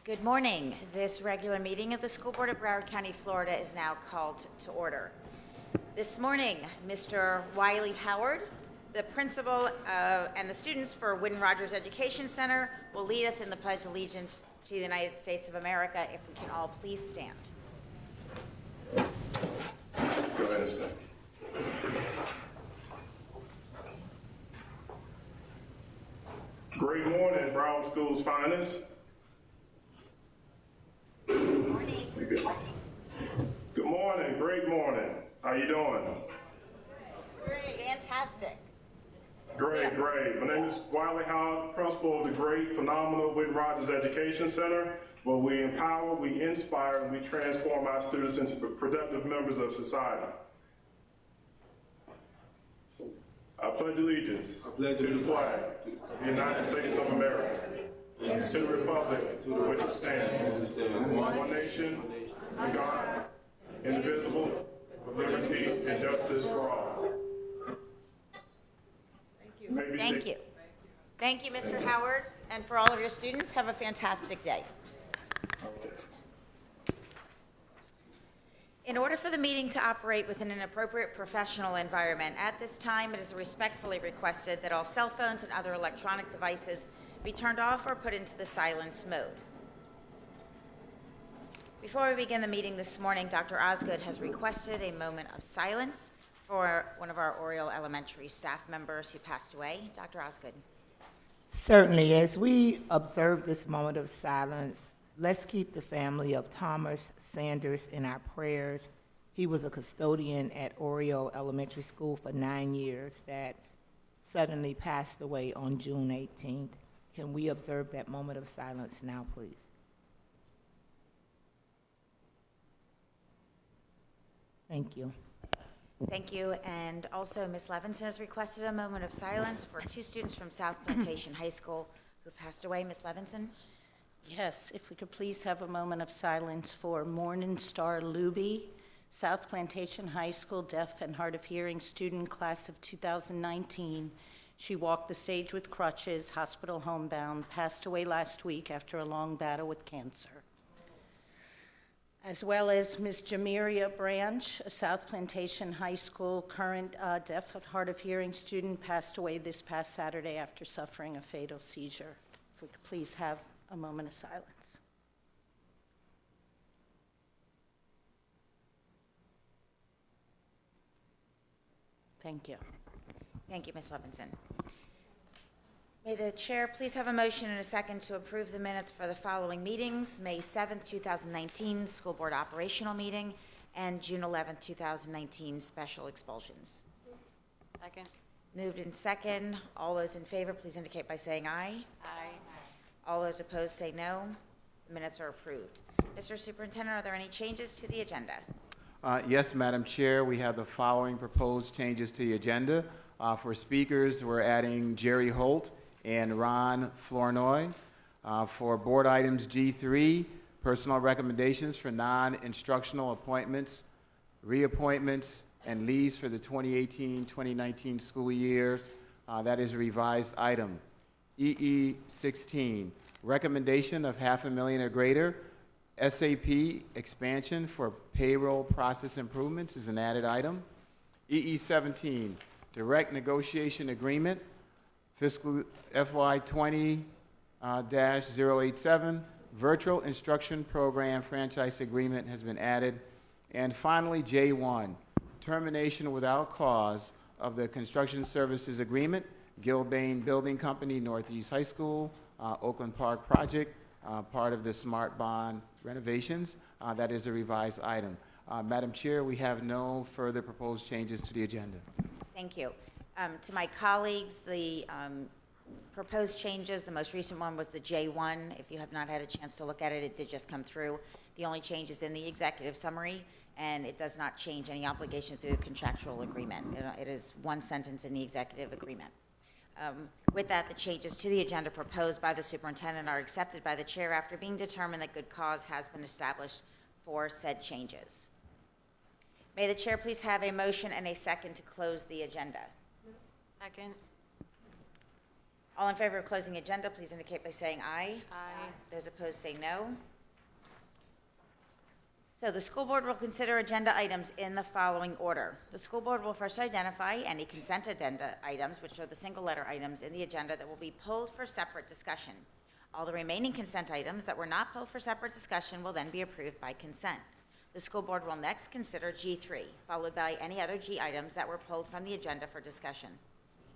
Good morning. This regular meeting of the School Board of Broward County, Florida is now called to order. This morning, Mr. Wiley Howard, the principal and the students for Wynne Rogers Education Center will lead us in the Pledge of Allegiance to the United States of America. If we can all please stand. Go ahead and stand. Great morning, Broward School's finest. Good morning. Good morning, great morning. How you doing? Great. Fantastic. Great. My name is Wiley Howard, principal of the great, phenomenal Wynne Rogers Education Center, where we empower, we inspire, and we transform our students into productive members of society. I pledge allegiance to the flag of the United States of America, and to the republic for which it stands, one nation, under God, indivisible, with liberty and justice for all. Thank you. Thank you, Mr. Howard, and for all of your students, have a fantastic day. In order for the meeting to operate within an appropriate professional environment, at this time it is respectfully requested that all cell phones and other electronic devices be turned off or put into the silence mode. Before we begin the meeting this morning, Dr. Osgood has requested a moment of silence for one of our Oriole Elementary staff members who passed away. Dr. Osgood. Certainly, as we observe this moment of silence, let's keep the family of Thomas Sanders in our prayers. He was a custodian at Oriole Elementary School for 9 years that suddenly passed away on June 18th. Can we observe that moment of silence now, please? Thank you. Thank you. And also, Ms. Levinson has requested a moment of silence for two students from South Plantation High School who passed away. Ms. Levinson? Yes, if we could please have a moment of silence for Morningstar Luby, South Plantation High School deaf and hard of hearing student, class of 2019. She walked the stage with crutches, hospital homebound, passed away last week after a long battle with cancer. As well as Ms. Jamiria Branch, a South Plantation High School current deaf and hard of hearing student, passed away this past Saturday after suffering a fatal seizure. If we could please have a moment of silence. Thank you. Thank you, Ms. Levinson. May the chair please have a motion and a second to approve the minutes for the following meetings: May 7th, 2019, school board operational meeting, and June 11th, 2019, special expulsions. Second. Moved in second. All those in favor, please indicate by saying aye. Aye. All those opposed say no. The minutes are approved. Mr. Superintendent, are there any changes to the agenda? Yes, Madam Chair, we have the following proposed changes to the agenda. For speakers, we're adding Jerry Holt and Ron Flournoy. For board items G3, personal recommendations for non-instructional appointments, reappointments, and leaves for the 2018-2019 school years. That is a revised item. EE16, recommendation of $500,000 or greater. SAP expansion for payroll process improvements is an added item. EE17, direct negotiation agreement, fiscal FY 20-087, virtual instruction program franchise agreement has been added. And finally, J1, termination without cause of the construction services agreement, Gilbane Building Company, Northeast High School, Oakland Park project, part of the Smart Bond renovations. That is a revised item. Madam Chair, we have no further proposed changes to the agenda. Thank you. To my colleagues, the proposed changes, the most recent one was the J1. If you have not had a chance to look at it, it did just come through. The only change is in the executive summary, and it does not change any obligation through the contractual agreement. It is one sentence in the executive agreement. With that, the changes to the agenda proposed by the superintendent are accepted by the chair after being determined that good cause has been established for said changes. May the chair please have a motion and a second to close the agenda. Second. All in favor of closing the agenda, please indicate by saying aye. Aye. Those opposed say no. So the school board will consider agenda items in the following order. The school board will first identify any consent agenda items, which are the single-letter items in the agenda that will be pulled for separate discussion. All the remaining consent items that were not pulled for separate discussion will then be approved by consent. The school board will next consider G3, followed by any other G items that were pulled from the agenda for discussion.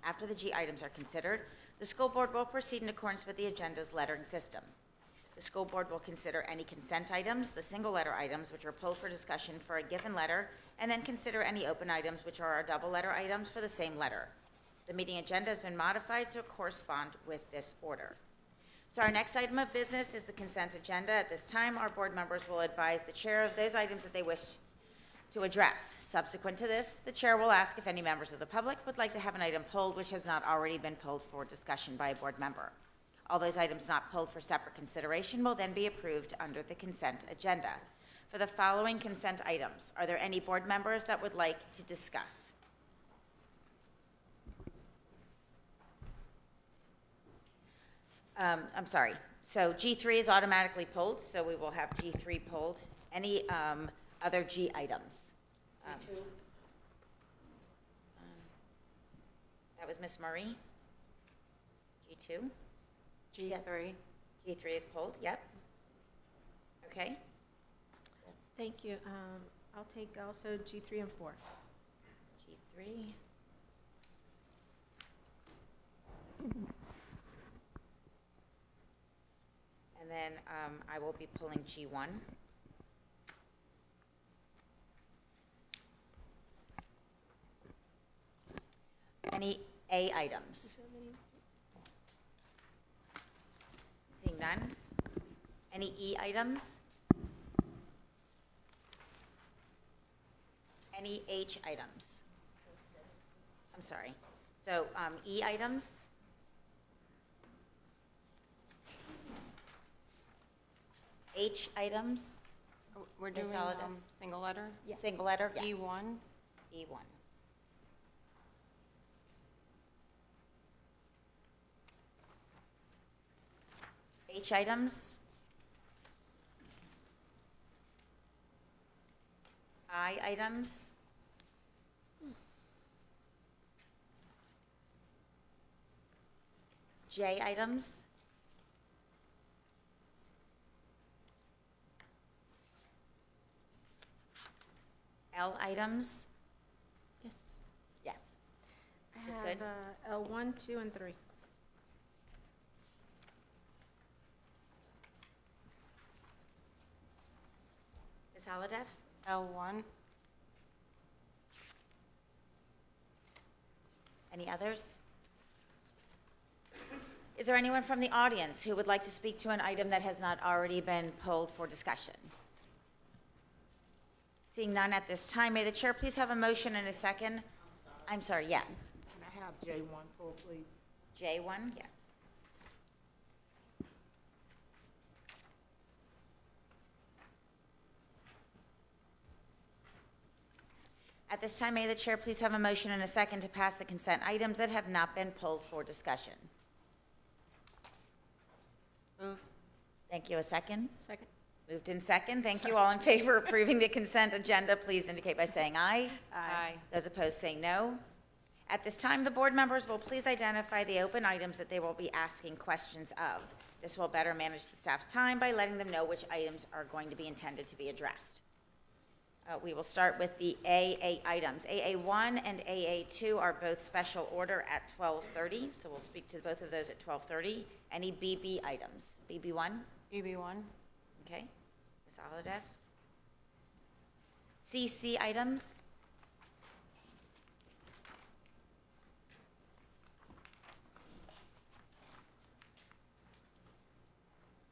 After the G items are considered, the school board will proceed in accordance with the agenda's lettering system. The school board will consider any consent items, the single-letter items which are pulled for discussion for a given letter, and then consider any open items which are our double-letter items for the same letter. The meeting agenda has been modified to correspond with this order. So our next item of business is the consent agenda. At this time, our board members will advise the chair of those items that they wish to address. Subsequent to this, the chair will ask if any members of the public would like to have an item pulled which has not already been pulled for discussion by a board member. All those items not pulled for separate consideration will then be approved under the consent agenda. For the following consent items, are there any board members that would like to discuss? I'm sorry. So G3 is automatically pulled, so we will have G3 pulled. Any other G items? That was Ms. Murray. G2? G3. G3 is pulled, yep. Okay. Thank you. I'll take also G3 and 4. G3. And then I will be pulling G1. Any A items? Seeing none. Any E items? Any H items? I'm sorry. So E items? H items? We're Ms. doing Soliday? single letter? Yes. Single letter? Yes. E1? E1. H items? I items? J items? L items? Yes. Yes. I Is have good? L1, 2, and 3. Ms. Holodeff? L1? Any others? Is there anyone from the audience who would like to speak to an item that has not already been pulled for discussion? Seeing none at this time, may the chair please have a motion and a second? I'm sorry, yes. Can I have J1 pulled, please? J1, yes. At this time, may the chair please have a motion and a second to pass the consent items that have not been pulled for discussion? Move. Thank you. A second? Second. Moved in second. Thank you. All in favor of approving the consent agenda, please indicate by saying aye. Aye. Those opposed say no. At this time, the board members will please identify the open items that they will be asking questions of. This will better manage the staff's time by letting them know which items are going to be intended to be addressed. We will start with the AA items. AA1 and AA2 are both special order at 12:30, so we'll speak to both of those at 12:30. Any BB items? BB1? BB1? Okay. Ms. Holodeff? CC items?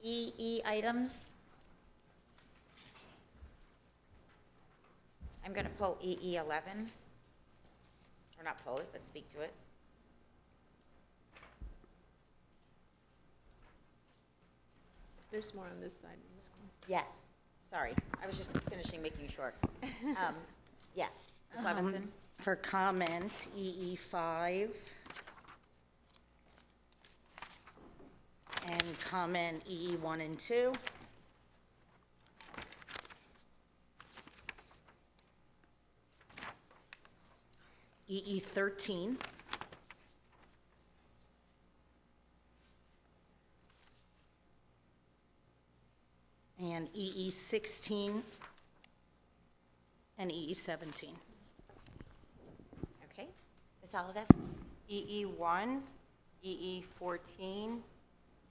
EE items? I'm going to pull EE11. Or not pull it, but speak to it. There's more on this side. Ms. Quinn. Yes. Sorry, I was just finishing making sure. Yes. Ms. Levinson? For comment, EE5. and comment EE 1 and 2. EE 13. And EE 16 and EE 17. Okay. Ms. Olive? EE1, EE14,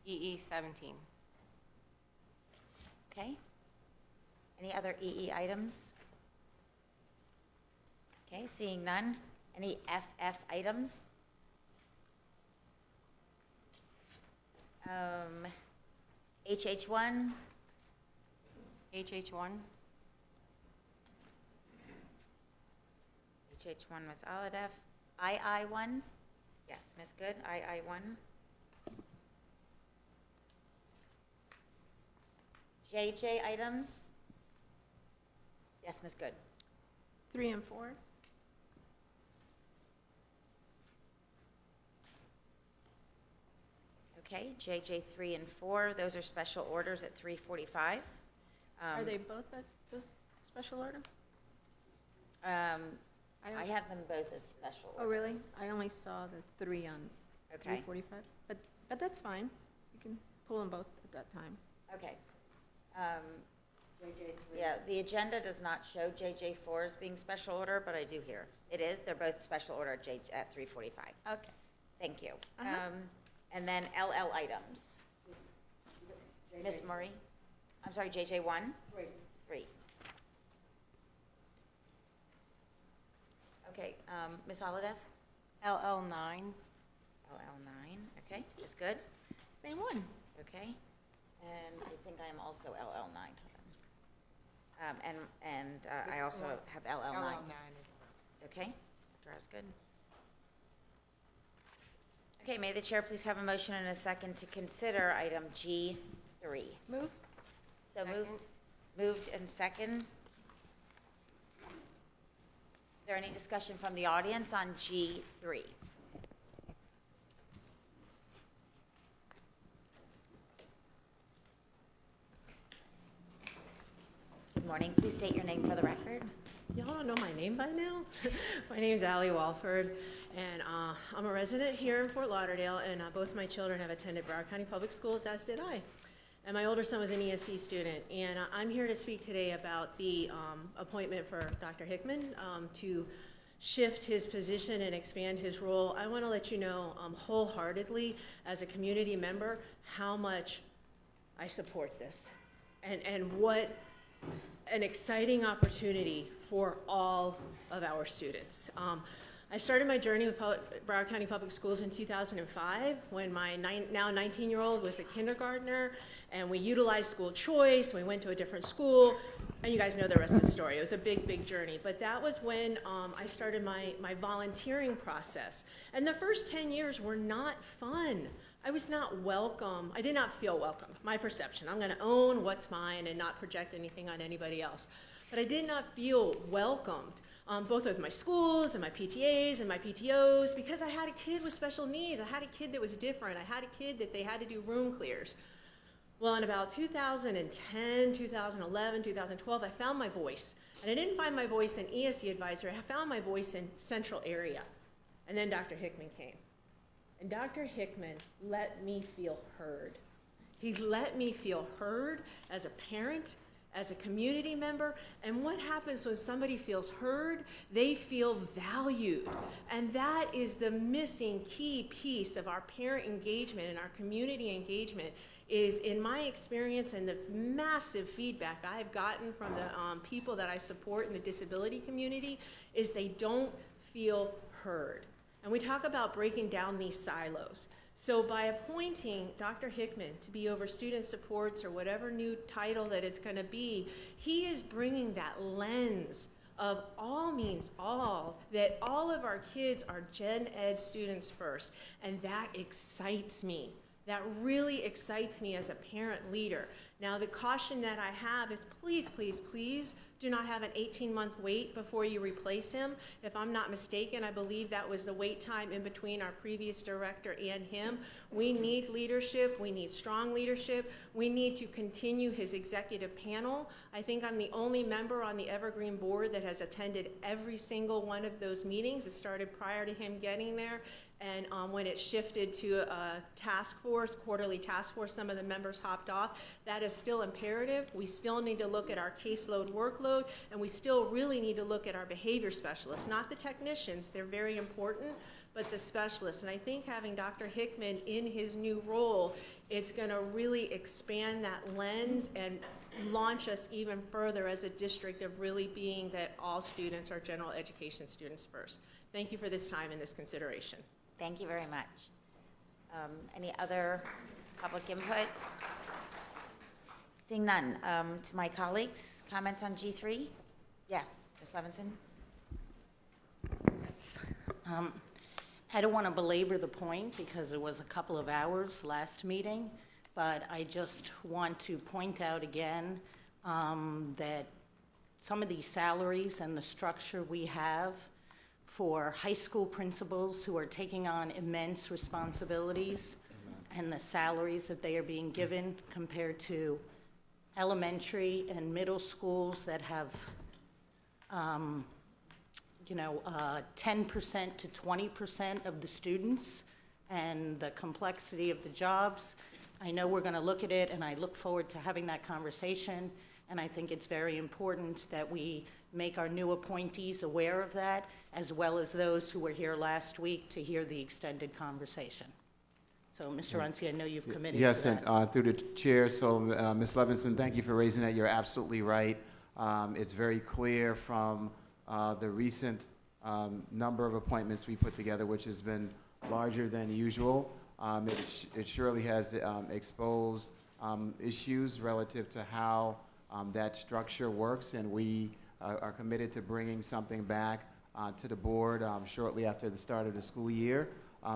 EE17. Okay. Any other EE items? Okay, seeing none. Any FF items? HH1, HH1, HH1 was Alidef. II1? Yes, Ms. Good, II1. JJ items? Yes, Ms. Good. 3 and 4. Okay, JJ 3 and 4, those are special orders at 3:45. Are they both at this special order? I have them both as special Oh, order. really? I only saw the 3 on Okay, 3:45, but that's fine. You can pull them both at that time. okay. Yeah, the agenda does not show JJ 4 as being special order, but I do here. It is, they're both special order at 3:45. Okay. Thank you. Uh-huh. And then LL items. Ms. Murray? I'm sorry, JJ 1? 3. Okay, Ms. Holodeff? LL9, LL9, okay, is good, Same one. okay. And I think I am also LL9. Hold on. And I also have LL9. Okay, Dr. Osgood. Okay, may the chair please have a motion and a second to consider item G3. Move. So Second. moved and second. Is there any discussion from the audience on G3? Good morning, please state your name for the record. Y'all don't know my name by now? My name's Allie Walford, and I'm a resident here in Fort Lauderdale, and both my children have attended Broward County Public Schools, as did I. And my older son was an ESC student, and I'm here to speak today about the appointment for Dr. Hickman to shift his position and expand his role. I want to let you know wholeheartedly, as a community member, how much I support this, and what an exciting opportunity for all of our students. I started my journey with Broward County Public Schools in 2005 when my now 19-year-old was a kindergartner, and we utilized school choice. We went to a different school, and you guys know the rest of the story. It was a big, big journey. But that was when I started my volunteering process. And the first 10 years were not fun. I was not welcome. I did not feel welcome, my perception. I'm gonna own what's mine and not project anything on anybody else. But I did not feel welcomed, both with my schools and my PTAs and my PTOs, because I had a kid with special needs. I had a kid that was different. I had a kid that they had to do room clears. Well, in about 2010, 2011, 2012, I found my voice. And I didn't find my voice in ESC advisor. I found my voice in central area. And then Dr. Hickman came. And Dr. Hickman let me feel heard. He let me feel heard as a parent, as a community member. And what happens when somebody feels heard? They feel valued. And that is the missing key piece of our parent engagement and our community engagement, is, in my experience and the massive feedback I've gotten from the people that I support in the disability community, is they don't feel heard. And we talk about breaking down these silos. So by appointing Dr. Hickman to be over student supports, or whatever new title that it's going to be, he is bringing that lens of all means all, that all of our kids are gen ed students first. And that excites me. That really excites me as a parent leader. Now, the caution that I have is please, please, please do not have an 18-month wait before you replace him. If I'm not mistaken, I believe that was the wait time in between our previous director and him. We need leadership. We need strong leadership. We need to continue his executive panel. I think I'm the only member on the Evergreen board that has attended every single one of those meetings. It started prior to him getting there. And when it shifted to a task force, quarterly task force, some of the members hopped off. That is still imperative. We still need to look at our caseload workload, and we still really need to look at our behavior specialists, not the technicians. They're very important, but the specialists. And I think having Dr. Hickman in his new role, it's going to really expand that lens and launch us even further as a district of really being that all students are general education students first. Thank you for this time and this consideration. Thank you very much. Any other public input? Seeing none. To my colleagues, comments on G3? Yes, Ms. Levinson? I don't want to belabor the point because it was a couple of hours last meeting, but I just want to point out again that some of these salaries and the structure we have for high school principals who are taking on immense responsibilities and the salaries that they are being given compared to elementary and middle schools that have 10% to 20% of the students, and the complexity of the jobs. I know we're going to look at it, and I look forward to having that conversation, and I think it's very important that we make our new appointees aware of that, as well as those who were here last week to hear the extended conversation. So, Mr. Runcie, I know you've committed to that. Yes, and through the chair, so Ms. Levinson, thank you for raising that. You're absolutely right. It's very clear from the recent number of appointments we put together, which has been larger than usual. It surely has exposed issues relative to how that structure works, and we are committed to bringing something back to the board shortly after the start of the school year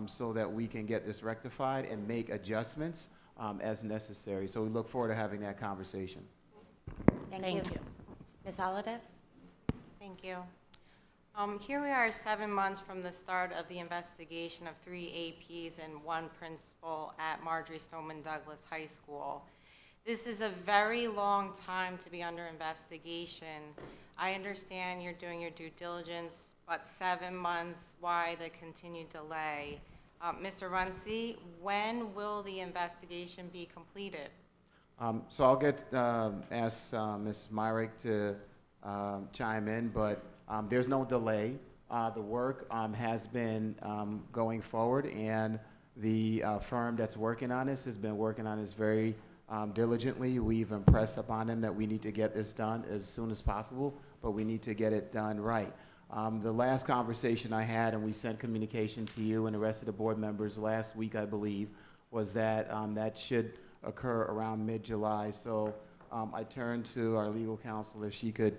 so that we can get this rectified and make adjustments as necessary. So we look forward to having that conversation. Thank you. Ms. Holiday? Thank you. Here we are 7 months from the start of the investigation of 3 APs and 1 principal at Marjorie Stoneman Douglas High School. This is a very long time to be under investigation. I understand you're doing your due diligence, but 7 months, why the continued delay? Mr. Runcie, when will the investigation be completed? So I'll ask Ms. Myrick to chime in, but there's no delay. The work has been going forward, and the firm that's working on this has been working on this very diligently. We've impressed upon them that we need to get this done as soon as possible, but we need to get it done right. The last conversation I had, and we sent communication to you and the rest of the board members last week, I believe, was that that should occur around mid-July. So I turned to our legal counsel if she could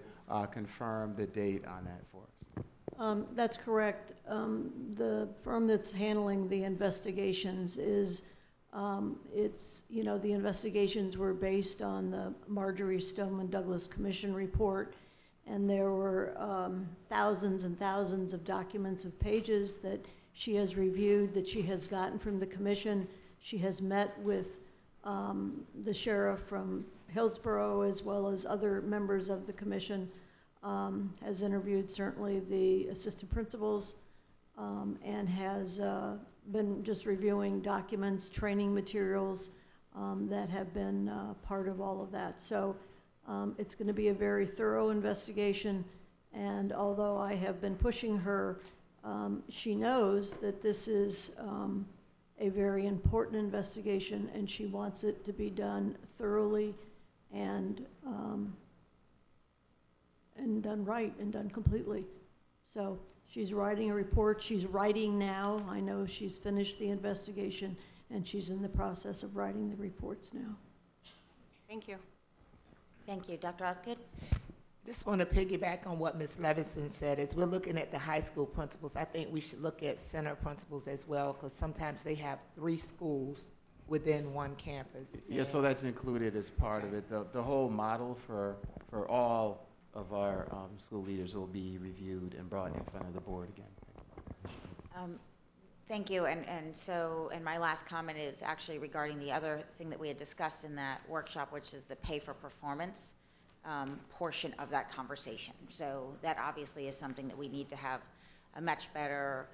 confirm the date on that for us. That's correct. The firm that's handling the investigations is, the investigations were based on the Marjorie Stoneman Douglas Commission report, and there were thousands and thousands of documents of pages that she has reviewed, that she has gotten from the commission. She has met with the sheriff from Hillsborough, as well as other members of the commission, has interviewed certainly the assistant principals, and has been just reviewing documents, training materials that have been part of all of that. So it's going to be a very thorough investigation, and although I have been pushing her, she knows that this is a very important investigation, and she wants it to be done thoroughly and done right and done completely. So she's writing a report. She's writing now. I know she's finished the investigation, and she's in the process of writing the reports now. Thank you. Thank you. Dr. Osgood? Just want to piggyback on what Ms. Levinson said. As we're looking at the high school principals, I think we should look at center principals as well, because sometimes they have 3 schools within one campus. Yeah, so that's included as part of it. The whole model for all of our school leaders will be reviewed and brought in front of the board again. Thank you, and my last comment is actually regarding the other thing that we had discussed in that workshop, which is the pay for performance portion of that conversation. So that obviously is something that we need to have a much better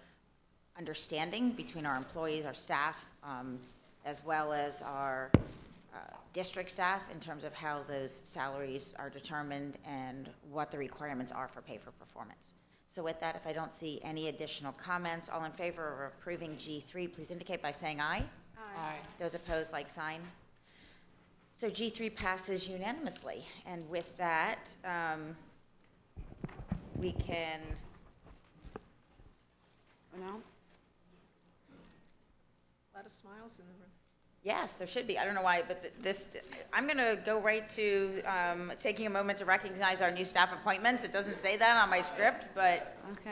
understanding between our employees, our staff, as well as our district staff in terms of how those salaries are determined and what the requirements are for pay for performance. So with that, if I don't see any additional comments, all in favor of approving G3, please indicate by saying aye. Aye. Those opposed, like sign. So G3 passes unanimously. And with that, we can Announce? A lot of smiles in the room. Yes, there should be. I don't know why, but I'm going to go right to taking a moment to recognize our new staff appointments. It doesn't say that on my script, but Okay.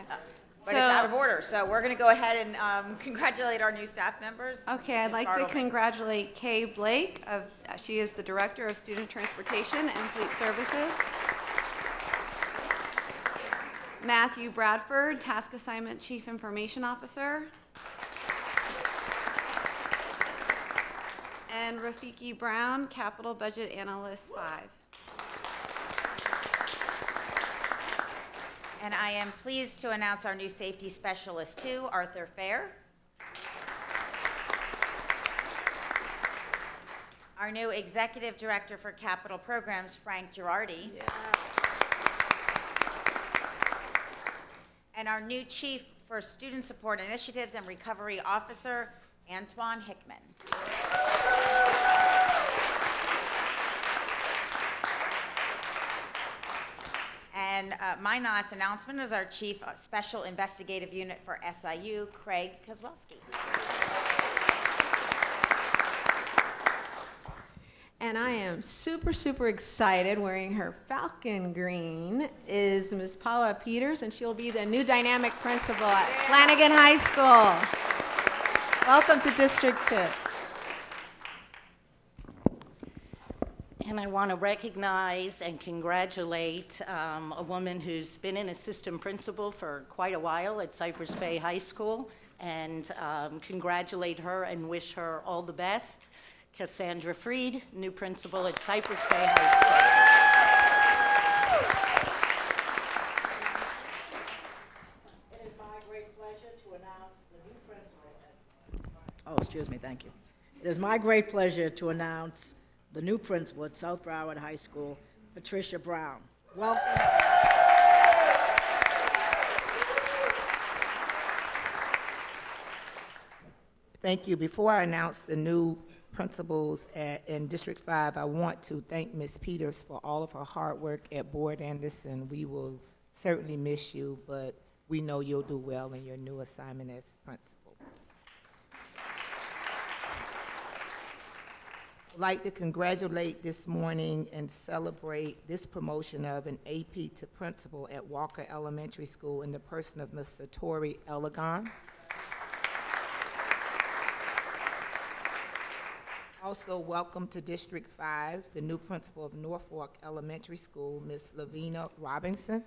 it's out of order. So we're going to go ahead and congratulate our new staff members. Okay, I'd Ms. like to Bartleby. congratulate Kay Blake. She is the Director of Student Transportation and Fleet Services. Matthew Bradford, Task Assignment Chief Information Officer. And Rafiki Brown, Capital Budget Analyst 5. And I am pleased to announce our new Safety Specialist 2, Arthur Fair. Our new Executive Director for Capital Programs, Frank Girardi. Yeah. And our new Chief for Student Support Initiatives and Recovery Officer, Antoine Hickman. And my last announcement is our Chief Special Investigative Unit for SIU, Craig Kozłowski. And I am super, super excited. Wearing her falcon green is Ms. Paula Peters, and she'll be the new dynamic principal at Flanagan High School. Welcome to District 2. And I want to recognize and congratulate a woman who's been an assistant principal for quite a while at Cypress Bay High School, and congratulate her and wish her all the best. Cassandra Freed, new principal at Cypress Bay High School. It is my great pleasure to announce the new principal. Oh, excuse me, thank you. It is my great pleasure to announce the new principal at South Broward High School, Patricia Brown. Welcome. Thank you. Before I announce the new principals in District 5, I want to thank Ms. Peters for all of her hard work at Board Anderson. We will certainly miss you, but we know you'll do well in your new assignment as principal. I'd like to congratulate this morning and celebrate this promotion of an AP to principal at Walker Elementary School in the person of Mr. Torrey Elegant. Also, welcome to District 5, the new principal of Norfolk Elementary School, Ms. Lavina Robinson.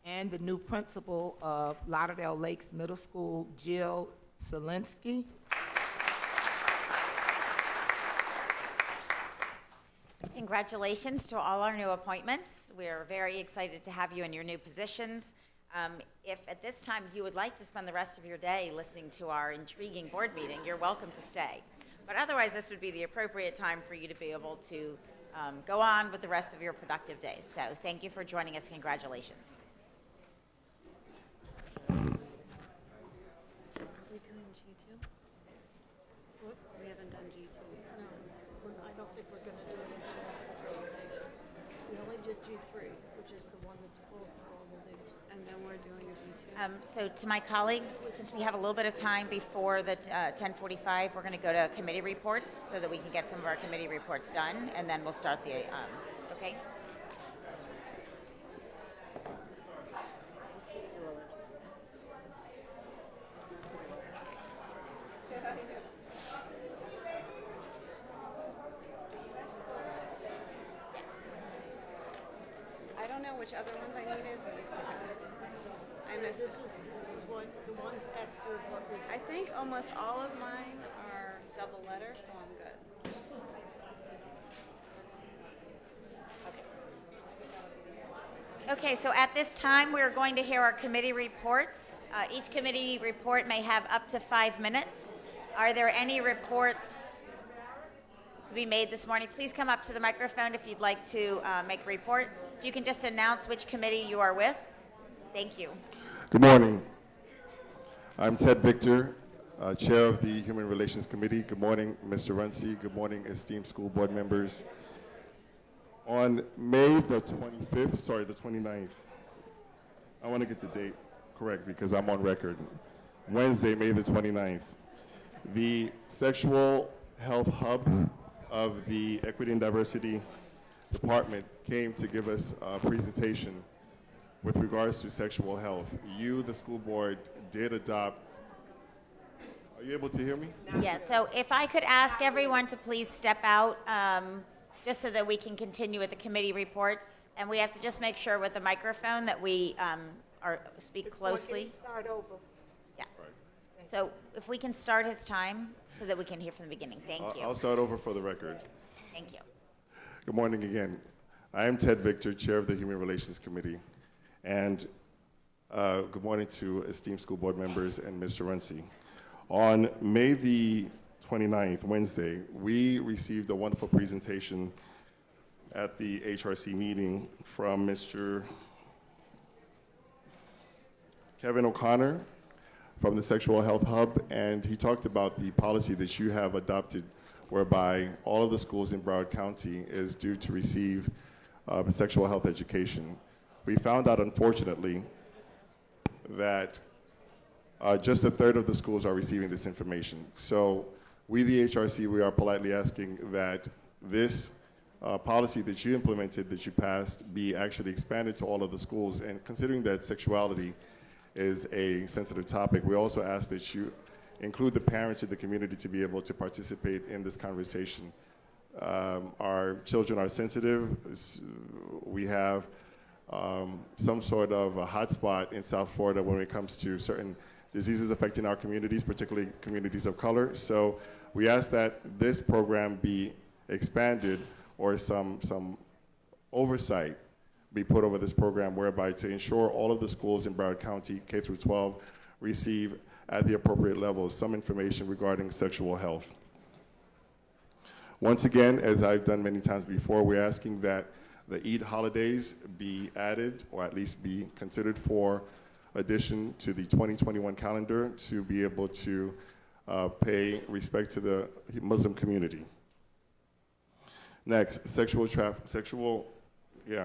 And the new principal of Lauderdale Lakes Middle School, Jill Zielinski. Congratulations to all our new appointments. We are very excited to have you in your new positions. If at this time you would like to spend the rest of your day listening to our intriguing board meeting, you're welcome to stay. But otherwise, this would be the appropriate time for you to be able to go on with the rest of your productive days. So thank you for joining us. Congratulations. Are we doing G2? We haven't done G2. No, I don't think we're going to do it until after the presentations. We only did G3, which is the one that's pulled for all the things. And then we're doing a G2. So to my colleagues, since we have a little bit of time before the 10:45, we're going to go to committee reports so that we can get some of our committee reports done, and then we'll start the, okay? know which other ones I needed, but it's okay. I missed. This is what, the ones extra, what was. I think almost all of mine are double letter, so I'm good. Okay, so at this time, we're going to hear our committee reports. Each committee report may have up to 5 minutes. Are there any reports to be made this morning? Please come up to the microphone if you'd like to make a report. If you can just announce which committee you are with. Thank you. Good morning. I'm Ted Victor, Chair of the Human Relations Committee. Good morning, Mr. Runcie. Good morning, esteemed school board members. On May the 29th, I want to get the date correct because I'm on record. Wednesday, May the 29th, the Sexual Health Hub of the Equity and Diversity Department came to give us a presentation with regards to sexual health. You, the school board, did adopt. Are you able to hear me? Yeah, so if I could ask everyone to please step out, just so that we can continue with the committee reports. And we have to just make sure with the microphone that we speak closely. Start over. Yes. So if we can start his time so that we can hear from the beginning. Thank you. I'll start over for the record. Thank you. Good morning again. I am Ted Victor, Chair of the Human Relations Committee. And good morning to esteemed school board members and Mr. Runcie. On May the 29th, Wednesday, we received a wonderful presentation at the HRC meeting from Mr. Kevin O'Connor from the Sexual Health Hub, and he talked about the policy that you have adopted whereby all of the schools in Broward County is due to receive sexual health education. We found out, unfortunately, that just a third of the schools are receiving this information. So we, the HRC, we are politely asking that this policy that you implemented, that you passed, be actually expanded to all of the schools. And considering that sexuality is a sensitive topic, we also ask that you include the parents in the community to be able to participate in this conversation. Our children are sensitive. We have some sort of a hotspot in South Florida when it comes to certain diseases affecting our communities, particularly communities of color. So we ask that this program be expanded or some oversight be put over this program whereby to ensure all of the schools in Broward County, K through 12, receive at the appropriate levels some information regarding sexual health. Once again, as I've done many times before, we're asking that the Eid holidays be added or at least be considered for addition to the 2021 calendar to be able to pay respect to the Muslim community. Next,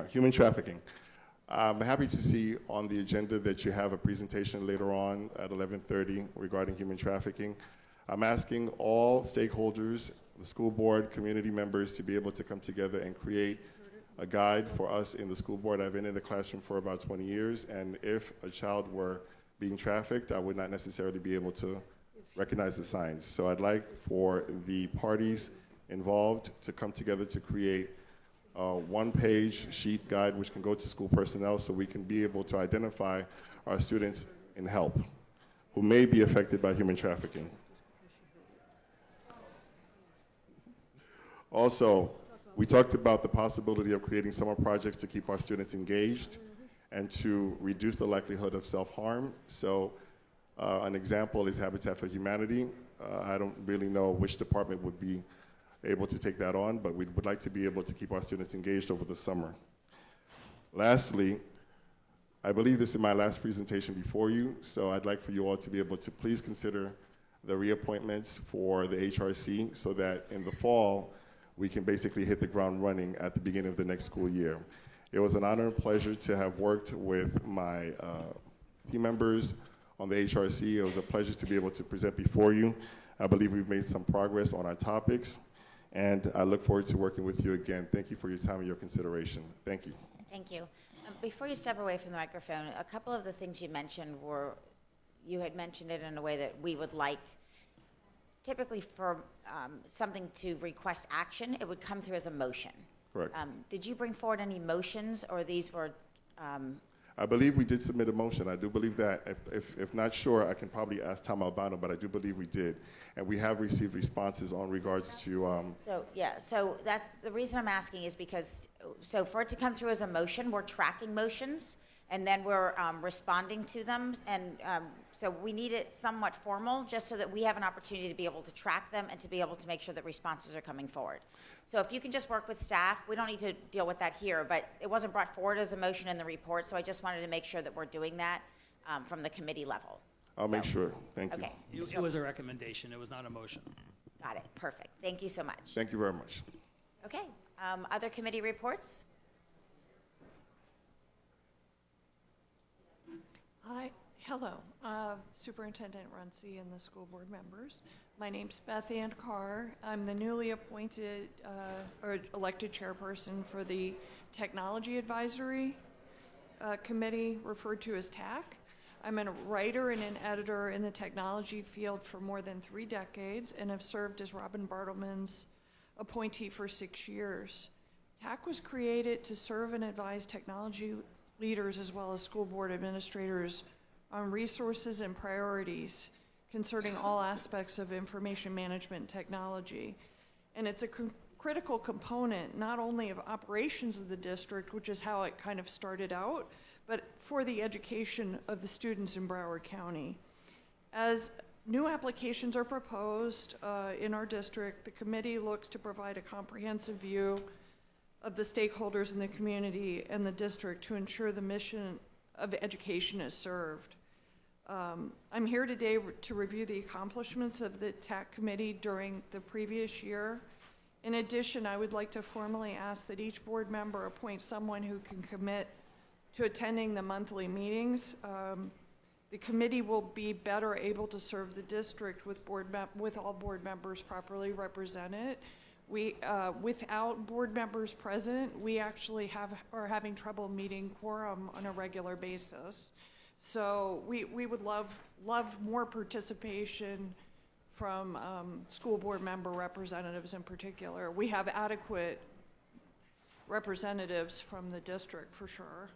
human trafficking. I'm happy to see on the agenda that you have a presentation later on at 11:30 regarding human trafficking. I'm asking all stakeholders, the school board, community members to be able to come together and create a guide for us in the school board. I've been in the classroom for about 20 years, and if a child were being trafficked, I would not necessarily be able to recognize the signs. So I'd like for the parties involved to come together to create a one-page sheet guide which can go to school personnel so we can be able to identify our students in help who may be affected by human trafficking. Also, we talked about the possibility of creating summer projects to keep our students engaged and to reduce the likelihood of self-harm. So an example is Habitat for Humanity. I don't really know which department would be able to take that on, but we would like to be able to keep our students engaged over the summer. Lastly, I believe this is my last presentation before you, so I'd like for you all to be able to please consider the reappointments for the HRC so that in the fall, we can basically hit the ground running at the beginning of the next school year. It was an honor and pleasure to have worked with my team members on the HRC. It was a pleasure to be able to present before you. I believe we've made some progress on our topics, and I look forward to working with you again. Thank you for your time and your consideration. Thank you. Thank you. Before you step away from the microphone, a couple of the things you mentioned were, you had mentioned it in a way that we would like. Typically for something to request action, it would come through as a motion. Correct. Did you bring forward any motions, or these were I believe we did submit a motion. I do believe that. If not sure, I can probably ask Tom Albano, but I do believe we did. And we have received responses on regards to, So, yeah, so that's, the reason I'm asking is because, so for it to come through as a motion, we're tracking motions, and then we're responding to them, and so we need it somewhat formal, just so that we have an opportunity to be able to track them and to be able to make sure that responses are coming forward. So if you can just work with staff, we don't need to deal with that here, but it wasn't brought forward as a motion in the report, so I just wanted to make sure that we're doing that from the committee level. I'll make So- sure. Thank you. Okay, It was a recommendation, it was not a motion. got it, perfect. Thank you so much. Thank you very much. Okay, other committee reports? Hi, hello, Superintendent Runcie and the school board members. My name's Beth Ann Carr. I'm the newly appointed or elected chairperson for the Technology Advisory Committee, referred to as TAC. I'm a writer and an editor in the technology field for more than 3 decades and have served as Robin Bartleman's appointee for 6 years. TAC was created to serve and advise technology leaders as well as school board administrators on resources and priorities concerning all aspects of information management technology. And it's a critical component not only of operations of the district, which is how it kind of started out, but for the education of the students in Broward County. As new applications are proposed in our district, the committee looks to provide a comprehensive view of the stakeholders in the community and the district to ensure the mission of education is served. I'm here today to review the accomplishments of the TAC committee during the previous year. In addition, I would like to formally ask that each board member appoint someone who can commit to attending the monthly meetings. The committee will be better able to serve the district with all board members properly represented. Without board members present, we actually are having trouble meeting quorum on a regular basis. So we would love more participation from school board member representatives in particular. We have adequate representatives from the district for sure.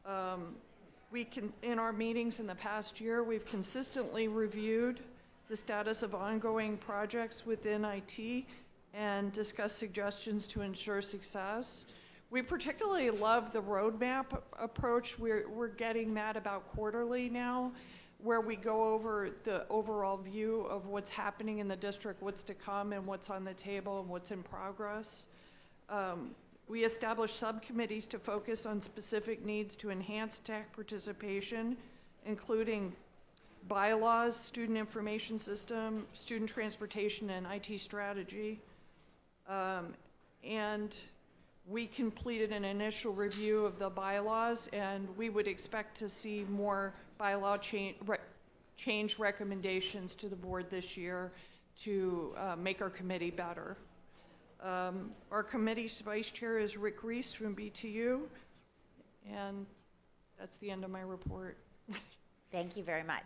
In our meetings in the past year, we've consistently reviewed the status of ongoing projects within IT and discussed suggestions to ensure success. We particularly love the roadmap approach. We're getting that about quarterly now, where we go over the overall view of what's happening in the district, what's to come, and what's on the table, and what's in progress. We establish subcommittees to focus on specific needs to enhance TAC participation, including bylaws, student information system, student transportation, and IT strategy. And we completed an initial review of the bylaws, and we would expect to see more bylaw change recommendations to the board this year to make our committee better. Our committee's vice chair is Rick Reese from BTU, and that's the end of my report. Thank you very much.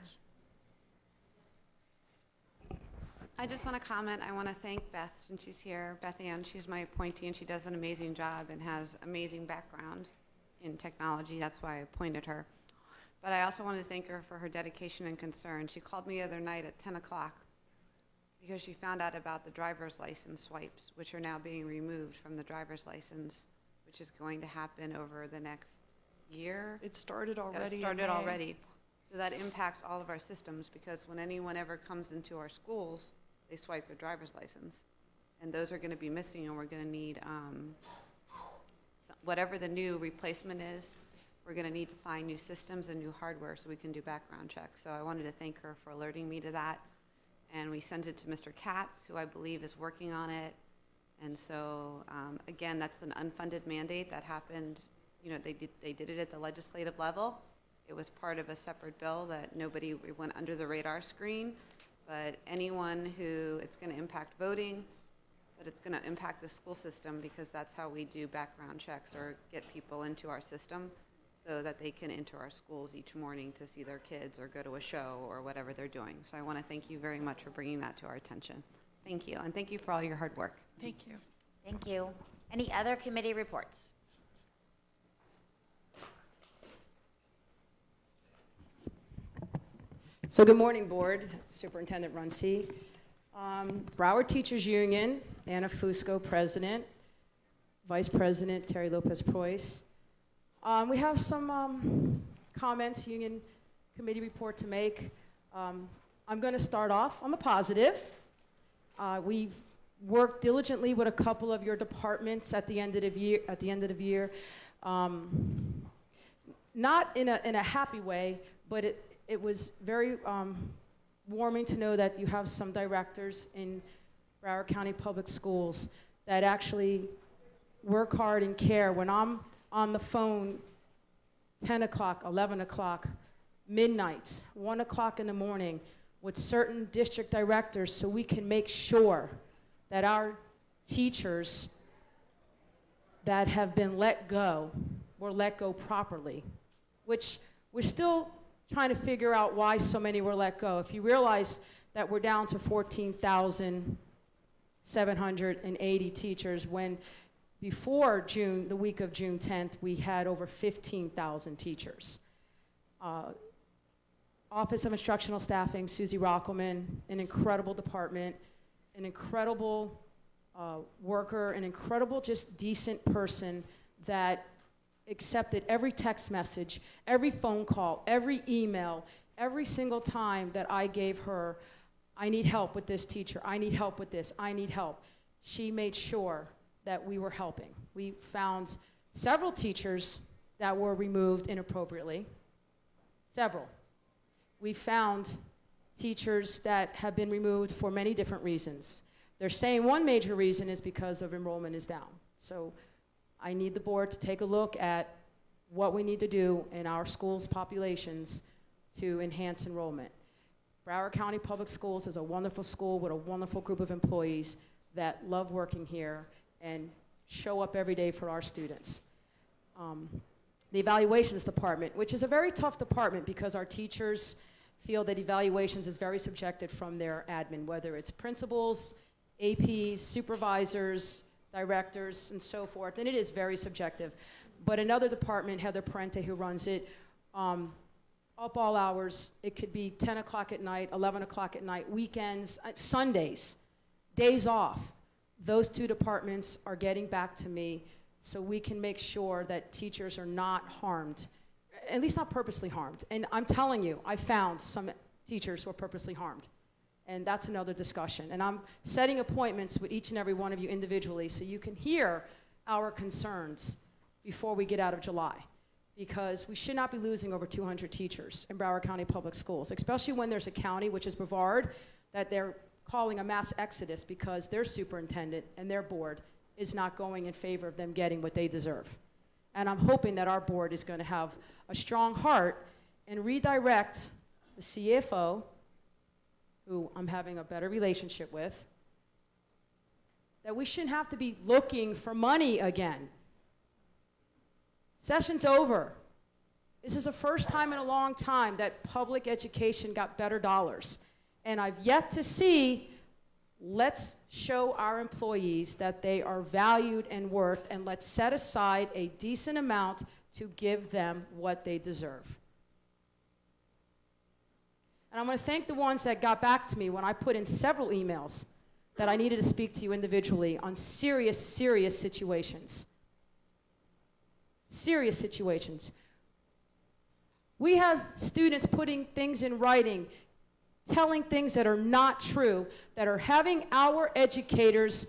I just want to comment. I want to thank Beth, since she's here. Beth Ann, she's my appointee, and she does an amazing job and has amazing background in technology. That's why I appointed her. But I also wanted to thank her for her dedication and concern. She called me the other night at 10 o'clock because she found out about the driver's license swipes, which are now being removed from the driver's license, which is going to happen over the next year. It started already. It started already. So that impacts all of our systems, because when anyone ever comes into our schools, they swipe their driver's license. And those are going to be missing, and we're going to need, whatever the new replacement is, we're going to need to find new systems and new hardware so we can do background checks. So I wanted to thank her for alerting me to that. And we sent it to Mr. Katz, who I believe is working on it. And so, again, that's an unfunded mandate that happened. You know, they did it at the legislative level. It was part of a separate bill that it went under the radar screen. But anyone who, it's going to impact voting, but it's going to impact the school system, because that's how we do background checks or get people into our system so that they can enter our schools each morning to see their kids or go to a show or whatever they're doing. So I want to thank you very much for bringing that to our attention. Thank you, and thank you for all your hard work. Thank you. Thank you. Any other committee reports? So good morning, Board, Superintendent Runcie. Broward Teachers Union, Anna Fusco, President, Vice President Terry Lopez-Preuss. We have some comments, Union Committee report to make. I'm going to start off on the positive. We've worked diligently with a couple of your departments at the end of the year. Not in a happy way, but it was very warming to know that you have some directors in Broward County Public Schools that actually work hard and care. When I'm on the phone 10 o'clock, 11 o'clock, midnight, 1 o'clock in the morning with certain district directors so we can make sure that our teachers that have been let go were let go properly, which we're still trying to figure out why so many were let go. If you realize that we're down to 14,780 teachers, when before June, the week of June 10th, we had over 15,000 teachers. Office of Instructional Staffing, Susie Rockelman, an incredible department, an incredible worker, an incredible, just decent person that accepted every text message, every phone call, every email, every single time that I gave her, I need help with this teacher, I need help with this, I need help. She made sure that we were helping. We found several teachers that were removed inappropriately, several. We found teachers that have been removed for many different reasons. They're saying one major reason is because of enrollment is down. So I need the board to take a look at what we need to do in our schools' populations to enhance enrollment. Broward County Public Schools is a wonderful school with a wonderful group of employees that love working here and show up every day for our students. The evaluations department, which is a very tough department because our teachers feel that evaluations is very subjective from their admin, whether it's principals, APs, supervisors, directors, and so forth, and it is very subjective. But another department, Heather Parente, who runs it, up all hours. It could be 10 o'clock at night, 11 o'clock at night, weekends, Sundays, days off. Those two departments are getting back to me so we can make sure that teachers are not harmed, at least not purposely harmed. And I'm telling you, I found some teachers who are purposely harmed. And that's another discussion. And I'm setting appointments with each and every one of you individually so you can hear our concerns before we get out of July. Because we should not be losing over 200 teachers in Broward County Public Schools, especially when there's a county, which is Broward, that they're calling a mass exodus because their superintendent and their board is not going in favor of them getting what they deserve. And I'm hoping that our board is going to have a strong heart and redirect the CFO, who I'm having a better relationship with, that we shouldn't have to be looking for money again. Session's over. This is the first time in a long time that public education got better dollars. And I've yet to see, let's show our employees that they are valued and worth, and let's set aside a decent amount to give them what they deserve. And I'm going to thank the ones that got back to me when I put in several emails that I needed to speak to you individually on serious, serious situations. Serious situations. We have students putting things in writing, telling things that are not true, that are having our educators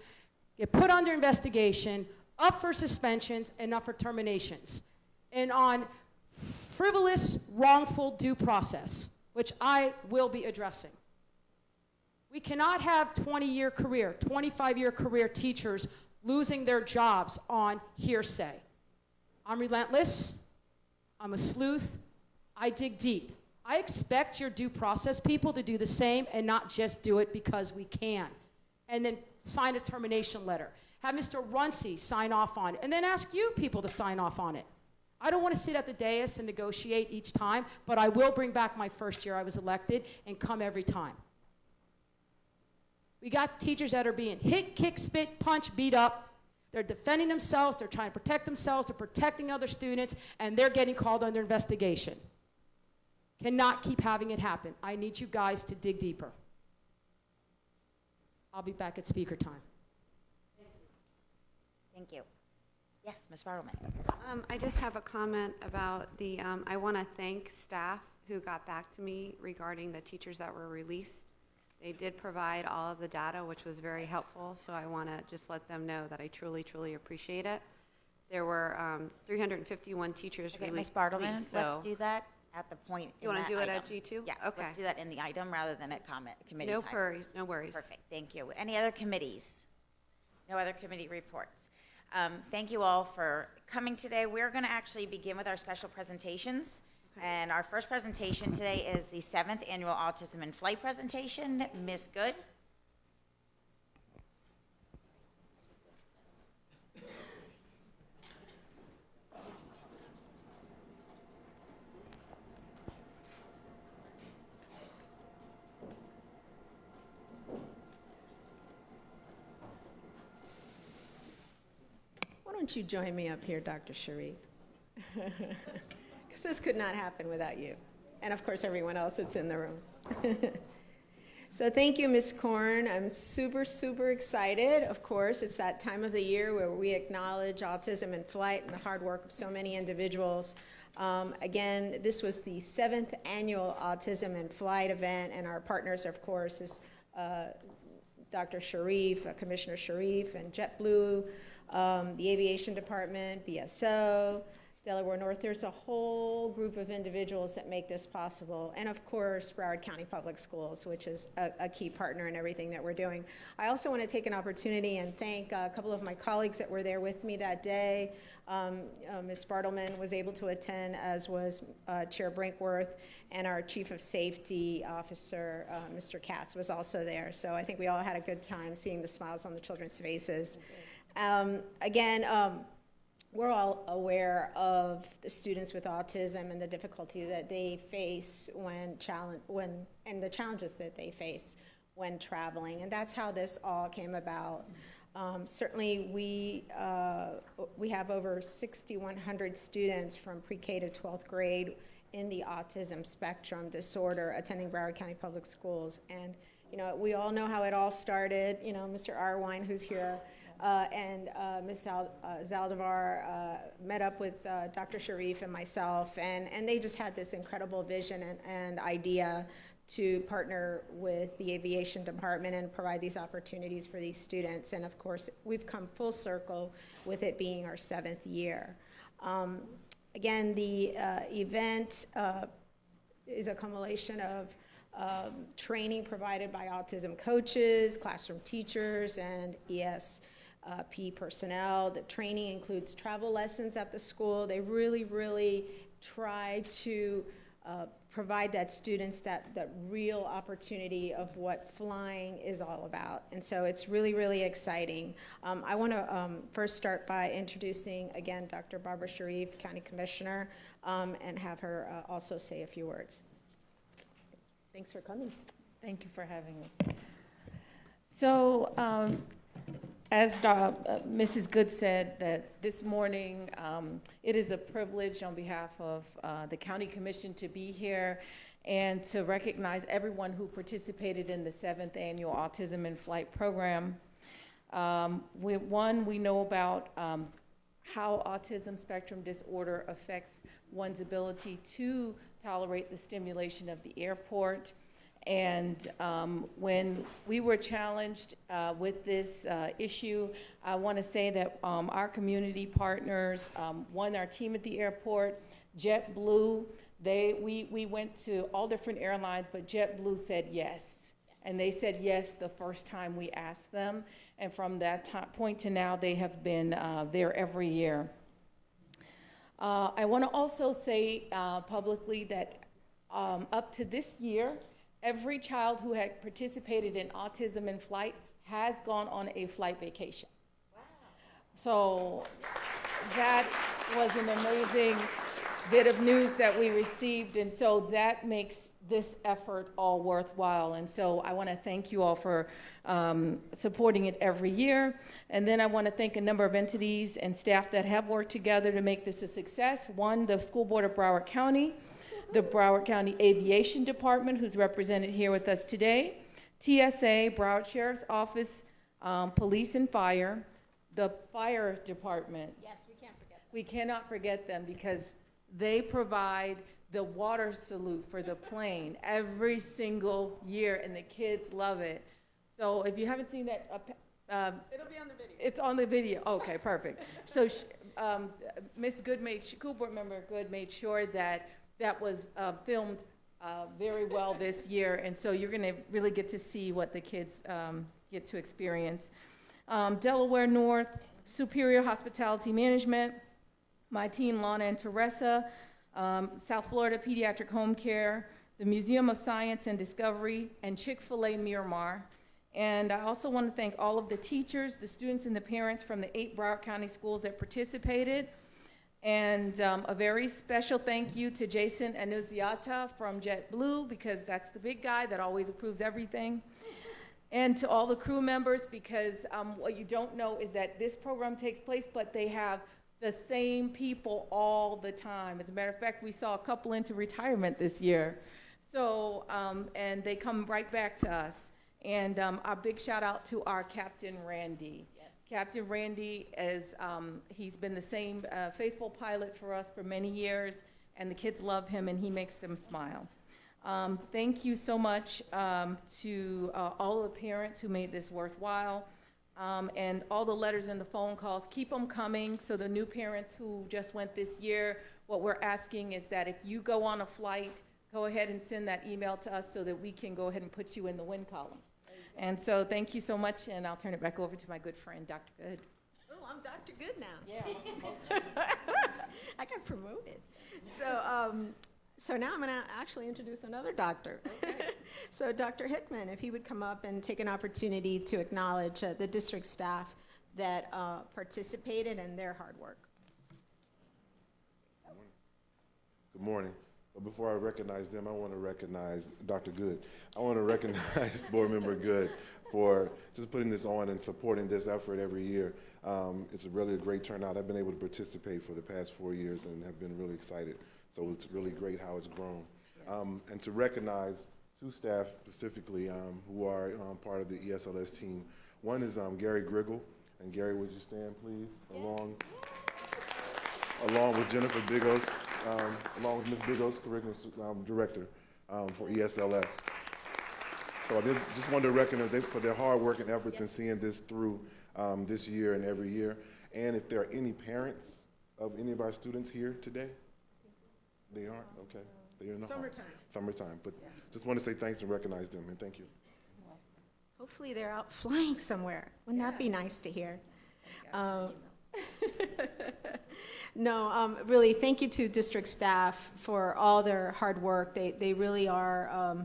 get put under investigation, up for suspensions, and up for terminations, and on frivolous, wrongful due process, which I will be addressing. We cannot have 20-year career, 25-year career teachers losing their jobs on hearsay. I'm relentless. I'm a sleuth. I dig deep. I expect your due process people to do the same and not just do it because we can. And then sign a termination letter. Have Mr. Runcie sign off on it, and then ask you people to sign off on it. I don't want to sit at the dais and negotiate each time, but I will bring back my first year I was elected and come every time. We got teachers that are being hit, kick, spit, punch, beat up. They're defending themselves, they're trying to protect themselves, they're protecting other students, and they're getting called under investigation. Cannot keep having it happen. I need you guys to dig deeper. I'll be back at speaker time. Thank you. Yes, Ms. Bartleman. I just have a comment about the, I want to thank staff who got back to me regarding the teachers that were released. They did provide all of the data, which was very helpful, so I want to just let them know that I truly, truly appreciate it. There were 351 teachers Okay, released. Ms. Bartleman, so let's do that at the point You in want that to do it at item. G2? Yeah, Okay. let's do that in the item rather than at committee No time. worries, no worries. Perfect, thank you. Any other committees? No other committee reports. Thank you all for coming today. We're going to actually begin with our special presentations. And our first presentation today is the 7th Annual Autism in Flight presentation. Ms. Good. Why don't you join me up here, Dr. Sharif? Because this could not happen without you. And of course, everyone else that's in the room. So thank you, Ms. Korn. I'm super, super excited. Of course, it's that time of the year where we acknowledge autism in flight and the hard work of so many individuals. Again, this was the 7th annual Autism in Flight event, and our partners, of course, is Dr. Sharif, Commissioner Sharif, and JetBlue, the Aviation Department, BSO, Delaware North. There's a whole group of individuals that make this possible. And of course, Broward County Public Schools, which is a key partner in everything that we're doing. I also want to take an opportunity and thank a couple of my colleagues that were there with me that day. Ms. Bartleman was able to attend, as was Chair Brinkworth, and our Chief of Safety Officer, Mr. Katz, was also there. So I think we all had a good time seeing the smiles on the children's faces. We're all aware of the students with autism and the difficulty that they face and the challenges that they face when traveling, and that's how this all came about. Certainly, we have over 6,100 students from pre-K to 12th grade in the autism spectrum disorder attending Broward County Public Schools, and we all know how it all started. Mr. Arwine, who's here, and Ms. Zaldivar met up with Dr. Sharif and myself, and they just had this incredible vision and idea to partner with the Aviation Department and provide these opportunities for these students. And of course, we've come full circle with it being our 7th year. Again, the event is a culmination of training provided by autism coaches, classroom teachers, and ESP personnel. The training includes travel lessons at the school. They really, really try to provide that students that real opportunity of what flying is all about. And so it's really, really exciting. I want to first start by introducing, again, Dr. Barbara Sharif, County Commissioner, and have her also say a few words. Thanks for coming. Thank you for having me. So, as Mrs. Good said, that this morning, it is a privilege on behalf of the County Commission to be here and to recognize everyone who participated in the 7th Annual Autism in Flight program. We know about how autism spectrum disorder affects one's ability to tolerate the stimulation of the airport. And when we were challenged with this issue, I want to say that our community partners, our team at the airport, JetBlue, we went to all different airlines, but JetBlue said yes. And they said yes the first time we asked them. And from that point to now, they have been there every year. I want to also say publicly that up to this year, every child who had participated in Autism in Flight has gone on a flight vacation. Wow. So that was an amazing bit of news that we received, and so that makes this effort all worthwhile. And so I want to thank you all for supporting it every year. And then I want to thank a number of entities and staff that have worked together to make this a success. One, the School Board of Broward County, the Broward County Aviation Department, who's represented here with us today, TSA, Broward Sheriff's Office, Police and Fire, the Fire Department. Yes, we can't forget. We cannot forget them because they provide the water salute for the plane every single year, and the kids love it. So if you haven't seen that, It'll be on the video. it's on the video. Okay, perfect. So Ms. Good school board member Good made sure that that was filmed very well this year, and so you're going to really get to see what the kids get to experience. Delaware North, Superior Hospitality Management, my team Lana and Teresa, South Florida Pediatric Home Care, the Museum of Science and Discovery, and Chick-fil-A Miramar. And I also want to thank all of the teachers, the students, and the parents from the 8 Broward County schools that participated. And a very special thank you to Jason Annunziata from JetBlue, because that's the big guy that always approves everything. And to all the crew members, because what you don't know is that this program takes place, but they have the same people all the time. As a matter of fact, we saw a couple into retirement this year. So, and they come right back to us. And a big shout out to our Captain Randy. Yes. Captain Randy is, he's been the same faithful pilot for us for many years, and the kids love him, and he makes them smile. Thank you so much to all the parents who made this worthwhile, and all the letters and the phone calls. Keep them coming. So the new parents who just went this year, what we're asking is that if you go on a flight, go ahead and send that email to us so that we can go ahead and put you in the win column. And so thank you so much, and I'll turn it back over to my good friend, Dr. Good. Oh, I'm Dr. Good now. Yeah. I got promoted. So now I'm going to actually introduce another doctor. Okay. So Dr. Hickman, if he would come up and take an opportunity to acknowledge the district staff that participated and their hard work. Good morning. But before I recognize them, I want to recognize Dr. Good. I want to recognize Board Member Good for just putting this on and supporting this effort every year. It's really a great turnout. I've been able to participate for the past 4 years and have been really excited. So it's really great how it's grown. Yes. And to recognize 2 staff specifically who are part of the ESLS team. One is Gary Griggle. And Gary, would you stand, please? Along with Jennifer Bigos, along with Ms. Bigos, Curriculum Director for ESLS. So I just wanted to recognize them for their hard work and efforts in seeing this through this year and every year. And if there are any parents of any of our students here today? They aren't? Okay. They're in the Summertime. Summertime. But just want to say thanks and recognize them, and thank you. Hopefully they're out flying somewhere. Wouldn't that be nice to hear? No, really, thank you to district staff for all their hard work. They really are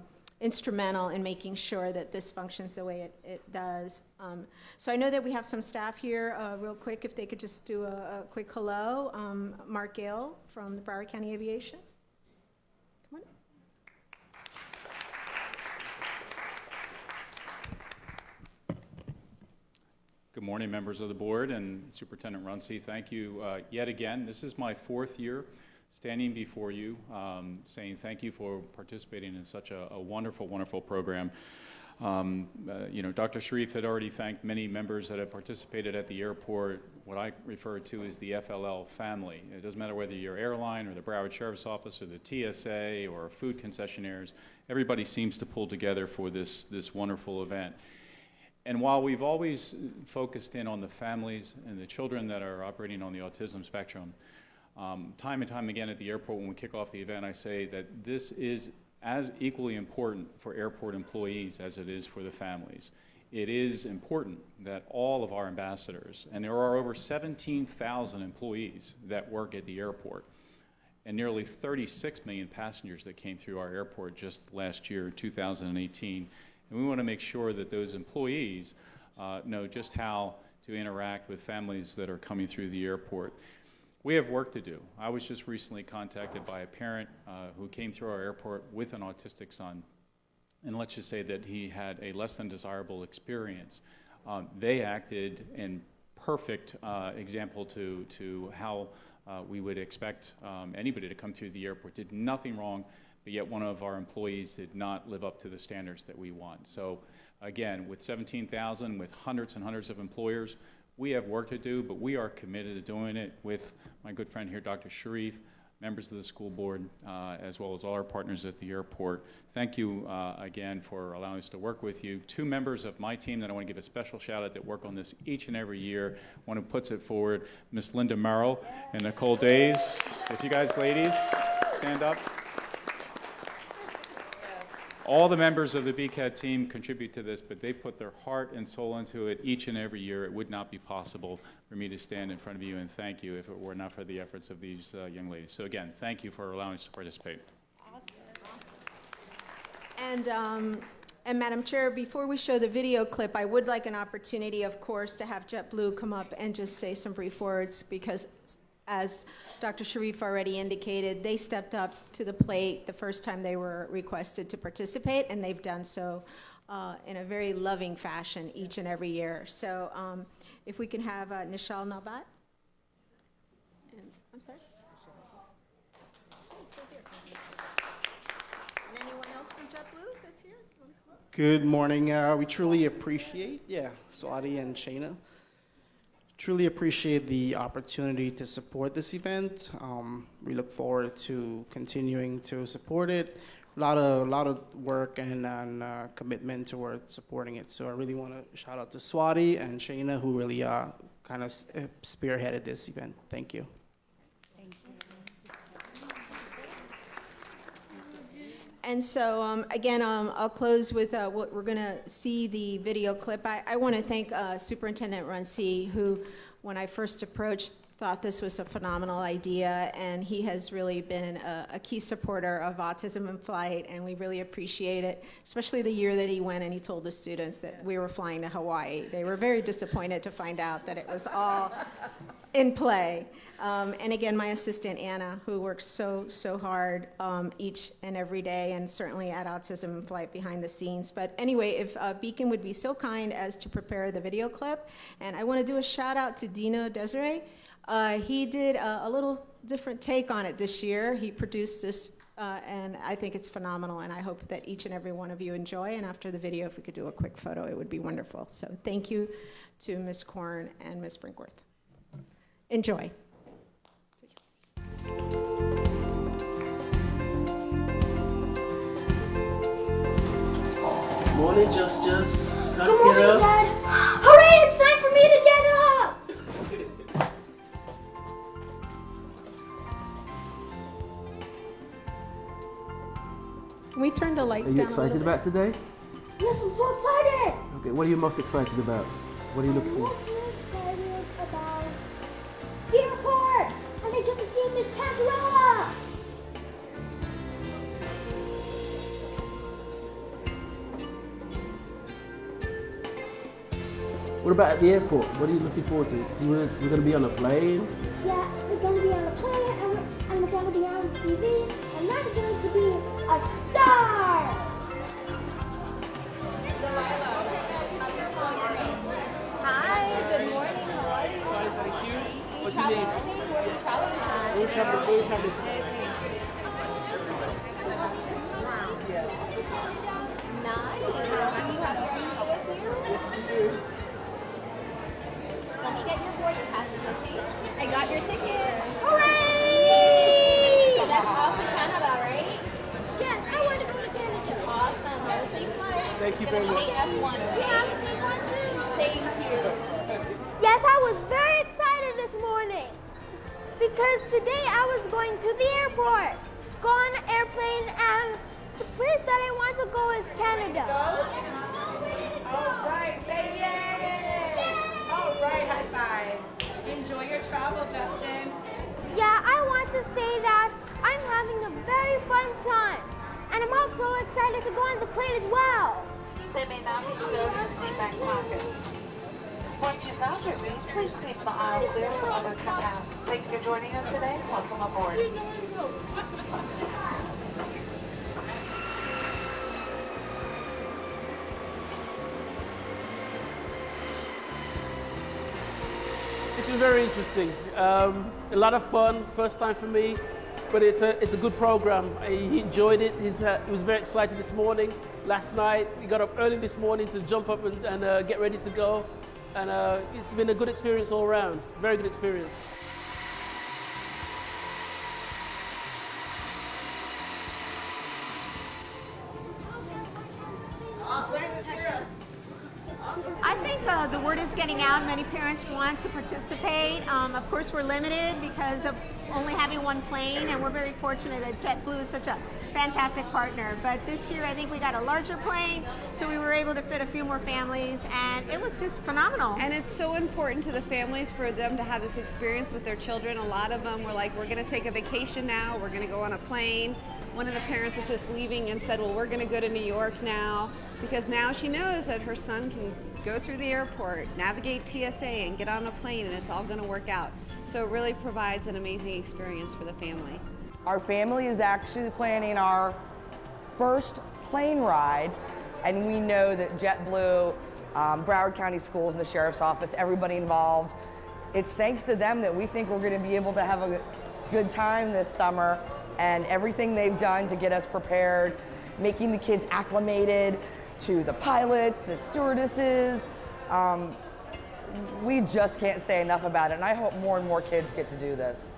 instrumental in making sure that this functions the way it does. So I know that we have some staff here, real quick, if they could just do a quick hello. Mark Gale from the Broward County Aviation. Come on. Good morning, members of the board and Superintendent Runcie. Thank you yet again. This is my 4th year standing before you, saying thank you for participating in such a wonderful, wonderful program. Dr. Sharif had already thanked many members that have participated at the airport, what I refer to as the FLL family. It doesn't matter whether you're airline or the Broward Sheriff's Office or the TSA or food concessionaires, everybody seems to pull together for this wonderful event. And while we've always focused in on the families and the children that are operating on the autism spectrum, time and time again at the airport when we kick off the event, I say that this is as equally important for airport employees as it is for the families. It is important that all of our ambassadors, and there are over 17,000 employees that work at the airport, and nearly 36 million passengers that came through our airport just last year, 2018. And we want to make sure that those employees know just how to interact with families that are coming through the airport. We have work to do. I was just recently contacted by a parent who came through our airport with an autistic son, and let's just say that he had a less than desirable experience. They acted in perfect example to how we would expect anybody to come through the airport. Did nothing wrong, but yet one of our employees did not live up to the standards that we want. So again, with 17,000, with hundreds and hundreds of employers, we have work to do, but we are committed to doing it with my good friend here, Dr. Sharif, members of the school board, as well as all our partners at the airport. Thank you again for allowing us to work with you. 2 members of my team that I want to give a special shout out that work on this each and every year. One who puts it forward, Miss Linda Merrill and Nicole Days. If you guys ladies stand up. All the members of the BCAT team contribute to this, but they put their heart and soul into it each and every year. It would not be possible for me to stand in front of you and thank you if it were not for the efforts of these young ladies. So again, thank you for allowing us to participate. And Madam Chair, before we show the video clip, I would like an opportunity, of course, to have JetBlue come up and just say some brief words, because as Dr. Sharif already indicated, they stepped up to the plate the first time they were requested to participate, and they've done so in a very loving fashion each and every year. So if we can have Nishal Nabat. I'm sorry? Stay here. And anyone else from JetBlue that's here? Good morning. We truly appreciate, Swati and Shayna. Truly appreciate the opportunity to support this event. We look forward to continuing to support it. A lot of work and commitment towards supporting it. So I really want to shout out to Swati and Shayna, who really kind of spearheaded this event. Thank you. And so, again, I'll close with what we're going to see the video clip. I want to thank Superintendent Runcie, who, when I first approached, thought this was a phenomenal idea, and he has really been a key supporter of Autism in Flight, and we really appreciate it, especially the year that he went and he told the students that we were flying to Hawaii. They were very disappointed to find out that it was all in play. And again, my assistant, Anna, who works so hard each and every day, and certainly at Autism in Flight behind the scenes. But anyway, if Beacon would be so kind as to prepare the video clip. And I want to do a shout out to Dino Desiree. He did a little different take on it this year. He produced this, and I think it's phenomenal, and I hope that each and every one of you enjoy. And after the video, if we could do a quick photo, it would be wonderful. So thank you to Ms. Korn and Ms. Brinkworth. Enjoy. Morning, Just. Time Good to morning, get up. Dad. Hooray, it's time for me to get up! Can we turn the lights Are you down excited a little about today? Yes, I'm so excited! Okay, what are you most excited about? What are you looking for? I'm excited about the airport! And I get to see Miss Pantarella! What about at the airport? What are you looking forward to? We're going to be on a plane? Yeah, we're gonna be on a plane and we're gonna be on TV and I'm going to be a star! Hi, good morning. How are you? Thank you. What's your Where name? are you traveling? Always have it. Nice. Do you have your ID with you? Yes, we do. Let me get your boarding passes, okay? I got your ticket. Hooray! So that's off to Canada, right? Yes, I want to go to Canada. Awesome. Have a safe flight. Thank you very much. F1. Yeah, I'm a safe one too. Thank you. Yes, I was very excited this morning because today I was going to the airport, go on an airplane, and the place that I want to go is Canada. All right, say yay! All right, high five. Enjoy your travel, Justin. Yeah, I want to say that I'm having a very fun time, and I'm also excited to go on the plane as well. They may not be stored in seat back pocket. Once you've found your seat, please keep the aisle clear so others can pass. Thank you for joining us today. Welcome aboard. It's been very interesting. A lot of fun, first time for me, but it's a good program. He enjoyed it. He was very excited this morning. Last night, he got up early this morning to jump up and get ready to go. And it's been a good experience all around. Very good experience. I think the word is getting out. Many parents want to participate. Of course, we're limited because of only having one plane, and we're very fortunate that JetBlue is such a fantastic partner. But this year, I think we got a larger plane, so we were able to fit a few more families, and it was just phenomenal. And it's so important to the families for them to have this experience with their children. A lot of them were like, we're going to take a vacation now, we're going to go on a plane. One of the parents was just leaving and said, well, we're going to go to New York now, because now she knows that her son can go through the airport, navigate TSA, and get on a plane, and it's all going to work out. So it really provides an amazing experience for the family. Our family is actually planning our first plane ride, and we know that JetBlue, Broward County Schools, and the Sheriff's Office, everybody involved, it's thanks to them that we think we're going to be able to have a good time this summer, and everything they've done to get us prepared, making the kids acclimated to the pilots, the stewardesses. We just can't say enough about it, and I hope more and more kids get to do this.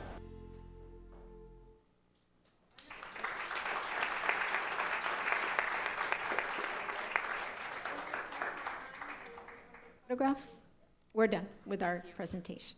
Photograph? We're done with our presentation.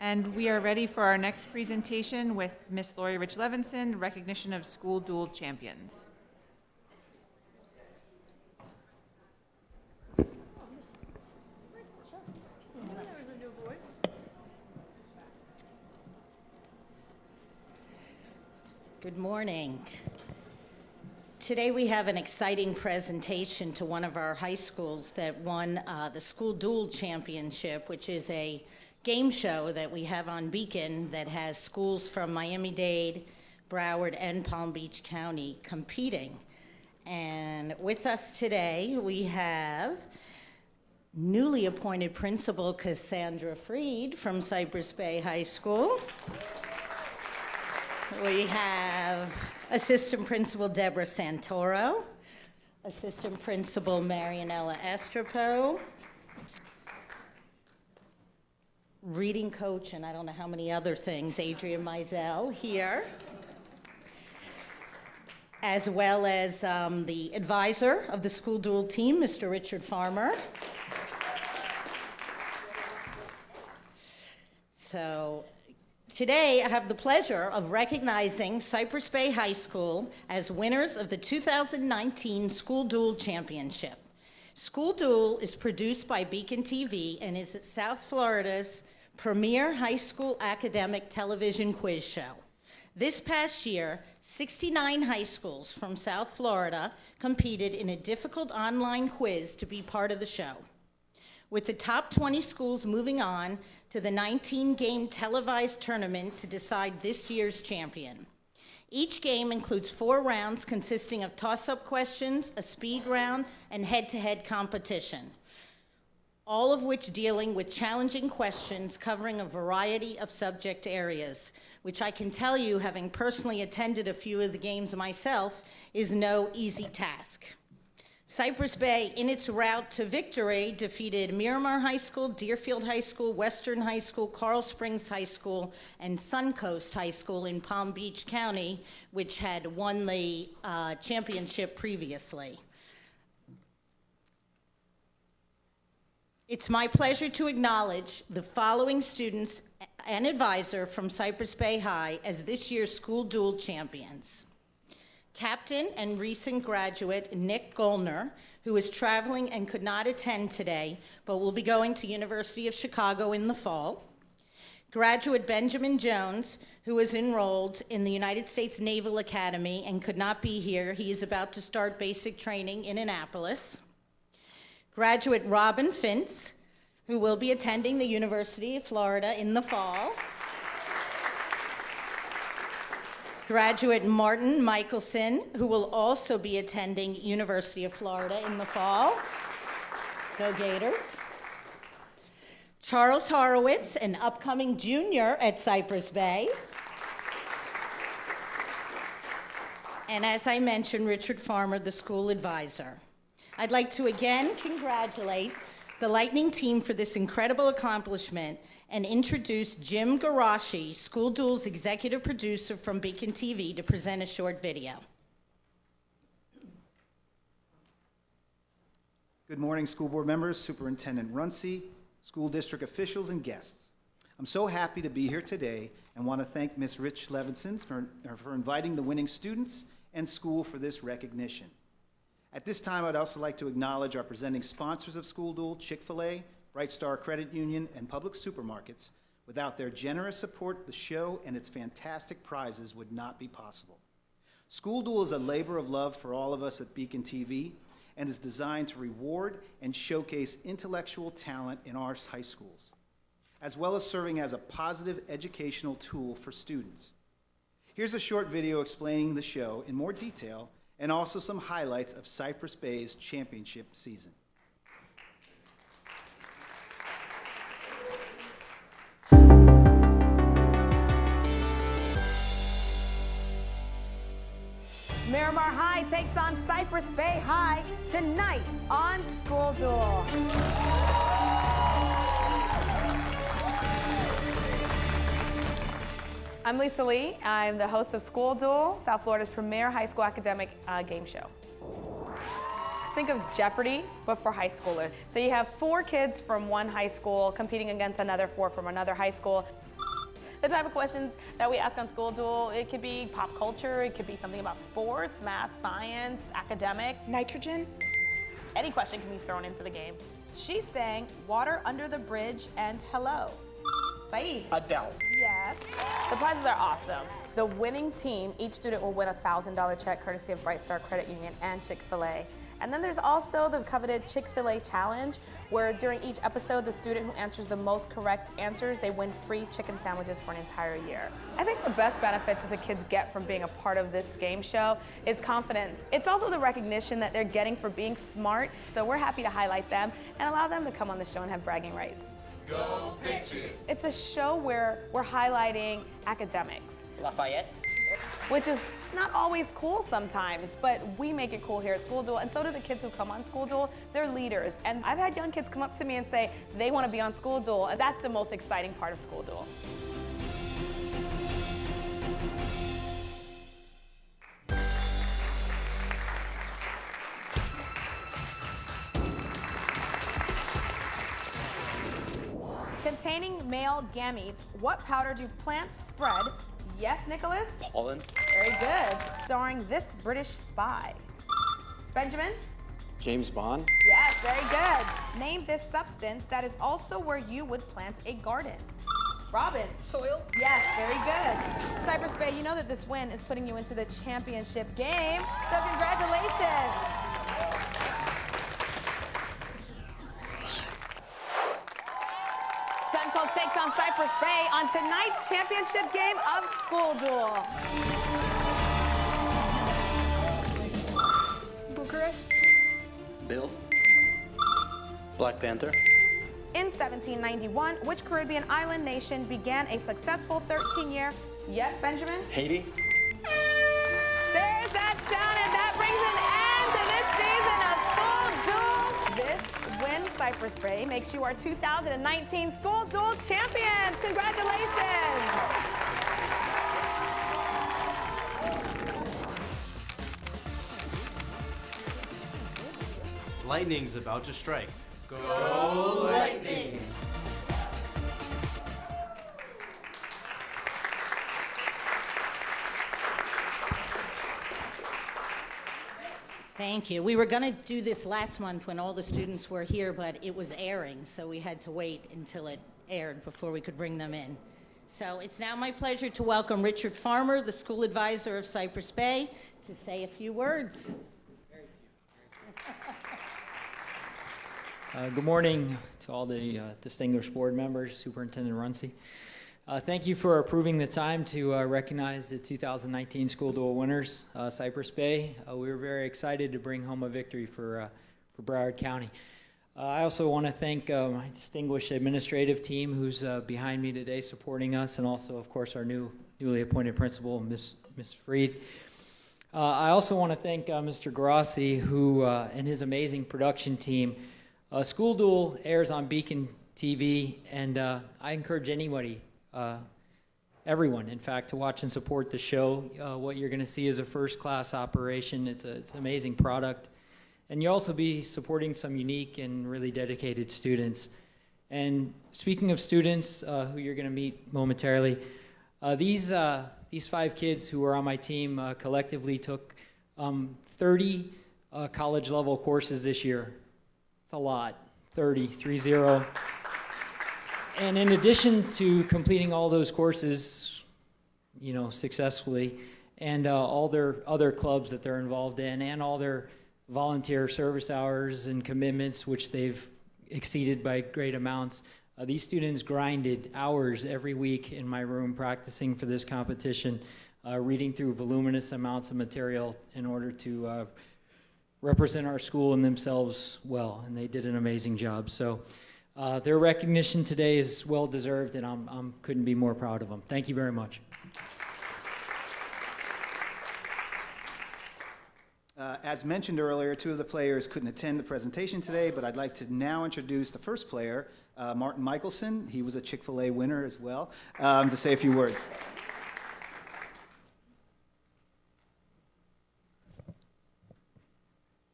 And we are ready for our next presentation with Miss Lori Rich Levinson, recognition of school dual champions. Good morning. Today we have an exciting presentation to one of our high schools that won the School Duel Championship, which is a game show that we have on Beacon that has schools from Miami-Dade, Broward, and Palm Beach County competing. And with us today, we have newly appointed principal Cassandra Freed from Cypress Bay High School. We have Assistant Principal Deborah Santoro, Assistant Principal Marianella Estropo, reading coach, and I don't know how many other things, Adrian Mizell here, as well as the advisor of the school dual team, Mr. Richard Farmer. So today, I have the pleasure of recognizing Cypress Bay High School as winners of the 2019 School Dual Championship. School Dual is produced by Beacon TV and is South Florida's premier high school academic television quiz show. This past year, 69 high schools from South Florida competed in a difficult online quiz to be part of the show, with the top 20 schools moving on to the 19-game televised tournament to decide this year's champion. Each game includes 4 rounds consisting of toss-up questions, a speed round, and head-to-head competition, all of which dealing with challenging questions covering a variety of subject areas, which I can tell you, having personally attended a few of the games myself, is no easy task. Cypress Bay, in its route to victory, defeated Miramar High School, Deerfield High School, Western High School, Coral Springs High School, and Suncoast High School in Palm Beach County, which had won the championship previously. It's my pleasure to acknowledge the following students and advisor from Cypress Bay High as this year's school dual champions. Captain and recent graduate Nick Gollner, who is traveling and could not attend today, but will be going to University of Chicago in the fall. Graduate Benjamin Jones, who is enrolled in the United States Naval Academy and could not be here. He is about to start basic training in Annapolis. Graduate Robin Fintz, who will be attending the University of Florida in the fall. Graduate Martin Michelson, who will also be attending University of Florida in the fall. Go Gators. Charles Horowitz, an upcoming junior at Cypress Bay. And as I mentioned, Richard Farmer, the school advisor. I'd like to again congratulate the Lightning team for this incredible accomplishment and introduce Jim Garashi, School Dual's executive producer from Beacon TV, to present a short video. Good morning, school board members, Superintendent Runcie, school district officials, and guests. I'm so happy to be here today and want to thank Ms. Rich Levinson for inviting the winning students and school for this recognition. At this time, I'd also like to acknowledge our presenting sponsors of School Dual, Chick-fil-A, Bright Star Credit Union, and Public Supermarkets. Without their generous support, the show and its fantastic prizes would not be possible. School Dual is a labor of love for all of us at Beacon TV and is designed to reward and showcase intellectual talent in our high schools, as well as serving as a positive educational tool for students. Here's a short video explaining the show in more detail and also some highlights of Cypress Bay's championship season. Miramar High takes on Cypress Bay High tonight on School Dual. I'm Lisa Lee. I'm the host of School Dual, South Florida's premier high school academic game show. Think of Jeopardy, but for high schoolers. So you have 4 kids from one high school competing against another 4 from another high school. The type of questions that we ask on School Dual, it could be pop culture, it could be something about sports, math, science, academic. Nitrogen? Any question can be thrown into the game. She sang Water Under the Bridge and Hello. Saeed. Adele. Yes. The prizes are awesome. The winning team, each student will win a $1,000 check courtesy of Bright Star Credit Union and Chick-fil-A. And then there's also the coveted Chick-fil-A challenge, where during each episode, the student who answers the most correct answers, they win free chicken sandwiches for an entire year. I think the best benefits that the kids get from being a part of this game show is confidence. It's also the recognition that they're getting for being smart, so we're happy to highlight them and allow them to come on the show and have bragging rights. Go Patriots! It's a show where we're highlighting academics. Lafayette. which is not always cool sometimes, but we make it cool here at School Duel, and so do the kids who come on School Duel. They're leaders, and I've had young kids come up to me and say they want to be on School Duel, and that's the most exciting part of School Duel. Containing male gametes, what powder do plants spread? Yes, Nicholas? Pollen. Very good. Starring this British spy. Benjamin? James Bond. Yes, very good. Name this substance that is also where you would plant a garden. Robin? Soil. Yes, very good. Cypress Bay, you know that this win is putting you into the championship game, so congratulations. Suncoast takes on Cypress Bay on tonight's championship game of School Duel. Bucharest. Bill. Black Panther. In 1791, which Caribbean island nation began a successful 13-year, yes, Benjamin? Haiti. There's that sound, and that brings an end to this season of School Duel. This win, Cypress Bay, makes you our 2019 School Duel champions. Congratulations. Lightning's about to strike. Go Lightning! Thank you. We were going to do this last month when all the students were here, but it was airing, so we had to wait until it aired before we could bring them in. So it's now my pleasure to welcome Richard Farmer, the school advisor of Cypress Bay, to say a few words. Good morning to all the distinguished board members, Superintendent Runcie. Thank you for approving the time to recognize the 2019 School Duel winners, Cypress Bay. We were very excited to bring home a victory for Broward County. I also want to thank my distinguished administrative team who's behind me today supporting us, and also, of course, our newly appointed principal, Ms. Freed. I also want to thank Mr. Grassi, who and his amazing production team. School Duel airs on Beacon TV, and I encourage anybody, everyone, in fact, to watch and support the show. What you're going to see is a first-class operation. It's an amazing product. And you'll also be supporting some unique and really dedicated students. And speaking of students who you're going to meet momentarily, these 5 kids who are on my team collectively took 30 college-level courses this year. It's a lot, 30. And in addition to completing all those courses, successfully, and all their other clubs that they're involved in, and all their volunteer service hours and commitments, which they've exceeded by great amounts, these students grinded hours every week in my room practicing for this competition, reading through voluminous amounts of material in order to represent our school and themselves well, and they did an amazing job. So their recognition today is well deserved, and I couldn't be more proud of them. Thank you very much. As mentioned earlier, 2 of the players couldn't attend the presentation today, but I'd like to now introduce the first player, Martin Michelson. He was a Chick-fil-A winner as well, to say a few words.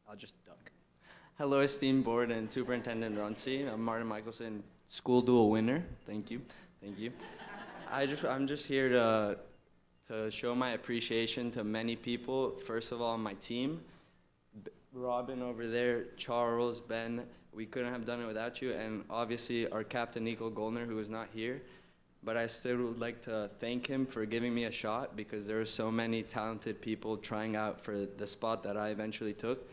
I'll just duck. Hello, esteemed board and Superintendent Runcie. I'm Martin Michelson, School Duel winner. Thank you. I'm just here to show my appreciation to many people. First of all, on my team, Robin over there, Charles, Ben. We couldn't have done it without you, and obviously our captain Nico Goldner, who is not here. But I still would like to thank him for giving me a shot, because there were so many talented people trying out for the spot that I eventually took.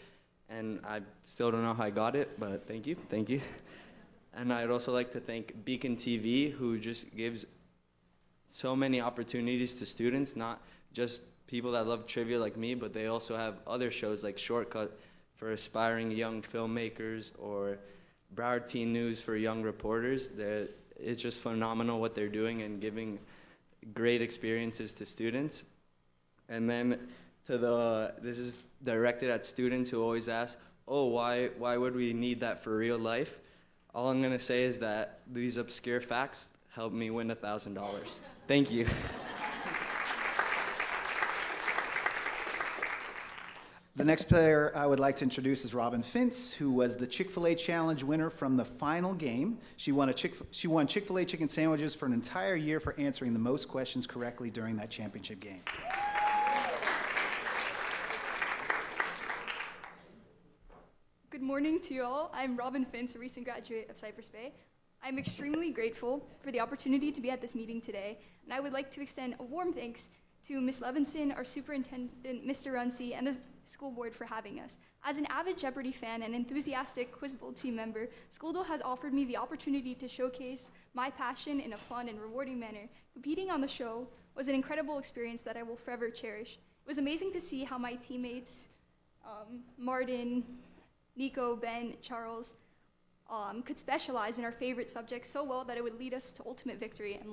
And I still don't know how I got it, but thank you. And I'd also like to thank Beacon TV, who just gives so many opportunities to students, not just people that love trivia like me, but they also have other shows like Shortcut for aspiring young filmmakers, or Broward Teen News for young reporters. It's just phenomenal what they're doing and giving great experiences to students. And then this is directed at students who always ask, oh, why would we need that for real life? All I'm gonna say is that these obscure facts helped me win $1,000. Thank you. The next player I would like to introduce is Robin Fintz, who was the Chick-fil-A Challenge winner from the final game. She won Chick-fil-A chicken sandwiches for an entire year for answering the most questions correctly during that championship game. Good morning to you all. I'm Robin Fintz, a recent graduate of Cypress Bay. I'm extremely grateful for the opportunity to be at this meeting today, and I would like to extend a warm thanks to Ms. Levinson, our superintendent, Mr. Runcie, and the school board for having us. As an avid Jeopardy fan and enthusiastic Quiz Bowl team member, School Duel has offered me the opportunity to showcase my passion in a fun and rewarding manner. Competing on the show was an incredible experience that I will forever cherish. It was amazing to see how my teammates, Martin, Nico, Ben, Charles, could specialize in our favorite subjects so well that it would lead us to ultimate victory and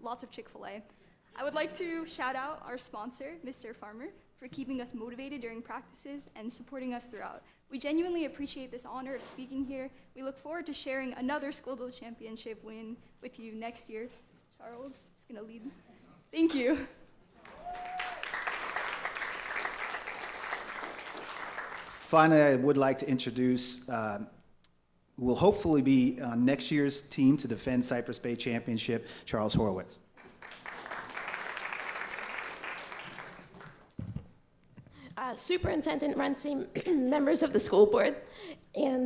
lots of Chick-fil-A. I would like to shout out our sponsor, Mr. Farmer, for keeping us motivated during practices and supporting us throughout. We genuinely appreciate this honor of speaking here. We look forward to sharing another School Duel Championship win with you next year. Charles is going to lead. Thank you. Finally, I would like to introduce who will hopefully be on next year's team to defend Cypress Bay Championship, Charles Horowitz. Superintendent Runcie, members of the school board, and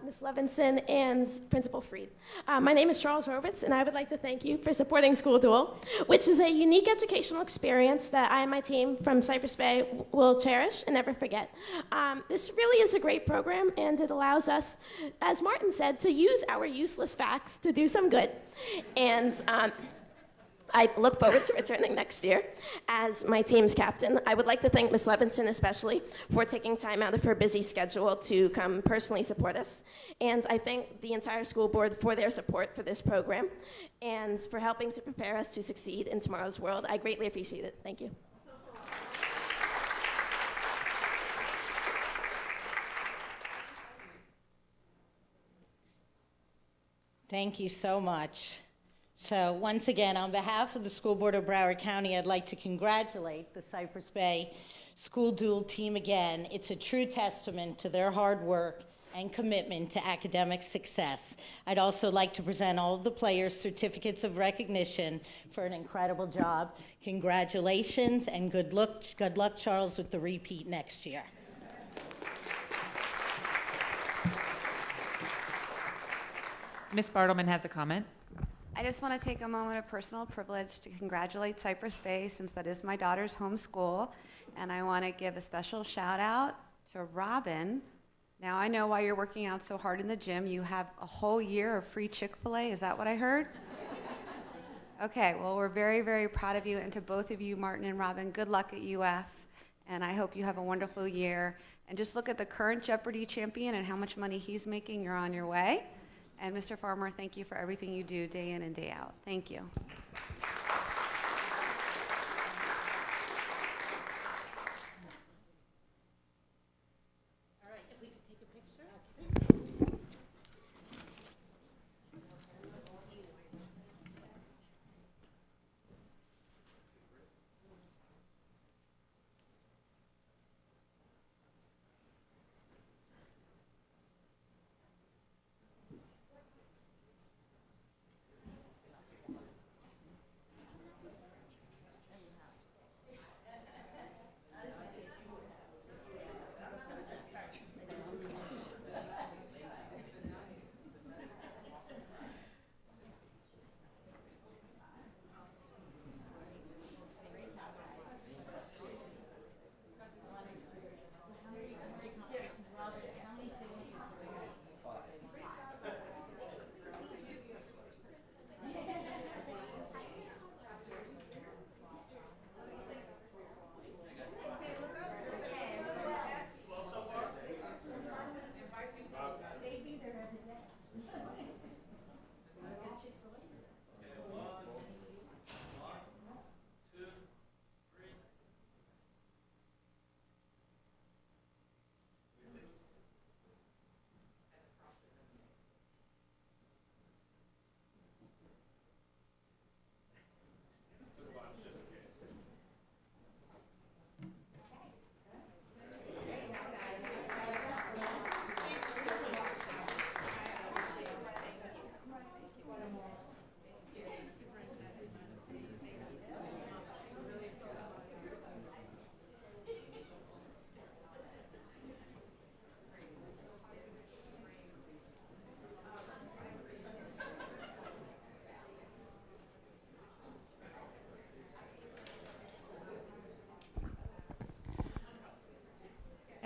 Ms. Levinson and Principal Freed. My name is Charles Horowitz, and I would like to thank you for supporting School Duel, which is a unique educational experience that I and my team from Cypress Bay will cherish and never forget. This really is a great program, and it allows us, as Martin said, to use our useless facts to do some good. And I look forward to returning next year as my team's captain. I would like to thank Ms. Levinson especially for taking time out of her busy schedule to come personally support us. And I thank the entire school board for their support for this program and for helping to prepare us to succeed in tomorrow's world. I greatly appreciate it. Thank you. Thank you so much. So once again, on behalf of the School Board of Broward County, I'd like to congratulate the Cypress Bay School Duel team again. It's a true testament to their hard work and commitment to academic success. I'd also like to present all of the players certificates of recognition for an incredible job. Congratulations and good luck, Charles, with the repeat next year. Ms. Bartleman has a comment. I just want to take a moment of personal privilege to congratulate Cypress Bay, since that is my daughter's home school. And I want to give a special shout out to Robin. Now I know why you're working out so hard in the gym. You have a whole year of free Chick-fil-A. Is that what I heard? Okay, well, we're very, very proud of you. And to both of you, Martin and Robin, good luck at UF. And I hope you have a wonderful year. And just look at the current Jeopardy champion and how much money he's making. You're on your way. And Mr. Farmer, thank you for everything you do day in and day out. Thank you. All right, if we could take a picture.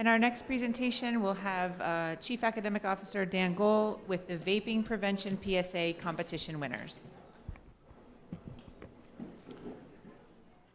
And our next presentation will have Chief Academic Officer Dan Gohl with the Vaping Prevention PSA competition winners.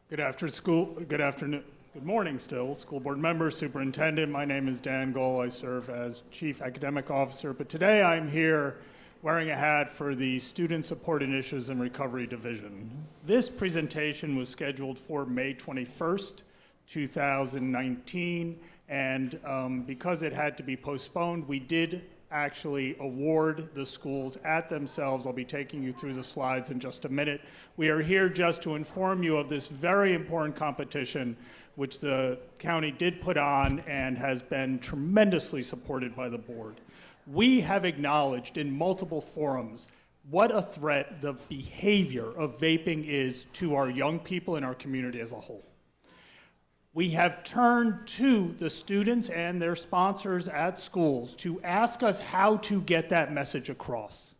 Good afternoon. Good morning still, school board members, superintendent. My name is Dan Gohl. I serve as Chief Academic Officer, but today I'm here wearing a hat for the Student Support Initiatives and Recovery Division. This presentation was scheduled for May 21st, 2019, and because it had to be postponed, we did actually award the schools at themselves. I'll be taking you through the slides in just a minute. We are here just to inform you of this very important competition which the county did put on and has been tremendously supported by the board. We have acknowledged in multiple forums what a threat the behavior of vaping is to our young people and our community as a whole. We have turned to the students and their sponsors at schools to ask us how to get that message across.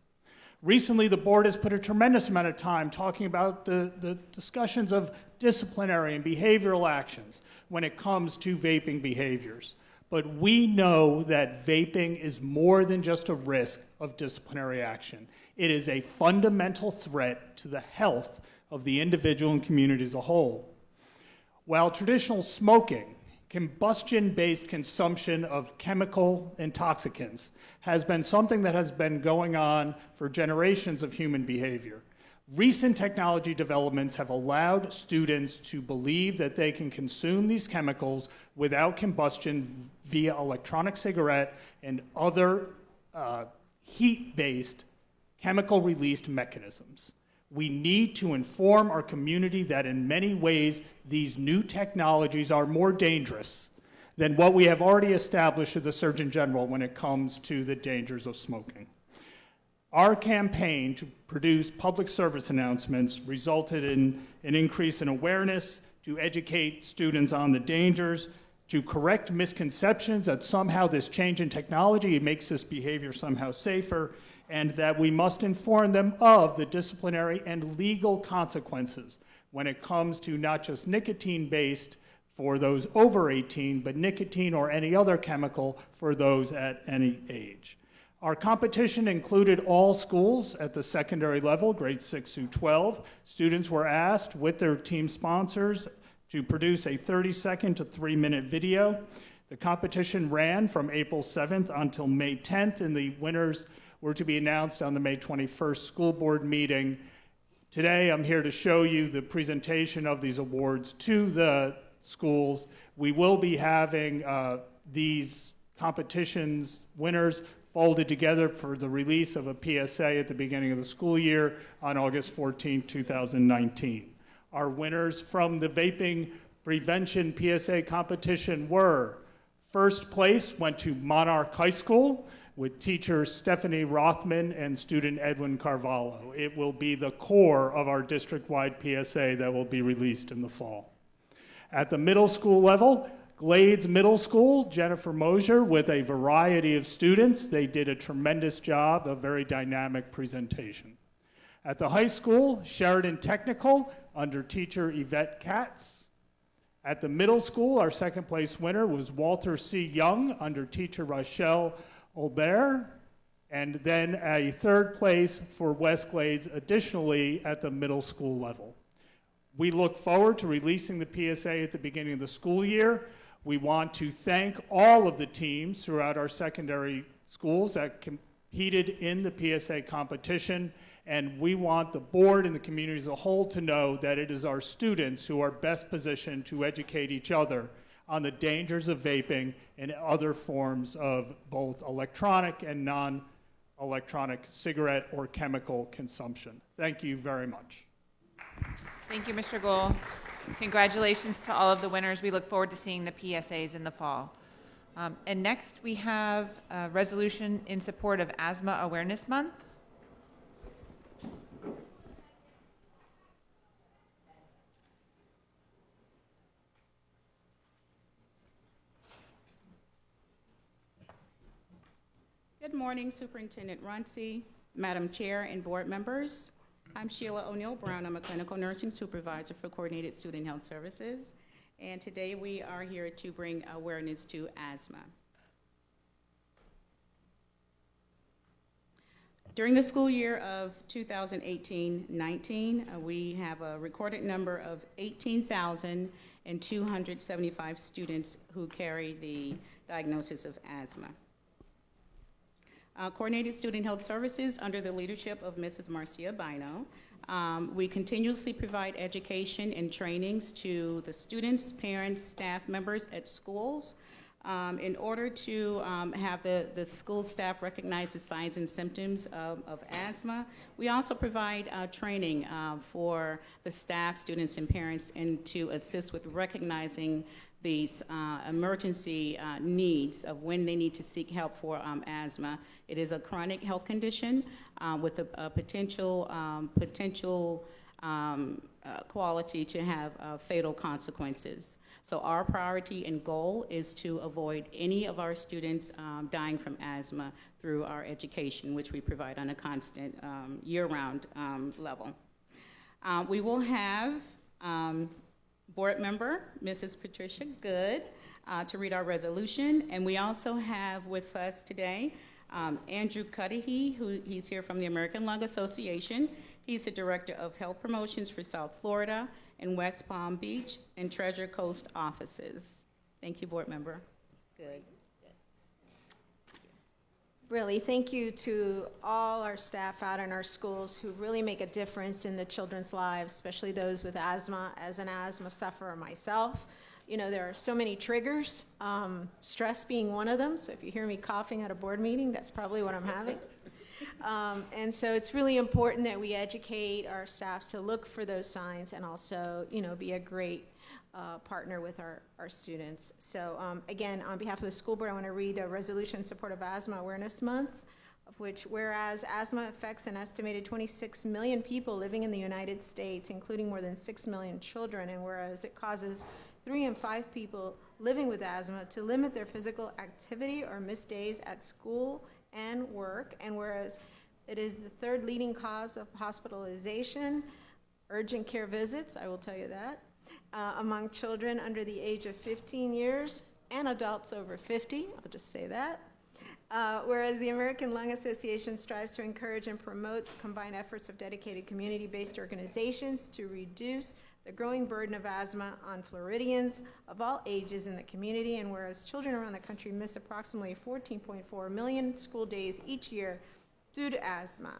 Recently, the board has put a tremendous amount of time talking about the discussions of disciplinary and behavioral actions when it comes to vaping behaviors. But we know that vaping is more than just a risk of disciplinary action. It is a fundamental threat to the health of the individual and community as a whole. While traditional smoking, combustion-based consumption of chemical intoxicants has been something that has been going on for generations of human behavior, recent technology developments have allowed students to believe that they can consume these chemicals without combustion via electronic cigarette and other heat-based chemical-released mechanisms. We need to inform our community that in many ways these new technologies are more dangerous than what we have already established with the Surgeon General when it comes to the dangers of smoking. Our campaign to produce public service announcements resulted in an increase in awareness, to educate students on the dangers, to correct misconceptions that somehow this change in technology makes this behavior somehow safer, and that we must inform them of the disciplinary and legal consequences when it comes to not just nicotine-based for those over 18, but nicotine or any other chemical for those at any age. Our competition included all schools at the secondary level, grades 6 through 12. Students were asked with their team sponsors to produce a 30-second to 3-minute video. The competition ran from April 7th until May 10th, and the winners were to be announced on the May 21st school board meeting. Today, I'm here to show you the presentation of these awards to the schools. We will be having these competitions winners folded together for the release of a PSA at the beginning of the school year on August 14, 2019. Our winners from the Vaping Prevention PSA competition were: first place went to Monarch High School with teacher Stephanie Rothman and student Edwin Carvalho. It will be the core of our district-wide PSA that will be released in the fall. At the middle school level, Glades Middle School, Jennifer Mosier with a variety of students. They did a tremendous job, a very dynamic presentation. At the high school, Sheridan Technical under teacher Yvette Katz. At the middle school, our second place winner was Walter C. Young under teacher Rochelle Aubert, and then a third place for West Glades additionally at the middle school level. We look forward to releasing the PSA at the beginning of the school year. We want to thank all of the teams throughout our secondary schools that competed in the PSA competition, and we want the board and the community as a whole to know that it is our students who are best positioned to educate each other on the dangers of vaping and other forms of both electronic and non-electronic cigarette or chemical consumption. Thank you very much. Thank you, Mr. Gohl. Congratulations to all of the winners. We look forward to seeing the PSAs in the fall. And next we have a resolution in support of Asthma Awareness Month. Good morning, Superintendent Runcie, Madam Chair, and board members. I'm Sheila O'Neill Brown. I'm a clinical nursing supervisor for Coordinated Student Health Services. and today we are here to bring awareness to asthma. During the school year of 2018-19, we have a recorded number of 18,275 students who carry the diagnosis of asthma. Coordinated Student Health Services, under the leadership of Mrs. Marcia Bino, we continuously provide education and trainings to the students, parents, staff members at schools in order to have the school staff recognize the signs and symptoms of asthma. We also provide training for the staff, students, and parents, and to assist with recognizing these emergency needs of when they need to seek help for asthma. It is a chronic health condition with a potential quality to have fatal consequences. So our priority and goal is to avoid any of our students dying from asthma through our education, which we provide on a constant year-round level. We will have board member, Mrs. Patricia Good, to read our resolution. And we also have with us today Andrew Cudahy, he's here from the American Lung Association. He's the Director of Health Promotions for South Florida and West Palm Beach and Treasure Coast offices. Thank you, board member. Good. Really, thank you to all our staff out in our schools who really make a difference in the children's lives, especially those with asthma. As an asthma sufferer myself, you know, there are so many triggers, stress being one of them. So if you hear me coughing at a board meeting, that's probably what I'm having. And so it's really important that we educate our staffs to look for those signs and also, you know, be a great partner with our students. So again, on behalf of the school board, I want to read a resolution in support of Asthma Awareness Month, of which, whereas asthma affects an estimated 26 million people living in the United States, including more than 6 million children, and whereas it causes 3 in 5 people living with asthma to limit their physical activity or miss days at school and work, and whereas it is the 3rd leading cause of hospitalization, urgent care visits, I will tell you that, among children under the age of 15 years and adults over 50, I'll just say that. Whereas the American Lung Association strives to encourage and promote the combined efforts of dedicated community-based organizations to reduce the growing burden of asthma on Floridians of all ages in the community, and whereas children around the country miss approximately 14.4 million school days each year due to asthma,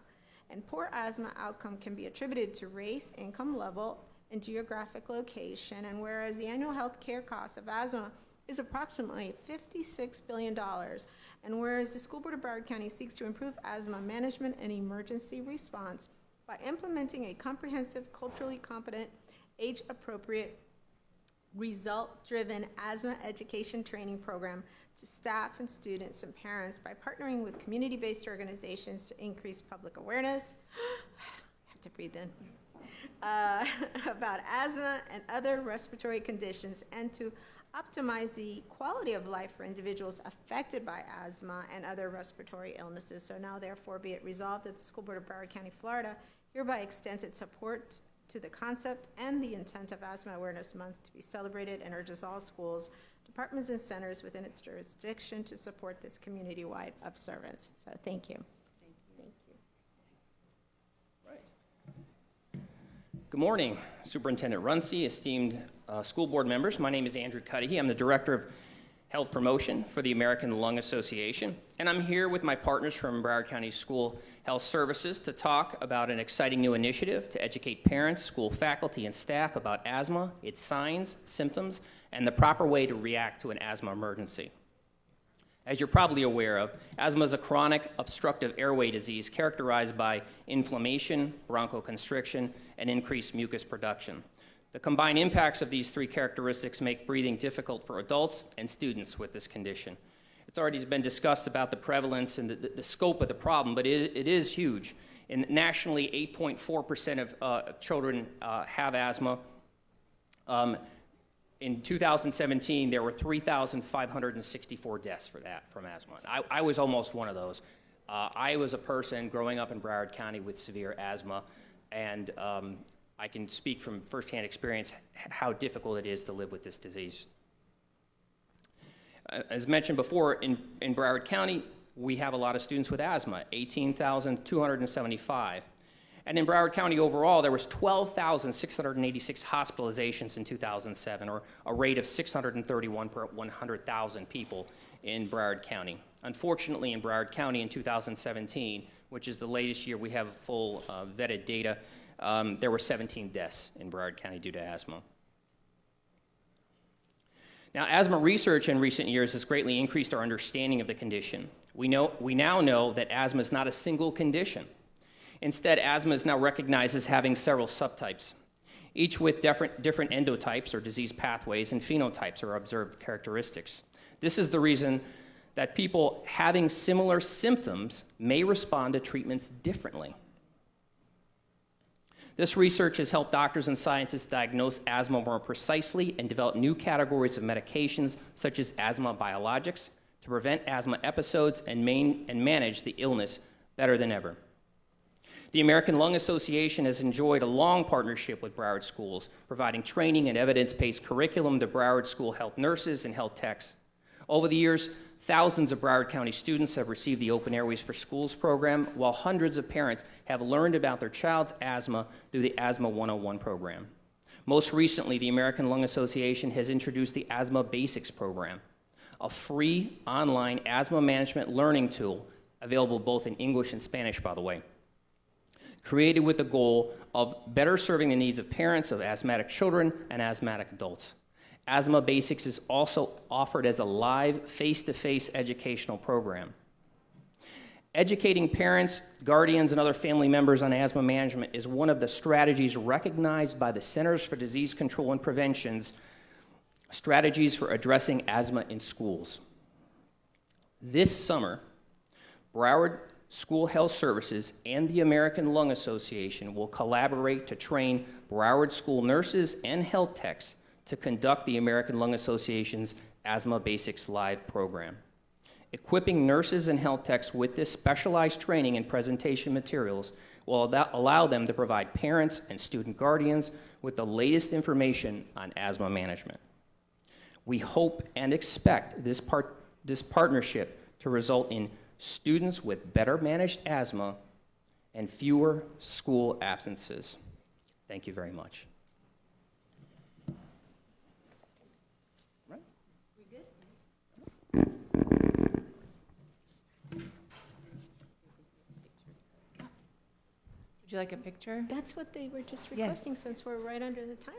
and poor asthma outcome can be attributed to race, income level, and geographic location, and whereas the annual health care cost of asthma is approximately $56 billion, and whereas the School Board of Broward County seeks to improve asthma management and emergency response by implementing a comprehensive, culturally competent, age-appropriate, result-driven asthma education training program to staff and students and parents by partnering with community-based organizations to increase public awareness, I have to breathe in, about asthma and other respiratory conditions, and to optimize the quality of life for individuals affected by asthma and other respiratory illnesses. So now therefore be it resolved that the School Board of Broward County, Florida hereby extends its support to the concept and the intent of Asthma Awareness Month to be celebrated, and urges all schools, departments, and centers within its jurisdiction to support this community-wide observance. So thank you. Thank you. Good morning, Superintendent Runcie, esteemed school board members. My name is Andrew Cudahy. I'm the Director of Health Promotion for the American Lung Association, and I'm here with my partners from Broward County School Health Services to talk about an exciting new initiative to educate parents, school faculty, and staff about asthma, its signs, symptoms, and the proper way to react to an asthma emergency. As you're probably aware of, asthma is a chronic obstructive airway disease characterized by inflammation, bronchoconstriction, and increased mucus production. The combined impacts of these 3 characteristics make breathing difficult for adults and students with this condition. It's already been discussed about the prevalence and the scope of the problem, but it is huge. And nationally, 8.4% of children have asthma. In 2017, there were 3,564 deaths from asthma. I was almost one of those. I was a person growing up in Broward County with severe asthma, and I can speak from firsthand experience how difficult it is to live with this disease. As mentioned before, in Broward County, we have a lot of students with asthma, 18,275. And in Broward County overall, there was 12,686 hospitalizations in 2007, or a rate of 631 per 100,000 people in Broward County. Unfortunately, in Broward County in 2017, which is the latest year we have full vetted data, there were 17 deaths in Broward County due to asthma. Now, asthma research in recent years has greatly increased our understanding of the condition. We now know that asthma is not a single condition. Instead, asthma is now recognized as having several subtypes, each with different endotypes or disease pathways and phenotypes or observed characteristics. This is the reason that people having similar symptoms may respond to treatments differently. This research has helped doctors and scientists diagnose asthma more precisely and develop new categories of medications such as asthma biologics to prevent asthma episodes and manage the illness better than ever. The American Lung Association has enjoyed a long partnership with Broward schools, providing training and evidence-based curriculum to Broward school health nurses and health techs. Over the years, thousands of Broward County students have received the Open Airways for Schools program, while hundreds of parents have learned about their child's asthma through the Asthma 101 program. Most recently, the American Lung Association has introduced the Asthma Basics program, a free online asthma management learning tool available both in English and Spanish, by the way, created with the goal of better serving the needs of parents of asthmatic children and asthmatic adults. Asthma Basics is also offered as a live, face-to-face educational program. Educating parents, guardians, and other family members on asthma management is one of the strategies recognized by the Centers for Disease Control and Prevention's strategies for addressing asthma in schools. This summer, Broward School Health Services and the American Lung Association will collaborate to train Broward school nurses and health techs to conduct the American Lung Association's Asthma Basics Live program. Equipping nurses and health techs with this specialized training and presentation materials will allow them to provide parents and student guardians with the latest information on asthma management. We hope and expect this partnership to result in students with better managed asthma and fewer school absences. Thank you very much. Would you like a picture? That's what they were just requesting, since we're right under the time.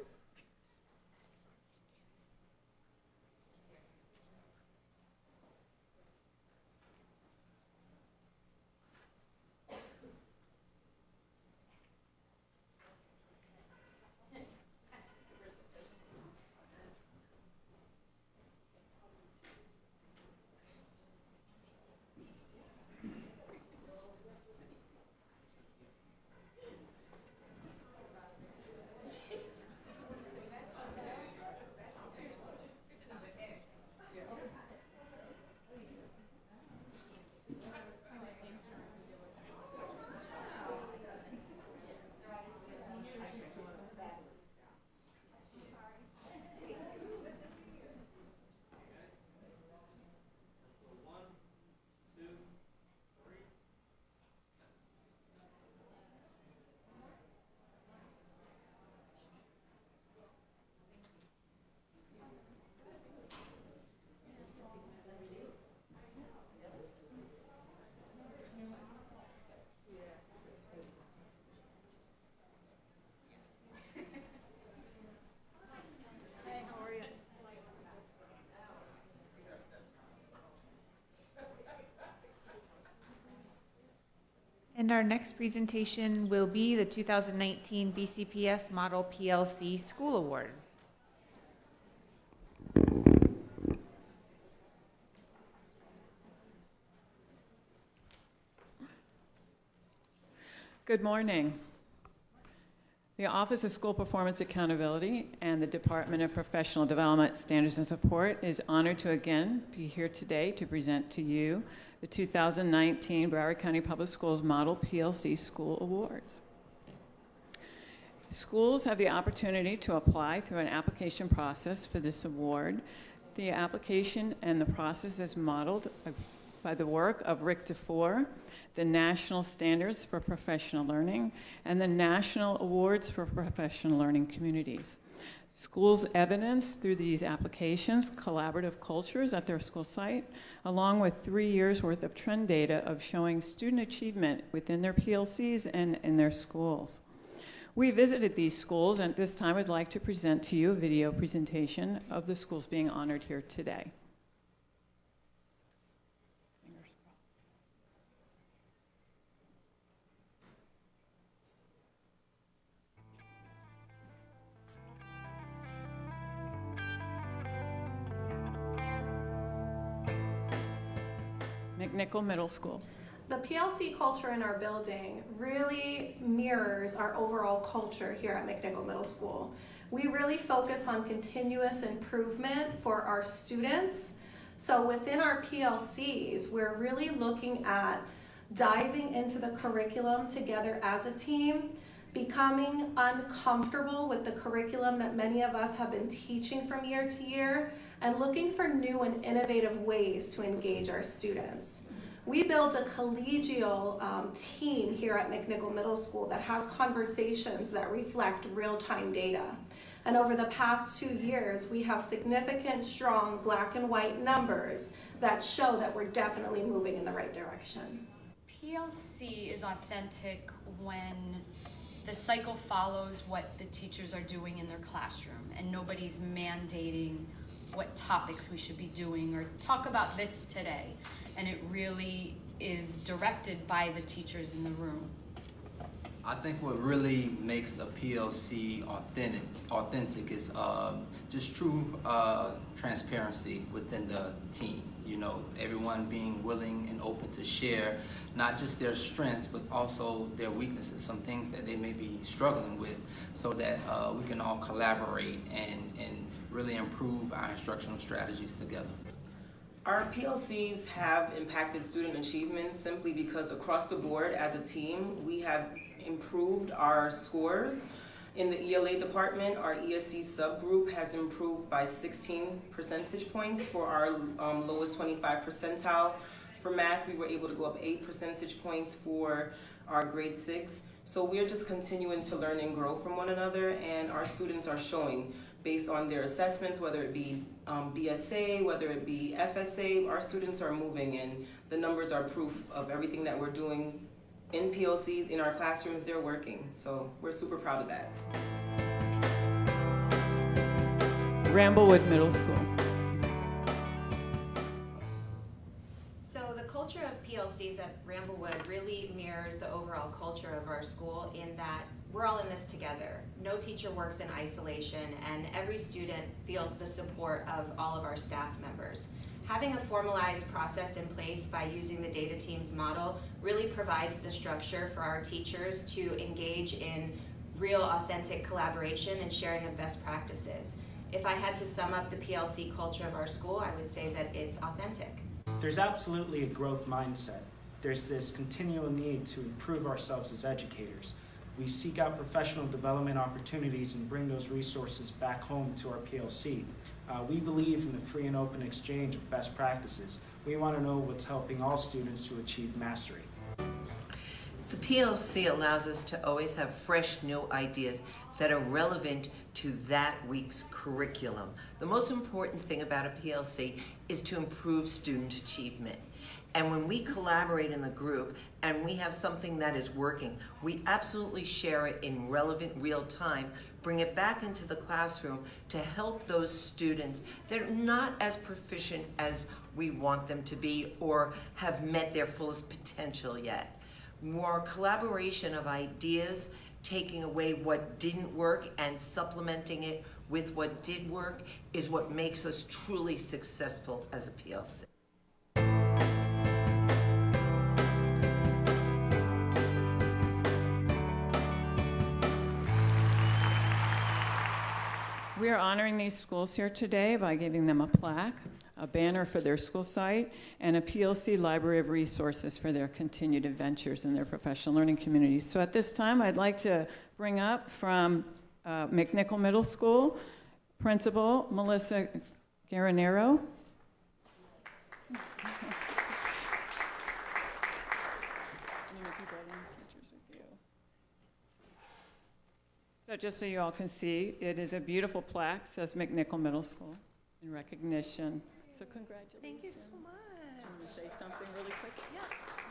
And our next presentation will be the 2019 BCPS Model PLC School Award. Good morning. The Office of School Performance Accountability and the Department of Professional Development Standards and Support is honored to again be here today to present to you the 2019 Broward County Public Schools Model PLC School Awards. Schools have the opportunity to apply through an application process for this award. The application and the process is modeled by the work of Rick DeFore, the National Standards for Professional Learning, and the National Awards for Professional Learning Communities. Schools evidence through these applications collaborative cultures at their school site, along with 3 years' worth of trend data of showing student achievement within their PLCs and in their schools. We visited these schools, and at this time I'd like to present to you a video presentation of the schools being honored here today. McNichol Middle School. The PLC culture in our building really mirrors our overall culture here at McNichol Middle School. We really focus on continuous improvement for our students. So within our PLCs, we're really looking at diving into the curriculum together as a team, becoming uncomfortable with the curriculum that many of us have been teaching from year to year, and looking for new and innovative ways to engage our students. We built a collegial team here at McNichol Middle School that has conversations that reflect real-time data. And over the past 2 years, we have significant, strong black and white numbers that show that we're definitely moving in the right direction. PLC is authentic when the cycle follows what the teachers are doing in their classroom and nobody's mandating what topics we should be doing or talk about this today. And it really is directed by the teachers in the room. I think what really makes a PLC authentic is just true transparency within the team. You know, everyone being willing and open to share not just their strengths, but also their weaknesses, some things that they may be struggling with, so that we can all collaborate and really improve our instructional strategies together. Our PLCs have impacted student achievement simply because across the board as a team, we have improved our scores. In the ELA department, our ESC subgroup has improved by 16 percentage points for our lowest 25 percentile. For math, we were able to go up 8 percentage points for our grade 6. So we're just continuing to learn and grow from one another, and our students are showing based on their assessments, whether it be BSA, whether it be FSA, our students are moving, and the numbers are proof of everything that we're doing in PLCs, in our classrooms, they're working. So we're super proud of that. Ramblewood Middle School. So the culture of PLCs at Ramblewood really mirrors the overall culture of our school in that we're all in this together. No teacher works in isolation, and every student feels the support of all of our staff members. Having a formalized process in place by using the data teams model really provides the structure for our teachers to engage in real authentic collaboration and sharing of best practices. If I had to sum up the PLC culture of our school, I would say that it's authentic. There's absolutely a growth mindset. There's this continual need to improve ourselves as educators. We seek out professional development opportunities and bring those resources back home to our PLC. We believe in the free and open exchange of best practices. We want to know what's helping all students to achieve mastery. The PLC allows us to always have fresh, new ideas that are relevant to that week's curriculum. The most important thing about a PLC is to improve student achievement. And when we collaborate in the group and we have something that is working, we absolutely share it in relevant real time, bring it back into the classroom to help those students that are not as proficient as we want them to be or have met their fullest potential yet. More collaboration of ideas, taking away what didn't work and supplementing it with what did work is what makes us truly successful as a PLC. We are honoring these schools here today by giving them a plaque, a banner for their school site, and a PLC library of resources for their continued adventures in their professional learning communities. So at this time, I'd like to bring up from McNichol Middle School, Principal Melissa Garanero. So just so you all can see, it is a beautiful plaque, says McNichol Middle School in recognition. So congratulations. Thank you so much. Do you want to say something really quick? Yeah.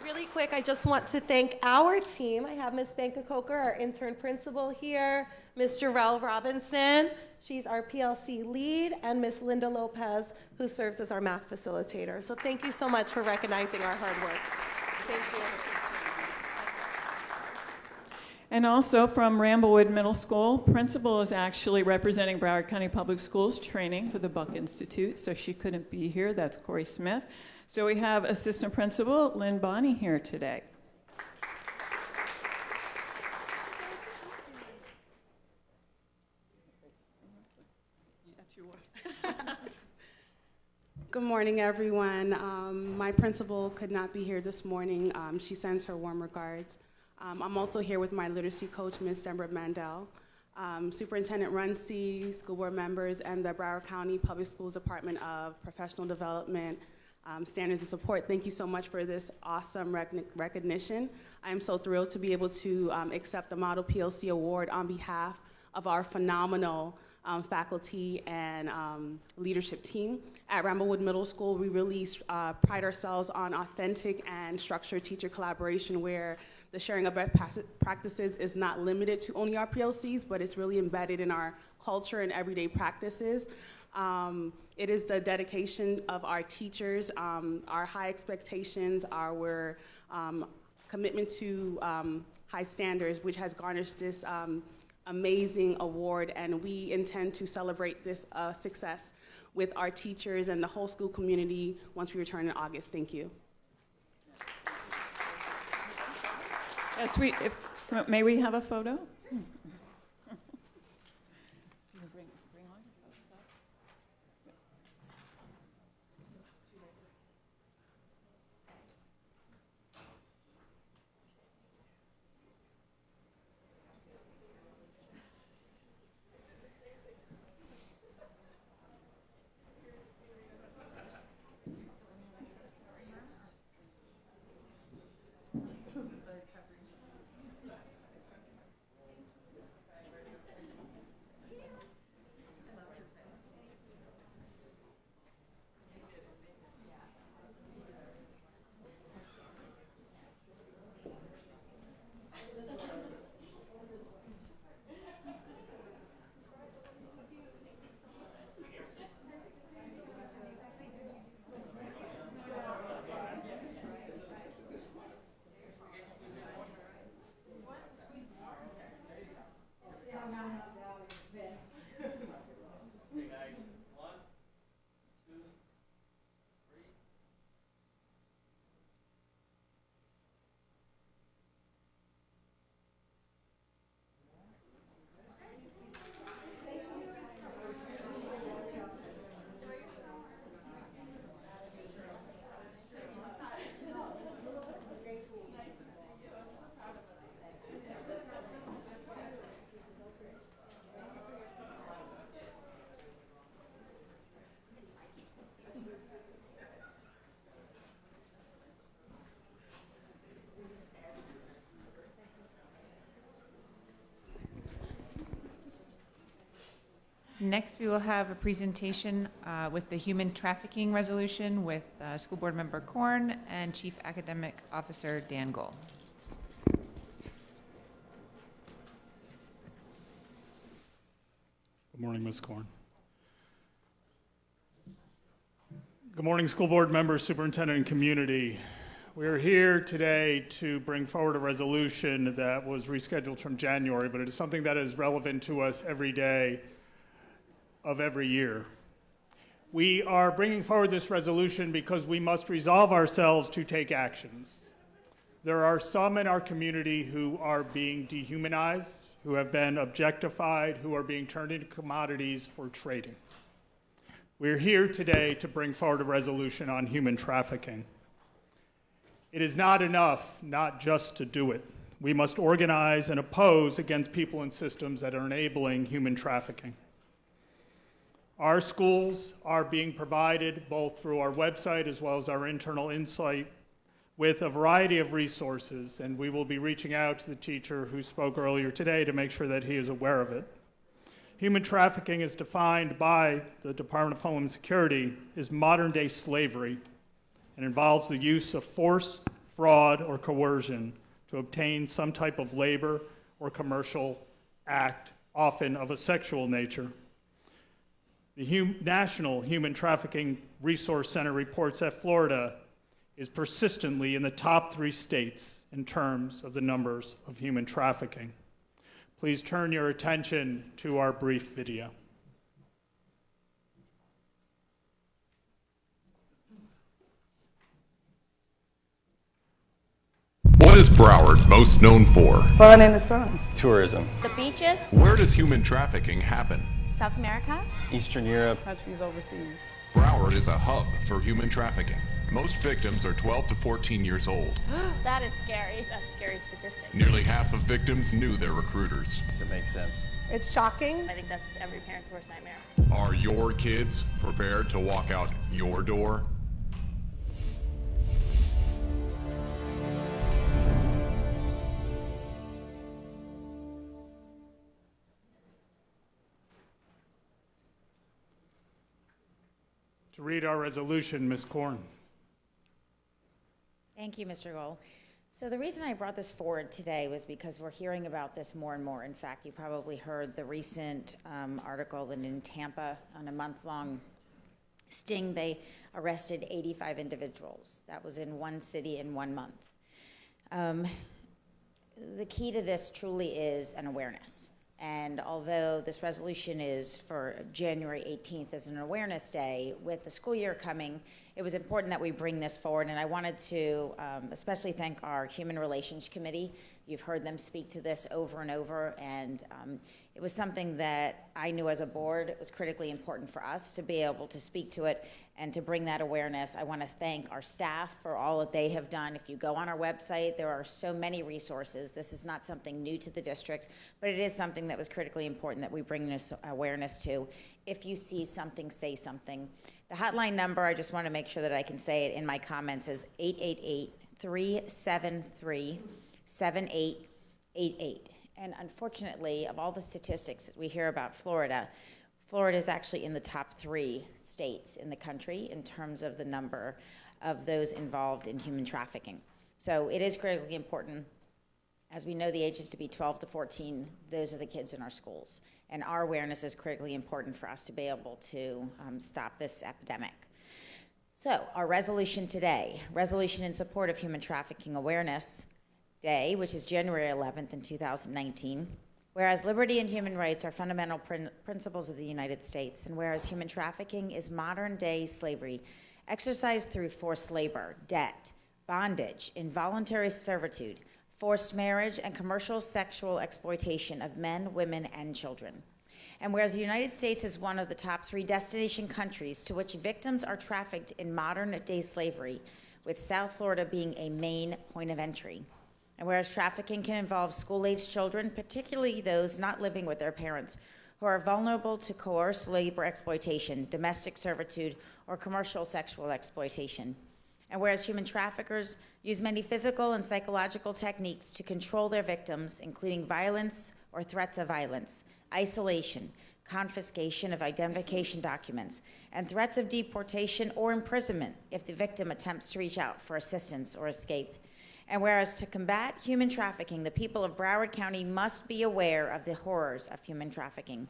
Really quick, I just want to thank our team. I have Ms. Banka Coker, our intern principal here, Ms. Jarrell Robinson, she's our PLC lead, and Ms. Linda Lopez, who serves as our math facilitator. So thank you so much for recognizing our hard work. Thank you. And also from Ramblewood Middle School, principal is actually representing Broward County Public Schools training for the Buck Institute, so she couldn't be here. That's Corey Smith. So we have Assistant Principal Lynn Bonney here today. That's yours. Good morning, everyone. My principal could not be here this morning. She sends her warm regards. I'm also here with my literacy coach, Ms. Deborah Mandel, Superintendent Runcie, school board members, and the Broward County Public Schools Department of Professional Development, Standards and Support. Thank you so much for this awesome recognition. I am so thrilled to be able to accept the Model PLC Award on behalf of our phenomenal faculty and leadership team. At Ramblewood Middle School, we really pride ourselves on authentic and structured teacher collaboration where the sharing of best practices is not limited to only our PLCs, but it's really embedded in our culture and everyday practices. It is the dedication of our teachers, our high expectations, our commitment to high standards, which has garnished this amazing award, and we intend to celebrate this success with our teachers and the whole school community once we return in August. Thank you. Yes, may we have a photo? Next, we will have a presentation with the human trafficking resolution with School Board Member Korn and Chief Academic Officer Dan Gohl. Good morning, Ms. Korn. Good morning, school board members, superintendent, and community. We are here today to bring forward a resolution that was rescheduled from January, but it is something that is relevant to us every day of every year. We are bringing forward this resolution because we must resolve ourselves to take actions. There are some in our community who are being dehumanized, who have been objectified, who are being turned into commodities for trading. We're here today to bring forward a resolution on human trafficking. It is not enough not just to do it. We must organize and oppose against people and systems that are enabling human trafficking. Our schools are being provided, both through our website as well as our internal insight, with a variety of resources, and we will be reaching out to the teacher who spoke earlier today to make sure that he is aware of it. Human trafficking is defined by the Department of Homeland Security as modern-day slavery and involves the use of force, fraud, or coercion to obtain some type of labor or commercial act, often of a sexual nature. The National Human Trafficking Resource Center reports that Florida is persistently in the top 3 states in terms of the numbers of human trafficking. Please turn your attention to our brief video. What is Broward most known for? Fun in the sun. Tourism. The beaches. Where does human trafficking happen? South America. Eastern Europe. Countries overseas. Broward is a hub for human trafficking. Most victims are 12 to 14 years old. That is scary. That's a scary statistic. Nearly half of victims knew their recruiters. It makes sense. It's shocking. I think that's every parent's worst nightmare. Are your kids prepared to walk out your door? To read our resolution, Ms. Korn. Thank you, Mr. Gold. So the reason I brought this forward today was because we're hearing about this more and more. In fact, you probably heard the recent article that in Tampa, on a month-long sting, they arrested 85 individuals. That was in one city in 1 month. The key to this truly is an awareness. And although this resolution is for January 18th as an awareness day, with the school year coming, it was important that we bring this forward. And I wanted to especially thank our Human Relations Committee. You've heard them speak to this over and over, and it was something that I knew as a board it was critically important for us to be able to speak to it and to bring that awareness. I want to thank our staff for all that they have done. If you go on our website, there are so many resources. This is not something new to the district, but it is something that was critically important that we bring this awareness to. If you see something, say something. The hotline number, I just want to make sure that I can say it in my comments, is 888-373-7888. And unfortunately, of all the statistics that we hear about Florida, Florida is actually in the top 3 states in the country in terms of the number of those involved in human trafficking. So it is critically important. As we know, the ages to be 12 to 14, those are the kids in our schools. And our awareness is critically important for us to be able to stop this epidemic. So our resolution today, resolution in support of Human Trafficking Awareness Day, which is January 11th in 2019. Whereas liberty and human rights are fundamental principles of the United States, and whereas human trafficking is modern-day slavery, exercised through forced labor, debt, bondage, involuntary servitude, forced marriage, and commercial sexual exploitation of men, women, and children. And whereas the United States is one of the top 3 destination countries to which victims are trafficked in modern-day slavery, with South Florida being a main point of entry. And whereas trafficking can involve school-aged children, particularly those not living with their parents, who are vulnerable to coerced labor exploitation, domestic servitude, or commercial sexual exploitation. And whereas human traffickers use many physical and psychological techniques to control their victims, including violence or threats of violence, isolation, confiscation of identification documents, and threats of deportation or imprisonment if the victim attempts to reach out for assistance or escape. And whereas to combat human trafficking, the people of Broward County must be aware of the horrors of human trafficking.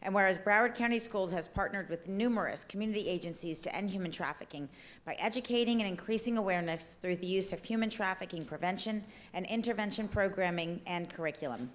And whereas Broward County Schools has partnered with numerous community agencies to end human trafficking by educating and increasing awareness through the use of human trafficking prevention and intervention programming and curriculum.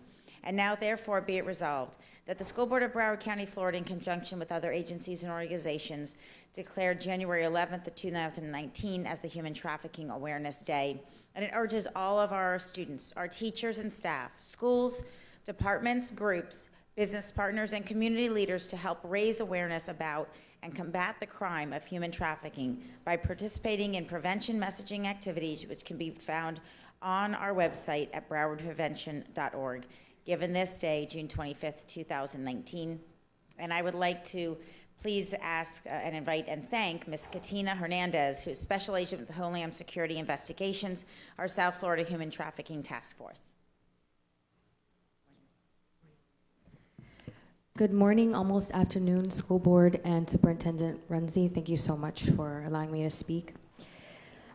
And now, therefore, be it resolved that the School Board of Broward County, Florida, in conjunction with other agencies and organizations, declared January 11th of 2019 as the Human Trafficking Awareness Day. And it urges all of our students, our teachers and staff, schools, departments, groups, business partners, and community leaders to help raise awareness about and combat the crime of human trafficking by participating in prevention messaging activities, which can be found on our website at browardprevention.org, given this day, June 25th, 2019. And I would like to please ask and invite and thank Ms. Katina Hernandez, who's Special Agent with Homeland Security Investigations, our South Florida Human Trafficking Task Force. Good morning, almost afternoon, school board and Superintendent Runzi. Thank you so much for allowing me to speak.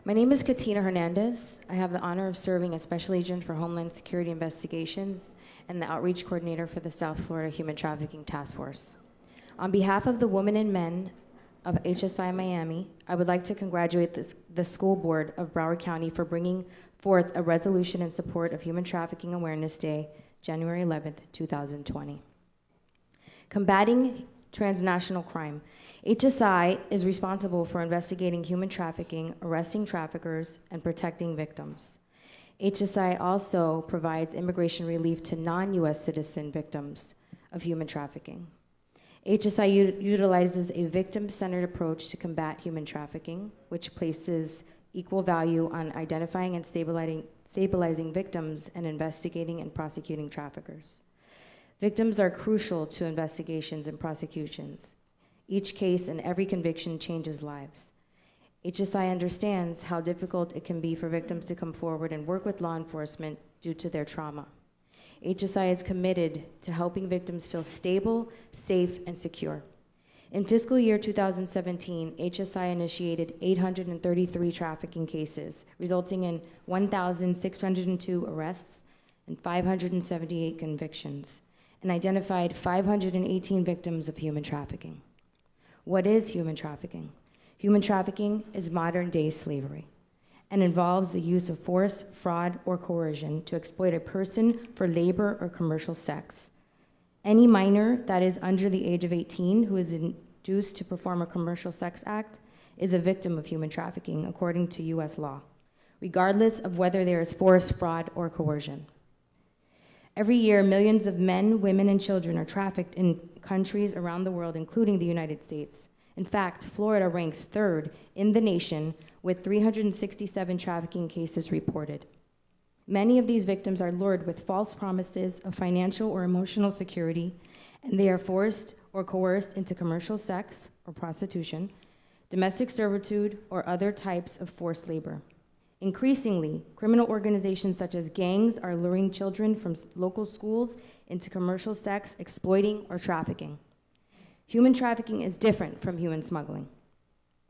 My name is Katina Hernandez. I have the honor of serving as Special Agent for Homeland Security Investigations and the Outreach Coordinator for the South Florida Human Trafficking Task Force. On behalf of the women and men of HSI Miami, I would like to congratulate the school board of Broward County for bringing forth a resolution in support of Human Trafficking Awareness Day, January 11th, 2020. Combating transnational crime. HSI is responsible for investigating human trafficking, arresting traffickers, and protecting victims. HSI also provides immigration relief to non-U.S. citizen victims of human trafficking. HSI utilizes a victim-centered approach to combat human trafficking, which places equal value on identifying and stabilizing victims and investigating and prosecuting traffickers. Victims are crucial to investigations and prosecutions. Each case and every conviction changes lives. HSI understands how difficult it can be for victims to come forward and work with law enforcement due to their trauma. HSI is committed to helping victims feel stable, safe, and secure. In fiscal year 2017, HSI initiated 833 trafficking cases, resulting in 1,602 arrests and 578 convictions, and identified 518 victims of human trafficking. What is human trafficking? Human trafficking is modern-day slavery and involves the use of force, fraud, or coercion to exploit a person for labor or commercial sex. Any minor that is under the age of 18 who is induced to perform a commercial sex act is a victim of human trafficking according to U.S. law, regardless of whether there is force, fraud, or coercion. Every year, millions of men, women, and children are trafficked in countries around the world, including the United States. In fact, Florida ranks third in the nation with 367 trafficking cases reported. Many of these victims are lured with false promises of financial or emotional security, and they are forced or coerced into commercial sex or prostitution, domestic servitude, or other types of forced labor. Increasingly, criminal organizations such as gangs are luring children from local schools into commercial sex, exploiting, or trafficking. Human trafficking is different from human smuggling.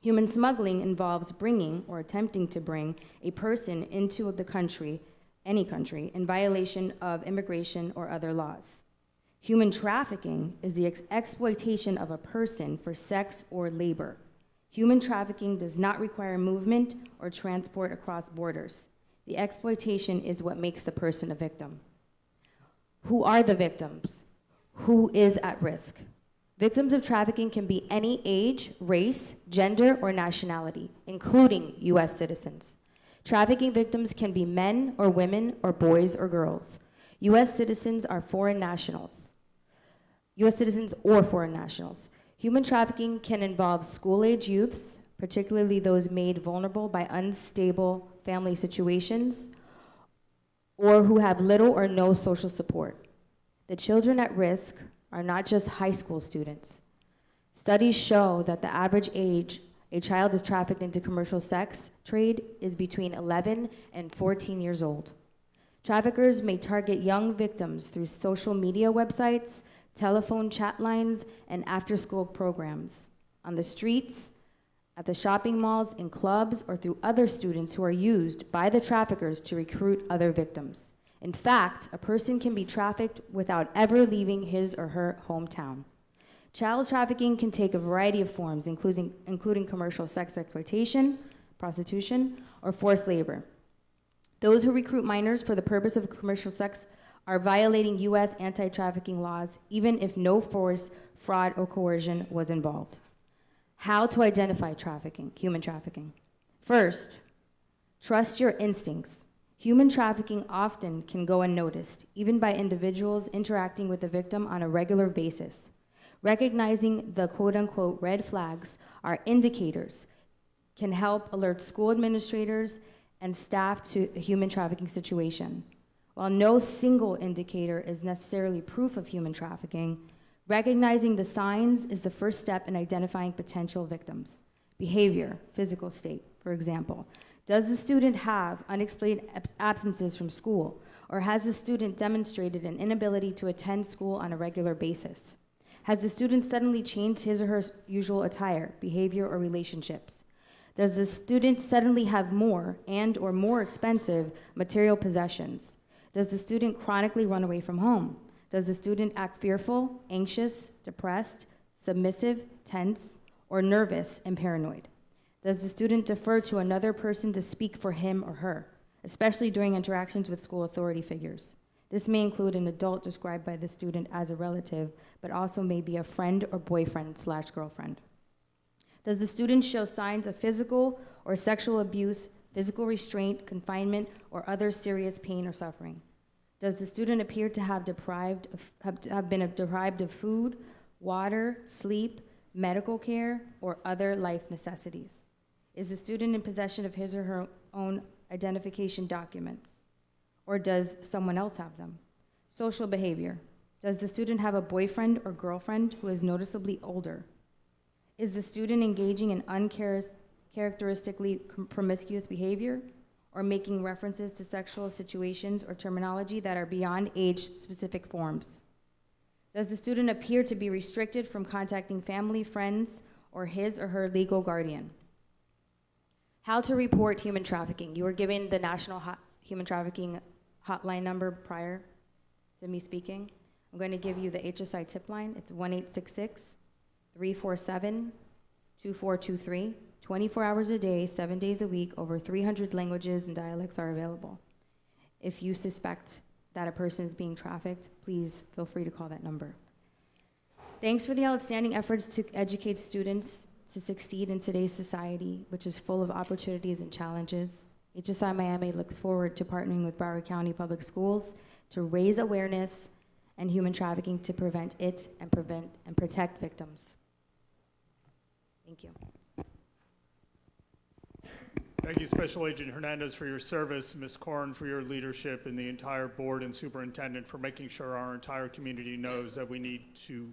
Human smuggling involves bringing or attempting to bring a person into the country, any country, in violation of immigration or other laws. Human trafficking is the exploitation of a person for sex or labor. Human trafficking does not require movement or transport across borders. The exploitation is what makes the person a victim. Who are the victims? Who is at risk? Victims of trafficking can be any age, race, gender, or nationality, including U.S. citizens. Trafficking victims can be men or women or boys or girls. U.S. citizens or foreign nationals. Human trafficking can involve school-age youths, particularly those made vulnerable by unstable family situations, or who have little or no social support. The children at risk are not just high school students. Studies show that the average age a child is trafficked into commercial sex trade is between 11 and 14 years old. Traffickers may target young victims through social media websites, telephone chat lines, and after-school programs, on the streets, at the shopping malls, in clubs, or through other students who are used by the traffickers to recruit other victims. In fact, a person can be trafficked without ever leaving his or her hometown. Child trafficking can take a variety of forms, including commercial sex exploitation, prostitution, or forced labor. Those who recruit minors for the purpose of commercial sex are violating U.S. anti-trafficking laws, even if no force, fraud, or coercion was involved. How to identify human trafficking. First, trust your instincts. Human trafficking often can go unnoticed, even by individuals interacting with the victim on a regular basis. Recognizing the quote-unquote red flags are indicators can help alert school administrators and staff to a human trafficking situation. While no single indicator is necessarily proof of human trafficking, recognizing the signs is the first step in identifying potential victims. Behavior, physical state, for example. Does the student have unexplained absences from school, or has the student demonstrated an inability to attend school on a regular basis? Has the student suddenly changed his or her usual attire, behavior, or relationships? Does the student suddenly have more and or more expensive material possessions? Does the student chronically run away from home? Does the student act fearful, anxious, depressed, submissive, tense, or nervous and paranoid? Does the student defer to another person to speak for him or her, especially during interactions with school authority figures? This may include an adult described by the student as a relative, but also may be a friend or boyfriend/girlfriend. Does the student show signs of physical or sexual abuse, physical restraint, confinement, or other serious pain or suffering? Does the student appear to have been deprived of food, water, sleep, medical care, or other life necessities? Is the student in possession of his or her own identification documents? Or does someone else have them? Social behavior. Does the student have a boyfriend or girlfriend who is noticeably older? Is the student engaging in uncharacteristically promiscuous behavior, or making references to sexual situations or terminology that are beyond age-specific forms? Does the student appear to be restricted from contacting family, friends, or his or her legal guardian? How to report human trafficking. You were given the National Human Trafficking Hotline number prior to me speaking. I'm going to give you the HSI tip line. It's 1-866-347-2423. 24 hours a day, 7 days a week, over 300 languages and dialects are available. If you suspect that a person is being trafficked, please feel free to call that number. Thanks for the outstanding efforts to educate students to succeed in today's society, which is full of opportunities and challenges. HSI Miami looks forward to partnering with Broward County Public Schools to raise awareness and human trafficking to prevent it and protect victims. Thank you. Thank you, Special Agent Hernandez, for your service, Ms. Corrin for your leadership, and the entire board and superintendent for making sure our entire community knows that we need to,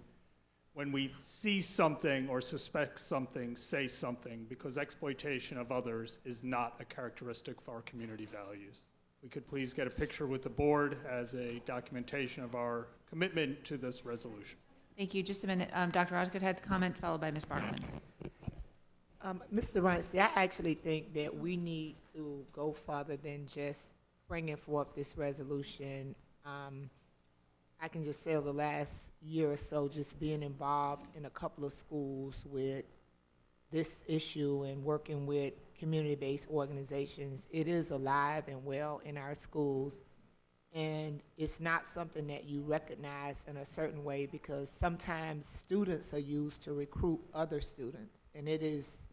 when we see something or suspect something, say something, because exploitation of others is not a characteristic of our community values. We could please get a picture with the board as a documentation of our commitment to this resolution. Thank you. Just a minute. Dr. Osgood had a comment, followed by Ms. Barkman. Mr. Runcie, I actually think that we need to go further than just bringing forth this resolution. I can just say over the last year or so, just being involved in a couple of schools with this issue and working with community-based organizations, it is alive and well in our schools. And it's not something that you recognize in a certain way, because sometimes students are used to recruit other students, and it is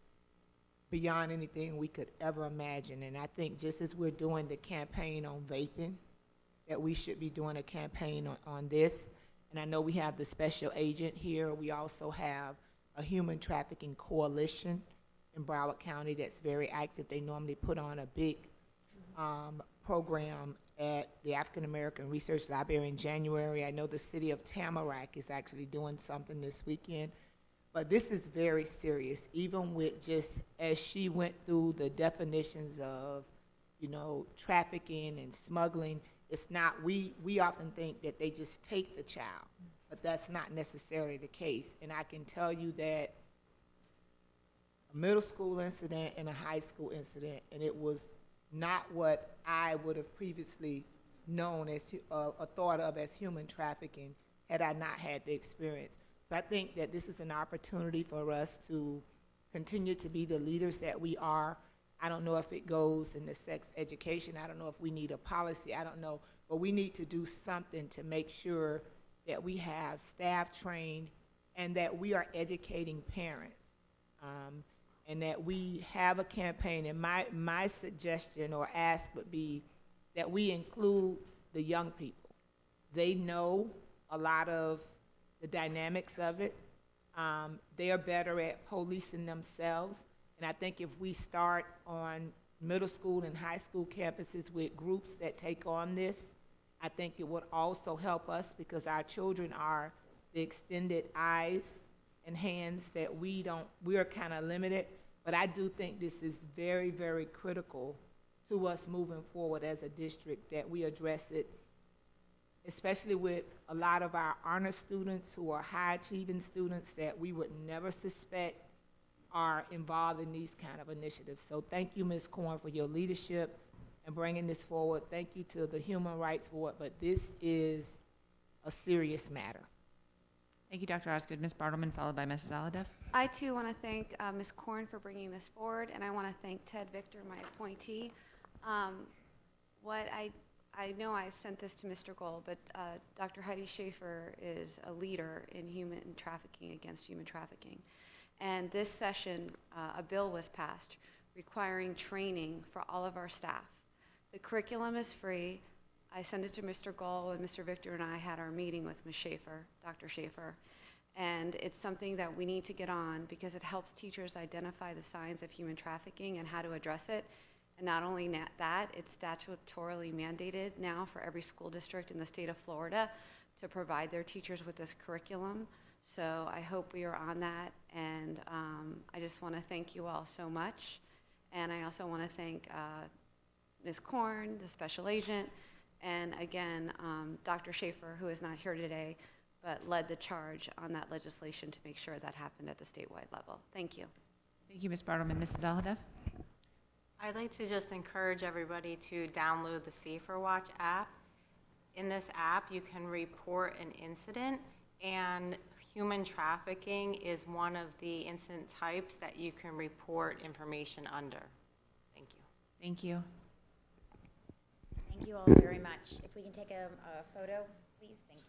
beyond anything we could ever imagine. And I think just as we're doing the campaign on vaping, that we should be doing a campaign on this. And I know we have the special agent here. We also have a human trafficking coalition in Broward County that's very active. They normally put on a big program at the African American Research Library in January. I know the city of Tamarack is actually doing something this weekend. But this is very serious, even with just, as she went through the definitions of, you know, trafficking and smuggling. It's not, we often think that they just take the child, but that's not necessarily the case. And I can tell you that a middle school incident and a high school incident, and it was not what I would have previously known as, or thought of as human trafficking had I not had the experience. So I think that this is an opportunity for us to continue to be the leaders that we are. I don't know if it goes into sex education. I don't know if we need a policy. I don't know. But we need to do something to make sure that we have staff trained and that we are educating parents, and that we have a campaign. And my suggestion or ask would be that we include the young people. They know a lot of the dynamics of it. They are better at policing themselves. And I think if we start on middle school and high school campuses with groups that take on this. I think it would also help us because our children are the extended eyes and hands that we are kind of limited. But I do think this is very, very critical to us moving forward as a district, that we address it, especially with a lot of our honor students who are high-achieving students that we would never suspect are involved in these kind of initiatives. So thank you, Ms. Korn, for your leadership and bringing this forward. Thank you to the Human Rights Board, but this is a serious matter. Thank you, Dr. Osgood. Ms. Bartleman, followed by Mrs. Aladeff. I too want to thank Ms. Korn for bringing this forward, and I want to thank Ted Victor, my appointee. I know I sent this to Mr. Gold, but Dr. Heidi Schaefer is a leader in human trafficking, against human trafficking. And this session, a bill was passed requiring training for all of our staff. The curriculum is free. I sent it to Mr. Gold, and Mr. Victor and I had our meeting with Ms. Schaefer, Dr. Schaefer. And it's something that we need to get on because it helps teachers identify the signs of human trafficking and how to address it. And not only that, it's statutorily mandated now for every school district in the state of Florida to provide their teachers with this curriculum. So I hope we are on that, and I just want to thank you all so much. And I also want to thank Ms. Korn, the special agent, and again, Dr. Schaefer, who is not here today, but led the charge on that legislation to make sure that happened at the statewide level. Thank you. Thank you, Ms. Bartleman. Mrs. Aladeff. I'd like to just encourage everybody to download the Safer Watch app. In this app, you can report an incident, and human trafficking is one of the incident types that you can report information under. Thank you. Thank you. Thank you all very much. If we can take a photo, please. Thank you.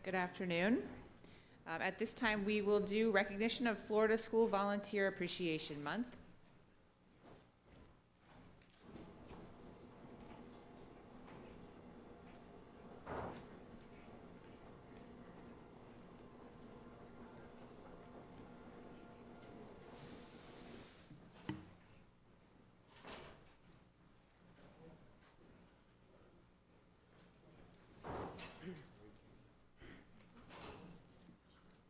Good afternoon. At this time, we will do recognition of Florida School Volunteer Appreciation Month.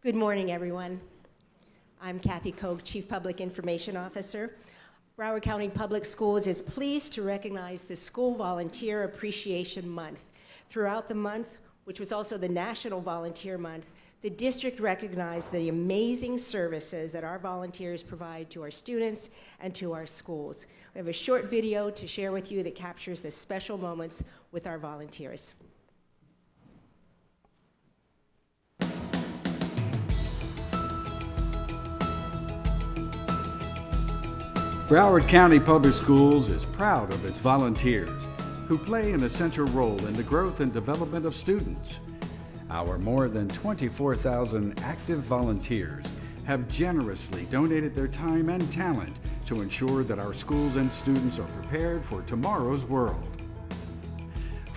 Good morning, everyone. I'm Kathy Koch, Chief Public Information Officer. Broward County Public Schools is pleased to recognize the School Volunteer Appreciation Month. Throughout the month, which was also the National Volunteer Month, the district recognized the amazing services that our volunteers provide to our students and to our schools. We have a short video to share with you that captures the special moments with our volunteers. Broward County Public Schools is proud of its volunteers who play an essential role in the growth and development of students. Our more than 24,000 active volunteers have generously donated their time and talent to ensure that our schools and students are prepared for tomorrow's world.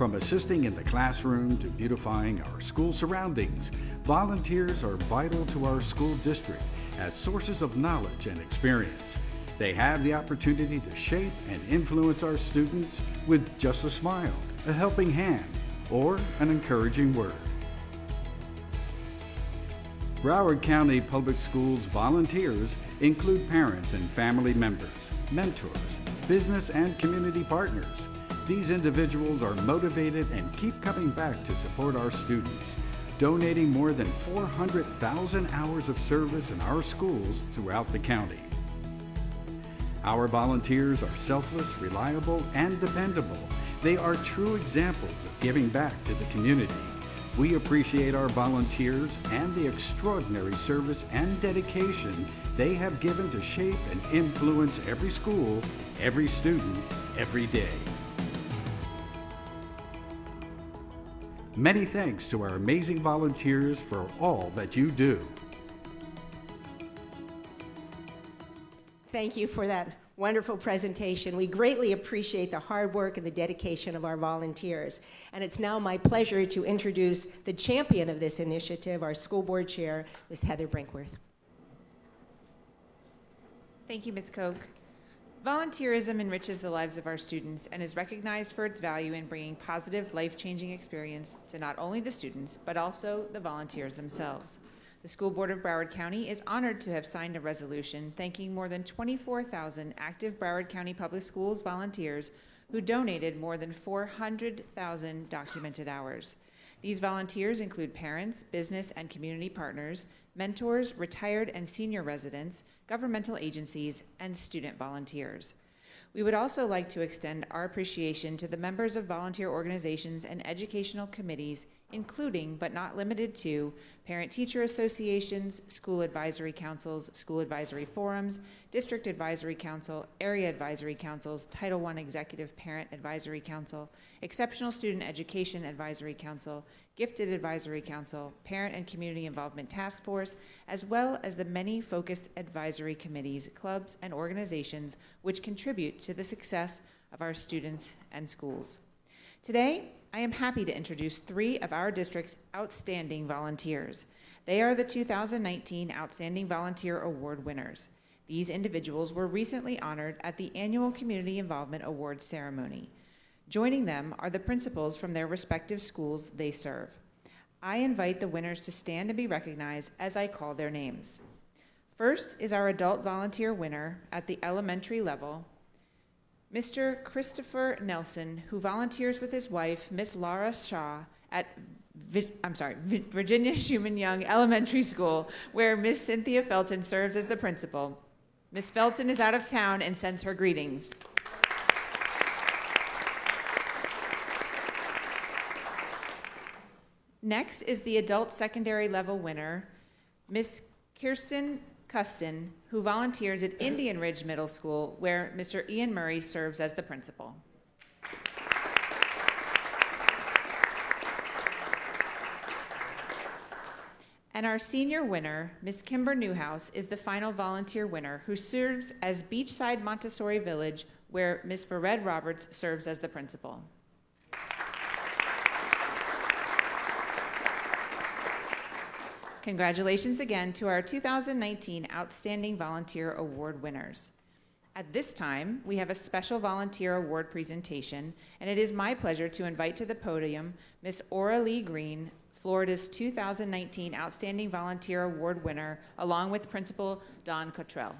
From assisting in the classroom to beautifying our school surroundings, volunteers are vital to our school district as sources of knowledge and experience. They have the opportunity to shape and influence our students with just a smile, a helping hand, or an encouraging word. Broward County Public Schools volunteers include parents and family members, mentors, business and community partners. These individuals are motivated and keep coming back to support our students, donating more than 400,000 hours of service in our schools throughout the county. Our volunteers are selfless, reliable, and dependable. They are true examples of giving back to the community. We appreciate our volunteers and the extraordinary service and dedication they have given to shape and influence every school, every student, every day. Many thanks to our amazing volunteers for all that you do. Thank you for that wonderful presentation. We greatly appreciate the hard work and the dedication of our volunteers. And it's now my pleasure to introduce the champion of this initiative, our school board chair, Ms. Heather Brinkworth. Thank you, Ms. Koch. Volunteerism enriches the lives of our students and is recognized for its value in bringing positive, life-changing experience to not only the students, but also the volunteers themselves. The School Board of Broward County is honored to have signed a resolution thanking more than 24,000 active Broward County Public Schools volunteers who donated more than 400,000 documented hours. These volunteers include parents, business and community partners, mentors, retired and senior residents, governmental agencies, and student volunteers. We would also like to extend our appreciation to the members of volunteer organizations and educational committees, including but not limited to parent-teacher associations, school advisory councils, school advisory forums, district advisory council, area advisory councils, Title I Executive Parent Advisory Council, Exceptional Student Education Advisory Council, Gifted Advisory Council, Parent and Community Involvement Task Force, as well as the many focused advisory committees, clubs, and organizations which contribute to the success of our students and schools. Today, I am happy to introduce 3 of our district's outstanding volunteers. They are the 2019 Outstanding Volunteer Award winners. These individuals were recently honored at the annual Community Involvement Awards ceremony. Joining them are the principals from their respective schools they serve. I invite the winners to stand and be recognized as I call their names. First is our adult volunteer winner at the elementary level, Mr. Christopher Nelson, who volunteers with his wife, Miss Laura Shaw, at Virginia Schumann Young Elementary School, where Miss Cynthia Felton serves as the principal. Miss Felton is out of town and sends her greetings. Next is the adult secondary level winner, Miss Kirsten Custon, who volunteers at Indian Ridge Middle School, where Mr. Ian Murray serves as the principal. And our senior winner, Miss Kimber Newhouse, is the final volunteer winner, who serves as Beachside Montessori Village, where Miss Vered Roberts serves as the principal. Congratulations again to our 2019 Outstanding Volunteer Award winners. At this time, we have a special volunteer award presentation, and it is my pleasure to invite to the podium Miss Aura Lee Green, Florida's 2019 Outstanding Volunteer Award winner, along with Principal Don Cottrell.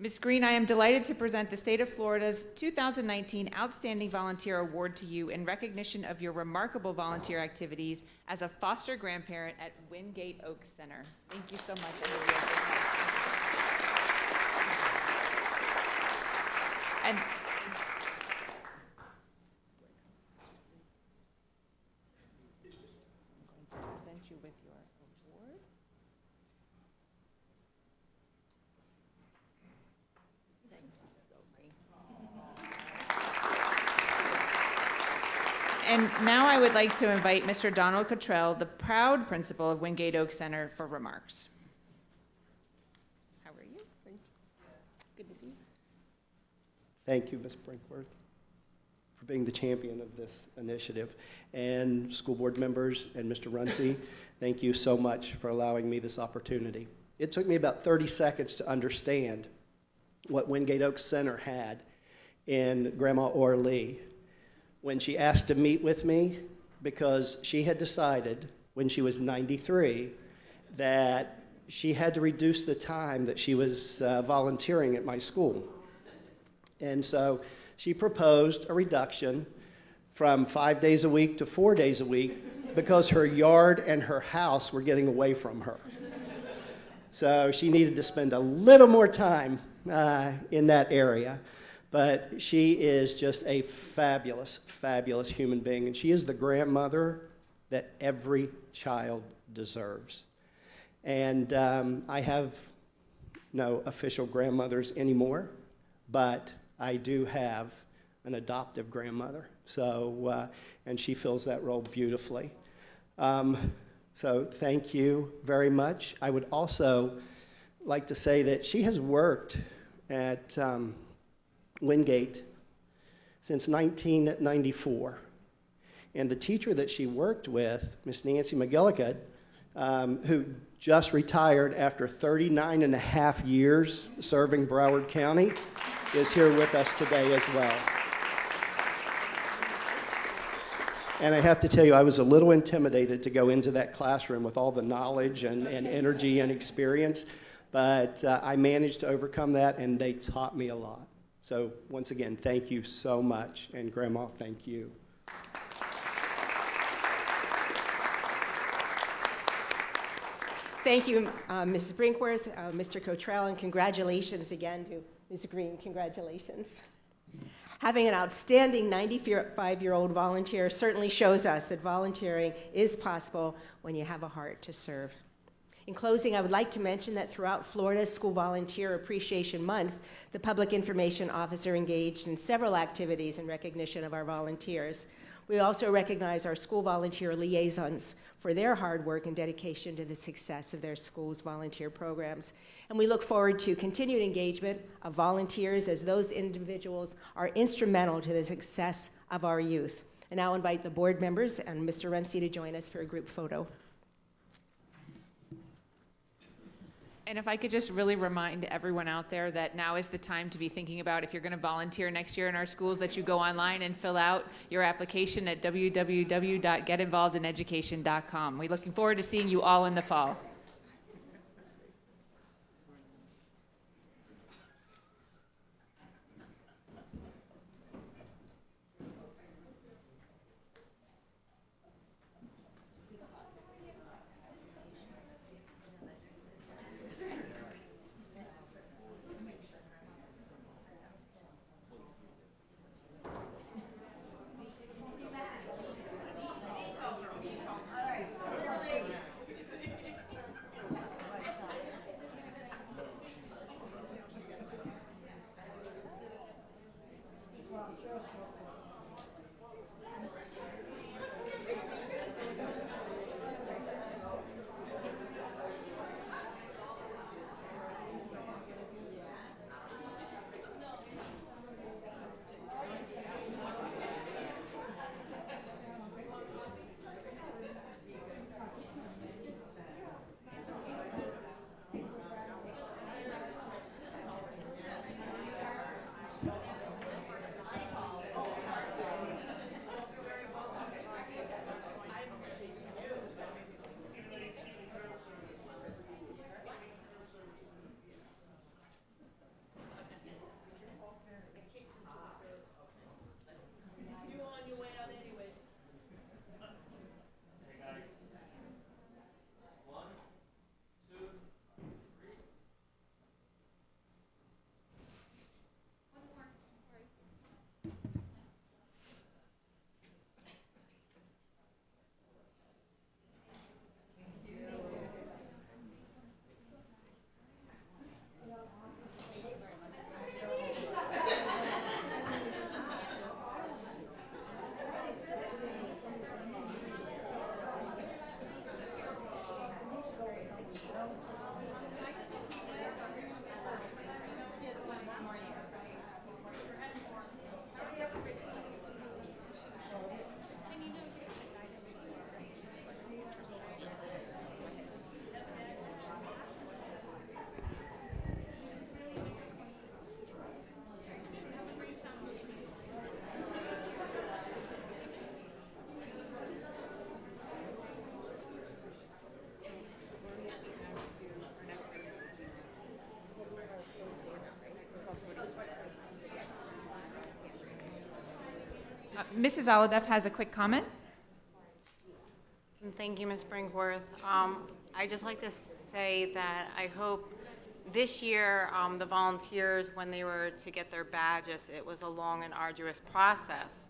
Ms. Green, I am delighted to present the State of Florida's 2019 Outstanding Volunteer Award to you in recognition of your remarkable volunteer activities as a foster grandparent at Wingate Oaks Center. Thank you so much. And I'm going to present you with your award. And now I would like to invite Mr. Donald Cottrell, the proud principal of Wingate Oaks Center, for remarks. Thank you, Ms. Brinkworth, for being the champion of this initiative. And school board members and Mr. Runcie, thank you so much for allowing me this opportunity. It took me about 30 seconds to understand what Wingate Oaks Center had in Grandma Orlee when she asked to meet with me, because she had decided when she was 93 that she had to reduce the time that she was volunteering at my school. And so she proposed a reduction from 5 days a week to 4 days a week because her yard and her house were getting away from her. So she needed to spend a little more time in that area. But she is just a fabulous, fabulous human being. And she is the grandmother that every child deserves. And I have no official grandmothers anymore, but I do have an adoptive grandmother. So, and she fills that role beautifully. So thank you very much. I would also like to say that she has worked at Wingate since 1994. And the teacher that she worked with, Miss Nancy McGillicuddy, who just retired after 39 and a half years serving Broward County, is here with us today as well. And I have to tell you, I was a little intimidated to go into that classroom with all the knowledge and energy and experience, but I managed to overcome that, and they taught me a lot. So once again, thank you so much, and Grandma, thank you. Thank you, Mrs. Brinkworth, Mr. Cottrell, and congratulations again to Ms. Green. Congratulations. Having an outstanding 95-year-old volunteer certainly shows us that volunteering is possible when you have a heart to serve. In closing, I would like to mention that throughout Florida's School Volunteer Appreciation Month, the Public Information Officer engaged in several activities in recognition of our volunteers. We also recognize our school volunteer liaisons for their hard work and dedication to the success of their school's volunteer programs. And we look forward to continued engagement of volunteers, as those individuals are instrumental to the success of our youth. And now invite the board members and Mr. Runcie to join us for a group photo. And if I could just really remind everyone out there that now is the time to be thinking about, if you're going to volunteer next year in our schools, that you go online and fill out your application at www.getinvolvedineducation.com. We're looking forward to seeing you all in the fall. Mrs. Olive has a quick comment. And thank you, Ms. Brinkworth. I'd just like to say that I hope this year the volunteers, when they were to get their badges, it was a long and arduous process.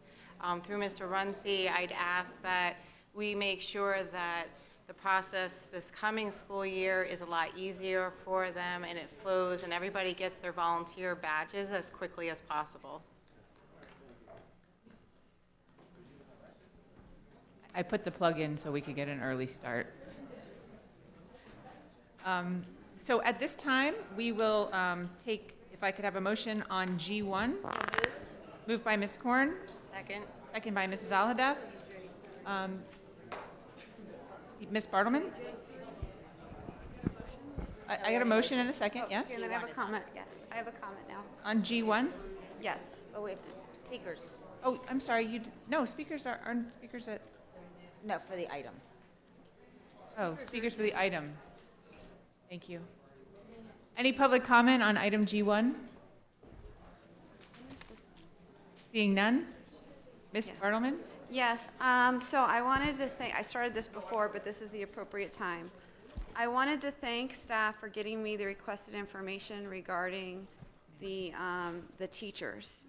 Through Mr. Runcie, I'd ask that we make sure that the process this coming school year is a lot easier for them and it flows and everybody gets their volunteer badges as quickly as possible. I put the plug in so we could get an early start. So at this time, we will take, if I could have a motion on G1. Moved by Ms. Korn. Second. Second by Mrs. Alhadeff. Ms. Bartleman? I got a motion and a second, yes? Okay, and then I have a comment, yes. I have a comment now. On G1? Yes. Oh, wait, speakers. Oh, I'm sorry, no, speakers aren't speakers at, No, for the item. oh, speakers for the item. Thank you. Any public comment on item G1? Seeing none? Ms. Bartleman? Yes, so I wanted to thank, I started this before, but this is the appropriate time. I wanted to thank staff for getting me the requested information regarding the teachers.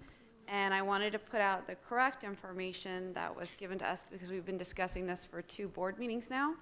And I wanted to put out the correct information that was given to us because we've been discussing this for 2 board meetings now.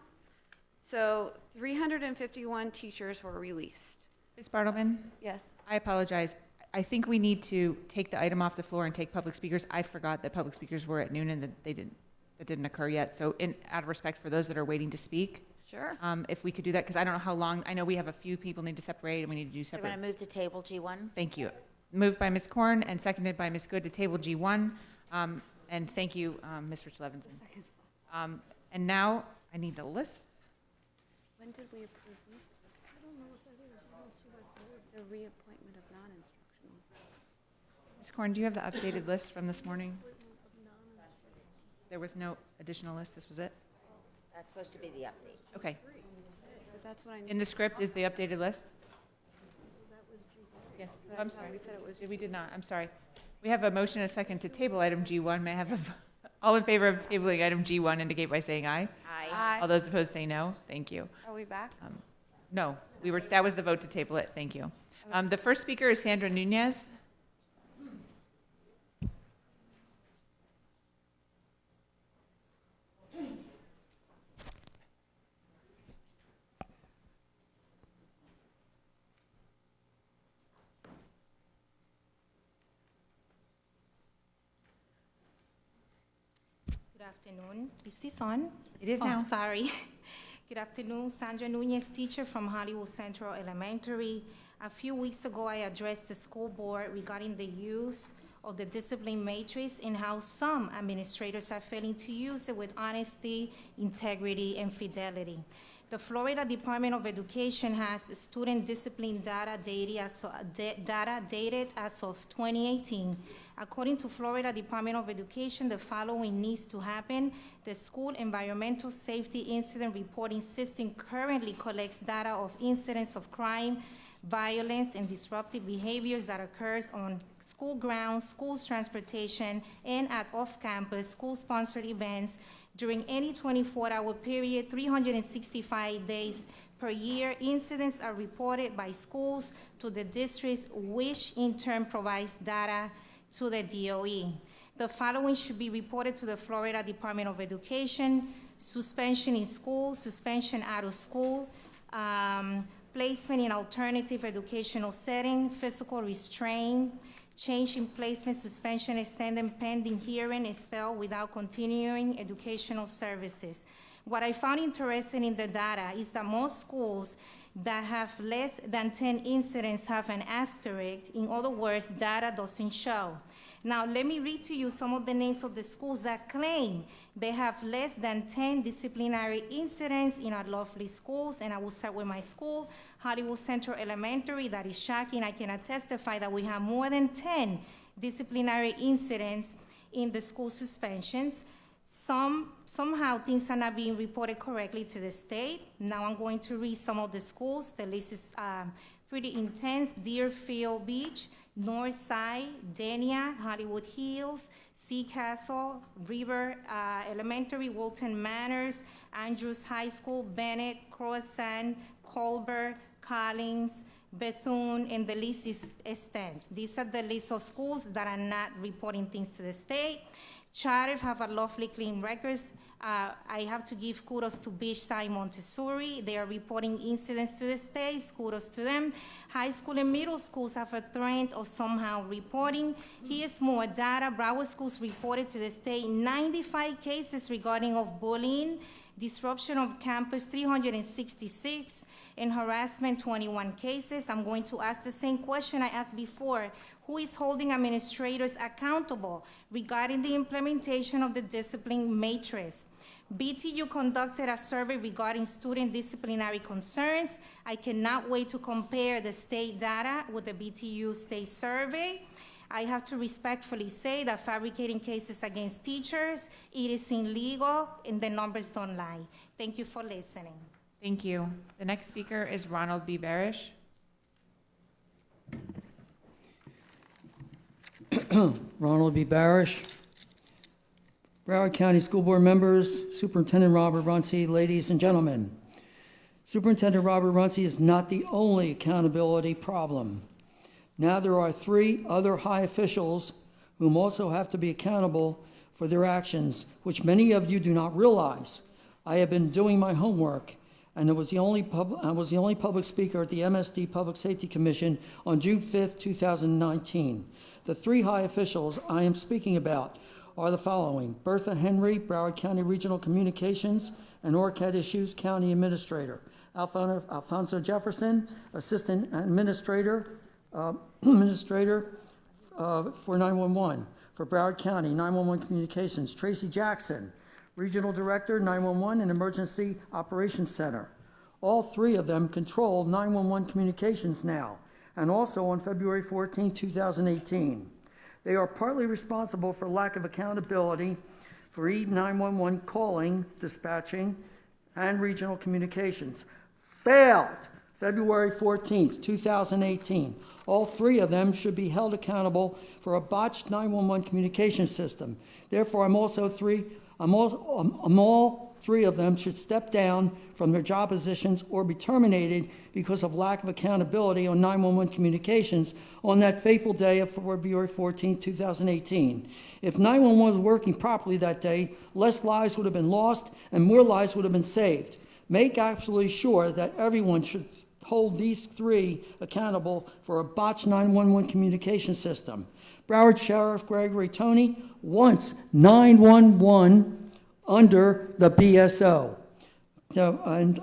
So 351 teachers were released. Ms. Bartleman? Yes. I apologize. I think we need to take the item off the floor and take public speakers. I forgot that public speakers were at noon and that that didn't occur yet. So out of respect for those that are waiting to speak, sure. If we could do that, because I don't know how long, I know we have a few people need to separate and we need to do Do you separate. want to move to table G1? Thank you. Moved by Ms. Korn and seconded by Ms. Good to table G1. And thank you, Ms. Rich Levinson. And now I need the list. When did we approve these? I don't know what that is. I don't see what the reappointment of non-instructional. Ms. Korn, do you have the updated list from this morning? There was no additional list. This was it? That's supposed to be the update. Okay. But that's what I need. In the script is the updated list? Yes. But I I'm thought sorry. we said it was. We did not. I'm sorry. We have a motion and a second to table item G1. May I have all in favor of tabling item G1 indicate by saying aye? Aye. All those opposed say no. Thank you. Are we back? No, that was the vote to table it. Thank you. The first speaker is Sandra Nunez. Good afternoon. Is this on? It is now. Sorry. Good afternoon. Sandra Nunez, teacher from Hollywood Central Elementary. A few weeks ago, I addressed the school board regarding the use of the discipline matrix and how some administrators are failing to use it with honesty, integrity, and fidelity. The Florida Department of Education has student discipline data dated as of 2018. According to Florida Department of Education, the following needs to happen. The School Environmental Safety Incident Reporting System currently collects data of incidents of crime, violence, and disruptive behaviors that occurs on school grounds, schools transportation, and at off-campus school-sponsored events during any 24-hour period, 365 days per year. Incidents are reported by schools to the districts, which in turn provides data to the DOE. The following should be reported to the Florida Department of Education: suspension in school, suspension out of school, placement in alternative educational setting, physical restraint, change in placement, suspension, extended pending hearing, expel without continuing educational services. What I found interesting in the data is that most schools that have less than 10 incidents have an asterisk. In other words, data doesn't show. Now, let me read to you some of the names of the schools that claim they have less than 10 disciplinary incidents in our lovely schools, and I will start with my school, Hollywood Central Elementary. That is shocking. I cannot testify that we have more than 10 disciplinary incidents in the school suspensions. Somehow things are not being reported correctly to the state. Now I'm going to read some of the schools. The list is Pretty Intense, Deerfield Beach, Northside, Dania, Hollywood Hills, Sea Castle, River Elementary, Walton Manors, Andrews High School, Bennett, Croissant, Colbert, Collins, Bethune, and the list extends. These are the list of schools that are not reporting things to the state. Charter have a lovely clean records. I have to give kudos to Beachside Montessori. They are reporting incidents to the state. Kudos to them. High school and middle schools have a trend of somehow reporting. Here's more data. Broward schools reported to the state 95 cases regarding of bullying, disruption of campus 366, and harassment 21 cases. I'm going to ask the same question I asked before. Who is holding administrators accountable regarding the implementation of the discipline matrix? BTU conducted a survey regarding student disciplinary concerns. I cannot wait to compare the state data with the BTU state survey. I have to respectfully say that fabricating cases against teachers, it is illegal and the numbers don't lie. Thank you for listening. Thank you. The next speaker is Ronald B. Barish. Ronald B. Barish, Broward County School Board members, Superintendent Robert Runcie, ladies and gentlemen. Superintendent Robert Runcie is not the only accountability problem. Now there are 3 other high officials whom also have to be accountable for their actions, which many of you do not realize. I have been doing my homework, and I was the only public speaker at the MSD Public Safety Commission on June 5th, 2019. The 3 high officials I am speaking about are the following: Bertha Henry, Broward County Regional Communications and ORCAD Issues County Administrator; Alfonso Jefferson, Assistant Administrator for 911 for Broward County 911 Communications; Tracy Jackson, Regional Director, 911 and Emergency Operations Center. All 3 of them control 911 communications now, and also on February 14, 2018. They are partly responsible for lack of accountability for E911 calling, dispatching, and regional communications. Failed February 14, 2018. All 3 of them should be held accountable for a botched 911 communication system. Therefore, all 3 of them should step down from their job positions or be terminated because of lack of accountability on 911 communications on that fateful day of February 14, 2018. If 911 was working properly that day, less lives would have been lost and more lives would have been saved. Make absolutely sure that everyone should hold these 3 accountable for a botched 911 communication system. Broward Sheriff Gregory Toney wants 911 under the BSO. And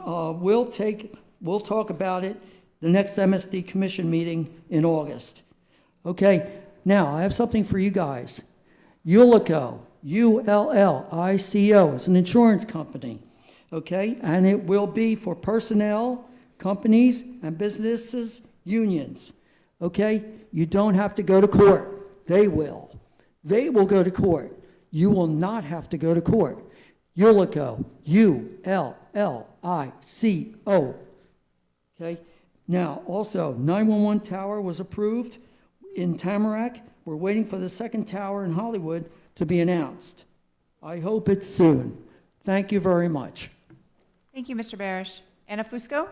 we'll talk about it the next MSD Commission meeting in August. Okay, now I have something for you guys. Ullico, ULLICO, is an insurance company, okay? And it will be for personnel, companies, and businesses, unions, okay? You don't have to go to court. They will. They will go to court. You will not have to go to court. Ullico, ULLICO. Okay. Now, also, 911 tower was approved in Tamarack. We're waiting for the second tower in Hollywood to be announced. I hope it's soon. Thank you very much. Thank you, Mr. Barish. Anna Fusco?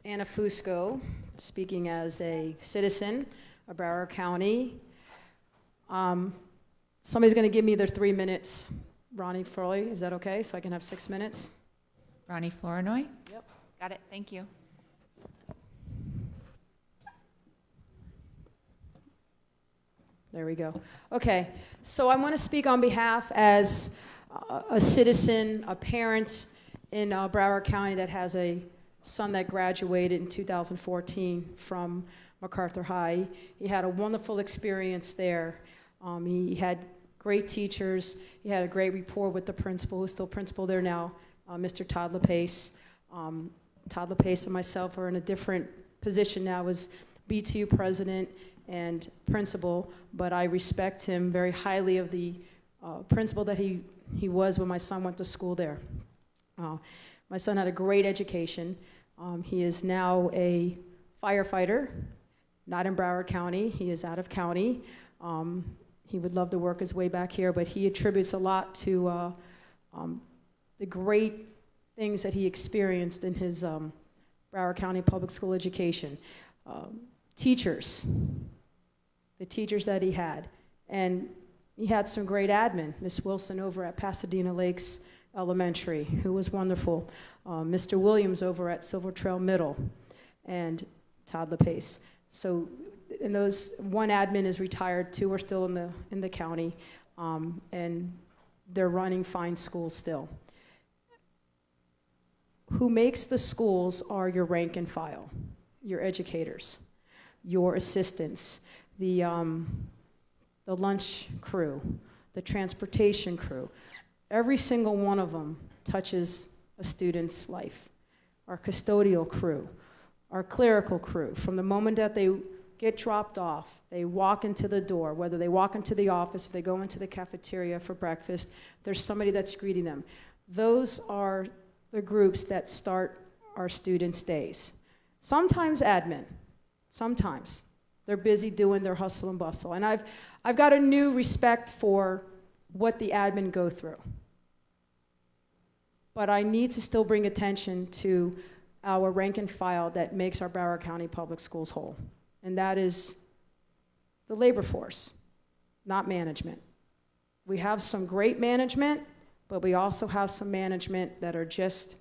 Anna Fusco, speaking as a citizen of Broward County. Somebody's going to give me their 3 minutes. Ronnie Froy, is that okay? So I can have 6 minutes? Ronnie Flournoy? Yep. Got it. Thank you. There we go. Okay, so I want to speak on behalf as a citizen, a parent in Broward County that has a son that graduated in 2014 from MacArthur High. He had a wonderful experience there. He had great teachers. He had a great rapport with the principal, who's still principal there now, Mr. Todd LaPace. Todd LaPace and myself are in a different position now as BTU president and principal, but I respect him very highly of the principal that he was when my son went to school there. My son had a great education. He is now a firefighter, not in Broward County. He is out of county. He would love to work his way back here, but he attributes a lot to the great things that he experienced in his Broward County public school education. Teachers, the teachers that he had. And he had some great admin. Miss Wilson over at Pasadena Lakes Elementary, who was wonderful. Mr. Williams over at Silver Trail Middle, and Todd LePace. So, and those, one admin is retired, 2 are still in the county, and they're running fine schools still. Who makes the schools are your rank and file, your educators, your assistants, the lunch crew, the transportation crew. Every single one of them touches a student's life. Our custodial crew, our clerical crew, from the moment that they get dropped off, they walk into the door, whether they walk into the office or they go into the cafeteria for breakfast, there's somebody that's greeting them. Those are the groups that start our students' days. Sometimes admin, sometimes. They're busy doing their hustle and bustle. And I've got a new respect for what the admin go through. But I need to still bring attention to our rank and file that makes our Broward County Public Schools whole. And that is the labor force, not management. We have some great management, but we also have some management that are just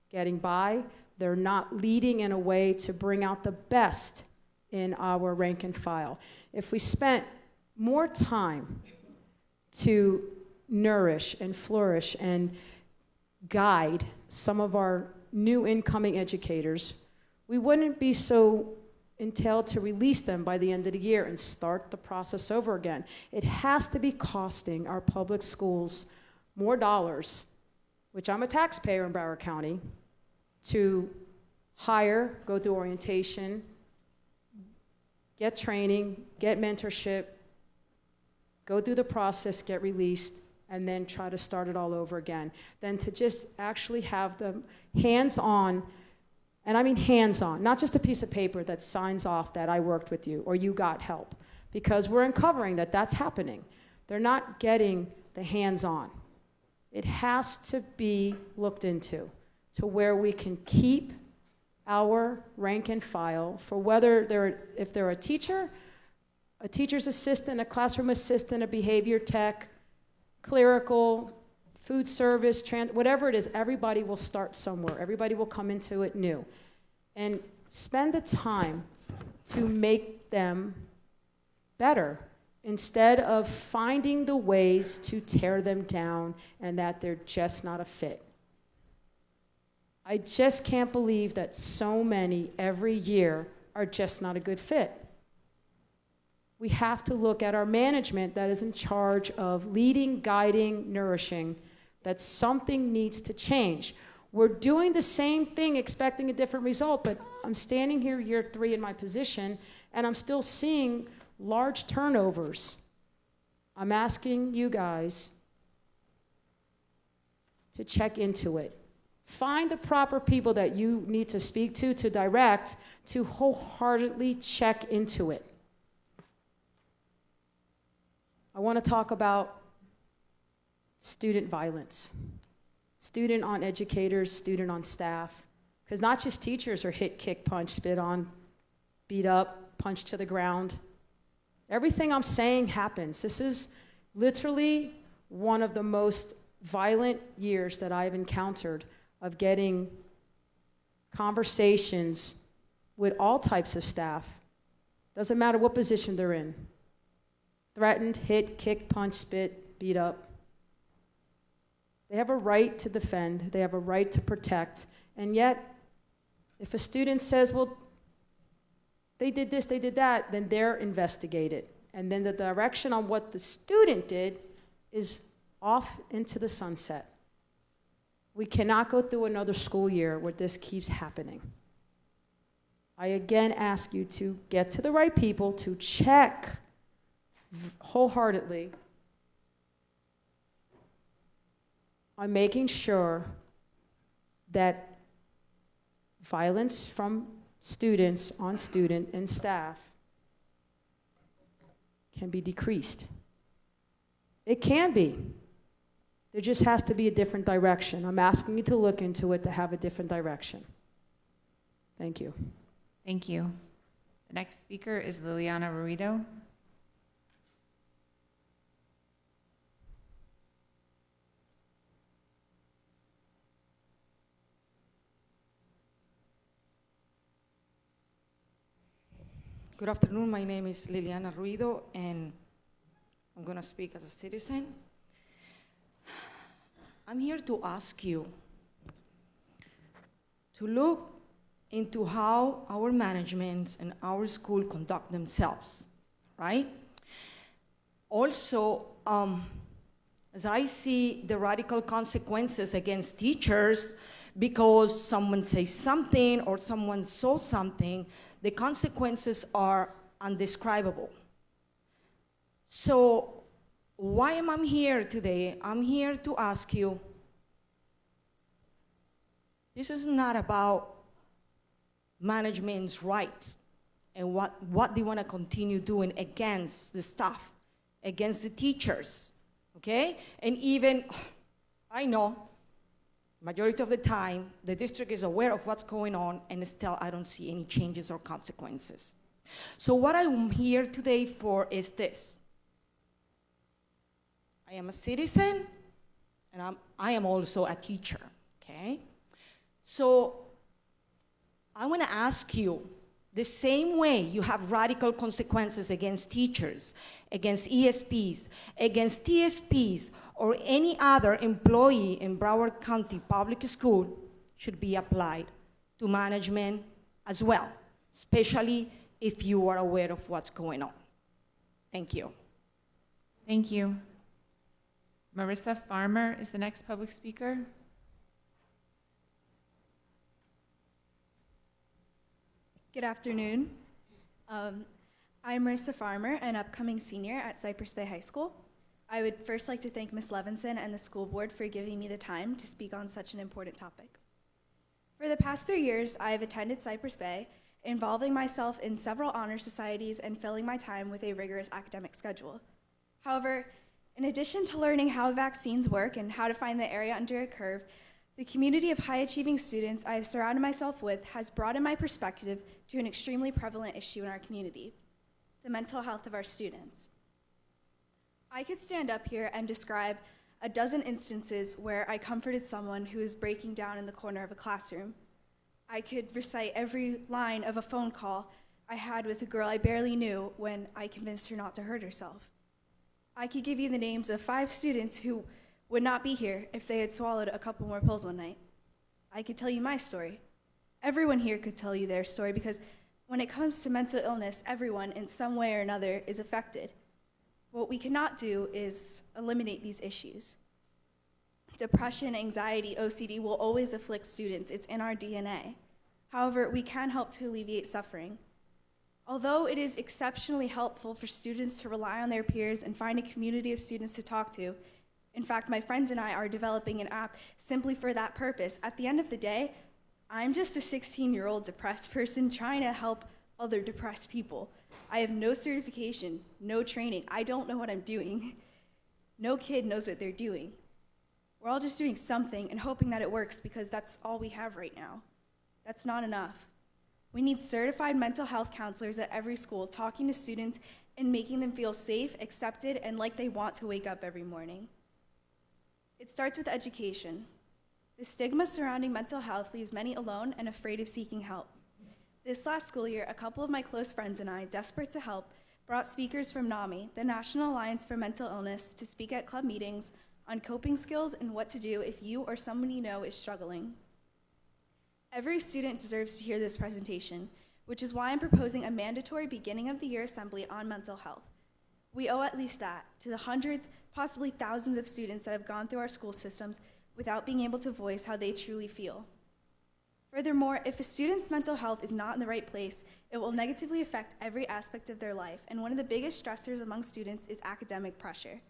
getting by. They're not leading in a way to bring out the best in our rank and file. If we spent more time to nourish and flourish and guide some of our new incoming educators, we wouldn't be so entailed to release them by the end of the year and start the process over again. It has to be costing our public schools more dollars, which I'm a taxpayer in Broward County, to hire, go through orientation, get training, get mentorship, go through the process, get released, and then try to start it all over again. Than to just actually have them hands-on, and I mean hands-on, not just a piece of paper that signs off that I worked with you or you got help, because we're uncovering that that's happening. They're not getting the hands-on. It has to be looked into to where we can keep our rank and file for whether if they're a teacher, a teacher's assistant, a classroom assistant, a behavior tech, clerical, food service, whatever it is, everybody will start somewhere. Everybody will come into it new. And spend the time to make them better instead of finding the ways to tear them down and that they're just not a fit. I just can't believe that so many every year are just not a good fit. We have to look at our management that is in charge of leading, guiding, nourishing, that something needs to change. We're doing the same thing expecting a different result, but I'm standing here year 3 in my position, and I'm still seeing large turnovers. I'm asking you guys to check into it. Find the proper people that you need to speak to direct, to wholeheartedly check into it. I want to talk about student violence. Student on educators, student on staff. Because not just teachers are hit, kick, punch, spit on, beat up, punched to the ground. Everything I'm saying happens. This is literally one of the most violent years that I've encountered of getting conversations with all types of staff. Doesn't matter what position they're in. Threatened, hit, kick, punch, spit, beat up. They have a right to defend. They have a right to protect. And yet, if a student says, well, they did this, they did that, then they're investigated. And then the direction on what the student did is off into the sunset. We cannot go through another school year where this keeps happening. I again ask you to get to the right people, to check wholeheartedly on making sure that violence from students on student and staff can be decreased. It can be. There just has to be a different direction. I'm asking you to look into it to have a different direction. Thank you. Thank you. The next speaker is Liliana Ruido. Good afternoon, my name is Liliana Ruido, and I'm going to speak as a citizen. I'm here to ask you to look into how our management and our school conduct themselves, right? Also, as I see the radical consequences against teachers because someone says something or someone saw something, the consequences are undescribable. So why am I here today? I'm here to ask you, this is not about management's rights and what they want to continue doing against the staff, against the teachers, okay? And even, I know, majority of the time, the district is aware of what's going on, and still I don't see any changes or consequences. So what I'm here today for is this. I am a citizen, and I am also a teacher, okay? So I want to ask you, the same way you have radical consequences against teachers, against ESPs, against TSPs, or any other employee in Broward County Public School should be applied to management as well, especially if you are aware of what's going on. Thank you. Thank you. Marissa Farmer is the next public speaker. Good afternoon. I'm Marissa Farmer, an upcoming senior at Cypress Bay High School. I would first like to thank Ms. Levinson and the school board for giving me the time to speak on such an important topic. For the past 3 years, I have attended Cypress Bay, involving myself in several honor societies and filling my time with a rigorous academic schedule. However, in addition to learning how vaccines work and how to find the area under a curve, the community of high-achieving students I have surrounded myself with has broadened my perspective to an extremely prevalent issue in our community, the mental health of our students. I could stand up here and describe a dozen instances where I comforted someone who is breaking down in the corner of a classroom. I could recite every line of a phone call I had with a girl I barely knew when I convinced her not to hurt herself. I could give you the names of 5 students who would not be here if they had swallowed a couple more pills one night. I could tell you my story. Everyone here could tell you their story because when it comes to mental illness, everyone in some way or another is affected. What we cannot do is eliminate these issues. Depression, anxiety, OCD will always afflict students. It's in our DNA. However, we can help to alleviate suffering. Although it is exceptionally helpful for students to rely on their peers and find a community of students to talk to, in fact, my friends and I are developing an app simply for that purpose. At the end of the day, I'm just a 16-year-old depressed person trying to help other depressed people. I have no certification, no training. I don't know what I'm doing. No kid knows what they're doing. We're all just doing something and hoping that it works because that's all we have right now. That's not enough. We need certified mental health counselors at every school talking to students and making them feel safe, accepted, and like they want to wake up every morning. It starts with education. The stigma surrounding mental health leaves many alone and afraid of seeking help. This last school year, a couple of my close friends and I, desperate to help, brought speakers from NAMI, the National Alliance for Mental Illness, to speak at club meetings on coping skills and what to do if you or someone you know is struggling. Every student deserves to hear this presentation, which is why I'm proposing a mandatory beginning of the year assembly on mental health. We owe at least that to the hundreds, possibly thousands of students that have gone through our school systems without being able to voice how they truly feel. Furthermore, if a student's mental health is not in the right place, it will negatively affect every aspect of their life, and one of the biggest stressors among students is academic pressure.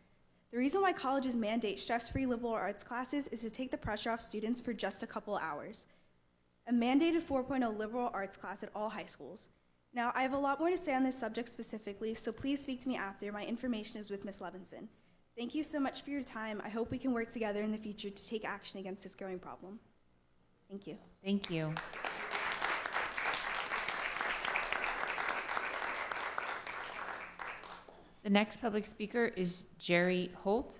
The reason why colleges mandate stress-free liberal arts classes is to take the pressure off students for just a couple hours. A mandated 4.0 liberal arts class at all high schools. Now, I have a lot more to say on this subject specifically, so please speak to me after. My information is with Ms. Levinson. Thank you so much for your time. I hope we can work together in the future to take action against this growing problem. Thank you. Thank you. The next public speaker is Jerry Holt.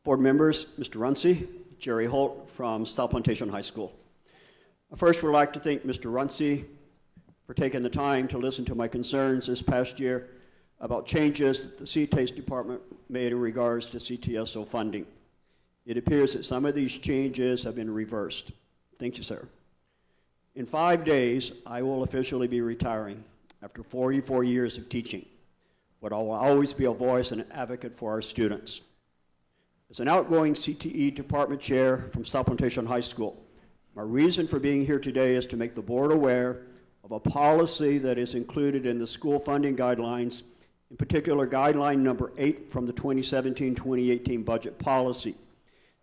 Board members, Mr. Runcie, Jerry Holt from South Plantation High School. I first would like to thank Mr. Runcie for taking the time to listen to my concerns this past year about changes that the CTASE department made in regards to CTSO funding. It appears that some of these changes have been reversed. Thank you, sir. In 5 days, I will officially be retiring after 44 years of teaching, but I will always be a voice and an advocate for our students. As an outgoing CTE department chair from South Plantation High School, my reason for being here today is to make the board aware of a policy that is included in the school funding guidelines, in particular guideline number 8 from the 2017-2018 budget policy,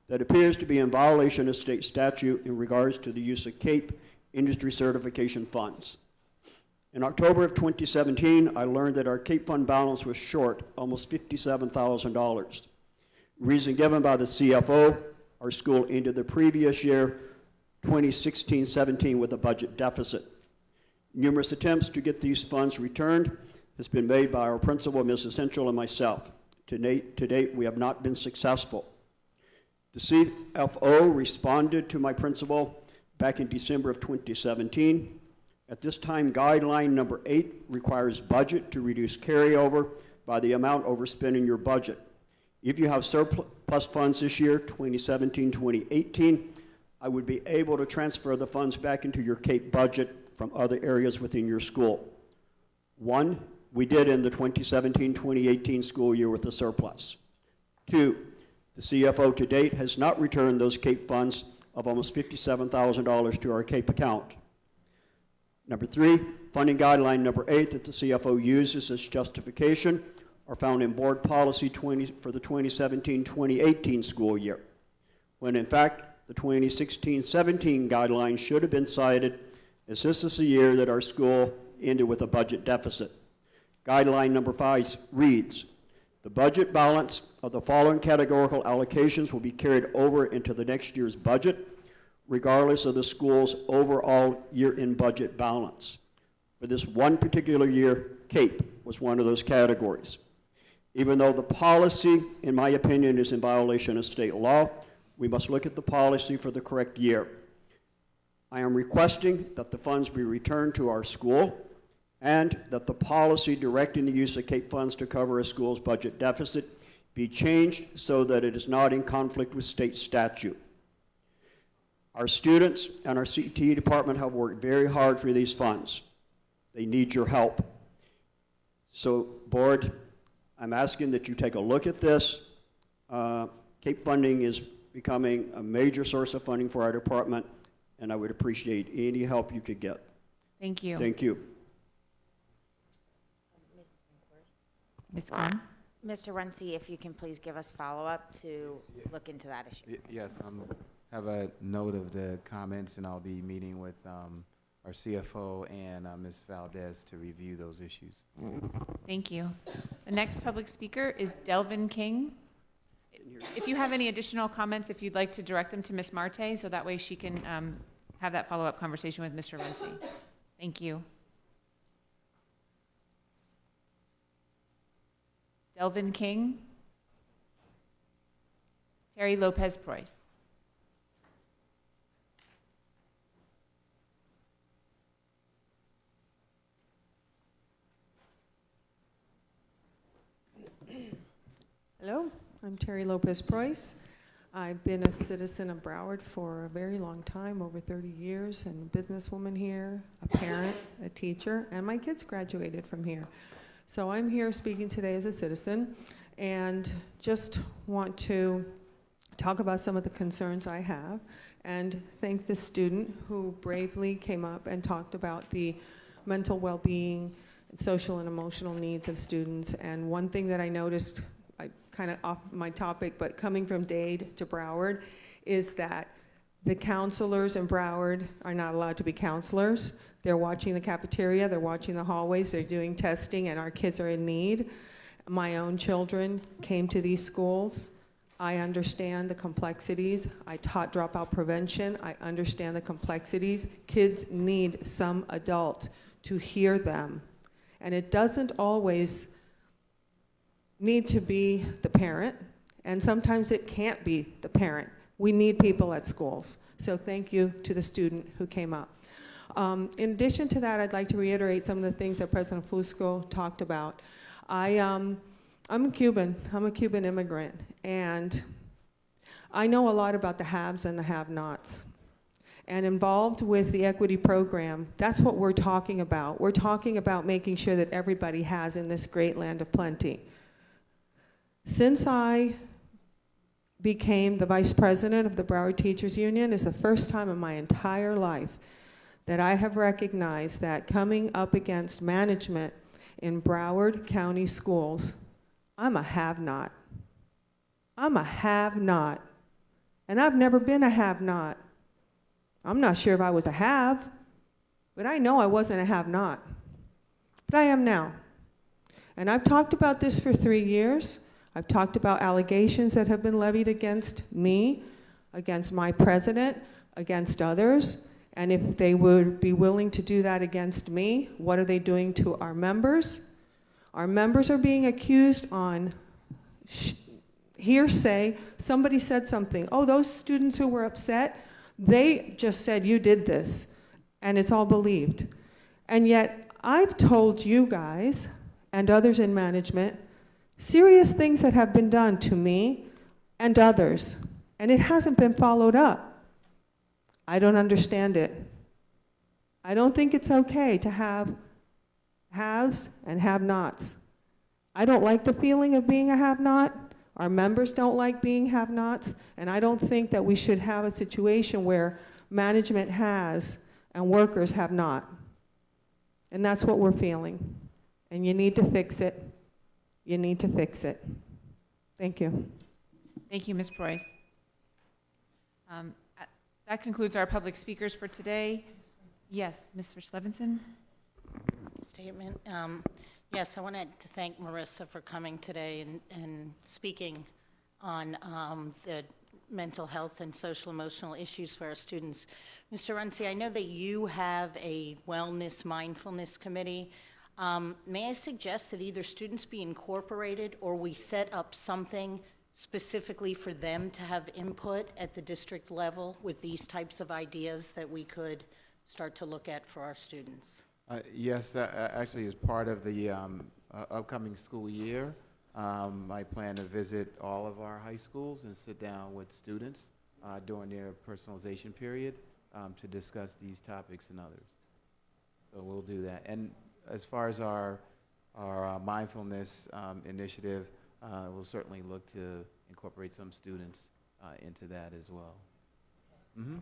that appears to be in violation of state statute in regards to the use of CAPE industry certification funds. In October of 2017, I learned that our CAPE fund balance was short, almost $57,000. Reason given by the CFO, our school ended the previous year, 2016-17, with a budget deficit. Numerous attempts to get these funds returned has been made by our principal, Ms. Essential, and myself. To date, we have not been successful. The CFO responded to my principal back in December of 2017. At this time, guideline number 8 requires budget to reduce carryover by the amount overspent in your budget. If you have surplus funds this year, 2017-2018, I would be able to transfer the funds back into your CAPE budget from other areas within your school. One, we did in the 2017-2018 school year with a surplus. Two, the CFO to date has not returned those CAPE funds of almost $57,000 to our CAPE account. Number three, funding guideline number 8 that the CFO uses as justification are found in board policy 20 for the 2017-2018 school year, when in fact the 2016-17 guidelines should have been cited, as this is the year that our school ended with a budget deficit. Guideline number 5 reads, the budget balance of the following categorical allocations will be carried over into the next year's budget, regardless of the school's overall year-end budget balance. For this one particular year, CAPE was one of those categories. Even though the policy, in my opinion, is in violation of state law, we must look at the policy for the correct year. I am requesting that the funds be returned to our school and that the policy directing the use of CAPE funds to cover a school's budget deficit be changed so that it is not in conflict with state statute. Our students and our CTE department have worked very hard for these funds. They need your help. So, board, I'm asking that you take a look at this. CAPE funding is becoming a major source of funding for our department, and I would appreciate any help you could get. Thank you. Thank you. Ms. Quinn? Mr. Runcie, if you can please give us follow-up to look into that issue. Yes, have a note of the comments, and I'll be meeting with our CFO and Ms. Valdez to review those issues. Thank you. The next public speaker is Delvin King. If you have any additional comments, if you'd like to direct them to Ms. Marte, so that way she can have that follow-up conversation with Mr. Runcie. Thank you. Delvin King. Terry Lopez Preuss. Hello, I'm Terry Lopez Preuss. I've been a citizen of Broward for a very long time, over 30 years, and a businesswoman here, a parent, a teacher, and my kids graduated from here. So I'm here speaking today as a citizen, and just want to talk about some of the concerns I have, and thank the student who bravely came up and talked about the mental well-being, social and emotional needs of students. And one thing that I noticed, I kind of off my topic, but coming from Dade to Broward, is that the counselors in Broward are not allowed to be counselors. They're watching the cafeteria, they're watching the hallways, they're doing testing, and our kids are in need. My own children came to these schools. I understand the complexities. I taught dropout prevention. I understand the complexities. Kids need some adult to hear them. And it doesn't always need to be the parent, and sometimes it can't be the parent. We need people at schools. So thank you to the student who came up. In addition to that, I'd like to reiterate some of the things that President Fusco talked about. I'm a Cuban. I'm a Cuban immigrant, and I know a lot about the haves and the have-nots. And involved with the equity program, that's what we're talking about. We're talking about making sure that everybody has in this great land of plenty. Since I became the vice president of the Broward Teachers Union, is the first time in my entire life that I have recognized that coming up against management in Broward County schools, I'm a have-not. I'm a have-not. And I've never been a have-not. I'm not sure if I was a have, but I know I wasn't a have-not. But I am now. And I've talked about this for 3 years. I've talked about allegations that have been levied against me, against my president, against others. And if they would be willing to do that against me, what are they doing to our members? Our members are being accused on hearsay. Somebody said something. Oh, those students who were upset, they just said you did this, and it's all believed. And yet, I've told you guys and others in management serious things that have been done to me and others, and it hasn't been followed up. I don't understand it. I don't think it's okay to have haves and have-nots. I don't like the feeling of being a have-not. Our members don't like being have-nots, and I don't think that we should have a situation where management has and workers have not. And that's what we're feeling. And you need to fix it. You need to fix it. Thank you. Thank you, Ms. Preuss. That concludes our public speakers for today. Yes, Mr. Slevinson? Statement. Yes, I wanted to thank Marissa for coming today and speaking on the mental health and social emotional issues for our students. Mr. Runcie, I know that you have a wellness mindfulness committee. May I suggest that either students be incorporated or we set up something specifically for them to have input at the district level with these types of ideas that we could start to look at for our students? Yes, actually, as part of the upcoming school year, I plan to visit all of our high schools and sit down with students during their personalization period to discuss these topics and others. So we'll do that. And as far as our mindfulness initiative, we'll certainly look to incorporate some students into that as well. Mm-hmm.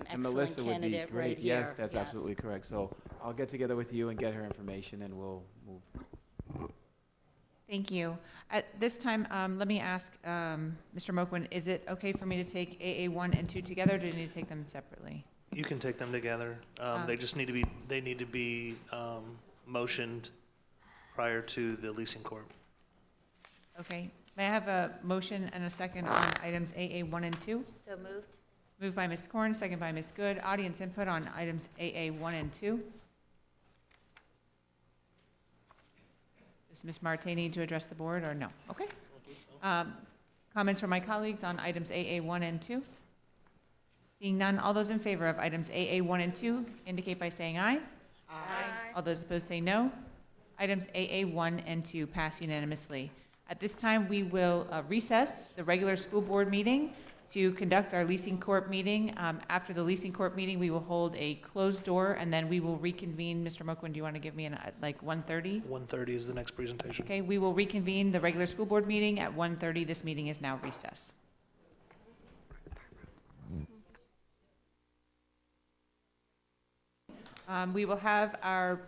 And Melissa would be great. Right here. Yes, that's absolutely correct. So I'll get together with you and get her information, and we'll move. Thank you. At this time, let me ask Mr. Moquin, is it okay for me to take AA1 and 2 together, or do I need to take them separately? You can take them together. They just need to be motioned prior to the leasing court. Okay. May I have a motion and a second on items AA1 and 2? So moved. Moved by Ms. Korn, second by Ms. Good. Audience input on items AA1 and 2. Does Ms. Marte need to address the board or no? Okay. Comments from my colleagues on items AA1 and 2? Seeing none, all those in favor of items AA1 and 2 indicate by saying aye. Aye. All those opposed say no. Items AA1 and 2 pass unanimously. At this time, we will recess the regular school board meeting to conduct our leasing court meeting. After the leasing court meeting, we will hold a closed door, and then we will reconvene. Mr. Moquin, do you want to give me like 1:30? 1:30 is the next presentation. Okay, we will reconvene the regular school board meeting at 1:30. This meeting is now recessed. We will have our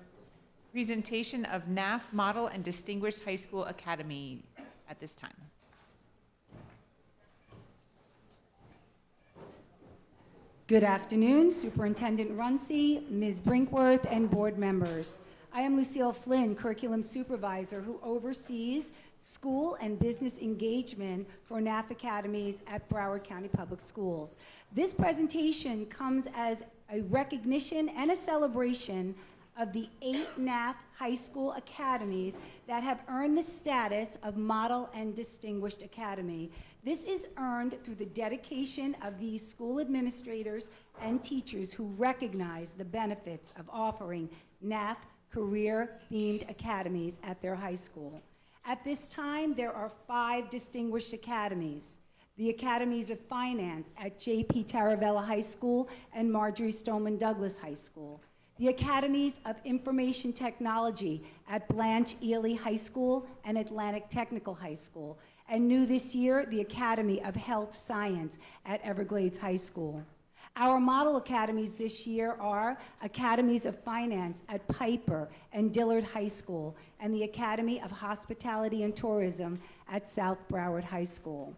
presentation of NAF Model and Distinguished High School Academy at this time. Good afternoon, Superintendent Runcie, Ms. Brinkworth, and board members. I am Lucille Flynn, Curriculum Supervisor, who oversees school and business engagement for NAF Academies at Broward County Public Schools. This presentation comes as a recognition and a celebration of the 8 NAF high school academies that have earned the status of Model and Distinguished Academy. This is earned through the dedication of these school administrators and teachers who recognize the benefits of offering NAF career-themed academies at their high school. At this time, there are 5 distinguished academies. The Academies of Finance at J.P. Taravella High School and Marjorie Stoneman Douglas High School. The Academies of Information Technology at Blanche Ely High School and Atlantic Technical High School. And new this year, the Academy of Health Science at Everglades High School. Our model academies this year are Academies of Finance at Piper and Dillard High School, and the Academy of Hospitality and Tourism at South Broward High School.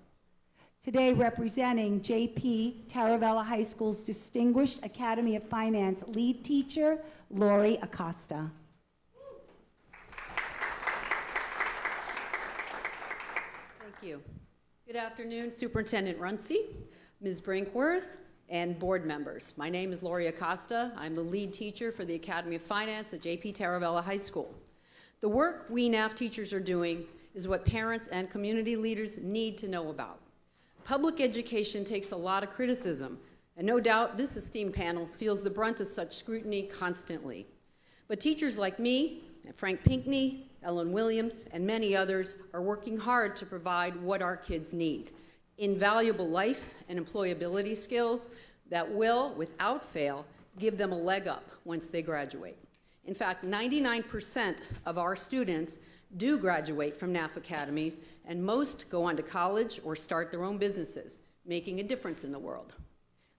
Today, representing J.P. Taravella High School's Distinguished Academy of Finance lead teacher, Lori Acosta. Thank you. Good afternoon, Superintendent Runcie, Ms. Brinkworth, and board members. My name is Lori Acosta. I'm the lead teacher for the Academy of Finance at J.P. Taravella High School. The work we NAF teachers are doing is what parents and community leaders need to know about. Public education takes a lot of criticism, and no doubt this esteemed panel feels the brunt of such scrutiny constantly. But teachers like me, Frank Pinckney, Ellen Williams, and many others are working hard to provide what our kids need: invaluable life and employability skills that will, without fail, give them a leg up once they graduate. In fact, 99% of our students do graduate from NAF academies, and most go on to college or start their own businesses, making a difference in the world.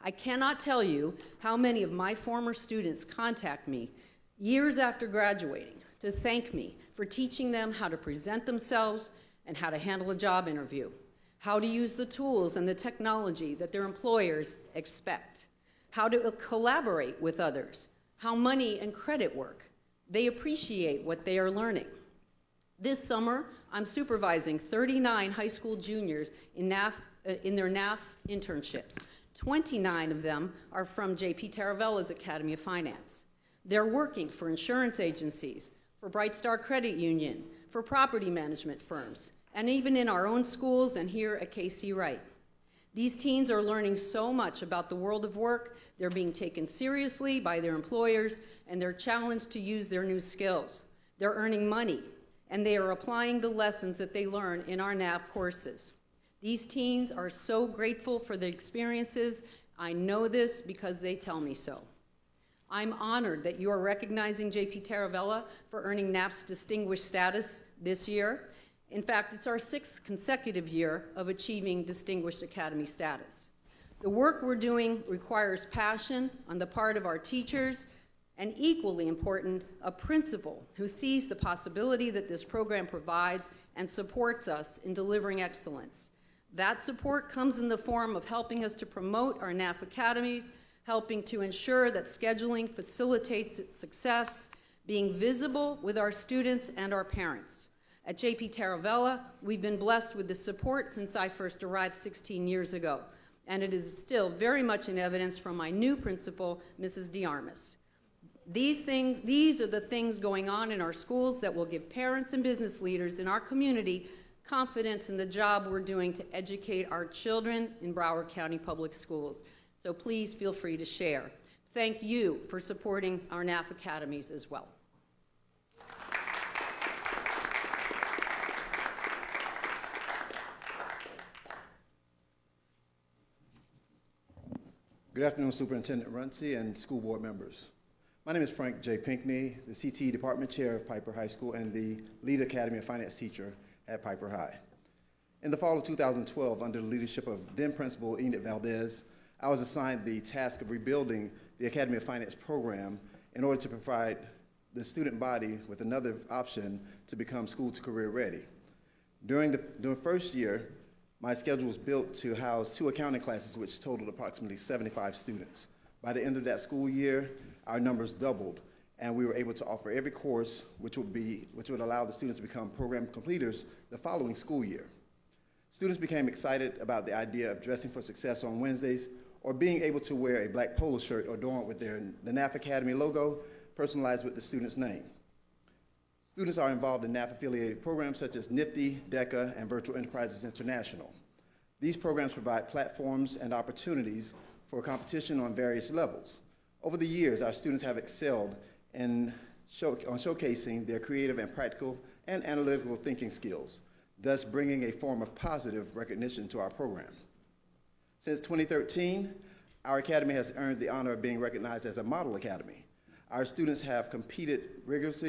I cannot tell you how many of my former students contact me years after graduating to thank me for teaching them how to present themselves and how to handle a job interview, how to use the tools and the technology that their employers expect, how to collaborate with others, how money and credit work. They appreciate what they are learning. This summer, I'm supervising 39 high school juniors in their NAF internships. 29 of them are from J.P. Taravella's Academy of Finance. They're working for insurance agencies, for Bright Star Credit Union, for property management firms, and even in our own schools and here at KC Wright. These teens are learning so much about the world of work. They're being taken seriously by their employers, and they're challenged to use their new skills. They're earning money, and they are applying the lessons that they learn in our NAF courses. These teens are so grateful for the experiences. I know this because they tell me so. I'm honored that you are recognizing J.P. Taravella for earning NAF's distinguished status this year. In fact, it's our 6th consecutive year of achieving Distinguished Academy status. The work we're doing requires passion on the part of our teachers, and equally important, a principal who sees the possibility that this program provides and supports us in delivering excellence. That support comes in the form of helping us to promote our NAF academies, helping to ensure that scheduling facilitates its success, being visible with our students and our parents. At J.P. Taravella, we've been blessed with the support since I first arrived 16 years ago, and it is still very much in evidence from my new principal, Mrs. DeArmas. These are the things going on in our schools that will give parents and business leaders in our community confidence in the job we're doing to educate our children in Broward County Public Schools. So please feel free to share. Thank you for supporting our NAF academies as well. Good afternoon, Superintendent Runcie and school board members. My name is Frank J. Pinckney, the CTE Department Chair of Piper High School and the lead Academy of Finance teacher at Piper High. In the fall of 2012, under the leadership of then Principal Enid Valdez, I was assigned the task of rebuilding the Academy of Finance program in order to provide the student body with another option to become school to career ready. During the first year, my schedule was built to house 2 accounting classes, which totaled approximately 75 students. By the end of that school year, our numbers doubled, and we were able to offer every course which would allow the students to become program completers the following school year. Students became excited about the idea of dressing for success on Wednesdays, or being able to wear a black polo shirt adorned with the NAF Academy logo, personalized with the student's name. Students are involved in NAF-affiliated programs such as NIFTY, DECA, and Virtual Enterprises International. These programs provide platforms and opportunities for competition on various levels. Over the years, our students have excelled on showcasing their creative and practical and analytical thinking skills, thus bringing a form of positive recognition to our program. Since 2013, our academy has earned the honor of being recognized as a model academy. Our students have completed rigorous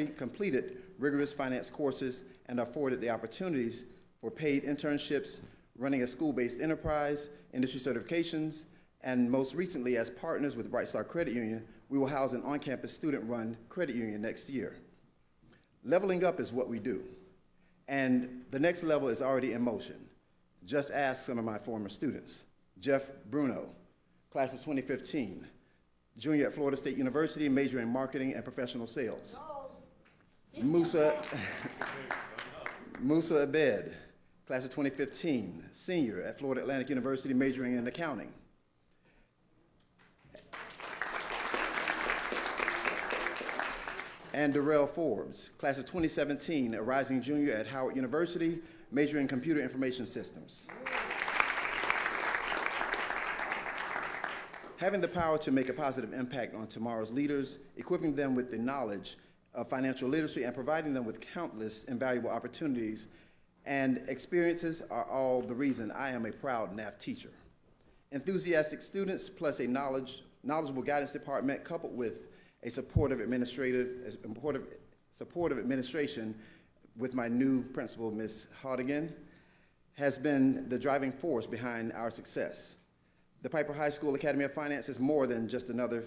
finance courses and are afforded the opportunities for paid internships, running a school-based enterprise, industry certifications, and most recently, as partners with Bright Star Credit Union, we will house an on-campus student-run credit union next year. Leveling up is what we do, and the next level is already in motion. Just ask some of my former students. Jeff Bruno, class of 2015, junior at Florida State University, major in marketing and professional sales. Musa Abed, class of 2015, senior at Florida Atlantic University, majoring in accounting. And Darrell Forbes, class of 2017, a rising junior at Howard University, majoring in computer information systems. Having the power to make a positive impact on tomorrow's leaders, equipping them with the knowledge of financial literacy, and providing them with countless invaluable opportunities and experiences are all the reason I am a proud NAF teacher. Enthusiastic students plus a knowledgeable guidance department coupled with a supportive administration with my new principal, Ms. Hardigan, has been the driving force behind our success. The Piper High School Academy of Finance is more than just another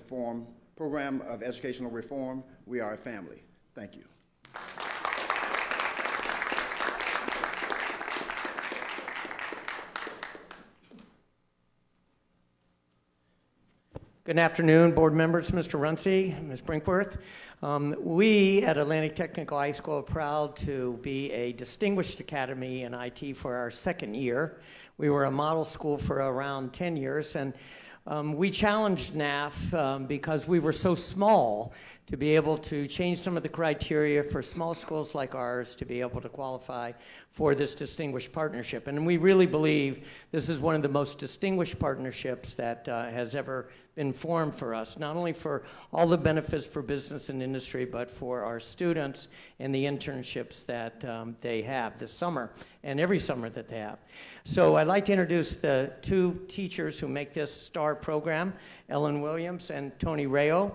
program of educational reform. We are a family. Thank you. Good afternoon, board members, Mr. Runcie, Ms. Brinkworth. We at Atlantic Technical High School are proud to be a distinguished academy in IT for our second year. We were a model school for around 10 years, and we challenged NAF because we were so small to be able to change some of the criteria for small schools like ours to be able to qualify for this distinguished partnership. And we really believe this is one of the most distinguished partnerships that has ever been formed for us, not only for all the benefits for business and industry, but for our students and the internships that they have this summer and every summer that they have. So I'd like to introduce the 2 teachers who make this STAR program, Ellen Williams and Tony Rayo.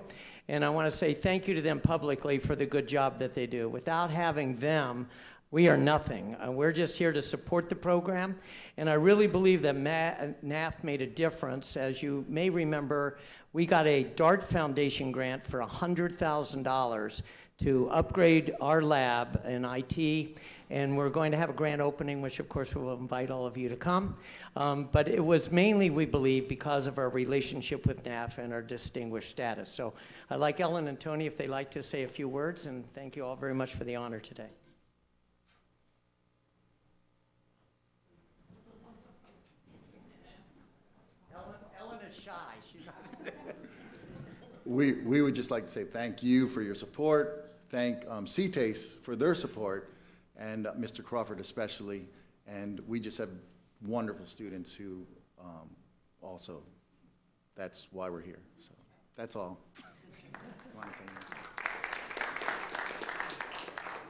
And I want to say thank you to them publicly for the good job that they do. Without having them, we are nothing. We're just here to support the program. And I really believe that NAF made a difference. As you may remember, we got a DART Foundation grant for $100,000 to upgrade our lab in IT. And we're going to have a grand opening, which of course we will invite all of you to come. But it was mainly, we believe, because of our relationship with NAF and our distinguished status. So I'd like Ellen and Tony, if they'd like to say a few words, and thank you all very much for the honor today. Ellen is shy. She's not. We would just like to say thank you for your support. Thank CTASE for their support, and Mr. Crawford especially. And we just have wonderful students who also, that's why we're here. So that's all.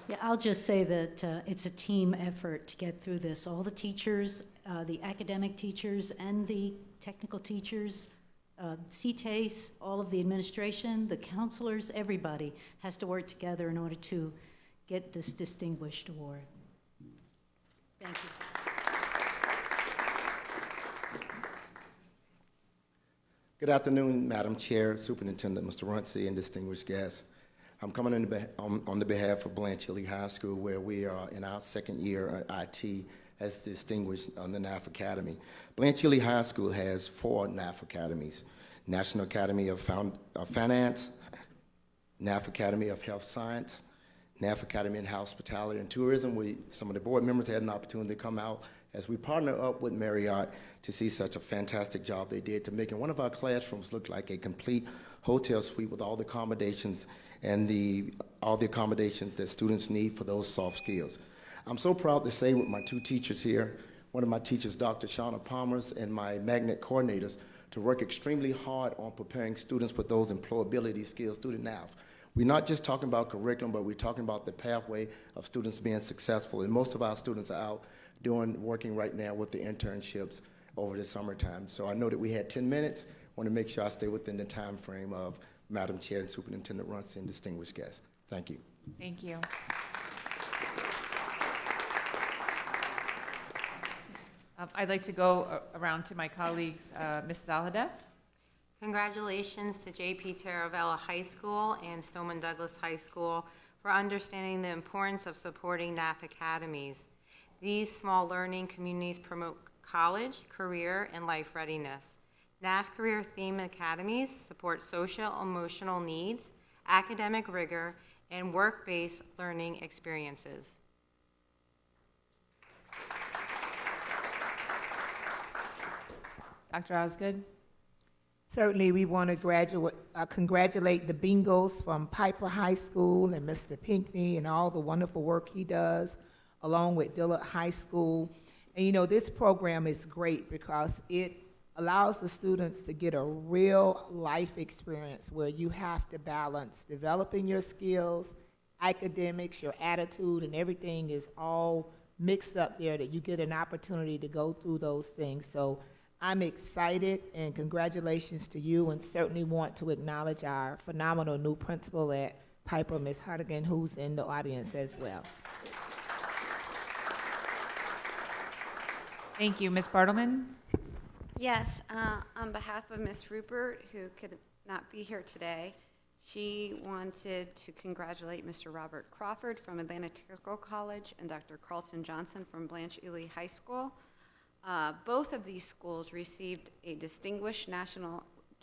Yeah, I'll just say that it's a team effort to get through this. All the teachers, the academic teachers and the technical teachers, CTASE, all of the administration, the counselors, everybody has to work together in order to get this distinguished award. Thank you. Good afternoon, Madam Chair, Superintendent Mr. Runcie, and distinguished guests. I'm coming on the behalf of Blanche Ely High School, where we are in our second year at IT as distinguished on the NAF Academy. Blanche Ely High School has 4 NAF Academies: National Academy of Finance, NAF Academy of Health Science, NAF Academy in Hospitality and Tourism. Some of the board members had an opportunity to come out as we partner up with Marriott to see such a fantastic job they did to making one of our classrooms look like a complete hotel suite with all the accommodations and all the accommodations that students need for those soft skills. I'm so proud to say with my 2 teachers here, one of my teachers, Dr. Shauna Palmers, and my magnet coordinators, to work extremely hard on preparing students with those employability skills through the NAF. We're not just talking about curriculum, but we're talking about the pathway of students being successful. And most of our students are out working right now with the internships over the summertime. So I know that we had 10 minutes. I want to make sure I stay within the time frame of Madam Chair and Superintendent Runcie and distinguished guests. Thank you. Thank you. I'd like to go around to my colleagues, Mrs. Alhadeff. Congratulations to J.P. Taravella High School and Stoneman Douglas High School for understanding the importance of supporting NAF academies. These small learning communities promote college, career, and life readiness. NAF Career Theme Academies support social emotional needs, academic rigor, and work-based learning experiences. Dr. Osgood. Certainly, we want to congratulate the Bengals from Piper High School and Mr. Pinckney and all the wonderful work he does, along with Dillard High School. And you know, this program is great because it allows the students to get a real life experience where you have to balance developing your skills, academics, your attitude, and everything is all mixed up there, that you get an opportunity to go through those things. So I'm excited, and congratulations to you, and certainly want to acknowledge our phenomenal new principal at Piper, Ms. Hartigan, who's in the audience as well. Thank you. Ms. Bartleman? Yes, on behalf of Ms. Rupert, who could not be here today, she wanted to congratulate Mr. Robert Crawford from Atlanta Technical College and Dr. Carlton Johnson from Blanche Ely High School. Both of these schools received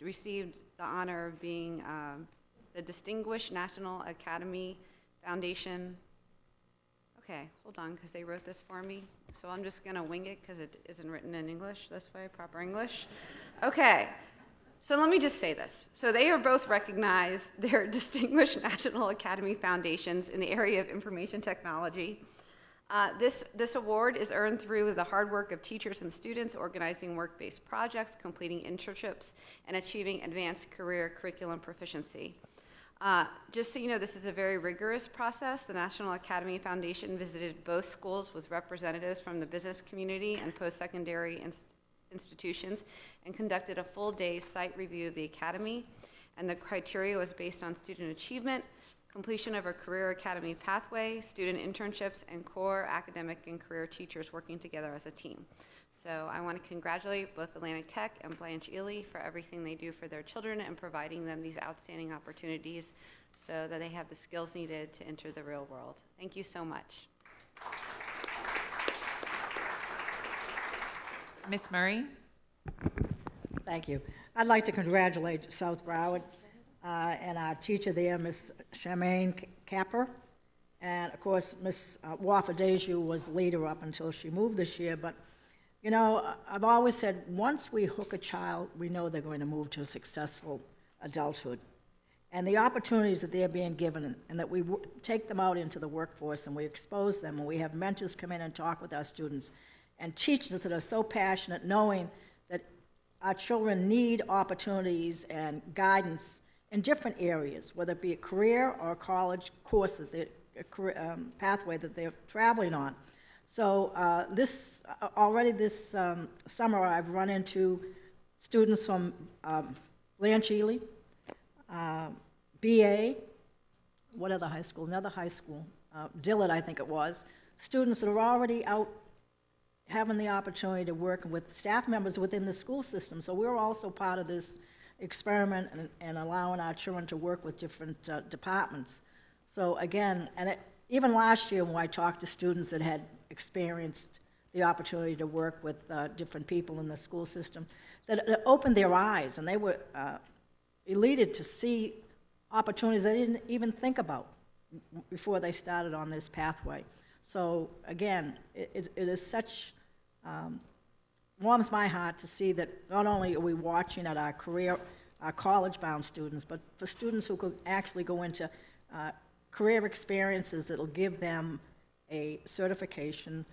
received the honor of being the Distinguished National Academy Foundation. Okay, hold on, because they wrote this for me. So I'm just going to wing it because it isn't written in English this way, proper English. Okay, so let me just say this. So they are both recognized. They're Distinguished National Academy Foundations in the area of information technology. This award is earned through the hard work of teachers and students organizing work-based projects, completing internships, and achieving advanced career curriculum proficiency. Just so you know, this is a very rigorous process. The National Academy Foundation visited both schools with representatives from the business community and post-secondary institutions and conducted a full day site review of the academy. And the criteria was based on student achievement, completion of a career academy pathway, student internships, and core academic and career teachers working together as a team. So I want to congratulate both Atlantic Tech and Blanche Ely for everything they do for their children and providing them these outstanding opportunities so that they have the skills needed to enter the real world. Thank you so much. Ms. Murray? Thank you. I'd like to congratulate South Broward and our teacher there, Ms. Charmaine Capper. And of course, Ms. Wafa-Deju was the leader up until she moved this year. But, you know, I've always said, once we hook a child, we know they're going to move to a successful adulthood. And the opportunities that they're being given, and that we take them out into the workforce and we expose them, and we have mentors come in and talk with our students, and teachers that are so passionate, knowing that our children need opportunities and guidance in different areas, whether it be a career or a college course that they're pathway that they're traveling on. So this summer I've run into students from Blanche Ely, BA, what other high school? Another high school, Dillard I think it was, students that are already out having the opportunity to work with staff members within the school system. So we're also part of this experiment and allowing our children to work with different departments. So again, even last year when I talked to students that had experienced the opportunity to work with different people in the school system, that it opened their eyes, and they were elated to see opportunities they didn't even think about before they started on this pathway. So again, it is such, warms my heart to see that not only are we watching at our college-bound students, but for students who could actually go into career experiences that'll give them a certification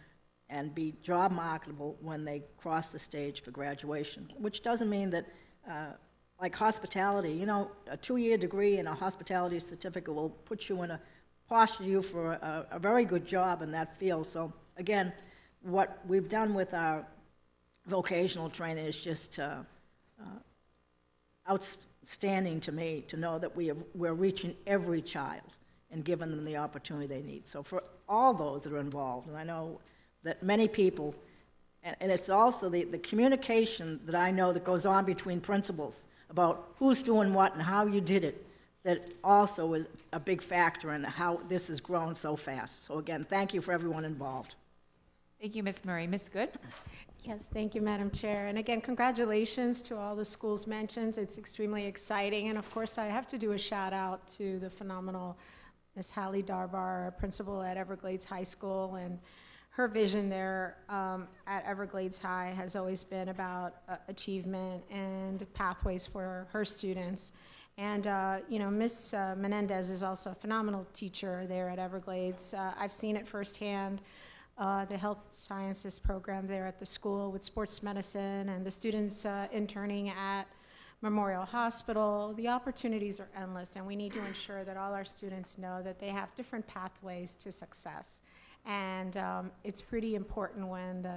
and be job marketable when they cross the stage for graduation, which doesn't mean that, like hospitality, you know, a 2-year degree and a hospitality certificate will put you in a posture you for a very good job in that field. So again, what we've done with our vocational training is just outstanding to me, to know that we're reaching every child and giving them the opportunity they need. So for all those that are involved, and I know that many people, and it's also the communication that I know that goes on between principals about who's doing what and how you did it, that also is a big factor in how this has grown so fast. So again, thank you for everyone involved. Thank you, Ms. Murray. Ms. Good? Yes, thank you, Madam Chair. And again, congratulations to all the schools mentioned. It's extremely exciting. And of course, I have to do a shout out to the phenomenal Ms. Hallie Darbar, principal at Everglades High School. And her vision there at Everglades High has always been about achievement and pathways for her students. And, you know, Ms. Menendez is also a phenomenal teacher there at Everglades. I've seen it firsthand, the health sciences program there at the school with sports medicine and the students interning at Memorial Hospital. The opportunities are endless, and we need to ensure that all our students know that they have different pathways to success. And it's pretty important when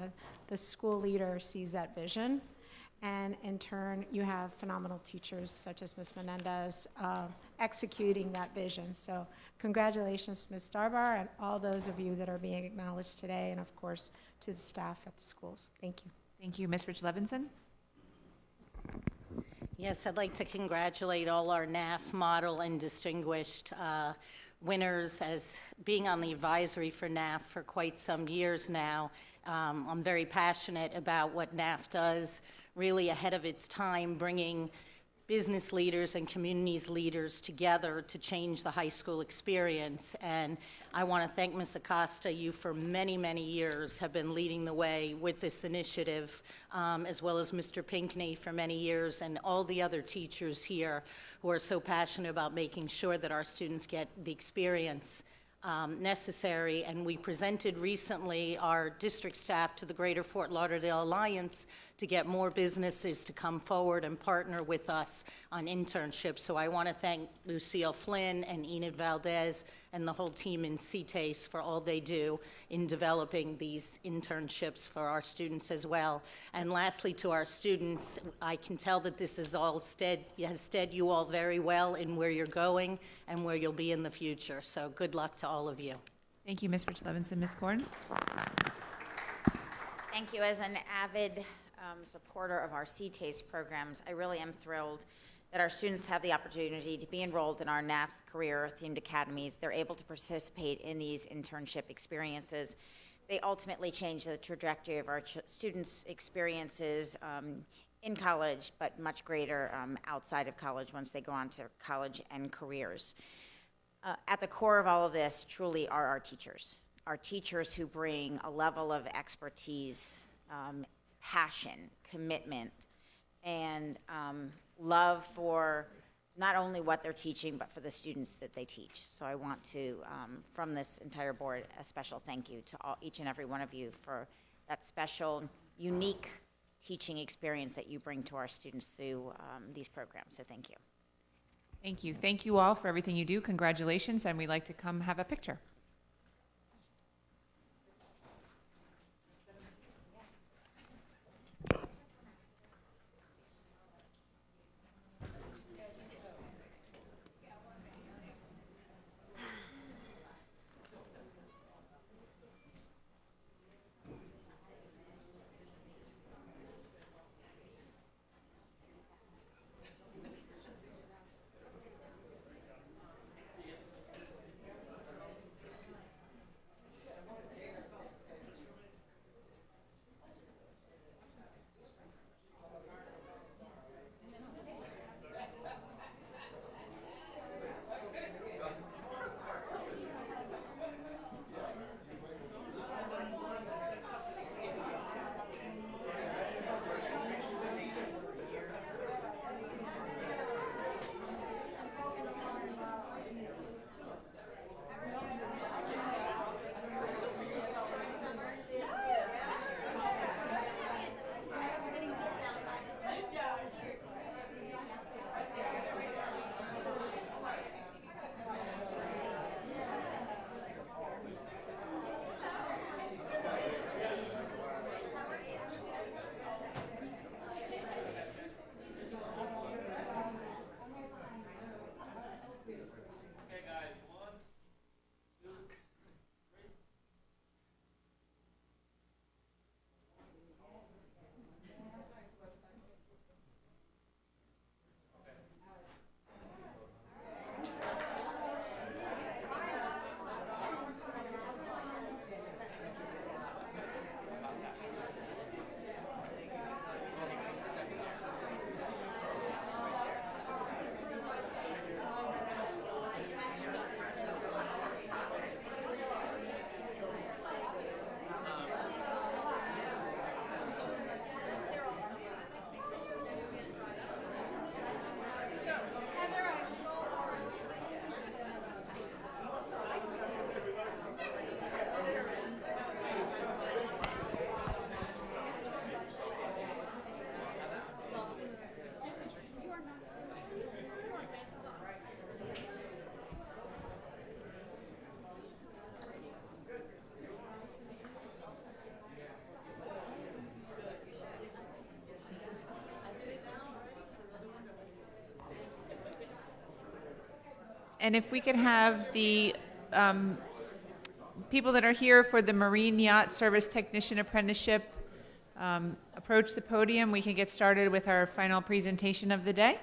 the school leader sees that vision. And in turn, you have phenomenal teachers such as Ms. Menendez executing that vision. So congratulations, Ms. Darbar, and all those of you that are being acknowledged today, and of course, to the staff at the schools. Thank you. Thank you. Ms. Rich-Levinson? Yes, I'd like to congratulate all our NAF model and distinguished winners. As being on the advisory for NAF for quite some years now, I'm very passionate about what NAF does, really ahead of its time, bringing business leaders and communities leaders together to change the high school experience. And I want to thank Ms. Acosta. You for many, many years have been leading the way with this initiative, as well as Mr. Pinckney for many years, and all the other teachers here who are so passionate about making sure that our students get the experience necessary. And we presented recently our district staff to the Greater Fort Lauderdale Alliance to get more businesses to come forward and partner with us on internships. So I want to thank Lucille Flynn and Enid Valdez and the whole team in CTACE for all they do in developing these internships for our students as well. And lastly, to our students, I can tell that this is all has stead you all very well in where you're going and where you'll be in the future. So good luck to all of you. Thank you, Ms. Rich-Levinson. Ms. Korn? Thank you. As an avid supporter of our CTACE programs, I really am thrilled that our students have the opportunity to be enrolled in our NAF career-themed academies. They're able to participate in these internship experiences. They ultimately change the trajectory of our students' experiences in college, but much greater outside of college once they go on to college and careers. At the core of all of this truly are our teachers who bring a level of expertise, passion, commitment, and love for not only what they're teaching, but for the students that they teach. So I want to, from this entire board, a special thank you to each and every one of you for that special, unique teaching experience that you bring to our students through these programs. So thank you. Thank you. Thank you all for everything you do. Congratulations, and we'd like to come have a picture. And if we could have the people that are here for the Marine Yacht Service Technician Apprenticeship approach the podium, we can get started with our final presentation of the day.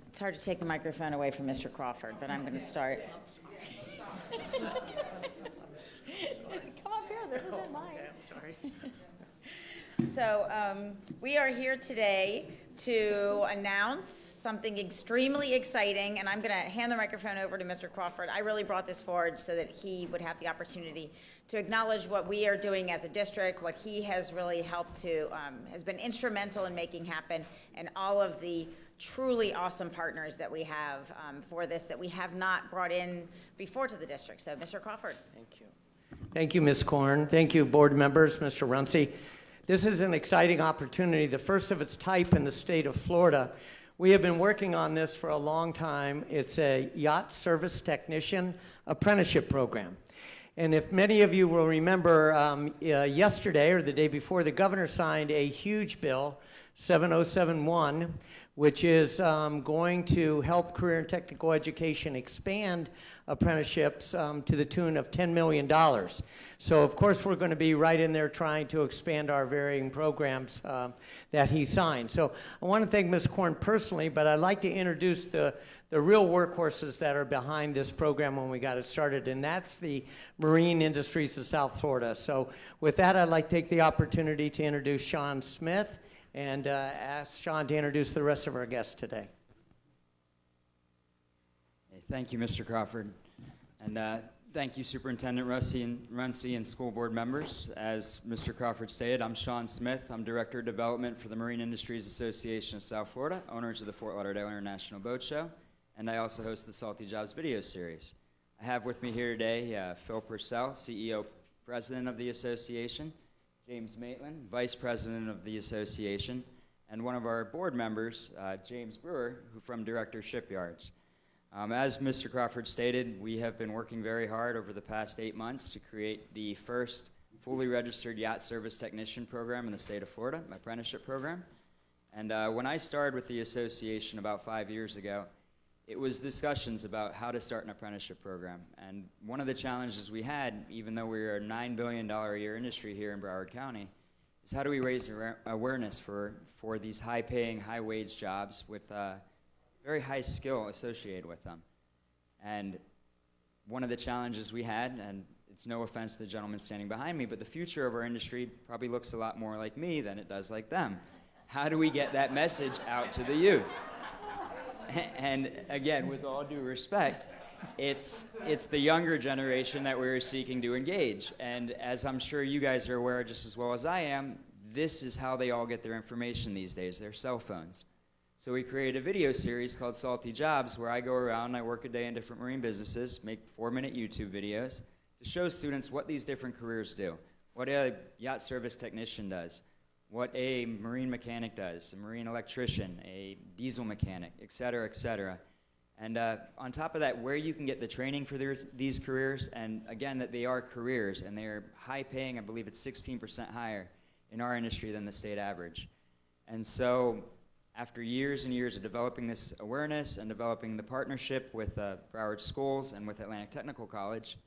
It's hard to take the microphone away from Mr. Crawford, but I'm going to start. Come up here, this isn't mine. Okay, I'm sorry. So we are here today to announce something extremely exciting, and I'm going to hand the microphone over to Mr. Crawford. I really brought this forward so that he would have the opportunity to acknowledge what we are doing as a district, what he has really helped to, has been instrumental in making happen, and all of the truly awesome partners that we have for this that we have not brought in before to the district. So, Mr. Crawford. Thank you. Thank you, Ms. Korn. Thank you, board members, Mr. Runcie. This is an exciting opportunity, the first of its type in the state of Florida. We have been working on this for a long time. It's a Yacht Service Technician Apprenticeship Program. And if many of you will remember, yesterday or the day before, the governor signed a huge bill, 7071, which is going to help career and technical education expand apprenticeships to the tune of $10 million. So of course we're going to be right in there trying to expand our varying programs that he signed. So I want to thank Ms. Korn personally, but I'd like to introduce the real workhorses that are behind this program when we got it started, and that's the marine industries of South Florida. So with that, I'd like to take the opportunity to introduce Sean Smith and ask Sean to introduce the rest of our guests today. Thank you, Mr. Crawford. And thank you, Superintendent Runcie and school board members. As Mr. Crawford stated, I'm Sean Smith. I'm Director of Development for the Marine Industries Association of South Florida, owners of the Fort Lauderdale International Boat Show, and I also host the Salty Jobs video series. I have with me here today Phil Purcell, CEO, President of the Association, James Maitland, Vice President of the Association, and one of our board members, James Brewer, who from Director Shipyards. As Mr. Crawford stated, we have been working very hard over the past 8 months to create the first fully registered yacht service technician program in the state of Florida, my apprenticeship program. And when I started with the association about 5 years ago, it was discussions about how to start an apprenticeship program. And one of the challenges we had, even though we're a $9 billion a year industry here in Broward County, is how do we raise awareness for these high-paying, high-wage jobs with very high skill associated with them. And one of the challenges we had, and it's no offense to the gentleman standing behind me, but the future of our industry probably looks a lot more like me than it does like them. How do we get that message out to the youth? And again, with all due respect, it's the younger generation that we're seeking to engage. And as I'm sure you guys are aware just as well as I am, this is how they all get their information these days, their cell phones. So we created a video series called Salty Jobs, where I go around and I work a day in different marine businesses, make 4-minute YouTube videos to show students what these different careers do, what a yacht service technician does, what a marine mechanic does, a marine electrician, a diesel mechanic, et cetera, et cetera. And on top of that, where you can get the training for these careers, and again, that they are careers, and they're high paying. I believe it's 16% higher in our industry than the state average. And so after years and years of developing this awareness and developing the partnership with Broward Schools and with Atlantic Technical College,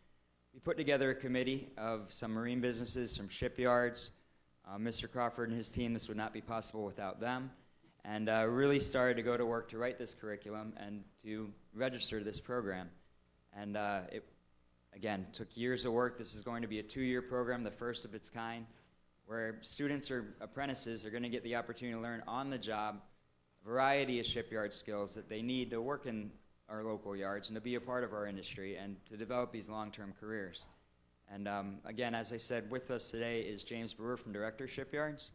we put together a committee of some marine businesses, some shipyards. Mr. Crawford and his team, this would not be possible without them, and really started to go to work to write this curriculum and to register this program. And it, again, took years of work. This is going to be a 2-year program, the first of its kind, where students or apprentices are going to get the opportunity to learn on the job a variety of shipyard skills that they need to work in our local yards and to be a part of our industry and to develop these long-term careers. And again, as I said, with us today is James Brewer from Director Shipyards.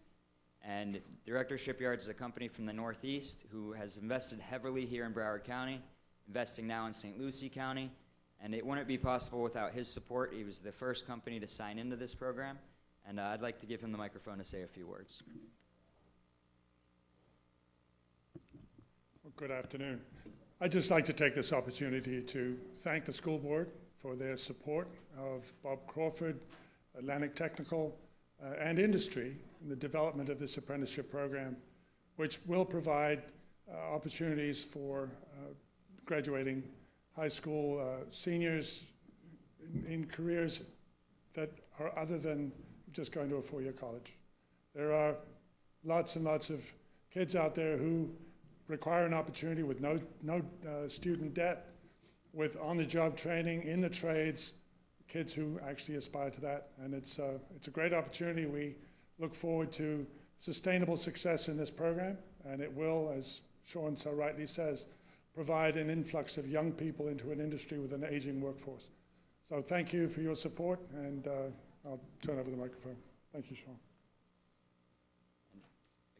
And Director Shipyards is a company from the Northeast who has invested heavily here in Broward County, investing now in St. Lucie County, And it wouldn't be possible without his support. He was the first company to sign into this program. And I'd like to give him the microphone to say a few words. Well, good afternoon. I'd just like to take this opportunity to thank the school board for their support of Bob Crawford, Atlantic Technical, and industry in the development of this apprenticeship program, which will provide opportunities for graduating high school seniors in careers that are other than just going to a four-year college. There are lots and lots of kids out there who require an opportunity with no student debt, with on-the-job training in the trades, kids who actually aspire to that. And it's a great opportunity. We look forward to sustainable success in this program, and it will, as Sean so rightly says, provide an influx of young people into an industry with an aging workforce. So thank you for your support, and I'll turn over the microphone. Thank you, Sean.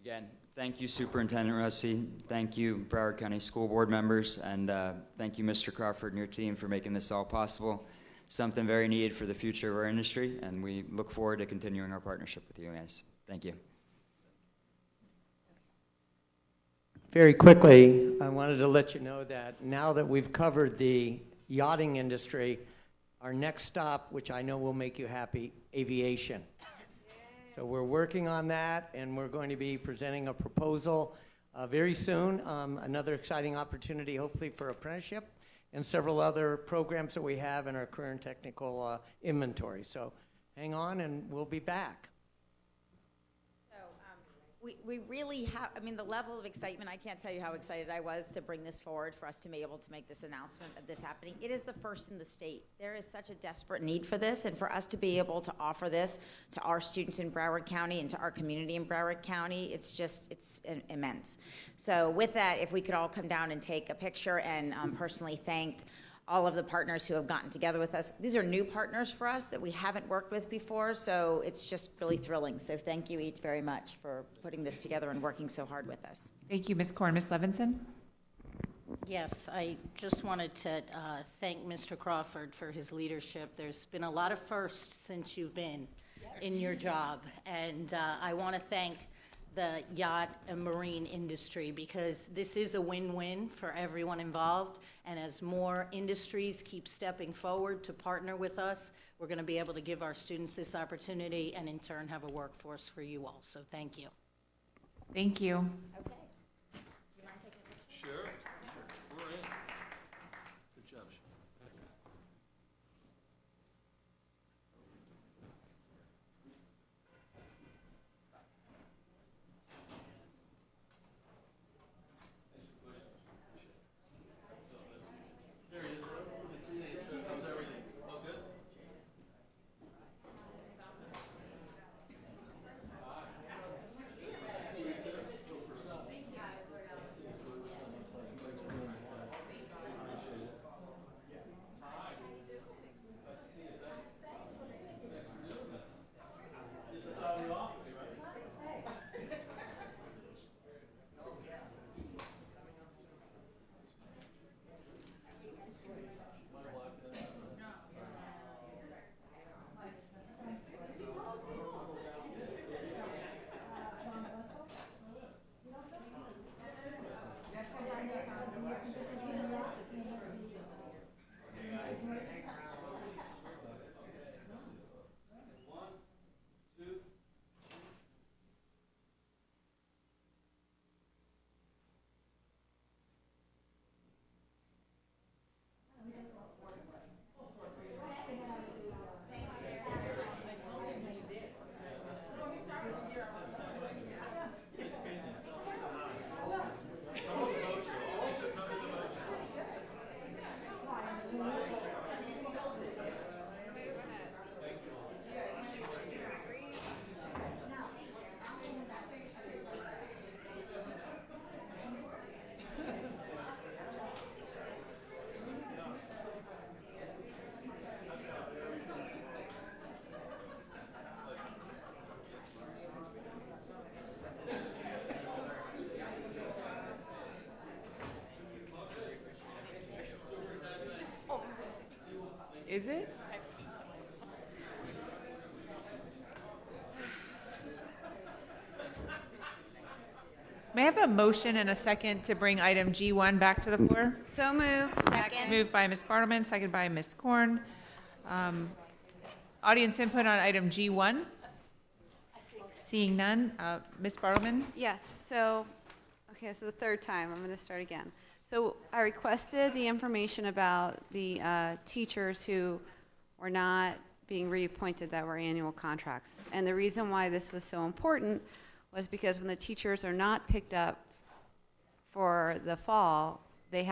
Again, thank you, Superintendent Russi. Thank you, Broward County School Board members, and thank you, Mr. Crawford and your team for making this all possible. Something very needed for the future of our industry, and we look forward to continuing our partnership with you guys. Thank you. Very quickly, I wanted to let you know that now that we've covered the yachting industry, our next stop, which I know will make you happy, aviation. So we're working on that, and we're going to be presenting a proposal very soon. Another exciting opportunity, hopefully, for apprenticeship and several other programs that we have in our current technical inventory. So hang on, and we'll be back. We really have, I mean, the level of excitement, I can't tell you how excited I was to bring this forward for us to be able to make this announcement of this happening. It is the first in the state. There is such a desperate need for this, and for us to be able to offer this to our students in Broward County and to our community in Broward County, it's immense. So with that, if we could all come down and take a picture and personally thank all of the partners who have gotten together with us. These are new partners for us that we haven't worked with before, so it's just really thrilling. So thank you each very much for putting this together and working so hard with us. Thank you, Ms. Korn. Ms. Levinson? Yes, I just wanted to thank Mr. Crawford for his leadership. There's been a lot of firsts since you've been in your job, and I want to thank the yacht and marine industry, because this is a win-win for everyone involved, and as more industries keep stepping forward to partner with us, we're going to be able to give our students this opportunity and in turn have a workforce for you all. So thank you. Thank you. Okay. Sure. We're in. Good job. There he is. Good to see you, sir. How's everything? All good? See you too. Is it? May I have a motion and a second to bring item G1 back to the floor? So moved. Second. Moved by Ms. Bartleman, second by Ms. Korn. Audience input on item G1? Seeing none. Ms. Bartleman? Yes, so, okay, so the third time, I'm going to start again. So I requested the information about the teachers who were not being reappointed that were annual contracts. And the reason why this was so important was because when the teachers are not picked up for the fall, they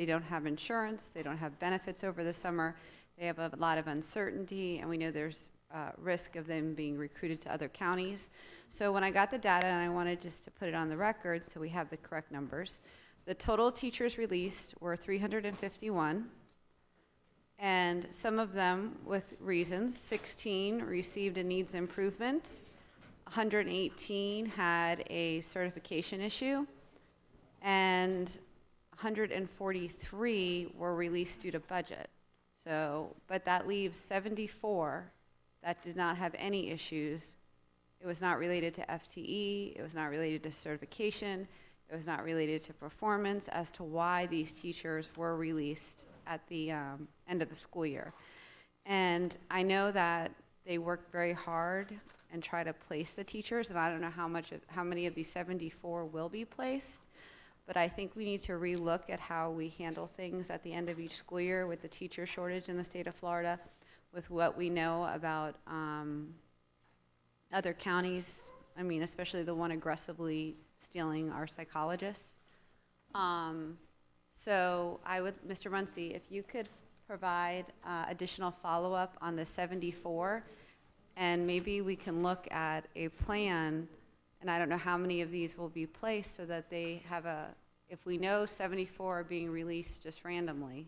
don't have insurance, they don't have benefits over the summer, they have a lot of uncertainty, and we know there's risk of them being recruited to other counties. So when I got the data, and I wanted just to put it on the record so we have the correct numbers, the total teachers released were 351, and some of them with reasons. 16 received a needs improvement, 118 had a certification issue, and 143 were released due to budget. So, but that leaves 74 that did not have any issues. It was not related to FTE, it was not related to certification, it was not related to performance as to why these teachers were released at the end of the school year. And I know that they work very hard and try to place the teachers, and I don't know how many of these 74 will be placed, but I think we need to relook at how we handle things at the end of each school year with the teacher shortage in the state of Florida, with what we know about other counties, I mean, especially the one aggressively stealing our psychologists. So I would, Mr. Muncie, if you could provide additional follow-up on the 74, and maybe we can look at a plan, and I don't know how many of these will be placed so that they have if we know 74 are being released just randomly,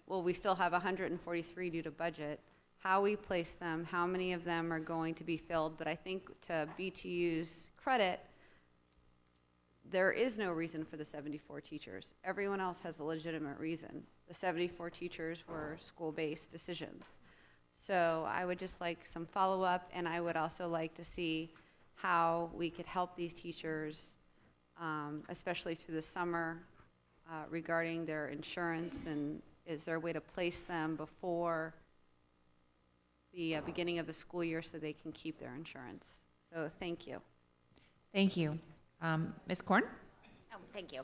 well, we still have 143 due to budget, how we place them, how many of them are going to be filled. But I think to BTU's credit, there is no reason for the 74 teachers. Everyone else has a legitimate reason. The 74 teachers were school-based decisions. So I would just like some follow-up, and I would also like to see how we could help these teachers, especially through the summer, regarding their insurance, and is there a way to place them before the beginning of the school year so they can keep their insurance? So thank you. Thank you. Ms. Korn? Oh, thank you.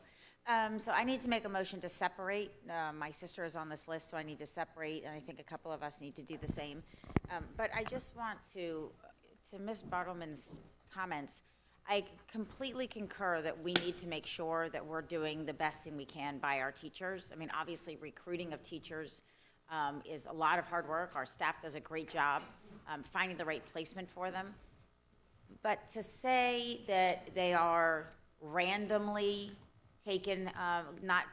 So I need to make a motion to separate. My sister is on this list, so I need to separate, and I think a couple of us need to do the same. But I just want to Ms. Bartleman's comments, I completely concur that we need to make sure that we're doing the best thing we can by our teachers. I mean, obviously, recruiting of teachers is a lot of hard work. Our staff does a great job finding the right placement for them. But to say that they are randomly taken, not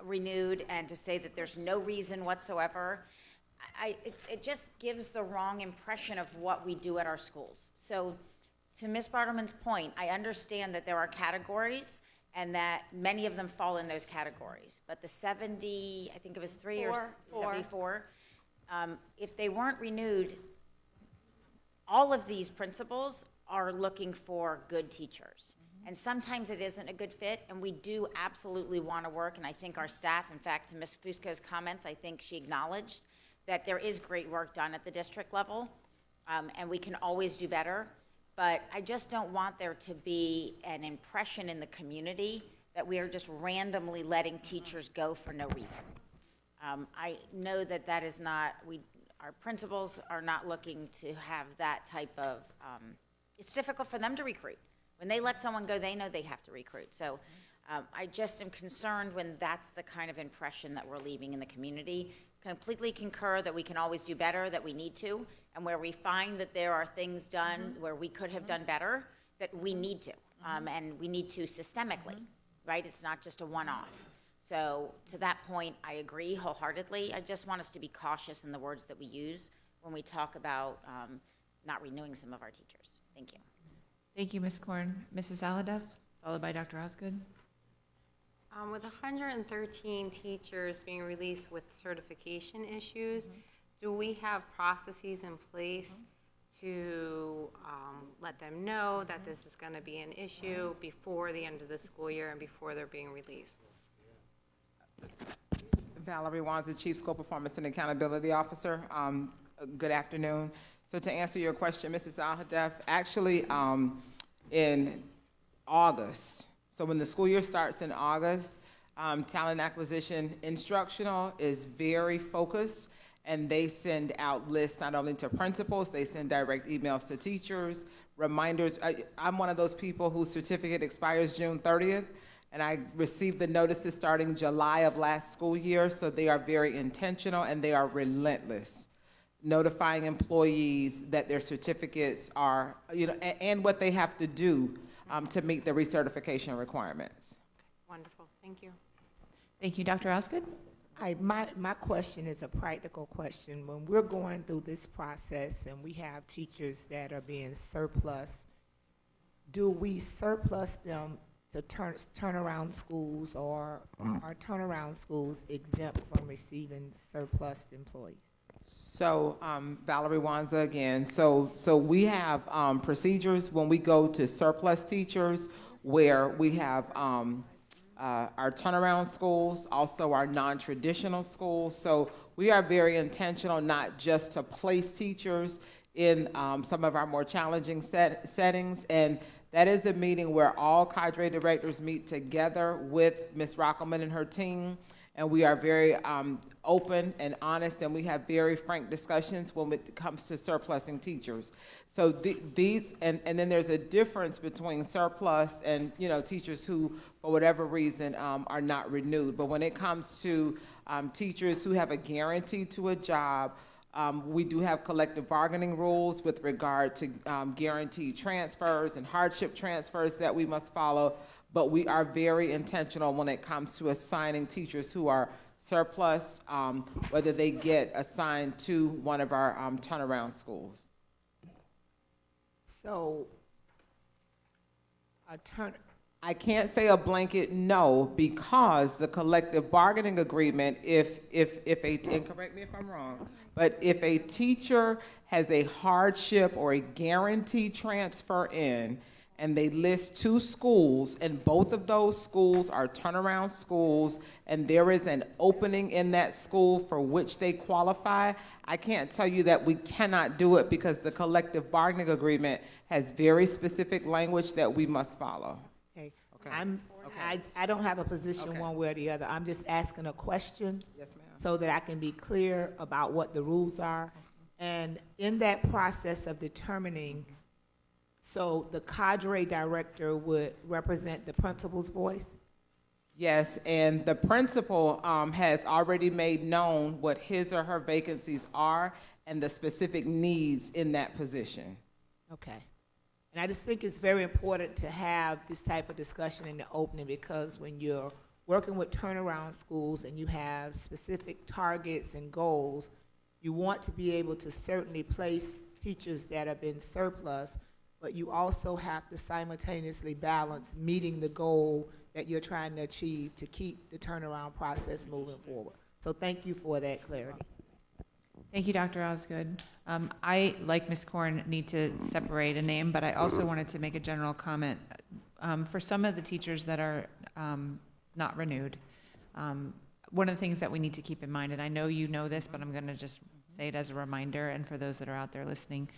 renewed, and to say that there's no reason whatsoever, it just gives the wrong impression of what we do at our schools. So to Ms. Bartleman's point, I understand that there are categories and that many of them fall in those categories. But the 70, I think it was 74, if they weren't renewed, all of these principals are looking for good teachers. And sometimes it isn't a good fit, and we do absolutely want to work, and I think our staff, in fact, to Ms. Fusco's comments, I think she acknowledged that there is great work done at the district level, and we can always do better, but I just don't want there to be an impression in the community that we are just randomly letting teachers go for no reason. I know that that is not, our principals are not looking to have that type of, it's difficult for them to recruit. When they let someone go, they know they have to recruit. So I just am concerned when that's the kind of impression that we're leaving in the community. Completely concur that we can always do better, that we need to, and where we find that there are things done where we could have done better, that we need to, and we need to systemically, right? It's not just a one-off. So to that point, I agree wholeheartedly. I just want us to be cautious in the words that we use when we talk about not renewing some of our teachers. Thank you. Thank you, Ms. Korn. Mrs. Aladeff, followed by Dr. Osgood. With 113 teachers being released with certification issues, do we have processes in place to let them know that this is going to be an issue before the end of the school year and before they're being released? Valerie Wanza, Chief School Performance and Accountability Officer. Good afternoon. So to answer your question, Mrs. Al-Hadef, actually in August, so when the school year starts in August, Talent Acquisition Instructional is very focused, and they send out lists not only to principals, they send direct emails to teachers, reminders. I'm one of those people whose certificate expires June 30th, and I received the notices starting July of last school year, so they are very intentional and they are relentless, notifying employees that their certificates are, and what they have to do to meet the recertification requirements. Wonderful, thank you. Thank you, Dr. Osgood. My question is a practical question. When we're going through this process and we have teachers that are being surplus, do we surplus them to turnaround schools, or are turnaround schools exempt from receiving surplus employees? So, Valerie Wanza again. So we have procedures when we go to surplus teachers, where we have our turnaround schools, also our non-traditional schools. So we are very intentional, not just to place teachers in some of our more challenging settings. And that is a meeting where all cadre directors meet together with Ms. Rockelman and her team. And we are very open and honest, and we have very frank discussions when it comes to surplusing teachers. So and then there's a difference between surplus and teachers who, for whatever reason, are not renewed. But when it comes to teachers who have a guarantee to a job, we do have collective bargaining rules with regard to guaranteed transfers and hardship transfers that we must follow. But we are very intentional when it comes to assigning teachers who are surplus, whether they get assigned to one of our turnaround schools. So, I can't say a blanket no, because the collective bargaining agreement, and correct me if I'm wrong, but if a teacher has a hardship or a guaranteed transfer in, and they list 2 schools, and both of those schools are turnaround schools, and there is an opening in that school for which they qualify, I can't tell you that we cannot do it, because the collective bargaining agreement has very specific language that we must follow. Okay. I don't have a position one way or the other. I'm just asking a question. Yes, ma'am. So that I can be clear about what the rules are. And in that process of determining, so the cadre director would represent the principal's voice? Yes, and the principal has already made known what his or her vacancies are and the specific needs in that position. Okay. And I just think it's very important to have this type of discussion in the opening, because when you're working with turnaround schools and you have specific targets and goals, you want to be able to certainly place teachers that have been surplus, but you also have to simultaneously balance meeting the goal that you're trying to achieve to keep the turnaround process moving forward. So thank you for that clarity. Thank you, Dr. Osgood. I, like Ms. Korn, need to separate a name, but I also wanted to make a general comment. For some of the teachers that are not renewed, one of the things that we need to keep in mind, and I know you know this, but I'm going to just say it as a reminder, and for those that are out there listening,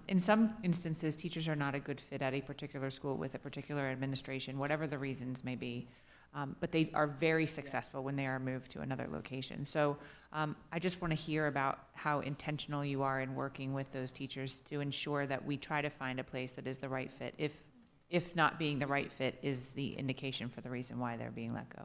in some instances, teachers are not a good fit at a particular school with a particular administration, whatever the reasons may be. But they are very successful when they are moved to another location. So I just want to hear about how intentional you are in working with those teachers to ensure that we try to find a place that is the right fit, if not being the right fit is the indication for the reason why they're being let go.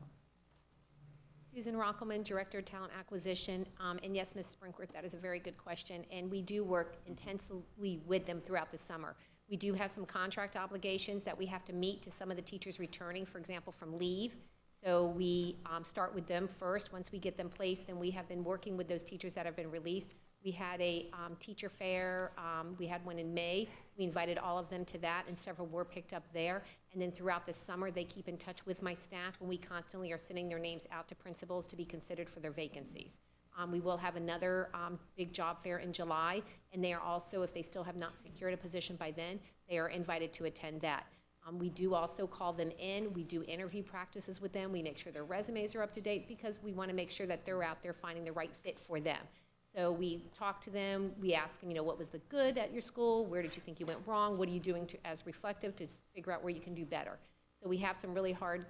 Susan Rockelman, Director of Talent Acquisition. And yes, Ms. Sprinkworth, that is a very good question. And we do work intensely with them throughout the summer. We do have some contract obligations that we have to meet to some of the teachers returning, for example, from leave. So we start with them first. Once we get them placed, then we have been working with those teachers that have been released. We had a teacher fair. We had one in May. We invited all of them to that, and several were picked up there. And then throughout the summer, they keep in touch with my staff, and we constantly are sending their names out to principals to be considered for their vacancies. We will have another big job fair in July, and they are also, if they still have not secured a position by then, they are invited to attend that. We do also call them in. We do interview practices with them. We make sure their resumes are up to date because we want to make sure that they're out there finding the right fit for them. So we talk to them. We ask them, what was the good at your school? Where did you think you went wrong? What are you doing as reflective to figure out where you can do better? So we have some really hard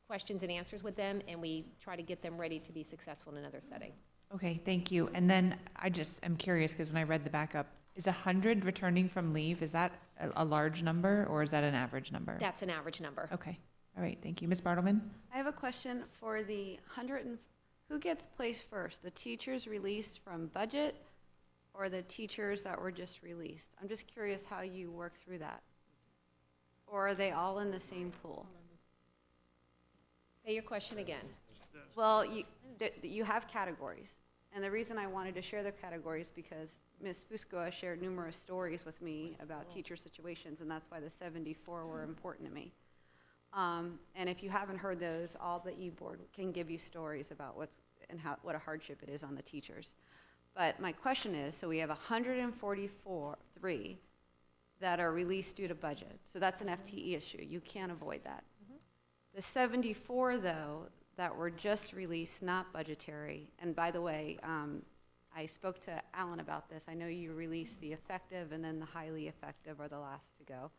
questions and answers with them, and we try to get them ready to be successful in another setting. Okay, thank you. And then I just am curious, because when I read the backup, is 100 returning from leave, is that a large number, or is that an average number? That's an average number. Okay, all right, thank you. Ms. Bartleman? I have a question for the 100 and, who gets placed first? The teachers released from budget or the teachers that were just released? I'm just curious how you work through that. Or are they all in the same pool? Say your question again. Well, you have categories. And the reason I wanted to share the categories because Ms. Fuscoa shared numerous stories with me about teacher situations, and that's why the 74 were important to me. And if you haven't heard those, all the e-board can give you stories about what a hardship it is on the teachers. But my question is, so we have 143 that are released due to budget. So that's an FTE issue. You can't avoid that. The 74, though, that were just released, not budgetary. And by the way, I spoke to Alan about this. I know you released the effective and then the highly effective are the last to go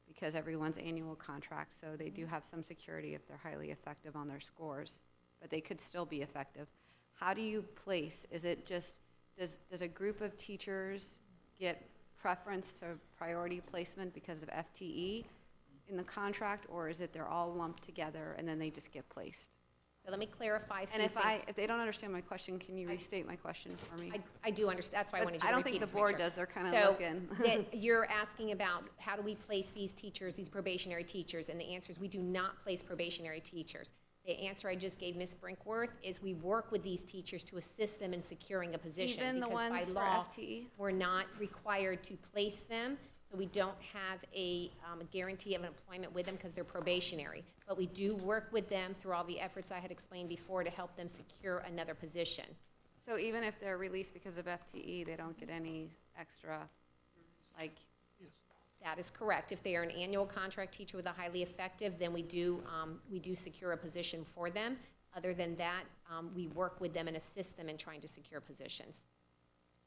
because everyone's annual contract, so they do have some security if they're highly effective on their scores, but they could still be effective. How do you place? Is it just, does a group of teachers get preference to priority placement because of FTE in the contract, or is it they're all lumped together and then they just get placed? So let me clarify. And if they don't understand my question, can you restate my question for me? I do understand. That's why I wanted you to I don't repeat think it the to make board sure. does. They're kind of So looking. you're asking about how do we place these teachers, these probationary teachers, and the answer is we do not place probationary teachers. The answer I just gave Ms. Brinkworth is we work with these teachers to assist them in securing a position. Even the because ones by for law, FTE? we're not required to place them. So we don't have a guarantee of employment with them because they're probationary. But we do work with them through all the efforts I had explained before to help them secure another position. So even if they're released because of FTE, they don't get any extra, like? That is correct. If they are an annual contract teacher with a highly effective, then we do secure a position for them. Other than that, we work with them and assist them in trying to secure positions.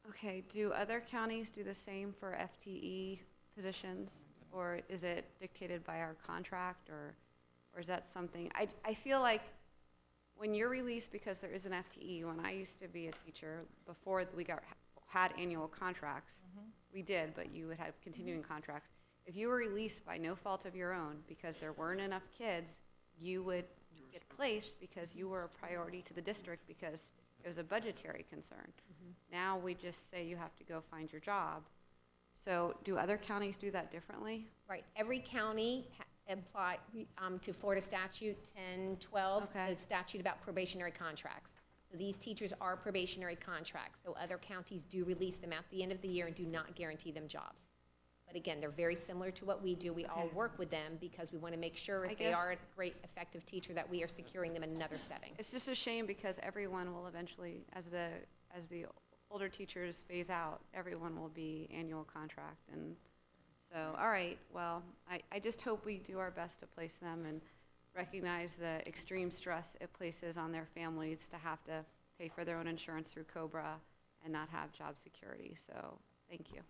Okay, do other counties do the same for FTE positions? Or is it dictated by our contract, or is that something? I feel like when you're released because there is an FTE, when I used to be a teacher, before we had annual contracts, we did, but you would have continuing contracts. If you were released by no fault of your own because there weren't enough kids, you would get placed because you were a priority to the district because it was a budgetary concern. Now we just say you have to go find your job. So do other counties do that differently? Right. Every county apply to Florida statute 1012, the statute about probationary contracts. So these teachers are probationary contracts. So other counties do release them at the end of the year and do not guarantee them jobs. But again, they're very similar to what we do. We all work with them because we want to make sure if they are a great, effective teacher that we are securing them in another setting. It's just a shame because everyone will eventually, as the older teachers phase out, everyone will be annual contract. And so, all right, well, I just hope we do our best to place them and recognize the extreme stress it places on their families to have to pay for their own insurance through COBRA and not have job security. So thank you.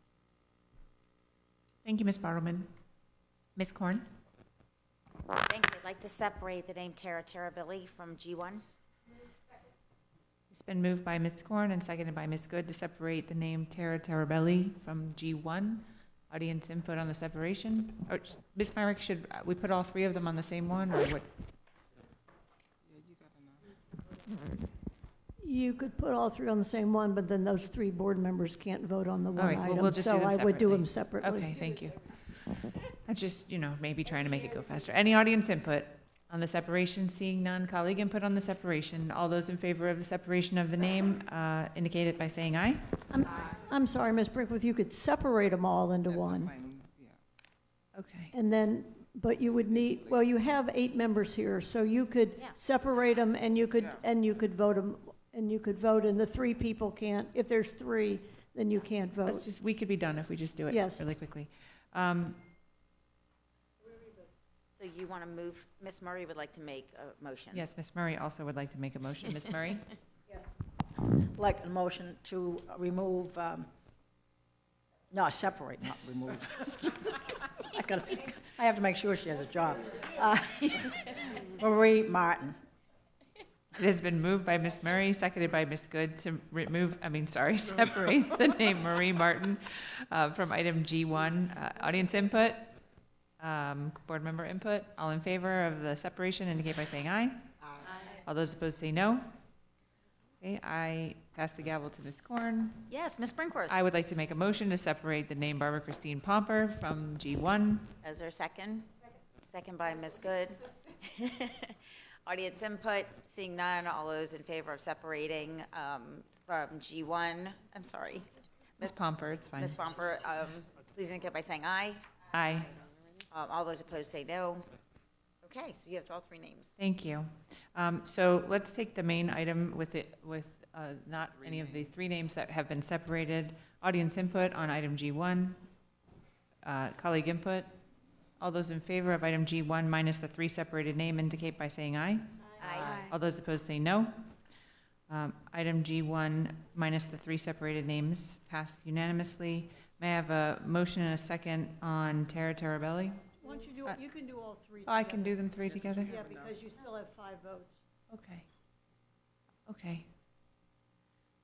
Thank you, Ms. Bartleman. Ms. Korn? Thank you. I'd like to separate the name Tara Billy from G1. It's been moved by Ms. Korn and seconded by Ms. Good to separate the name Tara Tarabelli from G1. Audience input on the separation? Or, Ms. Myrick, should we put all three of them on the same one, or what? You could put all three on the same one, but then those three board members can't vote on the one All right, well, item. we'll just do So them I would do separately. them separately. Okay, thank you. I just, maybe trying to make it go faster. Any audience input? On the separation, seeing none. Colleague input on the separation. All those in favor of the separation of the name indicate it by saying aye. I'm sorry, Ms. Brinkworth, you could separate them all into one. Okay. And then, but you would need, well, you have 8 members here, so you could separate them and you could vote them, and you could vote, and the 3 people can't, if there's 3, then you can't vote. Let's just, we could be done if we just do it Yes. really quickly. So you want to move, Ms. Murray would like to make a motion? Yes, Ms. Murray also would like to make a motion. Ms. Murray? Yes. Like a motion to remove, no, separate, not remove. I have to make sure she has a job. Marie Martin. It has been moved by Ms. Murray, seconded by Ms. Good to separate the name Marie Martin from item G1. Audience input, board member input. All in favor of the separation indicate by saying aye. Aye. All those opposed say no. Okay, I pass the gavel to Ms. Korn. Yes, Ms. Brinkworth. I would like to make a motion to separate the name Barbara Christine Pomper from G1. Is there a second? Second by Ms. Good. Audience input, seeing none, all those in favor of separating from G1, I'm sorry. Ms. Pomper, it's fine. Ms. Pomper, please indicate by saying aye. Aye. All those opposed say no. Okay, so you have all 3 names. Thank you. So let's take the main item with not any of the 3 names that have been separated. Audience input on item G1. Colleague input. All those in favor of item G1 minus the 3 separated name indicate by saying aye. Aye. All those opposed say no. Item G1 minus the 3 separated names passed unanimously. May I have a motion and a second on Tara Tarabelli? Why don't you do, you can do all 3 Oh, I can do them 3 together? Yeah, because you still have 5 votes. Okay. Okay.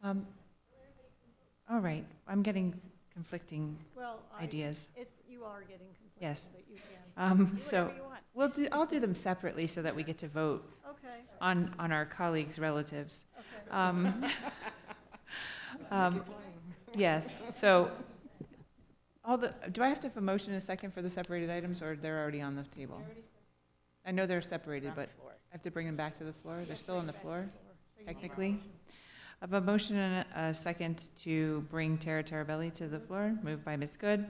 All right, I'm getting conflicting Well, ideas. You are getting conflicted, Yes. but you can. So I'll do them separately so that we get to vote Okay. on our colleagues' relatives. Okay. Yes, so do I have to have a motion and a second for the separated items, or they're already on the table? I know they're separated, but I have to bring them back to the floor? They're still on the floor, technically? I have a motion and a second to bring Tara Tarabelli to the floor, moved by Ms. Good.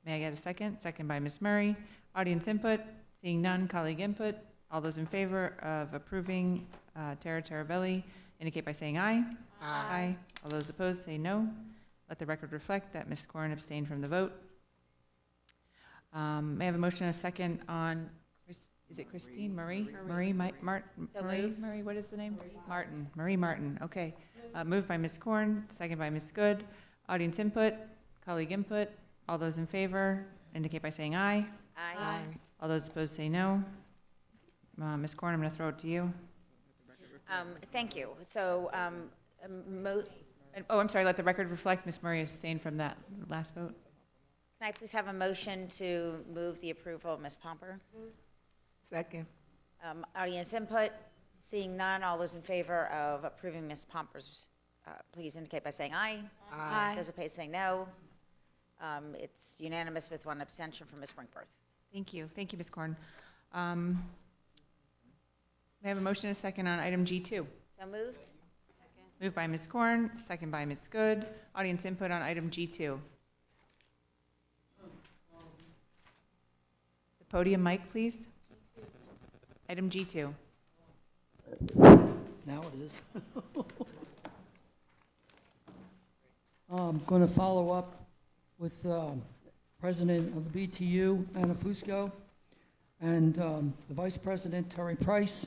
May I get a second? Second by Ms. Murray. Audience input, seeing none, colleague input. All those in favor of approving Tara Tarabelli indicate by saying aye. Aye. All those opposed say no. Let the record reflect that Ms. Corrin abstained from the vote. May I have a motion and a second on, is it Christine? Marie? Marie Marie, what is the name? Martin. Marie Martin, okay. Moved by Ms. Corn, second by Ms. Good. Audience input, colleague input. All those in favor indicate by saying aye. Aye. All those opposed say no. Ms. Corn, I'm going to throw it to you. Thank you. So, I'm sorry, let the record reflect Ms. Murray abstained from that last vote. can I please have a motion to move the approval of Ms. Pomper? Second. Audience input, seeing none, all those in favor of approving Ms. Pomper's, please indicate by saying aye. Aye. Those opposed say no. It's unanimous with 1 abstention from Ms. Brinkworth. Thank you. Thank you, Ms. Corn. May I have a motion and a second on item G2? So moved? Moved by Ms. Corn, second by Ms. Good. Audience input on item G2. The podium mic, please. Item G2. Now it is. I'm going to follow up with President of the BTU, Anna Fusco, and the Vice President, Terry Price.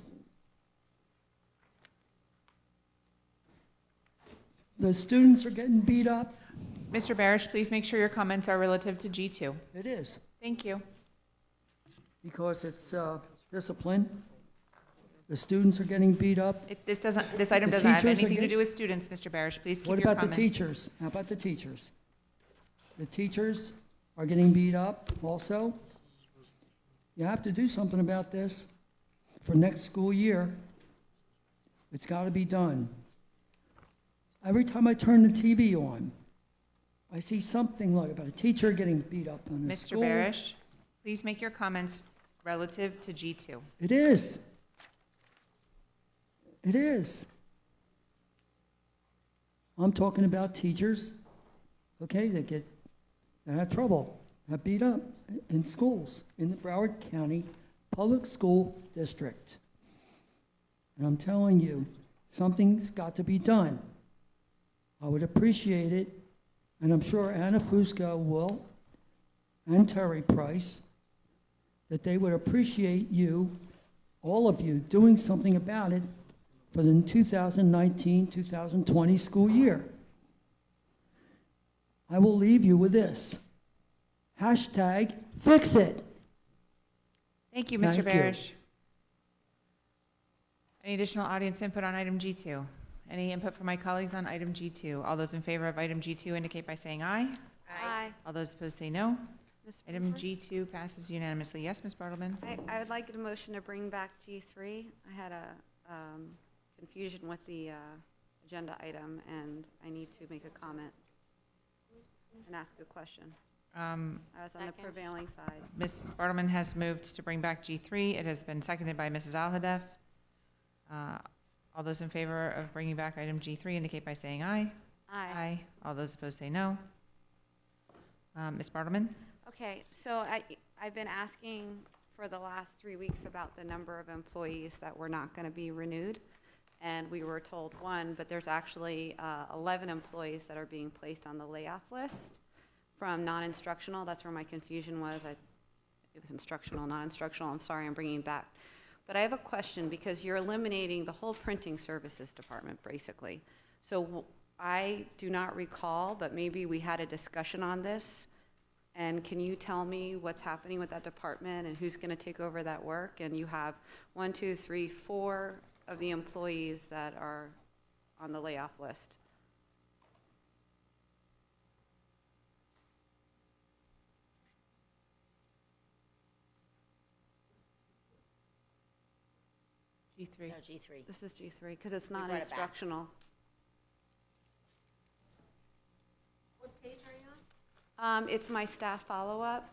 The students are getting beat up. Mr. Barish, please make sure your comments are relative to G2. It is. Thank you. Because it's discipline. The students are getting beat up. This item The doesn't have teachers are anything to do with students, Mr. Barish. Please keep your What comments. about the teachers? How about the teachers? The teachers are getting beat up also. You have to do something about this for next school year. It's got to be done. Every time I turn the TV on, I see something like about a teacher getting beat up on a Mr. school. Barish, please make your comments relative to G2. It is. It is. I'm talking about teachers, okay, that have trouble, that beat up in schools in the Broward County Public School District. And I'm telling you, something's got to be done. I would appreciate it, and I'm sure Anna Fusco will, and Terry Price, that they would appreciate you, all of you, doing something about it for the 2019-2020 school year. I will leave you with this. Hashtag fix it. Thank you, Mr. Thank you. Barish. Any additional audience input on item G2? Any input from my colleagues on item G2? All those in favor of item G2 indicate by saying aye. Aye. All those opposed say no. Mr. Item President? G2 passes unanimously. Yes, Ms. Bartleman? I would like a motion to bring back G3. I had a confusion with the agenda item, and I need to make a comment and ask a question. I was on the prevailing side. Ms. Bartleman has moved to bring back G3. It has been seconded by Mrs. Alhadeff. All those in favor of bringing back item G3 indicate by saying aye. Aye. All those opposed say no. Ms. Bartleman? Okay, so I've been asking for the last 3 weeks about the number of employees that were not going to be renewed, and we were told 1, but there's actually 11 employees that are being placed on the layoff list from non-instructional. That's where my confusion was. It was instructional, non-instructional. I'm sorry, I'm bringing it back. But I have a question, because you're eliminating the whole printing services department, basically. So I do not recall, but maybe we had a discussion on this. And can you tell me what's happening with that department and who's going to take over that work? And you have 1, 2, 3, 4 of the employees that are on the layoff list. G3. No, G3. This is G3, because it's We not brought it back. instructional. What page are you on? It's my staff follow-up.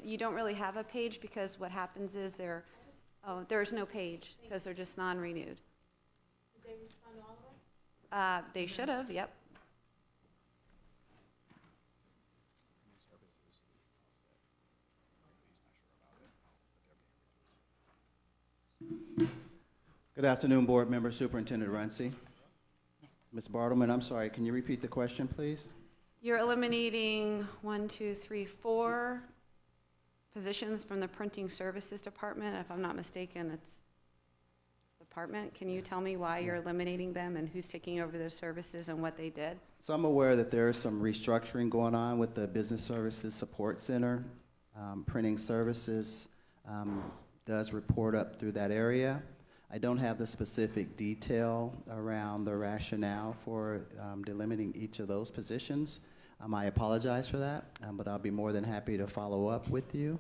You don't really have a page, because what happens is there's no page, because they're just non-renewed. Did they respond to all of us? They should have, yep. Good afternoon, board member, Superintendent Runcie. Ms. Bartleman, I'm sorry, can you repeat the question, please? You're eliminating 1, 2, 3, 4 positions from the printing services department. If I'm not mistaken, it's the department. Can you tell me why you're eliminating them and who's taking over those services and what they did? So I'm aware that there is some restructuring going on with the Business Services Support Center. Printing services does report up through that area. I don't have the specific detail around the rationale for delimiting each of those positions. I apologize for that, but I'll be more than happy to follow up with you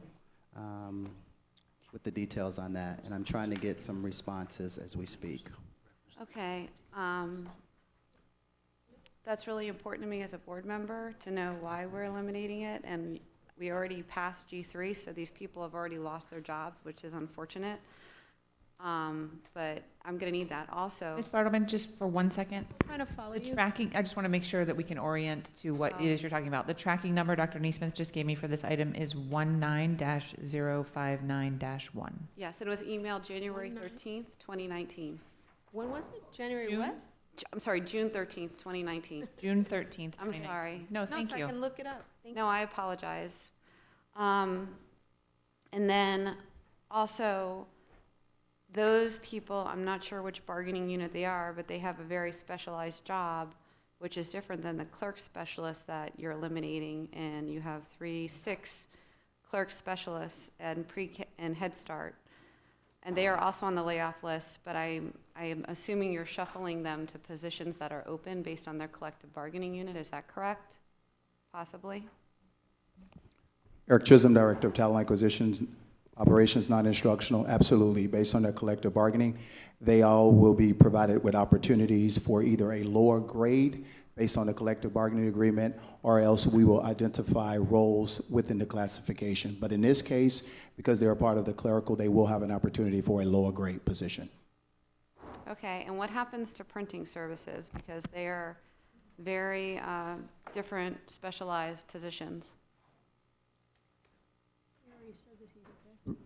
with the details on that. And I'm trying to get some responses as we speak. Okay. That's really important to me as a board member to know why we're eliminating it. And we already passed G3, so these people have already lost their jobs, which is unfortunate. But I'm going to need that also. Ms. Bartleman, just for 1 second. Trying to follow The you. tracking, I just want to make sure that we can orient to what it is you're talking about. The tracking number Dr. Neesmith just gave me for this item is 19-059-1. Yes, it was emailed January 13th, 2019. When was it? January June? what? I'm sorry, June 13th, 2019. June 13th. I'm sorry. No, thank so you. I can look it up. Thank No, I apologize. And then also, those people, I'm not sure which bargaining unit they are, but they have a very specialized job, which is different than the clerk specialist that you're eliminating. And you have 6 clerk specialists and and Head Start. And they are also on the layoff list, but I am assuming you're shuffling them to positions that are open based on their collective bargaining unit. Is that correct? Possibly? Eric Chisholm, Director of Talent Acquisitions, Operations, Non-Instructional, absolutely. Based on their collective bargaining, they all will be provided with opportunities for either a lower grade based on the collective bargaining agreement, or else we will identify roles within the classification. But in this case, because they're a part of the clerical, they will have an opportunity for a lower grade position. Okay, and what happens to printing services? Because they are very different specialized positions.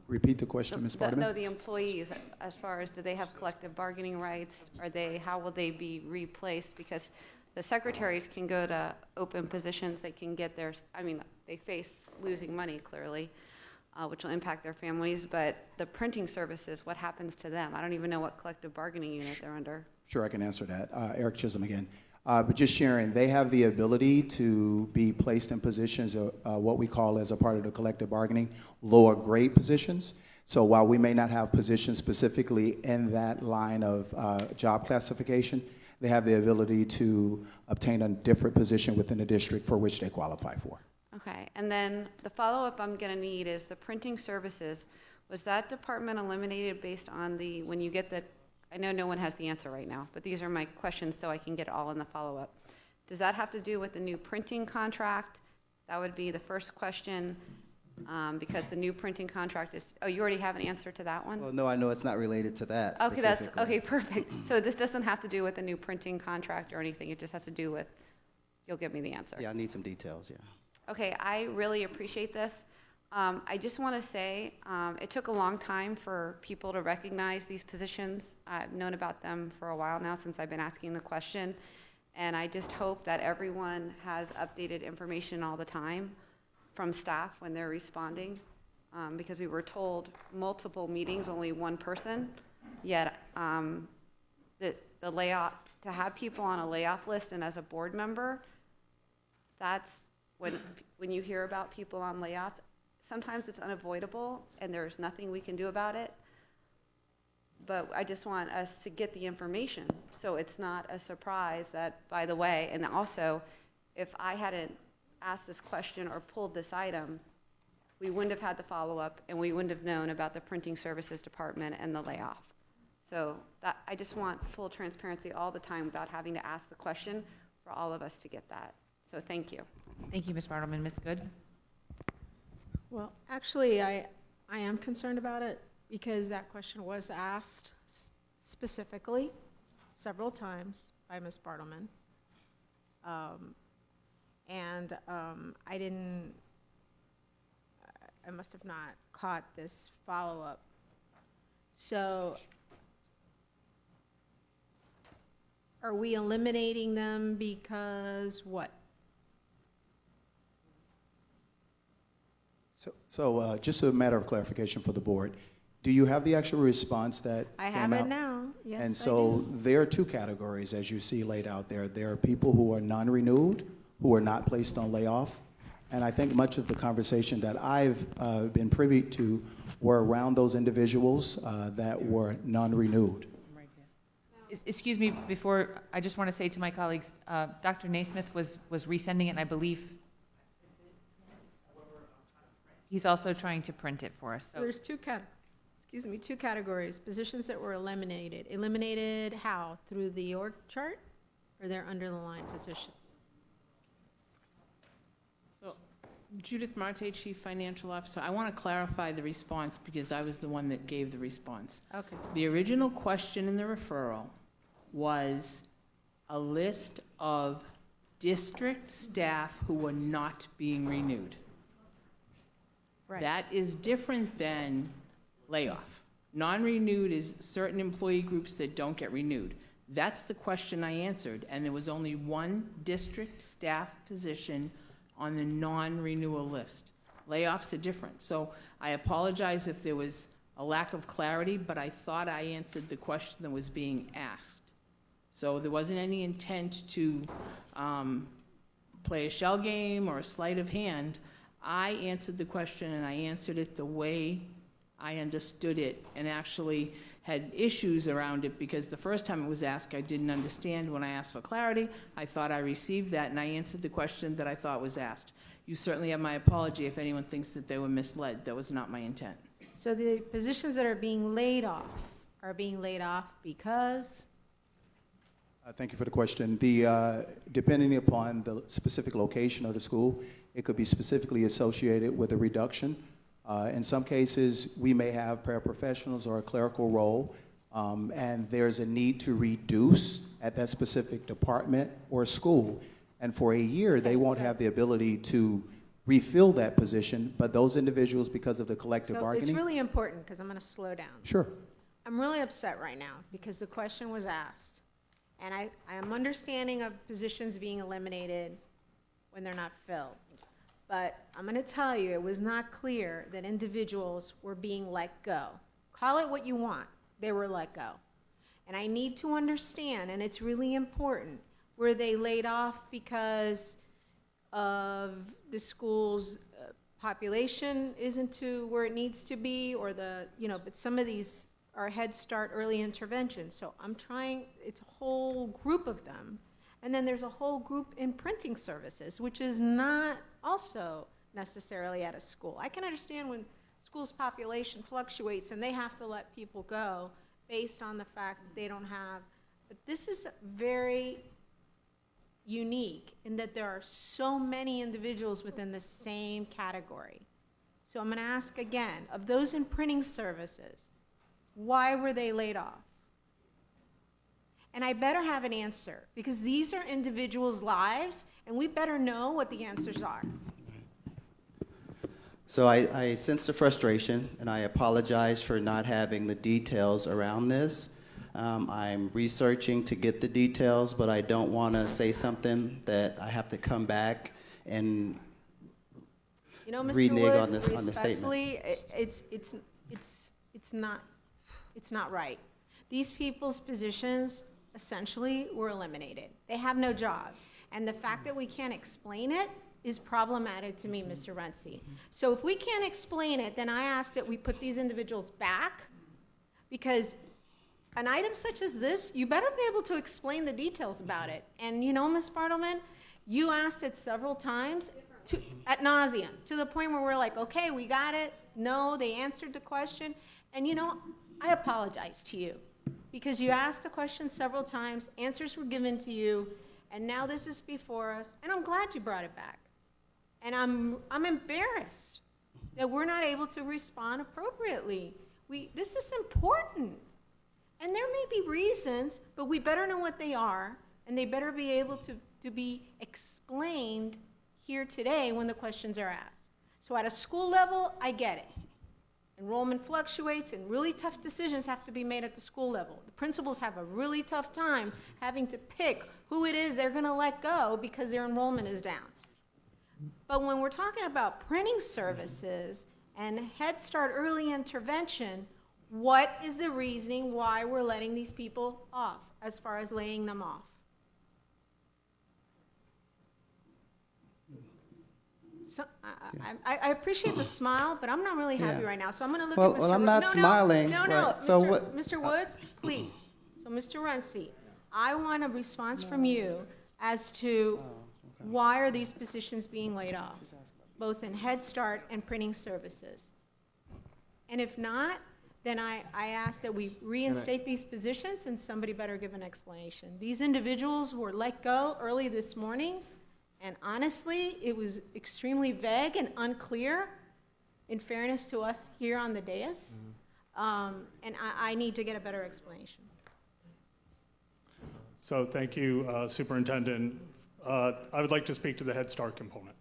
Repeat the question, Ms. Barterman. No, the employees, as far as, do they have collective bargaining rights? How will they be replaced? Because the secretaries can go to open positions, they can get they face losing money clearly, which will impact their families, but the printing services, what happens to them? I don't even know what collective bargaining unit they're under. Sure, I can answer that. Eric Chisholm again. But just sharing, they have the ability to be placed in positions of what we call, as a part of the collective bargaining, lower grade positions. So while we may not have positions specifically in that line of job classification, they have the ability to obtain a different position within the district for which they qualify for. Okay, and then the follow-up I'm gonna need is the printing services. Was that department eliminated based on when you get I know no one has the answer right now, but these are my questions so I can get all in the follow-up. Does that have to do with the new printing contract? That would be the first question, because the new printing contract is, you already have an answer to that one? Well, no, I know it's not related to that Okay, specifically. perfect. So this doesn't have to do with the new printing contract or anything, it just has to do with, you'll give me the answer. Yeah, I need some details, yeah. Okay, I really appreciate this. I just want to say, it took a long time for people to recognize these positions. I've known about them for a while now, since I've been asking the question. And I just hope that everyone has updated information all the time from staff when they're responding, because we were told multiple meetings, only one person, yet the layoff, to have people on a layoff list and as a board member, that's when you hear about people on layoff, sometimes it's unavoidable and there's nothing we can do about it. But I just want us to get the information so it's not a surprise that, by the way, and also, if I hadn't asked this question or pulled this item, we wouldn't have had the follow-up and we wouldn't have known about the printing services department and the layoff. So I just want full transparency all the time without having to ask the question for all of us to get that. So thank you. Thank you, Ms. Bartleman. Ms. Good? Well, actually, I am concerned about it because that question was asked specifically several times by Ms. Bartleman. I must have not caught this follow-up. So are we eliminating them because what? So just a matter of clarification for the board. Do you have the actual response that I came have it out? now, yes, And I so do. there are two categories, as you see laid out there. There are people who are non-renewed, who are not placed on layoff. And I think much of the conversation that I've been privy to were around those individuals that were non-renewed. Excuse me, before, I just want to say to my colleagues, Dr. Naismith was resending it, and I believe he's also trying to print it for us. So there's two categories, positions that were eliminated. Eliminated how? Through the org chart, or they're under the line positions? So, Judith Marte, Chief Financial Officer. I want to clarify the response because I was the one that gave the response. Okay. The original question in the referral was a list of district staff who were not being renewed. Right. That is different than layoff. Non-renewed is certain employee groups that don't get renewed. That's the question I answered, and there was only one district staff position on the non-renewal list. Layoffs are different. So I apologize if there was a lack of clarity, but I thought I answered the question that was being asked. So there wasn't any intent to play a shell game or a sleight of hand. I answered the question, and I answered it the way I understood it, and actually had issues around it because the first time it was asked, I didn't understand. When I asked for clarity, I thought I received that, and I answered the question that I thought was asked. You certainly have my apology if anyone thinks that they were misled. That was not my intent. So the positions that are being laid off because? Thank you for the question. Depending upon the specific location of the school, it could be specifically associated with a reduction. In some cases, we may have paraprofessionals or a clerical role, and there's a need to reduce at that specific department or school. And for a year, they won't have the ability to refill that position, but those individuals, because of the collective So bargaining. it's really important, because I'm going to slow down. Sure. I'm really upset right now because the question was asked. And I am understanding of positions being eliminated when they're not filled. But I'm going to tell you, it was not clear that individuals were being let go. Call it what you want. They were let go. And I need to understand, and it's really important, were they laid off because of the school's population isn't to where it needs to be, or but some of these are Head Start early intervention. So it's a whole group of them. And then there's a whole group in printing services, which is not also necessarily at a school. I can understand when school's population fluctuates and they have to let people go based on the fact that they don't have, but this is very unique in that there are so many individuals within the same category. So I'm going to ask again, of those in printing services, why were they laid off? And I better have an answer, because these are individuals' lives, and we better know what the answers are. So I sense the frustration, and I apologize for not having the details around this. I'm researching to get the details, but I don't want to say something that I have to come back and Mr. renege Woods, on this statement. respectfully, it's not right. These people's positions essentially were eliminated. They have no job. And the fact that we can't explain it is problematic to me, Mr. Runcie. So if we can't explain it, then I ask that we put these individuals back, because an item such as this, you better be able to explain the details about it. And Ms. Bartleman, you asked it several times ad nauseum, to the point where we're like, okay, we got it. No, they answered the question. And I apologize to you, because you asked the question several times, answers were given to you, and now this is before us, and I'm glad you brought it back. And I'm embarrassed that we're not able to respond appropriately. This is important. And there may be reasons, but we better know what they are, and they better be able to be explained here today when the questions are asked. So at a school level, I get it. Enrollment fluctuates, and really tough decisions have to be made at the school level. The principals have a really tough time having to pick who it is they're going to let go because their enrollment is down. But when we're talking about printing services and Head Start early intervention, what is the reasoning why we're letting these people off, as far as laying them off? So, I appreciate the smile, but I'm not really happy right now. So I'm going to look at Mr. Well, I'm not smiling. No, right? So Mr. Woods, please. So Mr. Runcie, I want a response from you as to why are these positions being laid off, both in Head Start and printing services? And if not, then I ask that we reinstate these positions, and somebody better give an explanation. These individuals were let go early this morning, and honestly, it was extremely vague and unclear, in fairness to us here on the dais. And I need to get a better explanation. So thank you, Superintendent. I would like to speak to the Head Start component.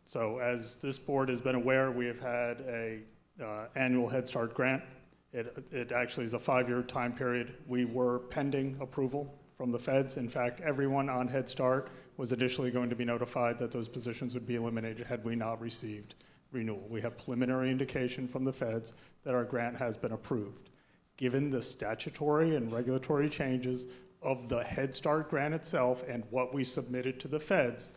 So as this board has been aware, we have had a annual Head Start grant. It actually is a 5-year time period. We were pending approval from the feds. In fact, everyone on Head Start was initially going to be notified that those positions would be eliminated had we not received renewal. We have preliminary indication from the feds that our grant has been approved. Given the statutory and regulatory changes of the Head Start grant itself and what we submitted to the feds,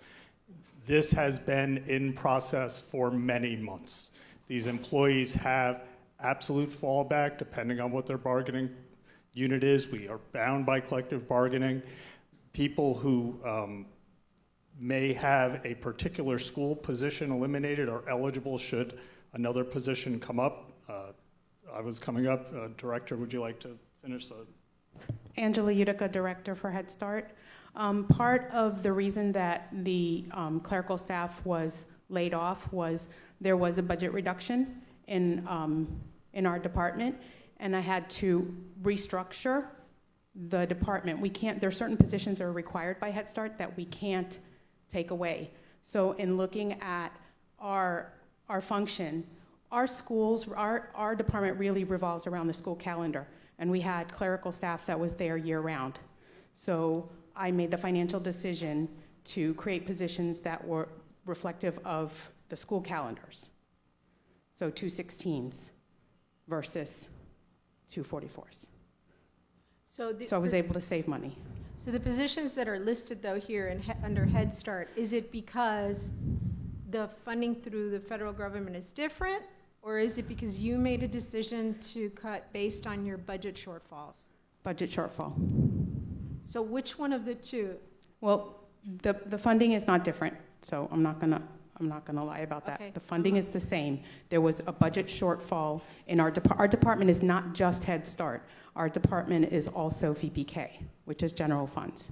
this has been in process for many months. These employees have absolute fallback depending on what their bargaining unit is. We are bound by collective bargaining. People who may have a particular school position eliminated are eligible should another position come up. I was coming up. Director, would you like to finish the Angela Utica, Director for Head Start. Part of the reason that the clerical staff was laid off was there was a budget reduction in our department, and I had to restructure the department. We can't, there are certain positions that are required by Head Start that we can't take away. So in looking at our function, our schools, our department really revolves around the school calendar, and we had clerical staff that was there year-round. So I made the financial decision to create positions that were reflective of the school calendars. So 216s versus 244s. So I was able to save money. So the positions that are listed though here in under Head Start, is it because the funding through the federal government is different, or is it because you made a decision to cut based on your budget shortfalls? Budget shortfall. So which one of the two? Well, the funding is not different, so I'm not gonna lie about that. Okay. The funding is the same. There was a budget shortfall in our department is not just Head Start. Our department is also VPK, which is general funds.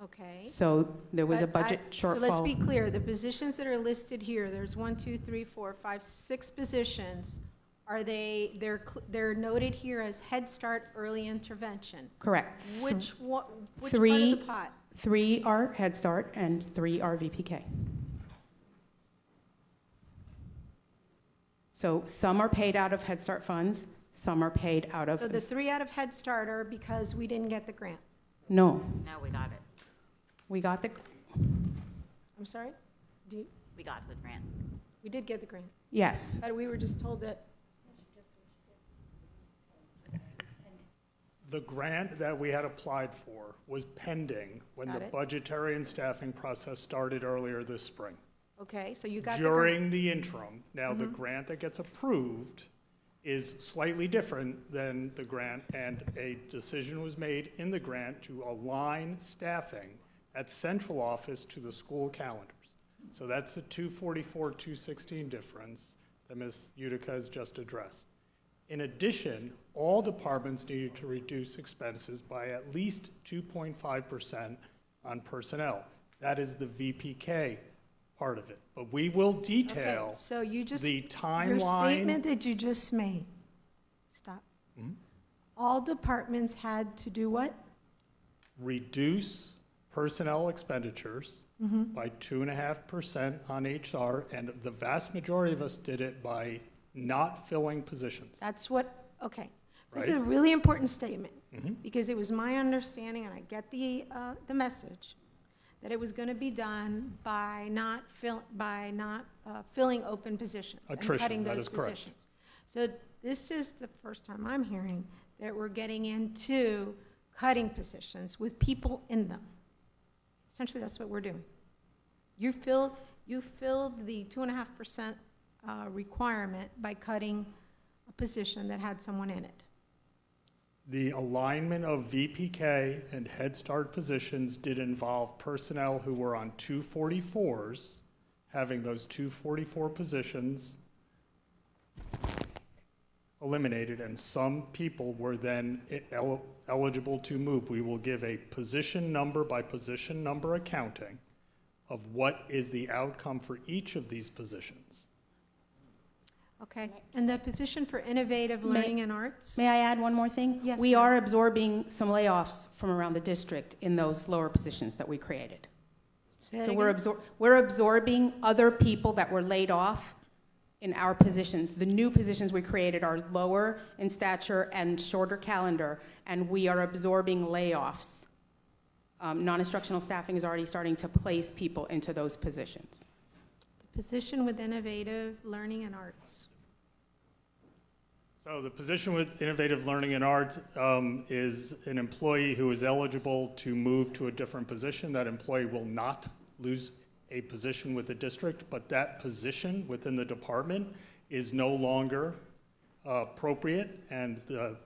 Okay. So there was a budget shortfall. So let's be clear, the positions that are listed here, there's 1, 2, 3, 4, 5, 6 positions. Are they're noted here as Head Start early intervention? Correct. Which part of Three- the pot? 3 are Head Start and 3 are VPK. So some are paid out of Head Start funds, some are paid out of. So the 3 out of Head Start are because we didn't get the grant? No, No, we got it. we got the, I'm sorry? We got the grant. We did get the grant. yes. But we were just told that. The grant that we had applied for was pending when Got the it. budgetary and staffing process started earlier this spring. Okay, so you got During the interim. Now, the grant that gets approved is slightly different than the grant, and a decision was made in the grant to align staffing at central office to the school calendars. So that's the 244, 216 difference that Ms. Utica has just addressed. In addition, all departments needed to reduce expenses by at least 2.5% on personnel. That is the VPK part of it. But we will detail Okay, so you just, the your timeline. statement that you just made, stop. Mhm. All departments had to do what? Reduce personnel expenditures by 2.5% on HR, and the vast majority of us did it by not filling positions. That's what, okay. So it's a Right. really important statement, Mhm. because it was my understanding, and I get the message, that it was going to be done by not filling open positions. And Attrition, cutting that those is correct. positions. So this is the first time I'm hearing that we're getting into cutting positions with people in them. Essentially, that's what we're doing. You filled the 2.5% requirement by cutting a position that had someone in it. The alignment of VPK and Head Start positions did involve personnel who were on 244s, having those 244 positions eliminated, and some people were then eligible to move. We will give a position number by position number accounting of what is the outcome for each of these positions. Okay, and the position for innovative learning and arts? May I add one more thing? Yes, We ma'am. are absorbing some layoffs from around the district in those lower positions that we created. Say that So again? we're absorbing other people that were laid off in our positions. The new positions we created are lower in stature and shorter calendar, and we are absorbing layoffs. Non-instructional staffing is already starting to place people into those positions. The position with innovative learning and arts. So the position with Innovative Learning and Arts is an employee who is eligible to move to a different position. That employee will not lose a position with the district, but that position within the department is no longer appropriate, and the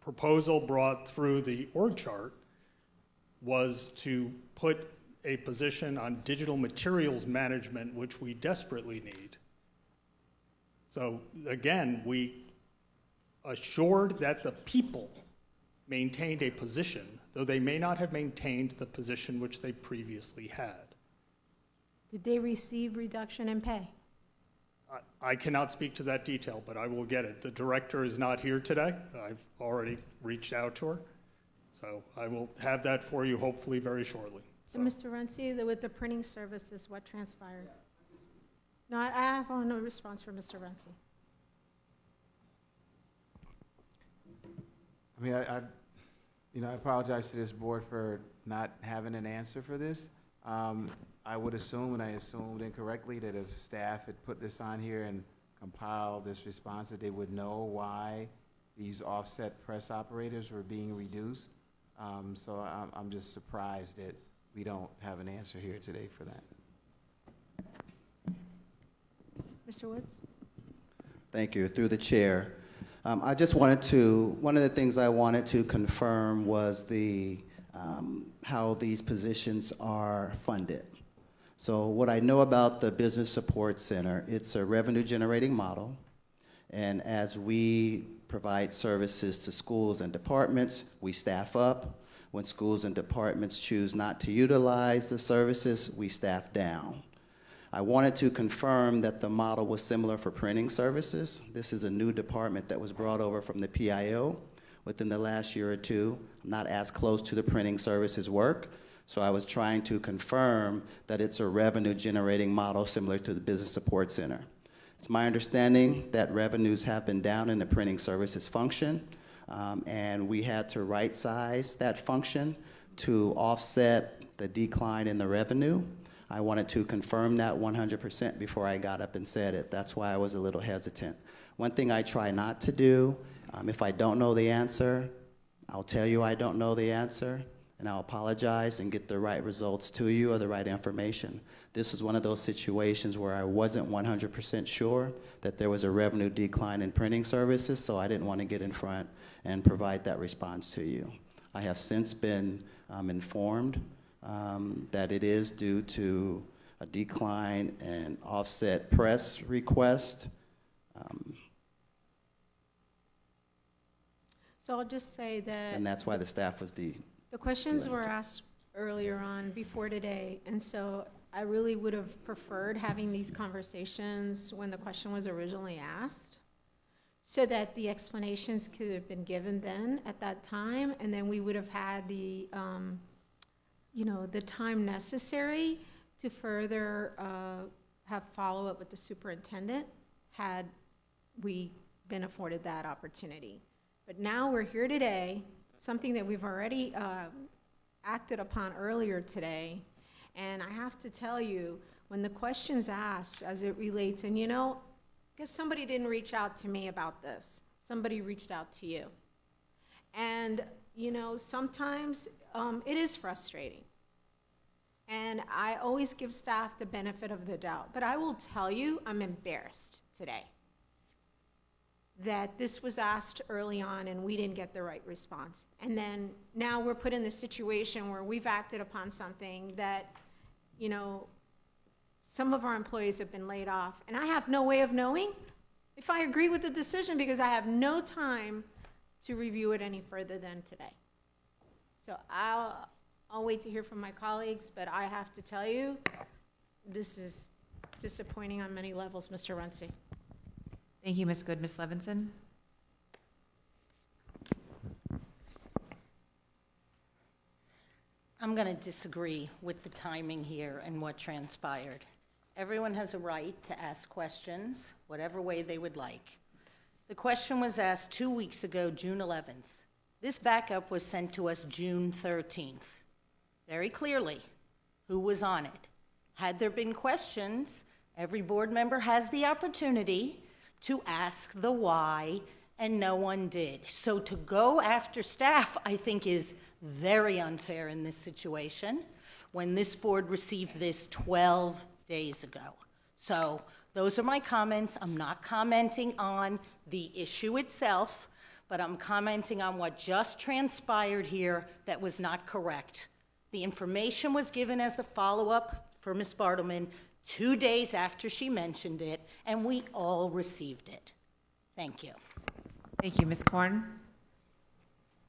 proposal brought through the org chart was to put a position on digital materials management, which we desperately need. So again, we assured that the people maintained a position, though they may not have maintained the position which they previously had. Did they receive reduction in pay? I cannot speak to that detail, but I will get it. The director is not here today. I've already reached out to her. So I will have that for you hopefully very shortly. So, Mr. Runcie, with the printing services, what transpired? No, I have no response from Mr. Runcie. I mean, I apologize to this board for not having an answer for this. I would assume, and I assumed incorrectly, that if staff had put this on here and compiled this response, that they would know why these offset press operators were being reduced. So I'm just surprised that we don't have an answer here today for that. Mr. Woods? Thank you. Through the chair. I just wanted to, one of the things I wanted to confirm was how these positions are funded. So what I know about the Business Support Center, it's a revenue generating model. And as we provide services to schools and departments, we staff up. When schools and departments choose not to utilize the services, we staff down. I wanted to confirm that the model was similar for printing services. This is a new department that was brought over from the PIO within the last year or two. I'm not as close to the printing services work, so I was trying to confirm that it's a revenue generating model similar to the Business Support Center. It's my understanding that revenues have been down in the printing services function, and we had to right size that function to offset the decline in the revenue. I wanted to confirm that 100% before I got up and said it. That's why I was a little hesitant. One thing I try not to do, if I don't know the answer, I'll tell you I don't know the answer, and I'll apologize and get the right results to you or the right information. This was one of those situations where I wasn't 100% sure that there was a revenue decline in printing services, so I didn't want to get in front and provide that response to you. I have since been informed that it is due to a decline in offset press request. So I'll just say that. And that's why the staff was The questions were asked earlier on before today, and so I really would have preferred having these conversations when the question was originally asked, so that the explanations could have been given then at that time, and then we would have had the time necessary to further have follow-up with the superintendent had we been afforded that opportunity. But now we're here today, something that we've already acted upon earlier today, and I have to tell you, when the question's asked as it relates, and I guess somebody didn't reach out to me about this. Somebody reached out to you. And, sometimes it is frustrating. And I always give staff the benefit of the doubt. But I will tell you, I'm embarrassed today that this was asked early on and we didn't get the right response. And then now we're put in the situation where we've acted upon something that, some of our employees have been laid off. And I have no way of knowing if I agree with the decision because I have no time to review it any further than today. So I'll wait to hear from my colleagues, but I have to tell you, this is disappointing on many levels, Mr. Runcie. Thank you, Ms. Good. Ms. Levinson? I'm going to disagree with the timing here and what transpired. Everyone has a right to ask questions, whatever way they would like. The question was asked 2 weeks ago, June 11th. This backup was sent to us June 13th. Very clearly, who was on it. Had there been questions, every board member has the opportunity to ask the why, and no one did. So to go after staff, I think, is very unfair in this situation when this board received this 12 days ago. So those are my comments. I'm not commenting on the issue itself, but I'm commenting on what just transpired here that was not correct. The information was given as the follow-up for Ms. Bartleman 2 days after she mentioned it, and we all received it. Thank you. Thank you. Ms. Korn?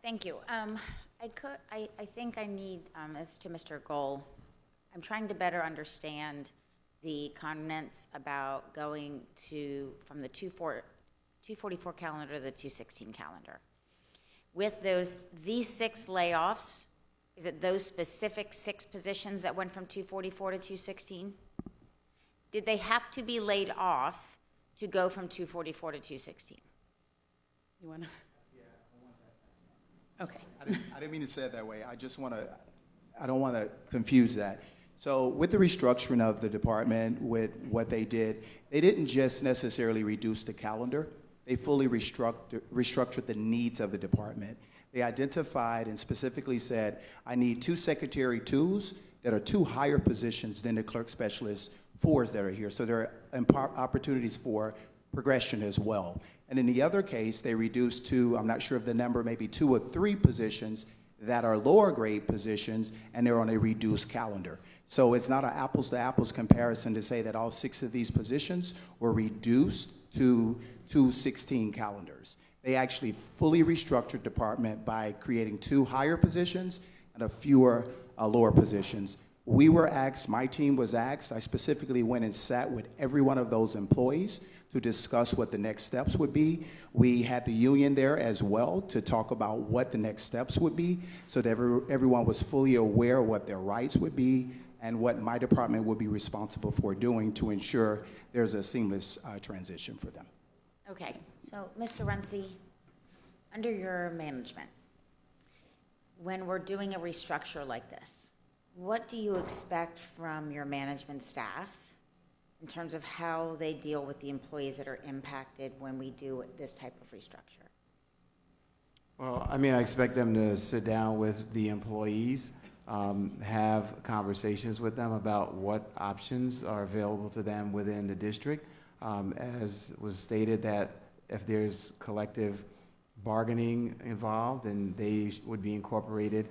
Thank you. I think I need, as to Mr. Gold, I'm trying to better understand the comments about going from the 244 calendar to the 216 calendar. With these 6 layoffs, is it those specific 6 positions that went from 244 to 216? Did they have to be laid off to go from 244 to 216? You want to? Okay. I didn't mean to say it that way. I don't want to confuse that. So with the restructuring of the department, with what they didn't just necessarily reduce the calendar. They fully restructured the needs of the department. They identified and specifically said, I need 2 secretary 2s that are 2 higher positions than the clerk specialist 4s that are here. So there are opportunities for progression as well. And in the other case, they reduced to, I'm not sure of the number, maybe 2 or 3 positions that are lower grade positions, and they're on a reduced calendar. So it's not an apples to apples comparison to say that all 6 of these positions were reduced to 216 calendars. They actually fully restructured department by creating 2 higher positions and a fewer lower positions. We were asked, my team was asked, I specifically went and sat with every one of those employees to discuss what the next steps would be. We had the union there as well to talk about what the next steps would be so that everyone was fully aware of what their rights would be and what my department would be responsible for doing to ensure there's a seamless transition for them. Okay, so Mr. Runcie, under your management, when we're doing a restructure like this, what do you expect from your management staff in terms of how they deal with the employees that are impacted when we do this type of restructure? Well, I mean, I expect them to sit down with the employees, have conversations with them about what options are available to them within the district. As was stated, that if there's collective bargaining involved, then they would be incorporated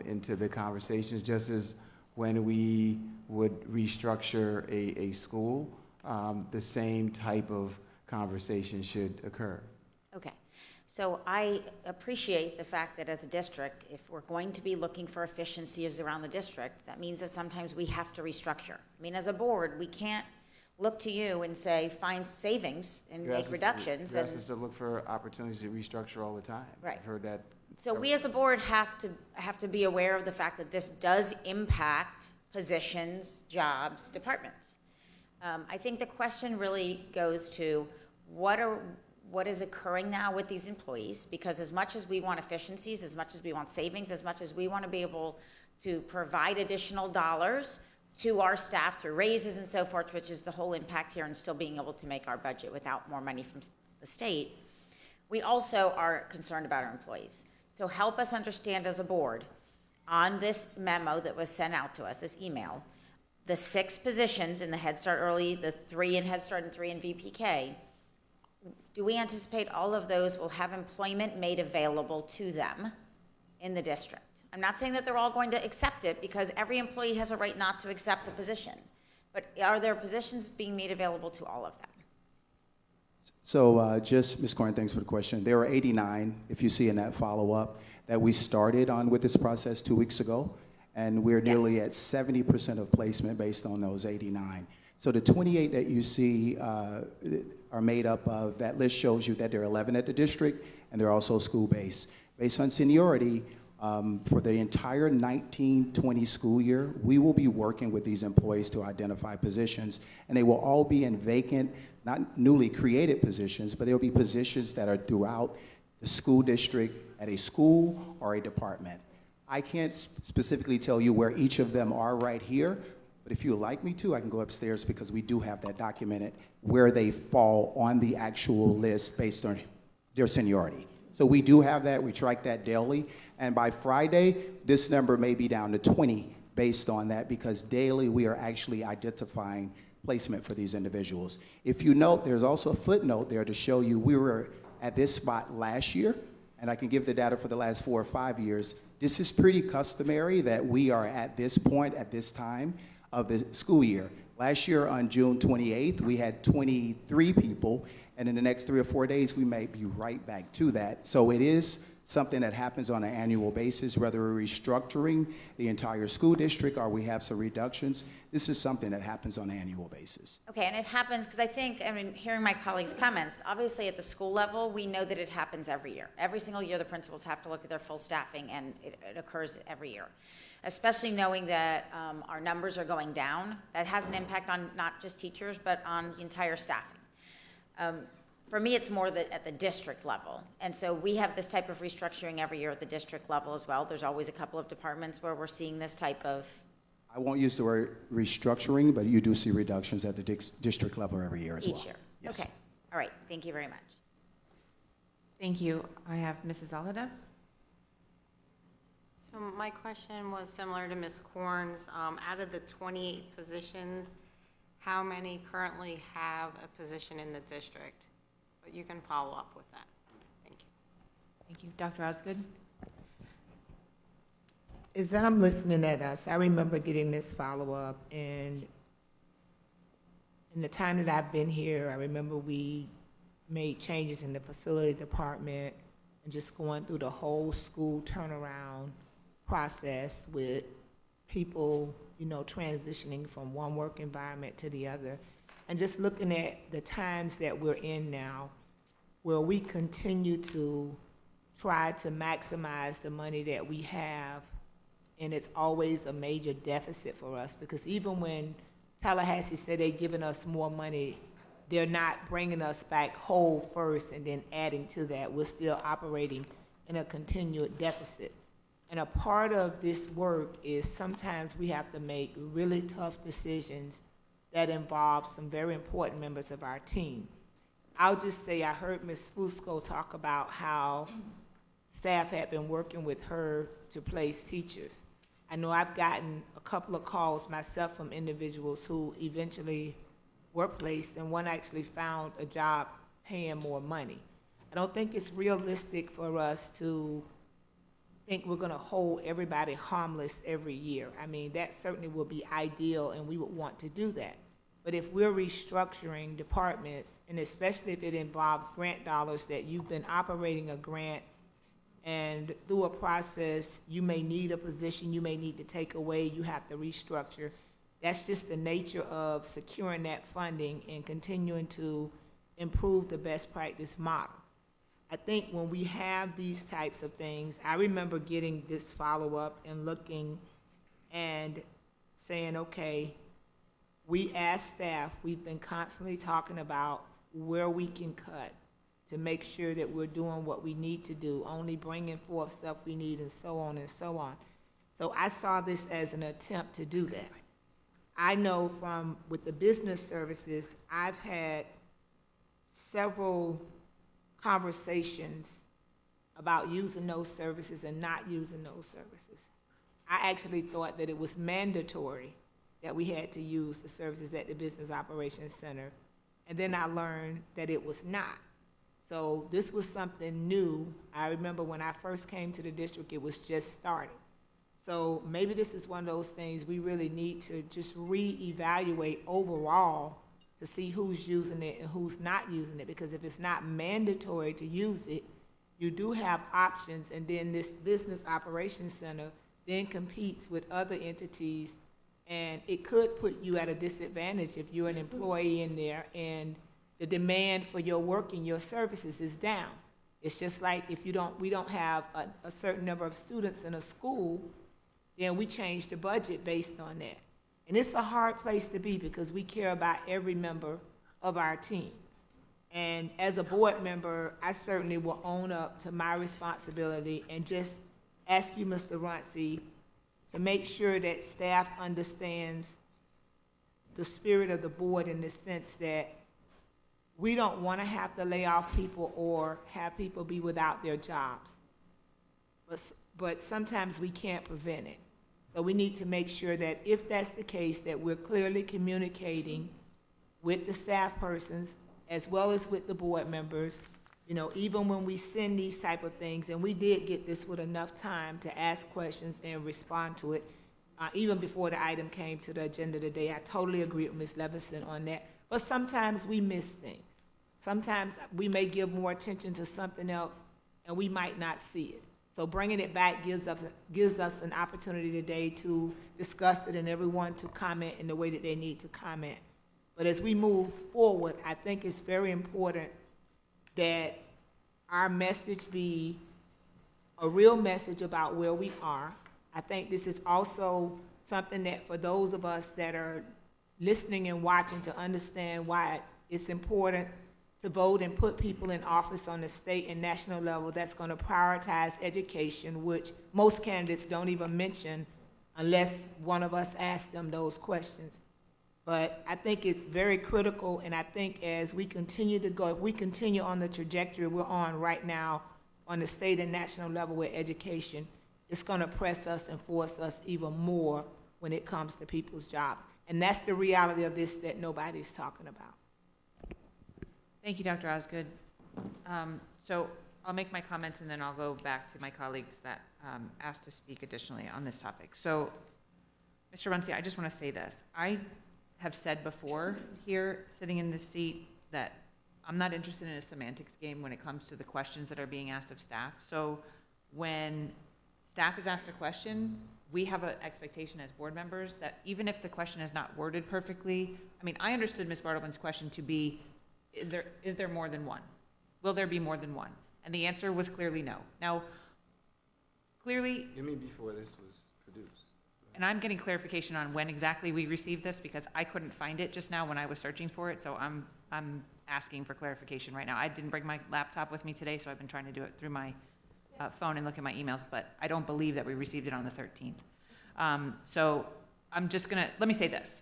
into the conversations, just as when we would restructure a school, the same type of conversation should occur. Okay, so I appreciate the fact that as a district, if we're going to be looking for efficiencies around the district, that means that sometimes we have to restructure. I mean, as a board, we can't look to you and say, find savings and make reductions. You ask us to look for opportunities to restructure all the time. Right. I've heard that. So we as a board have to be aware of the fact that this does impact positions, jobs, departments. I think the question really goes to what is occurring now with these employees, because as much as we want efficiencies, as much as we want savings, as much as we want to be able to provide additional dollars to our staff through raises and so forth, which is the whole impact here, and still being able to make our budget without more money from the state, we also are concerned about our employees. So help us understand as a board, on this memo that was sent out to us, this email, the 6 positions in the Head Start Early, the 3 in Head Start and 3 in VPK, do we anticipate all of those will have employment made available to them in the district? I'm not saying that they're all going to accept it, because every employee has a right not to accept a position. But are there positions being made available to all of them? So just, Ms. Corrin, thanks for the question. There are 89, if you see in that follow-up, that we started on with this process 2 weeks ago, and we're nearly at 70% of placement based on those 89. So the 28 that you see are made up of, that list shows you that there are 11 at the district, and they're also school-based. Based on seniority, for the entire 19-20 school year, we will be working with these employees to identify positions, and they will all be in vacant, not newly created positions, but they'll be positions that are throughout the school district at a school or a department. I can't specifically tell you where each of them are right here, but if you would like me to, I can go upstairs, because we do have that documented, where they fall on the actual list based on their seniority. So we do have that, we track that daily, and by Friday, this number may be down to 20 based on that, because daily we are actually identifying placement for these individuals. If you note, there's also a footnote there to show you we were at this spot last year, and I can give the data for the last 4 or 5 years. This is pretty customary that we are at this point, at this time of the school year. Last year on June 28th, we had 23 people, and in the next 3 or 4 days, we may be right back to that. So it is something that happens on an annual basis, whether we're restructuring the entire school district or we have some reductions. This is something that happens on an annual basis. Okay, and it happens, because I think, hearing my colleagues' comments, obviously at the school level, we know that it happens every year. Every single year, the principals have to look at their full staffing, and it occurs every year. Especially knowing that our numbers are going down, that has an impact on not just teachers, but on the entire staffing. For me, it's more at the district level. And so we have this type of restructuring every year at the district level as well. There's always a couple of departments where we're seeing this type of. I won't use the word restructuring, but you do see reductions at the district level every year as well. Each year. Yes. Okay. All right. Thank you very much. Thank you. I have Mrs. Alhadeff. So my question was similar to Ms. Korn's. Out of the 28 positions, how many currently have a position in the district? But you can follow up with that. Thank you. Thank you. Dr. Osgood? Is that I'm listening at us. I remember getting this follow-up, and in the time that I've been here, I remember we made changes in the facility department and just going through the whole school turnaround process with people, transitioning from one work environment to the other. And just looking at the times that we're in now, where we continue to try to maximize the money that we have, and it's always a major deficit for us, because even when Tallahassee said they're giving us more money, they're not bringing us back whole first and then adding to that. We're still operating in a continued deficit. And a part of this work is sometimes we have to make really tough decisions that involve some very important members of our team. I'll just say I heard Ms. Fusco talk about how staff had been working with her to place teachers. I know I've gotten a couple of calls myself from individuals who eventually were placed, and one actually found a job paying more money. I don't think it's realistic for us to think we're gonna hold everybody harmless every year. That certainly would be ideal, and we would want to do that. But if we're restructuring departments, and especially if it involves grant dollars, that you've been operating a grant, and through a process, you may need a position, you may need to take away, you have to restructure. That's just the nature of securing that funding and continuing to improve the best practice model. I think when we have these types of things, I remember getting this follow-up and looking and saying, okay, we as staff, we've been constantly talking about where we can cut to make sure that we're doing what we need to do, only bringing forth stuff we need, and so on and so on. So I saw this as an attempt to do that. I know with the business services, I've had several conversations about using those services and not using those services. I actually thought that it was mandatory that we had to use the services at the Business Operations Center, and then I learned that it was not. So this was something new. I remember when I first came to the district, it was just starting. So maybe this is one of those things we really need to just reevaluate overall to see who's using it and who's not using it, because if it's not mandatory to use it, you do have options, and then this Business Operations Center then competes with other entities, and it could put you at a disadvantage if you're an employee in there and the demand for your work and your services is down. It's just like if we don't have a certain number of students in a school, then we change the budget based on that. And it's a hard place to be, because we care about every member of our team. And as a board member, I certainly will own up to my responsibility and just ask you, Mr. Runcie, to make sure that staff understands the spirit of the board, in the sense that we don't want to have to lay off people or have people be without their jobs. But sometimes we can't prevent it. So we need to make sure that if that's the case, that we're clearly communicating with the staff persons as well as with the board members, even when we send these type of things, and we did get this with enough time to ask questions and respond to it, even before the item came to the agenda today. I totally agree with Ms. Levinson on that. But sometimes we miss things. Sometimes we may give more attention to something else and we might not see it. So bringing it back gives us an opportunity today to discuss it and everyone to comment in the way that they need to comment. But as we move forward, I think it's very important that our message be a real message about where we are. I think this is also something that for those of us that are listening and watching to understand why it's important to vote and put people in office on the state and national level that's going to prioritize education, which most candidates don't even mention unless one of us asks them those questions. But I think it's very critical, and I think as we continue to go, if we continue on the trajectory we're on right now on the state and national level with education, it's going to press us and force us even more when it comes to people's jobs. And that's the reality of this that nobody's talking about. Thank you, Dr. Osgood. So I'll make my comments and then I'll go back to my colleagues that asked to speak additionally on this topic. So, Mr. Runcie, I just want to say this. I have said before here, sitting in this seat, that I'm not interested in a semantics game when it comes to the questions that are being asked of staff. So when staff is asked a question, we have an expectation as board members that even if the question is not worded perfectly, I mean, I understood Ms. Bartleman's question to be, is there more than one? Will there be more than one? And the answer was clearly no. Now, clearly... You mean before this was produced? And I'm getting clarification on when exactly we received this because I couldn't find it just now when I was searching for it, so I'm asking for clarification right now. I didn't bring my laptop with me today, so I've been trying to do it through my phone and look at my emails, but I don't believe that we received it on the 13th. So I'm just gonna, let me say this.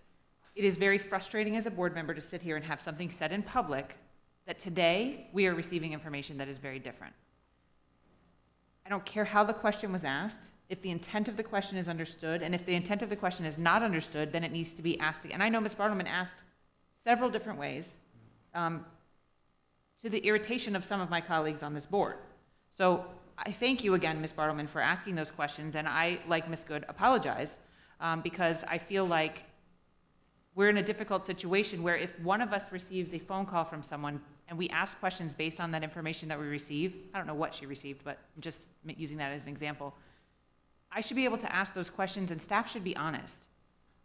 It is very frustrating as a board member to sit here and have something said in public that today we are receiving information that is very different. I don't care how the question was asked. If the intent of the question is understood, and if the intent of the question is not understood, then it needs to be asked again. And I know Ms. Bartleman asked several different ways to the irritation of some of my colleagues on this board. So I thank you again, Ms. Bartleman, for asking those questions, and I, like Ms. Good, apologize because I feel like we're in a difficult situation where if one of us receives a phone call from someone and we ask questions based on that information that we receive, I don't know what she received, but I'm just using that as an example, I should be able to ask those questions and staff should be honest.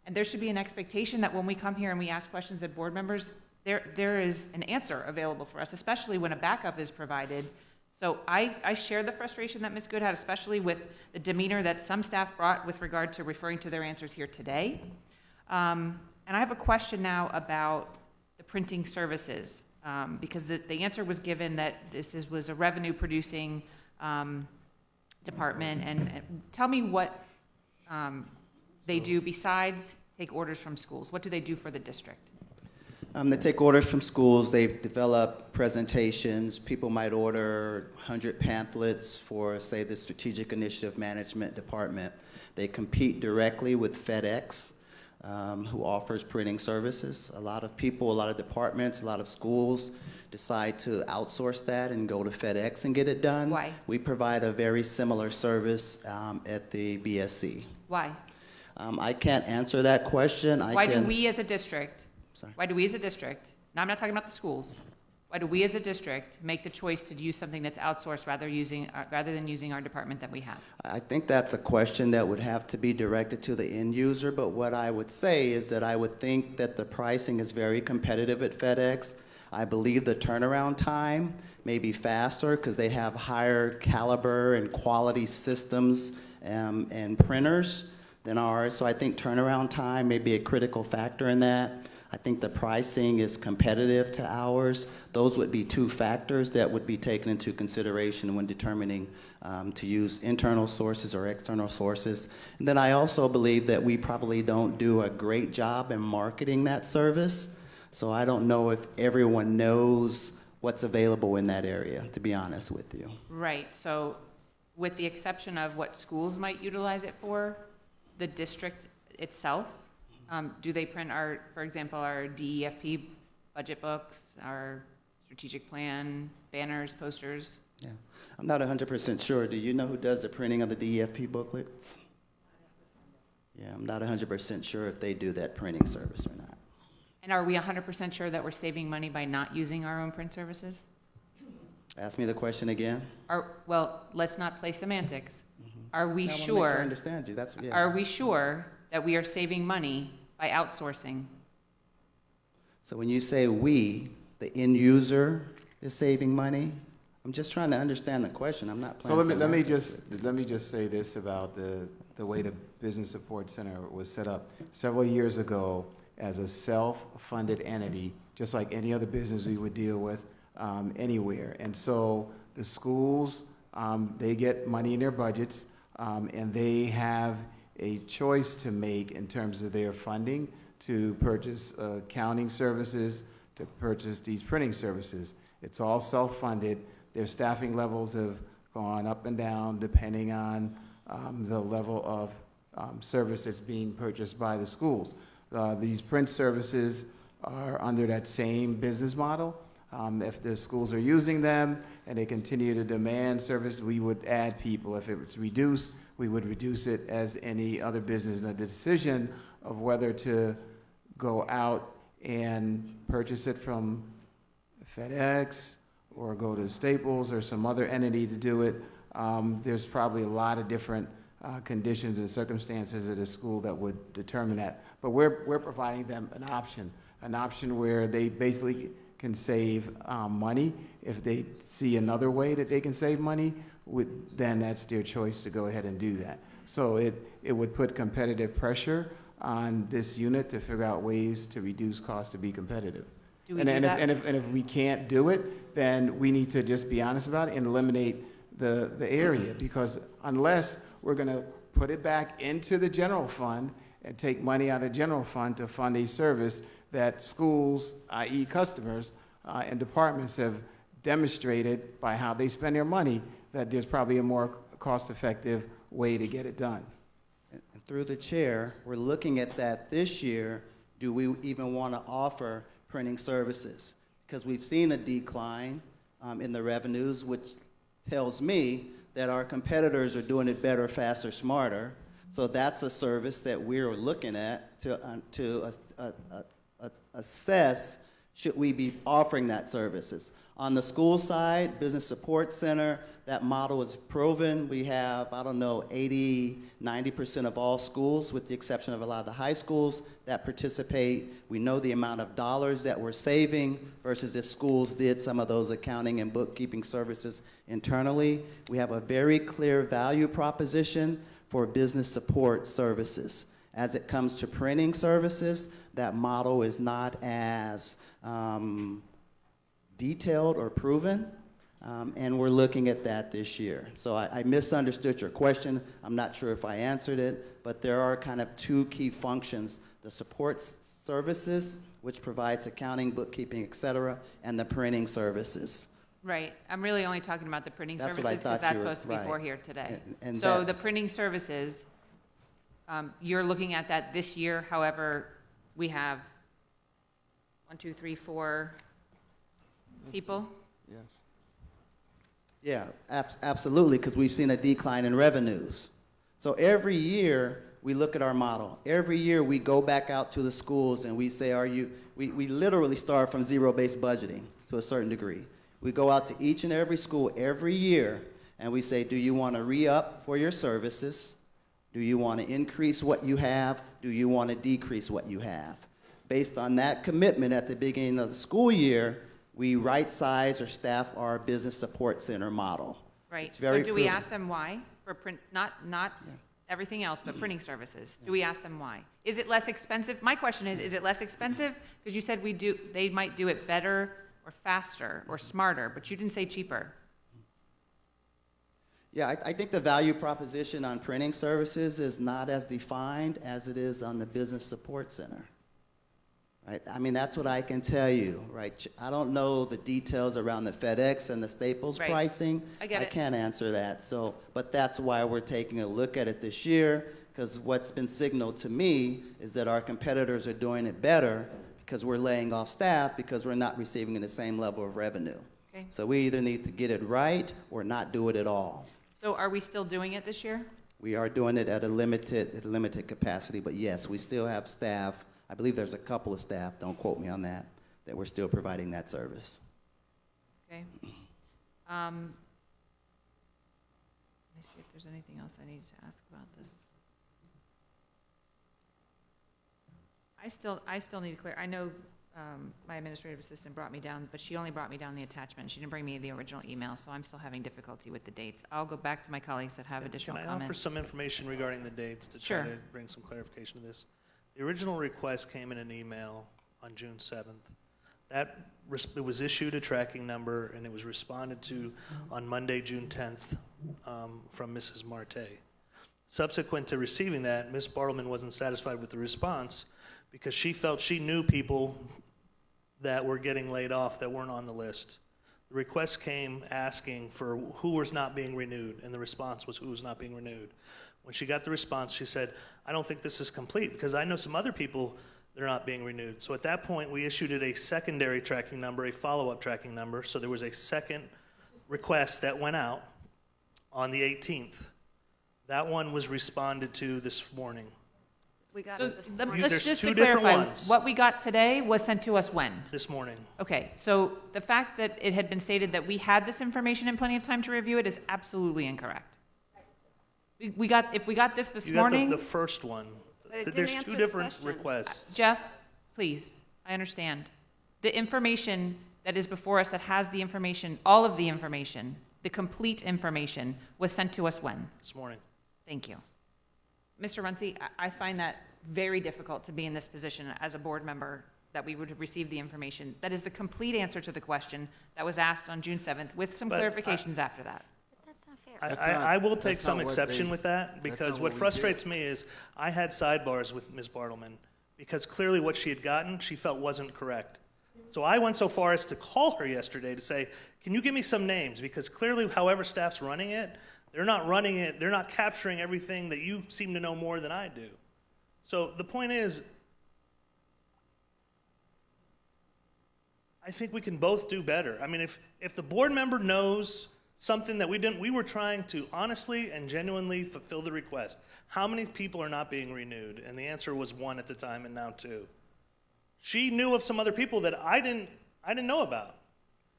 And there should be an expectation that when we come here and we ask questions at board members, there is an answer available for us, especially when a backup is provided. So I share the frustration that Ms. Good had, especially with the demeanor that some staff brought with regard to referring to their answers here today. And I have a question now about the printing services, because the answer was given that this was a revenue-producing department. And tell me what they do besides take orders from schools. What do they do for the district? They take orders from schools. They develop presentations. People might order 100 pamphlets for, say, the Strategic Initiative Management Department. They compete directly with FedEx, who offers printing services. A lot of people, a lot of departments, a lot of schools decide to outsource that and go to FedEx and get it done. Why? We provide a very similar service at the BSC. Why? I can't answer that question. Why do we as a district, Sorry. why do we as a district, now I'm not talking about the schools, why do we as a district make the choice to use something that's outsourced rather than using our department that we have? I think that's a question that would have to be directed to the end user, but what I would say is that I would think that the pricing is very competitive at FedEx. I believe the turnaround time may be faster because they have higher caliber and quality systems and printers than ours. So I think turnaround time may be a critical factor in that. I think the pricing is competitive to ours. Those would be two factors that would be taken into consideration when determining to use internal sources or external sources. And then I also believe that we probably don't do a great job in marketing that service. So I don't know if everyone knows what's available in that area, to be honest with you. Right, so with the exception of what schools might utilize it for, the district itself, do they print our, for example, our DEFP budget books, our strategic plan, banners, posters? Yeah, I'm not 100% sure. Do you know who does the printing of the DEFP booklets? Yeah, I'm not 100% sure if they do that printing service or not. And are we 100% sure that we're saving money by not using our own print services? Ask me the question again. Well, let's not play semantics. Are we I wanna make sure I sure, understand you. That's, yeah. are we sure that we are saving money by outsourcing? So when you say we, the end user is saving money? I'm just trying to understand the question. I'm not So playing let me semantics. just say this about the way the Business Support Center was set up. Several years ago, as a self-funded entity, just like any other business we would deal with anywhere. And so the schools, they get money in their budgets, and they have a choice to make in terms of their funding to purchase accounting services, to purchase these printing services. It's all self-funded. Their staffing levels have gone up and down depending on the level of service that's being purchased by the schools. These print services are under that same business model. If the schools are using them and they continue to demand service, we would add people. If it's reduced, we would reduce it as any other business. And the decision of whether to go out and purchase it from FedEx or go to Staples or some other entity to do it, there's probably a lot of different conditions and circumstances at a school that would determine that. But we're providing them an option where they basically can save money. If they see another way that they can save money, then that's their choice to go ahead and do that. So it would put competitive pressure on this unit to figure out ways to reduce costs to be competitive. Do we do that? And if we can't do it, then we need to just be honest about it and eliminate the area, because unless we're going to put it back into the general fund and take money out of the general fund to fund a service that schools, i.e. customers, and departments have demonstrated by how they spend their money that there's probably a more cost-effective way to get it done. And through the chair, we're looking at that this year. Do we even want to offer printing services? Because we've seen a decline in the revenues, which tells me that our competitors are doing it better, faster, smarter. So that's a service that we're looking at to assess, should we be offering that services. On the school side, Business Support Center, that model is proven. We have, 80, 90% of all schools, with the exception of a lot of the high schools that participate. We know the amount of dollars that we're saving versus if schools did some of those accounting and bookkeeping services internally. We have a very clear value proposition for business support services. As it comes to printing services, that model is not as detailed or proven, and we're looking at that this year. So I misunderstood your question. I'm not sure if I answered it, but there are kind of two key functions: the support services, which provides accounting, bookkeeping, et cetera, and the printing services. Right. I'm really only talking about the printing That's what I services because thought that's you were- supposed to be for right. here today. And So the that's- printing services, you're looking at that this year. However, we have 1, 2, 3, 4 people. Yes. Yeah, absolutely, because we've seen a decline in revenues. So every year, we look at our model. Every year, we go back out to the schools and we say, we literally start from zero-based budgeting to a certain degree. We go out to each and every school every year and we say, do you want to re-up for your services? Do you want to increase what you have? Do you want to decrease what you have? Based on that commitment at the beginning of the school year, we right-size or staff our business support center model. Right. It's very So do we proven. ask them why for print, not everything else, but printing services? Do we ask them why? Is it less expensive? My question is it less expensive? Because you said they might do it better or faster or smarter, but you didn't say cheaper. Yeah, I think the value proposition on printing services is not as defined as it is on the business support center. Right? I mean, that's what I can tell you, right? I don't know the details around the FedEx and the Staples Right. pricing. I get it. can't answer that. So, but that's why we're taking a look at it this year, because what's been signaled to me is that our competitors are doing it better because we're laying off staff because we're not receiving the same level of revenue. Okay. So we either need to get it right or not do it at all. So are we still doing it this year? We are doing it at a limited capacity, but yes, we still have staff. I believe there's a couple of staff, don't quote me on that we're still providing that service. Okay. Let me see if there's anything else I need to ask about this. I still need to clear, I know my administrative assistant brought me down, but she only brought me down the attachment. She didn't bring me the original email, so I'm still having difficulty with the dates. I'll go back to my colleagues that have additional Can I offer comments. some information regarding the dates to Sure. try to bring some clarification to this? The original request came in an email on June 7th. It was issued a tracking number, and it was responded to on Monday, June 10th, from Mrs. Marte. Subsequent to receiving that, Ms. Bartleman wasn't satisfied with the response because she felt she knew people that were getting laid off that weren't on the list. The request came asking for who was not being renewed, and the response was who was not being renewed. When she got the response, she said, I don't think this is complete because I know some other people that are not being renewed. So at that point, we issued it a secondary tracking number, a follow-up tracking number. So there was a second request that went out on the 18th. That one was responded to this morning. We got So it this the- morning. let's There's just two to different clarify, ones. what we got today was sent to us when? This morning. Okay, so the fact that it had been stated that we had this information and plenty of time to review it is absolutely incorrect. If we got this You got morning. the first one. But it didn't There's answer two the different question. requests. Jeff, please, I understand. The information that is before us that has the information, all of the information, the complete information, was sent to us when? This morning. Thank you. Mr. Runcie, I find that very difficult to be in this position as a board member, that we would have received the information. That is the complete answer to the question that was asked on June 7th, with some But clarifications after that. That's not fair. I will take that's some not what exception they- with that, that's because not what what we frustrates me is I had sidebars with Ms. Bartleman, because clearly what she had gotten, she felt wasn't correct. So I went so far as to call her yesterday to say, can you give me some names? Because clearly, however staff's running it, they're not capturing everything that you seem to know more than I do. So the point is, I think we can both do better. I mean, if the board member knows something that we didn't, we were trying to honestly and genuinely fulfill the request. How many people are not being renewed? And the answer was 1 at the time and now 2. She knew of some other people that I didn't know about.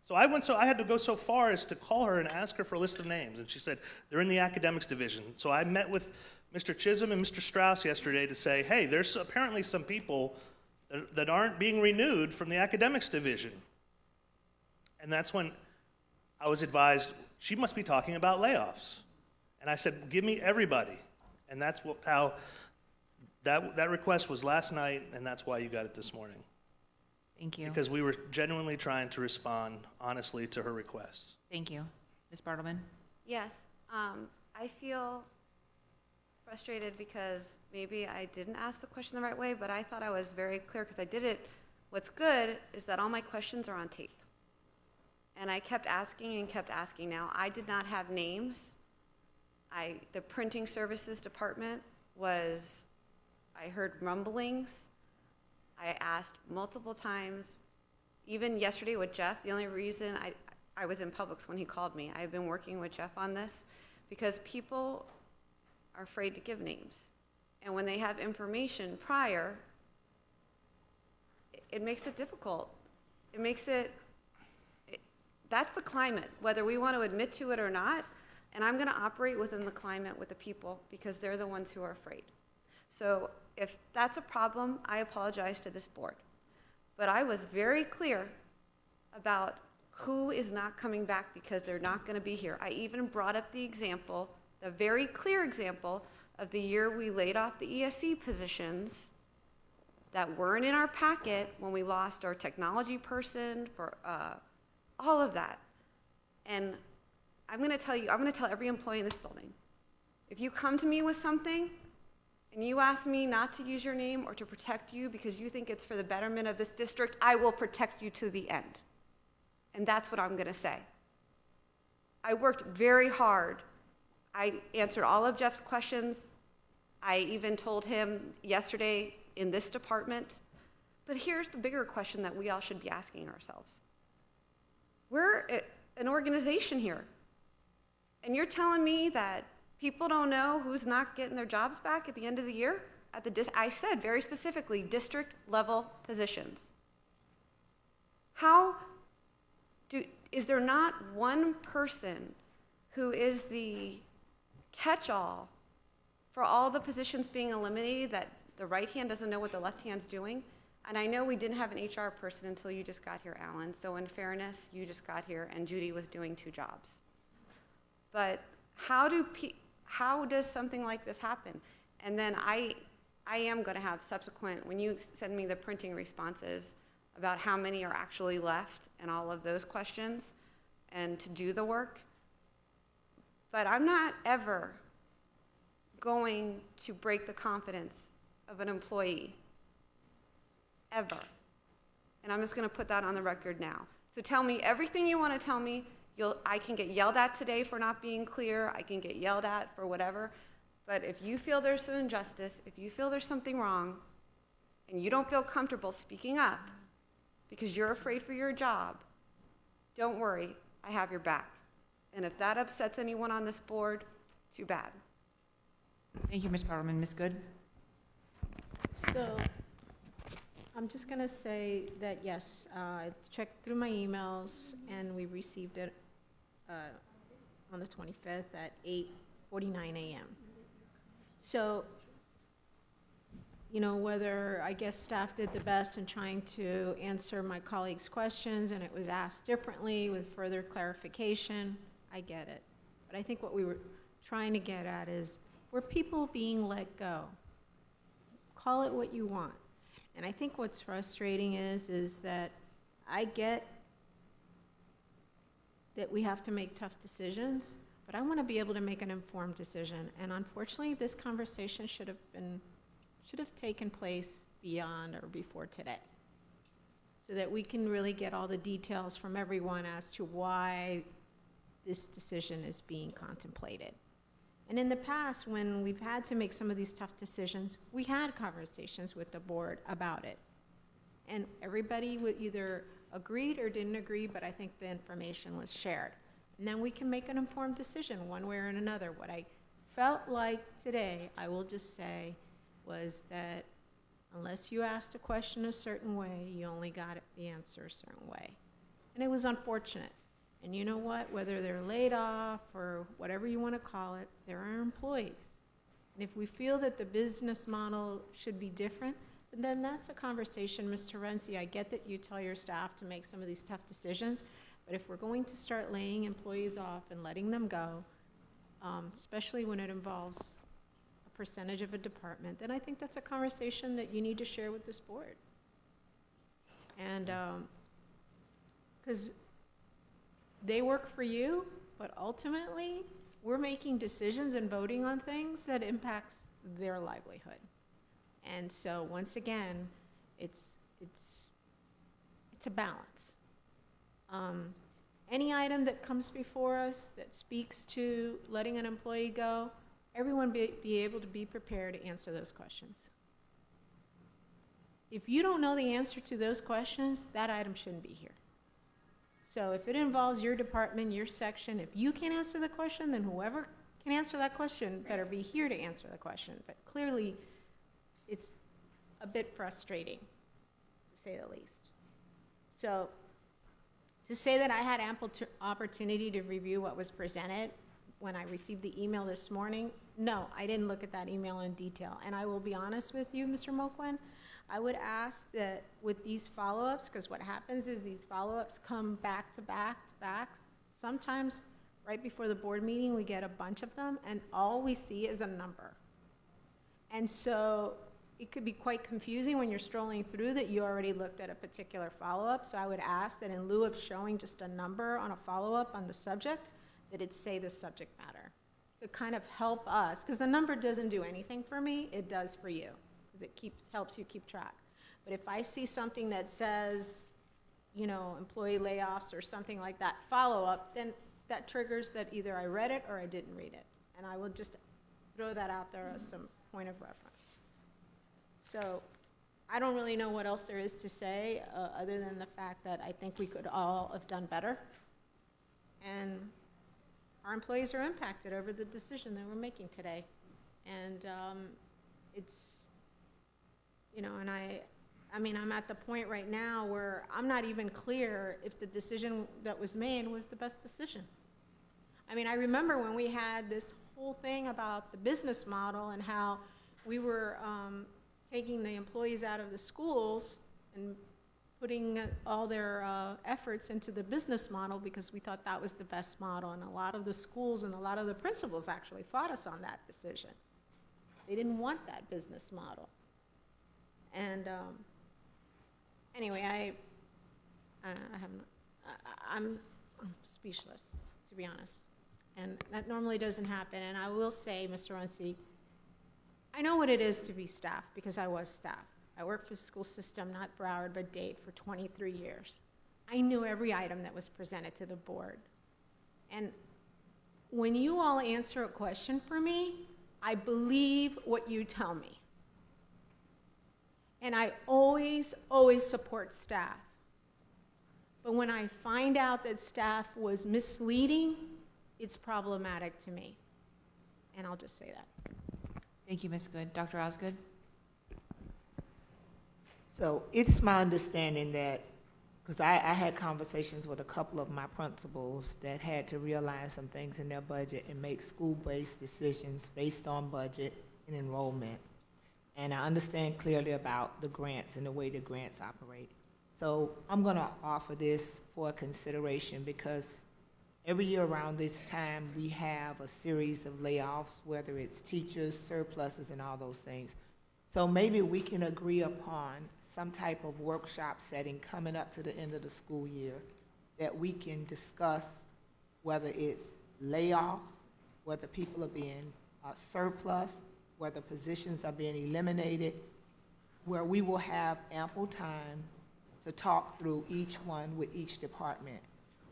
So I had to go so far as to call her and ask her for a list of names. And she said, they're in the academics division. So I met with Mr. Chisholm and Mr. Strauss yesterday to say, hey, there's apparently some people that aren't being renewed from the academics division. And that's when I was advised, she must be talking about layoffs. And I said, give me everybody. And that's how that request was last night, and that's why you got it this morning. Thank you. Because we were genuinely trying to respond honestly to her requests. Thank you. Ms. Bartleman? Yes, I feel frustrated because maybe I didn't ask the question the right way, but I thought I was very clear because I did it. What's good is that all my questions are on tape. And I kept asking and kept asking. Now, I did not have names. The printing services department I heard rumblings. I asked multiple times, even yesterday with Jeff. The only reason I was in Publix when he called me. I've been working with Jeff on this because people are afraid to give names. And when they have information prior, it makes it difficult. That's the climate, whether we want to admit to it or not. And I'm going to operate within the climate with the people because they're the ones who are afraid. So if that's a problem, I apologize to this board. But I was very clear about who is not coming back because they're not going to be here. I even brought up the example, the very clear example of the year we laid off the ESC positions that weren't in our packet when we lost our technology person, for all of that. And I'm going to tell every employee in this building, if you come to me with something and you ask me not to use your name or to protect you because you think it's for the betterment of this district, I will protect you to the end. And that's what I'm going to say. I worked very hard. I answered all of Jeff's questions. I even told him yesterday in this department. But here's the bigger question that we all should be asking ourselves. We're an organization here. And you're telling me that people don't know who's not getting their jobs back at the end of the year? I said very specifically, district level positions. How is there not one person who is the catch-all for all the positions being eliminated, that the right hand doesn't know what the left hand's doing? And I know we didn't have an HR person until you just got here, Alan. So in fairness, you just got here and Judy was doing 2 jobs. But how does something like this happen? And then I am going to have subsequent, when you send me the printing responses about how many are actually left and all of those questions and to do the work. But I'm not ever going to break the confidence of an employee, ever. And I'm just going to put that on the record now. So tell me everything you want to tell me. I can get yelled at today for not being clear. I can get yelled at for whatever. But if you feel there's an injustice, if you feel there's something wrong, and you don't feel comfortable speaking up because you're afraid for your job, don't worry, I have your back. And if that upsets anyone on this board, too bad. Thank you, Ms. Parliament. Ms. Good? So I'm just going to say that, yes, I checked through my emails, and we received it on the 25th at 8:49 a.m. So, you know, whether I guess staff did the best in trying to answer my colleagues' questions and it was asked differently with further clarification, I get it. But I think what we were trying to get at is, were people being let go? Call it what you want. And I think what's frustrating is that I get that we have to make tough decisions, but I want to be able to make an informed decision. And unfortunately, this conversation should have taken place beyond or before today, so that we can really get all the details from everyone as to why this decision is being contemplated. And in the past, when we've had to make some of these tough decisions, we had conversations with the board about it. And everybody would either agreed or didn't agree, but I think the information was shared. And then we can make an informed decision one way or another. What I felt like today, I will just say, was that unless you asked a question a certain way, you only got the answer a certain way. And it was unfortunate. And you know what? Whether they're laid off or whatever you want to call it, they're our employees. And if we feel that the business model should be different, then that's a conversation, Mr. Renzi. I get that you tell your staff to make some of these tough decisions, but if we're going to start laying employees off and letting them go, especially when it involves a percentage of a department, then I think that's a conversation that you need to share with this board. And because they work for you, but ultimately, we're making decisions and voting on things that impacts their livelihood. And so once again, it's a balance. Any item that comes before us that speaks to letting an employee go, everyone be able to be prepared to answer those questions. If you don't know the answer to those questions, that item shouldn't be here. So if it involves your department, your section, if you can't answer the question, then whoever can answer that question better be here to answer the question. But clearly, it's a bit frustrating, to say the least. So to say that I had ample opportunity to review what was presented when I received the email this morning, no, I didn't look at that email in detail. And I will be honest with you, Mr. Moquin, I would ask that with these follow-ups, because what happens is these follow-ups come back to back to back. Sometimes right before the board meeting, we get a bunch of them, and all we see is a number. And so it could be quite confusing when you're strolling through that you already looked at a particular follow-up. So I would ask that in lieu of showing just a number on a follow-up on the subject, that it say the subject matter to kind of help us, because the number doesn't do anything for me, it does for you, because it helps you keep track. But if I see something that says, you know, employee layoffs or something like that, follow-up, then that triggers that either I read it or I didn't read it. And I will just throw that out there as some point of reference. So I don't really know what else there is to say other than the fact that I think we could all have done better. And our employees are impacted over the decision that we're making today. And it's, you know, and I I mean, I'm at the point right now where I'm not even clear if the decision that was made was the best decision. I mean, I remember when we had this whole thing about the business model and how we were taking the employees out of the schools and putting all their efforts into the business model because we thought that was the best model. And a lot of the schools and a lot of the principals actually fought us on that decision. They didn't want that business model. And anyway, I'm speechless, to be honest. And that normally doesn't happen. And I will say, Mr. Runcie, I know what it is to be staff because I was staff. I worked for the school system, not Broward, but Dade for 23 years. I knew every item that was presented to the board. And when you all answer a question for me, I believe what you tell me. And I always, always support staff. But when I find out that staff was misleading, it's problematic to me. And I'll just say that. Thank you, Ms. Good. Dr. Osgood? So it's my understanding that, because I had conversations with a couple of my principals that had to realize some things in their budget and make school-based decisions based on budget and enrollment. And I understand clearly about the grants and the way the grants operate. So I'm going to offer this for consideration because every year around this time, we have a series of layoffs, whether it's teachers, surpluses, and all those things. So maybe we can agree upon some type of workshop setting coming up to the end of the school year that we can discuss whether it's layoffs, whether people are being surplus, whether positions are being eliminated, where we will have ample time to talk through each one with each department.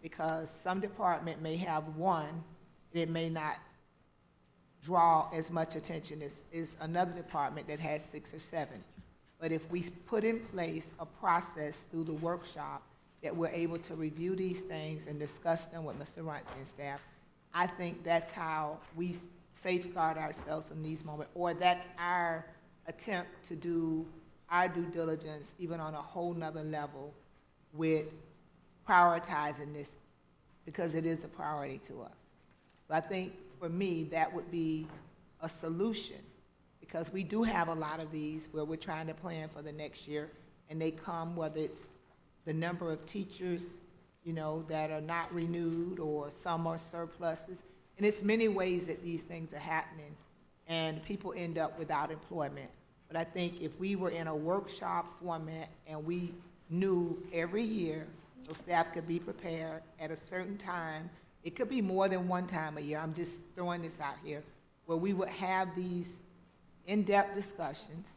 Because some department may have one, it may not draw as much attention as another department that has 6 or 7. But if we put in place a process through the workshop that we're able to review these things and discuss them with Mr. Runcie and staff, I think that's how we safeguard ourselves in these moments, or that's our attempt to do our due diligence even on a whole nother level with prioritizing this, because it is a priority to us. So I think for me, that would be a solution, because we do have a lot of these where we're trying to plan for the next year, and they come, whether it's the number of teachers, you know, that are not renewed, or some are surpluses. And it's many ways that these things are happening, and people end up without employment. But I think if we were in a workshop format and we knew every year, so staff could be prepared at a certain time, it could be more than one time a year, I'm just throwing this out here, where we would have these in-depth discussions,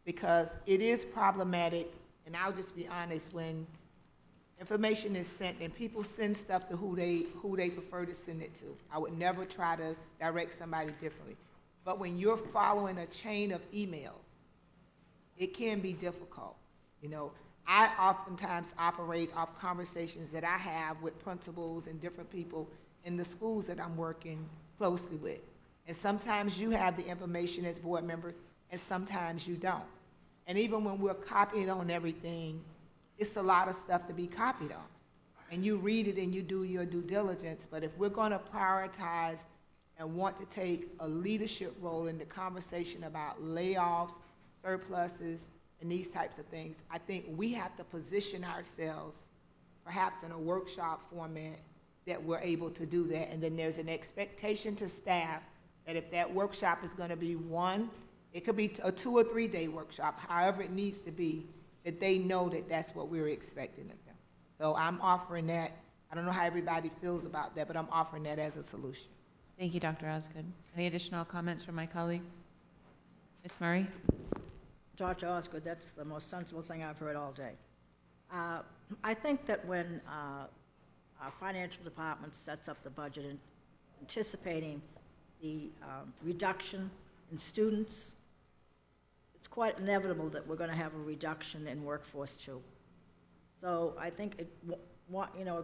because it is problematic, and I'll just be honest, when information is sent and people send stuff to who they prefer to send it to. I would never try to direct somebody differently. But when you're following a chain of emails, it can be difficult. You know, I oftentimes operate off conversations that I have with principals and different people in the schools that I'm working closely with. And sometimes you have the information as board members, and sometimes you don't. And even when we're copying on everything, it's a lot of stuff to be copied on. And you read it and you do your due diligence, but if we're going to prioritize and want to take a leadership role in the conversation about layoffs, surpluses, and these types of things, I think we have to position ourselves, perhaps in a workshop format, that we're able to do that. And then there's an expectation to staff that if that workshop is going to be one, it could be a 2 or 3 day workshop, however it needs to be, that they know that that's what we're expecting of them. So I'm offering that. I don't know how everybody feels about that, but I'm offering that as a solution. Thank you, Dr. Osgood. Any additional comments from my colleagues? Ms. Murray? Dr. Osgood, that's the most sensible thing I've heard all day. I think that when our financial department sets up the budget and anticipating the reduction in students, it's quite inevitable that we're going to have a reduction in workforce too. So I think it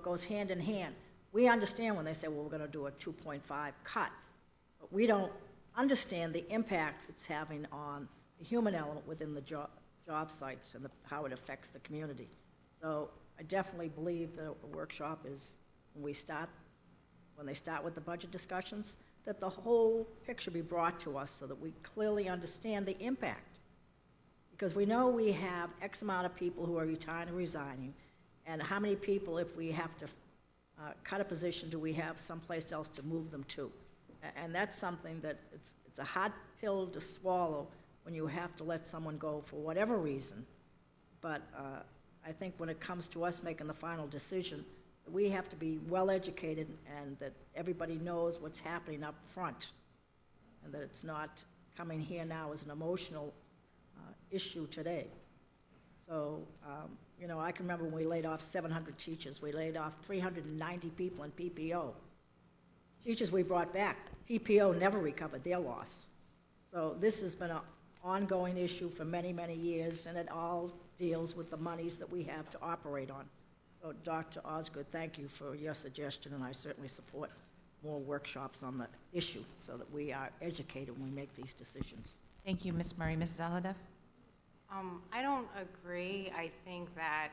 goes hand in hand. We understand when they say, well, we're going to do a 2.5 cut, but we don't understand the impact it's having on the human element within the job sites and how it affects the community. So I definitely believe that a workshop is, when they start with the budget discussions, that the whole picture be brought to us so that we clearly understand the impact. Because we know we have X amount of people who are retiring and resigning, and how many people, if we have to cut a position, do we have someplace else to move them to? And that's something that it's a hard pill to swallow when you have to let someone go for whatever reason. But I think when it comes to us making the final decision, we have to be well-educated and that everybody knows what's happening up front, and that it's not coming here now as an emotional issue today. So, you know, I can remember when we laid off 700 teachers. We laid off 390 people in PPO. Teachers we brought back, PPO never recovered their loss. So this has been an ongoing issue for many, many years, and it all deals with the monies that we have to operate on. So Dr. Osgood, thank you for your suggestion, and I certainly support more workshops on the issue so that we are educated when we make these decisions. Thank you, Ms. Murray. Mrs. Alhadeff? I don't agree. I think that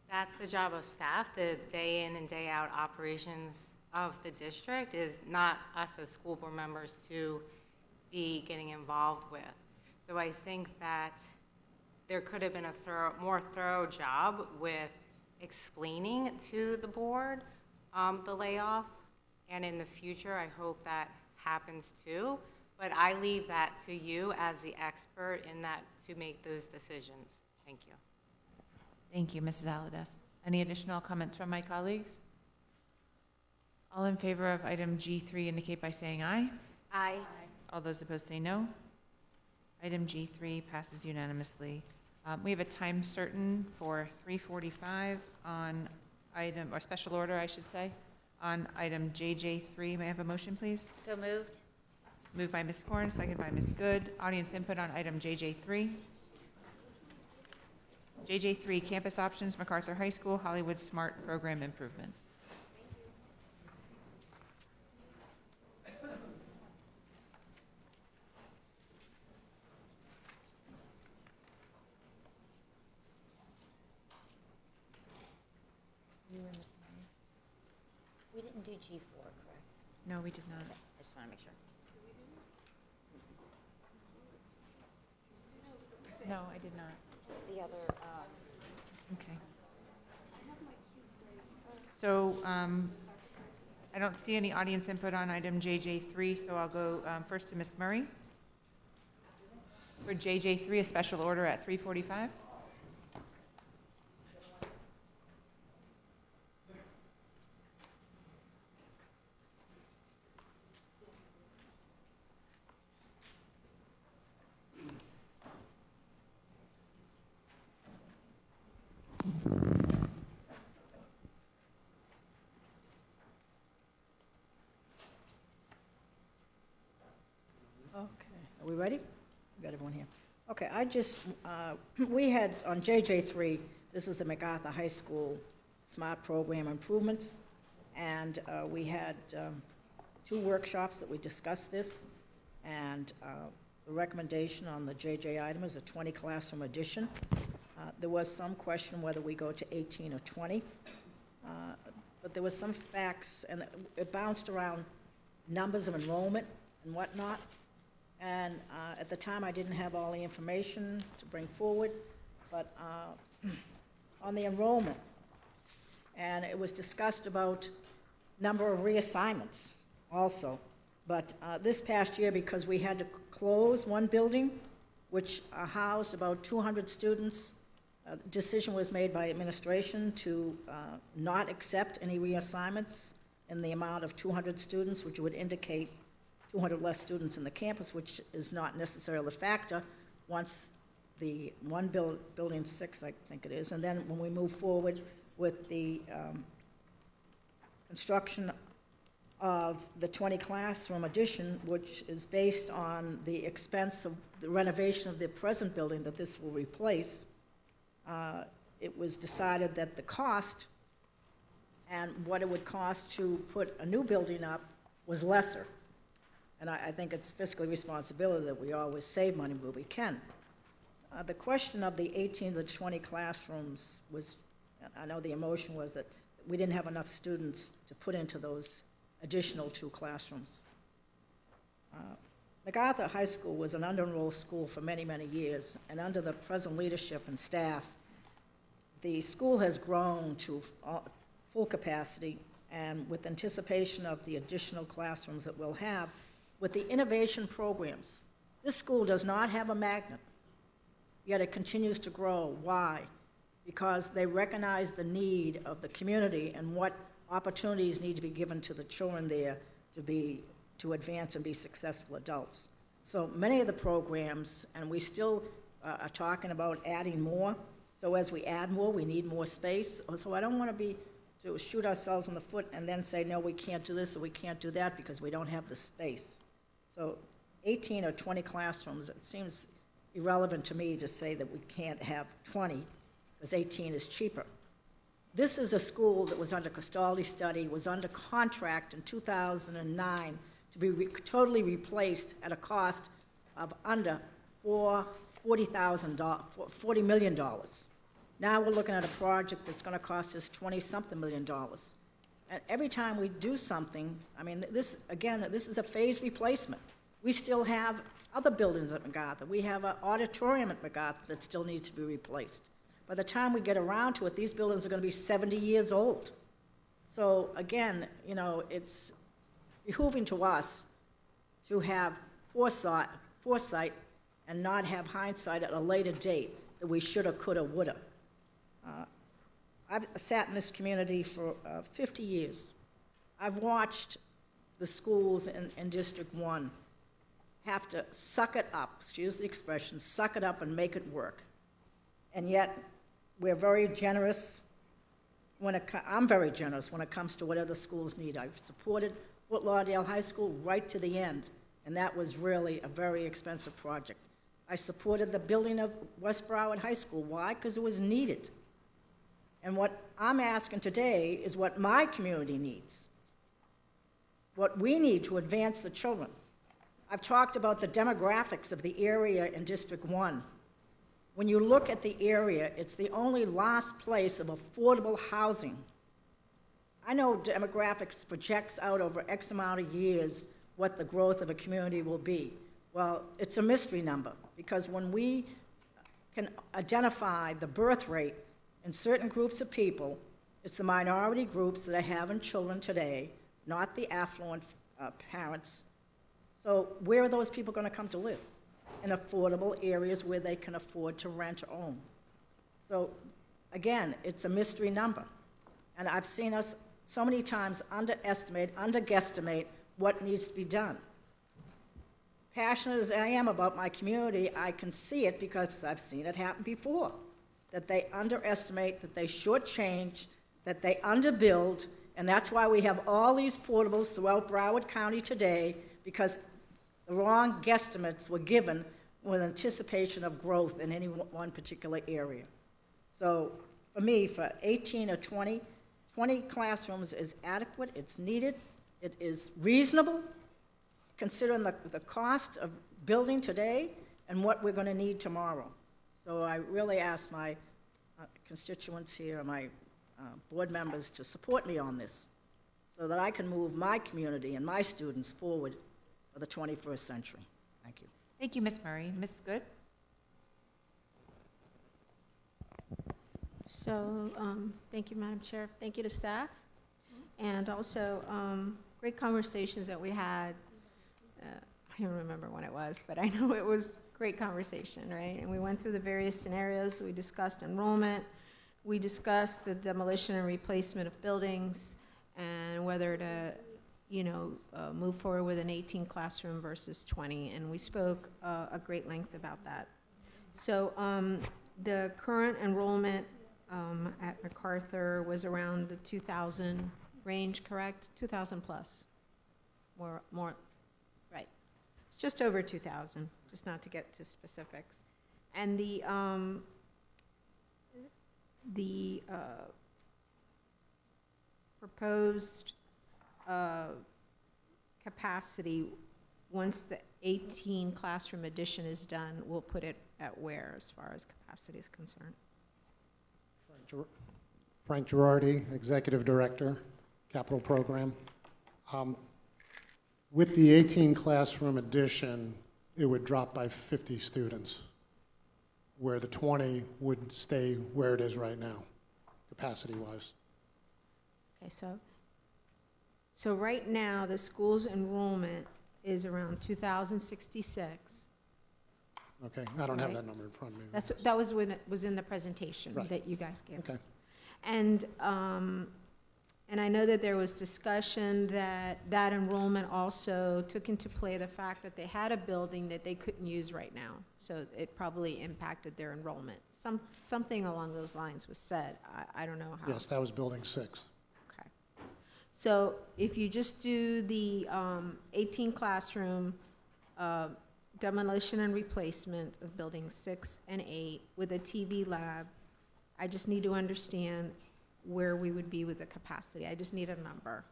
that's the job of staff. The day in and day out operations of the district is not us as school board members to be getting involved with. So I think that there could have been a more thorough job with explaining to the board the layoffs, and in the future I hope that happens too, but I leave that to you as the expert in that to make those decisions. Thank you. Thank you, Mrs. Alhadeff. Any additional comments from my colleagues? All in favor of item G3 indicate by saying aye. Aye. All those opposed say no. Item G3 passes unanimously. We have a time certain for 3:45 on item, or special order, I should say, on item JJ3. May I have a motion, please? So moved. Moved by Ms. Korn, second by Ms. Good. Audience input on item JJ3. JJ3, Campus Options, MacArthur High School, Hollywood Smart Program Improvements. We didn't do G4, correct? No, we did not. Okay, I just want to make sure. No, I did not. The other, Okay. So I don't see any audience input on item JJ3, so I'll go first to Ms. Murray. For JJ3, a special order at 3:45. Okay, are we ready? We got everyone here. Okay, we had on JJ3, this is the MacArthur High School Smart Program Improvements, and we had 2 workshops that we discussed this, and the recommendation on the JJ item is a 20 classroom addition. There was some question whether we go to 18 or 20, but there was some facts, and it bounced around numbers of enrollment and whatnot. And at the time, I didn't have all the information to bring forward, but on the enrollment, and it was discussed about number of reassignments also. But this past year, because we had to close one building, which housed about 200 students, the decision was made by administration to not accept any reassignments in the amount of 200 students, which would indicate 200 less students in the campus, which is not necessarily a factor once the building 6, I think it is, and then when we move forward with the construction of the 20 classroom addition, which is based on the expense of the renovation of the present building that this will replace, it was decided that the cost and what it would cost to put a new building up was lesser. And I think it's fiscal responsibility that we always save money where we can. The question of the 18 to 20 classrooms was, I know the emotion was that we didn't have enough students to put into those additional 2 classrooms. MacArthur High School was an under-enrolled school for many, many years, and under the present leadership and staff, the school has grown to full capacity, and with anticipation of the additional classrooms that we'll have, with the innovation programs. This school does not have a magnet, yet it continues to grow. Why? Because they recognize the need of the community and what opportunities need to be given to the children there to advance and be successful adults. So many of the programs, and we still are talking about adding more. So as we add more, we need more space. So I don't want to shoot ourselves in the foot and then say, no, we can't do this or we can't do that because we don't have the space. So 18 or 20 classrooms, it seems irrelevant to me to say that we can't have 20 because 18 is cheaper. This is a school that was under custodial study, was under contract in 2009 to be totally replaced at a cost of under $40 million. Now we're looking at a project that's going to cost us 20-something million dollars. And every time we do something, I mean, this is a phased replacement. We still have other buildings at MacArthur. We have an auditorium at MacArthur that still needs to be replaced. By the time we get around to it, these buildings are going to be 70 years old. So again, you know, it's behooving to us to have foresight and not have hindsight at a later date that we shoulda, coulda, woulda. I've sat in this community for 50 years. I've watched the schools in District 1 have to suck it up, excuse the expression, suck it up and make it work. And yet, we're very generous. I'm very generous when it comes to what other schools need. I've supported Fort Lauderdale High School right to the end, and that was really a very expensive project. I supported the building of West Broward High School. Why? Because it was needed. And what I'm asking today is what my community needs, what we need to advance the children. I've talked about the demographics of the area in District 1. When you look at the area, it's the only last place of affordable housing. I know demographics projects out over X amount of years what the growth of a community will be. Well, it's a mystery number, because when we can identify the birth rate in certain groups of people, it's the minority groups that are having children today, not the affluent parents. So where are those people going to come to live? In affordable areas where they can afford to rent or own. So again, it's a mystery number. And I've seen us so many times underguesstimate what needs to be done. Passionate as I am about my community, I can see it because I've seen it happen before. That they underestimate, that they shortchange, that they underbuild, and that's why we have all these portables throughout Broward County today, because the wrong guesstimates were given with anticipation of growth in any one particular area. So for me, for 18 or 20 classrooms is adequate, it's needed, it is reasonable, considering the cost of building today and what we're going to need tomorrow. So I really ask my constituents here, my board members, to support me on this so that I can move my community and my students forward for the 21st century. Thank you. Thank you, Ms. Murray. Ms. Good? So, thank you, Madam Chair. Thank you to staff. And also, great conversations that we had. I don't remember when it was, but I know it was great conversation, right? And we went through the various scenarios. We discussed enrollment. We discussed the demolition and replacement of buildings and whether to, move forward with an 18 classroom versus 20. And we spoke at great length about that. So the current enrollment at MacArthur was around the 2,000 range, correct? 2,000 plus, more, right. It's just over 2,000, just not to get to specifics. And the proposed capacity, once the 18 classroom addition is done, we'll put it at where as far as capacity is concerned? Frank Girardi, Executive Director, Capital Program. With the 18 classroom addition, it would drop by 50 students, where the 20 would stay where it is right now, capacity-wise. Okay, so right now, the school's enrollment is around 2,066. Okay, I don't have Right. that number in front of me. That was when it was in the presentation Right. that you guys gave Okay. us. And I know that there was discussion that that enrollment also took into play the fact that they had a building that they couldn't use right now. So it probably impacted their enrollment. Something along those lines was said. I don't know how. Yes, that was Building 6. Okay. So if you just do the 18 classroom demolition and replacement of buildings 6 and 8 with a TV lab, I just need to understand where we would be with the capacity. I just need a number.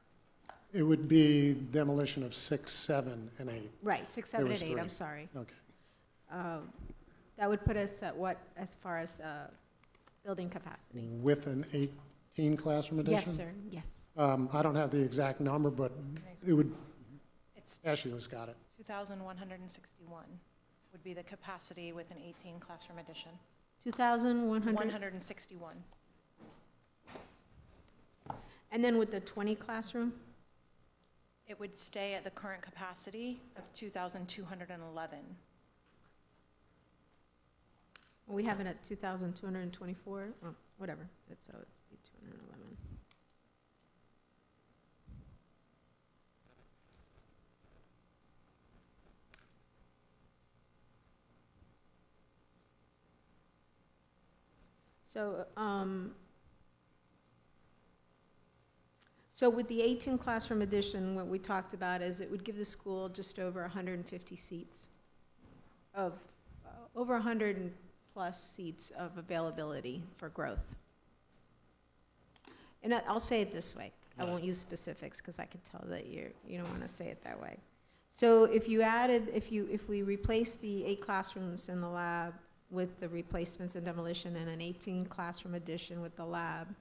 It would be demolition of 6, 7, and 8. Right, 6, 7, There and was 8, I'm 3. sorry. Okay. That would put us at what as far as building capacity? With an 18 classroom addition? Yes, sir, yes. I don't have the exact number, but it would, It's Ashley's got it. 2,161 would be the capacity with an 18 classroom addition. 2,100? 161. And then with the 20 classroom? It would stay at the current capacity of 2,211. We have it at 2,224, oh, whatever, so it'd be 211. So with the 18 classroom addition, what we talked about is it would give the school just over 150 seats of, over 100 and plus seats of availability for growth. And I'll say it this way. I won't use specifics because I can tell that you don't want to say it that way. So if you added, if we replace the 8 classrooms in the lab with the replacements and demolition and an 18 classroom addition with the lab,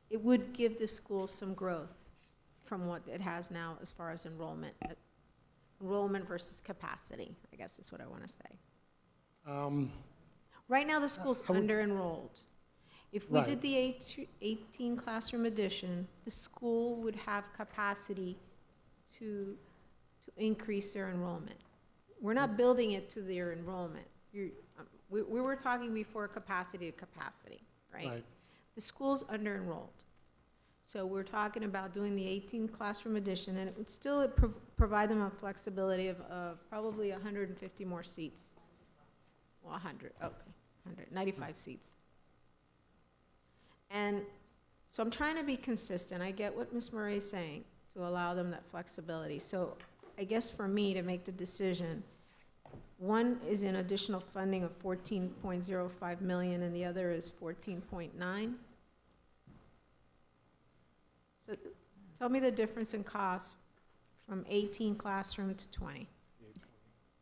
it would give the school some growth from what it has now as far as enrollment. Enrollment versus capacity, I guess is what I want to say. Right now, the school's under-enrolled. If we did the 18 classroom addition, the school would have capacity to increase their enrollment. We're not building it to their enrollment. We were talking before capacity to capacity, right? The school's under-enrolled. So we're talking about doing the 18 classroom addition, and it would still provide them a flexibility of probably 150 more seats. Well, 100, okay, 195 seats. And so I'm trying to be consistent. I get what Ms. Murray is saying, to allow them that flexibility. So I guess for me to make the decision, one is in additional funding of 14.05 million, and the other is 14.9. So tell me the difference in cost from 18 classroom to 20.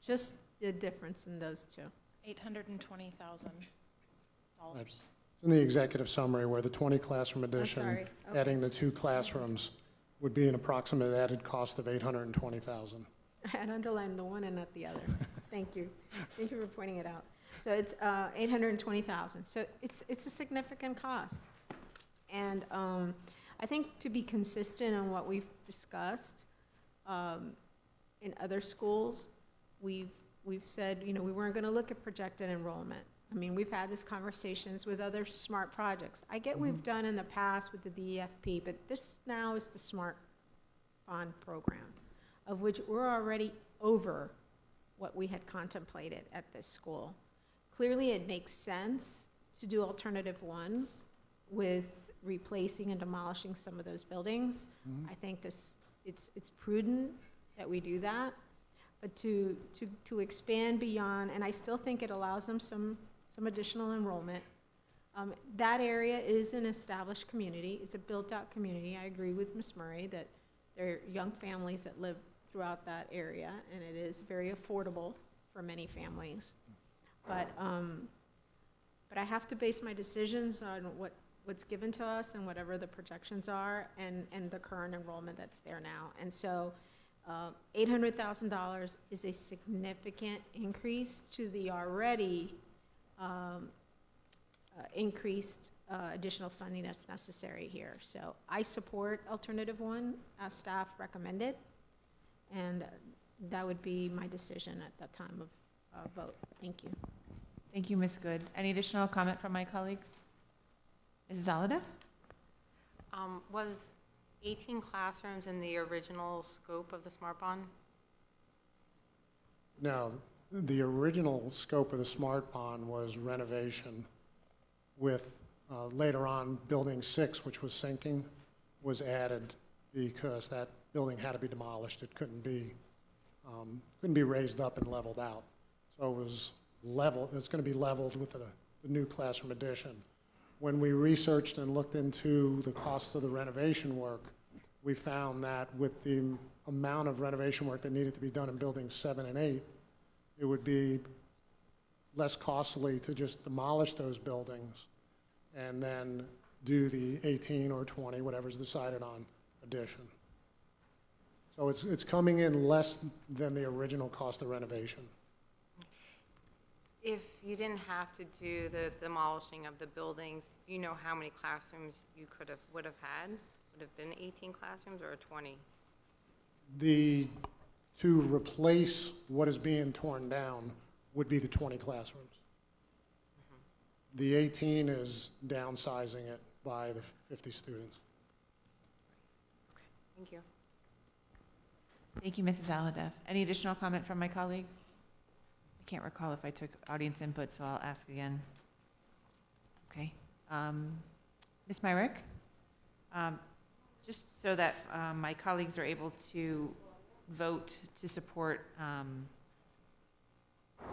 Just the difference in those two. $820,000. It's in the executive summary where the 20 classroom addition, sorry. Okay. adding the 2 classrooms, would be an approximate added cost of $820,000. I had underlined the one and not the other. Thank you. Thank you for pointing it out. So it's $820,000. So it's a significant cost. And I think to be consistent on what we've discussed in other schools, we've said, we weren't going to look at projected enrollment. I mean, we've had these conversations with other SMART projects. I get we've done in the past with the DEFP, but this now is the SMART Bond program, of which we're already over what we had contemplated at this school. Clearly, it makes sense to do alternative 1 with replacing and demolishing some of those buildings. I think it's prudent that we do that, but to expand beyond, and I still think it allows them some additional enrollment. That area is an established community. It's a built-out community. I agree with Ms. Murray that there are young families that live throughout that area, and it is very affordable for many families. But I have to base my decisions on what's given to us and whatever the projections are and the current enrollment that's there now. And so $800,000 is a significant increase to the already increased additional funding that's necessary here. So I support alternative one as staff recommended, and that would be my decision at that time of vote. Thank you. Thank you, Ms. Good. Any additional comment from my colleagues? Mrs. Aladev? Was 18 classrooms in the original scope of the Smart Bond? No, the original scope of the Smart Bond was renovation with, later on, Building 6, which was sinking, was added because that building had to be demolished. It couldn't be raised up and leveled out. So it was level, it's going to be leveled with the new classroom addition. When we researched and looked into the cost of the renovation work, we found that with the amount of renovation work that needed to be done in Buildings 7 and 8, it would be less costly to just demolish those buildings and then do the 18 or 20, whatever's decided on, addition. So it's coming in less than the original cost of renovation. If you didn't have to do the demolishing of the buildings, do you know how many classrooms you would have had? Would have been 18 classrooms or 20? To replace what is being torn down would be the 20 classrooms. The 18 is downsizing it by the 50 students. Thank you. Thank you, Mrs. Aladev. Any additional comment from my colleagues? I can't recall if I took audience input, so I'll ask again. Okay. Ms. Myrick? Just so that my colleagues are able to vote to support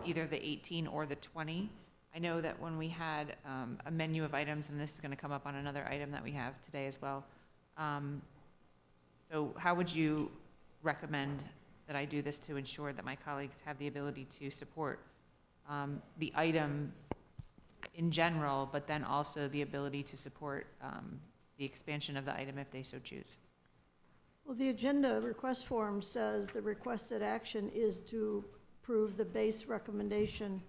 either the 18 or the 20. I know that when we had a menu of items, and this is going to come up on another item that we have today as well. So how would you recommend that I do this to ensure that my colleagues have the ability to support the item in general, but then also the ability to support the expansion of the item if they so choose? Well, the agenda request form says the requested action is to approve the base recommendation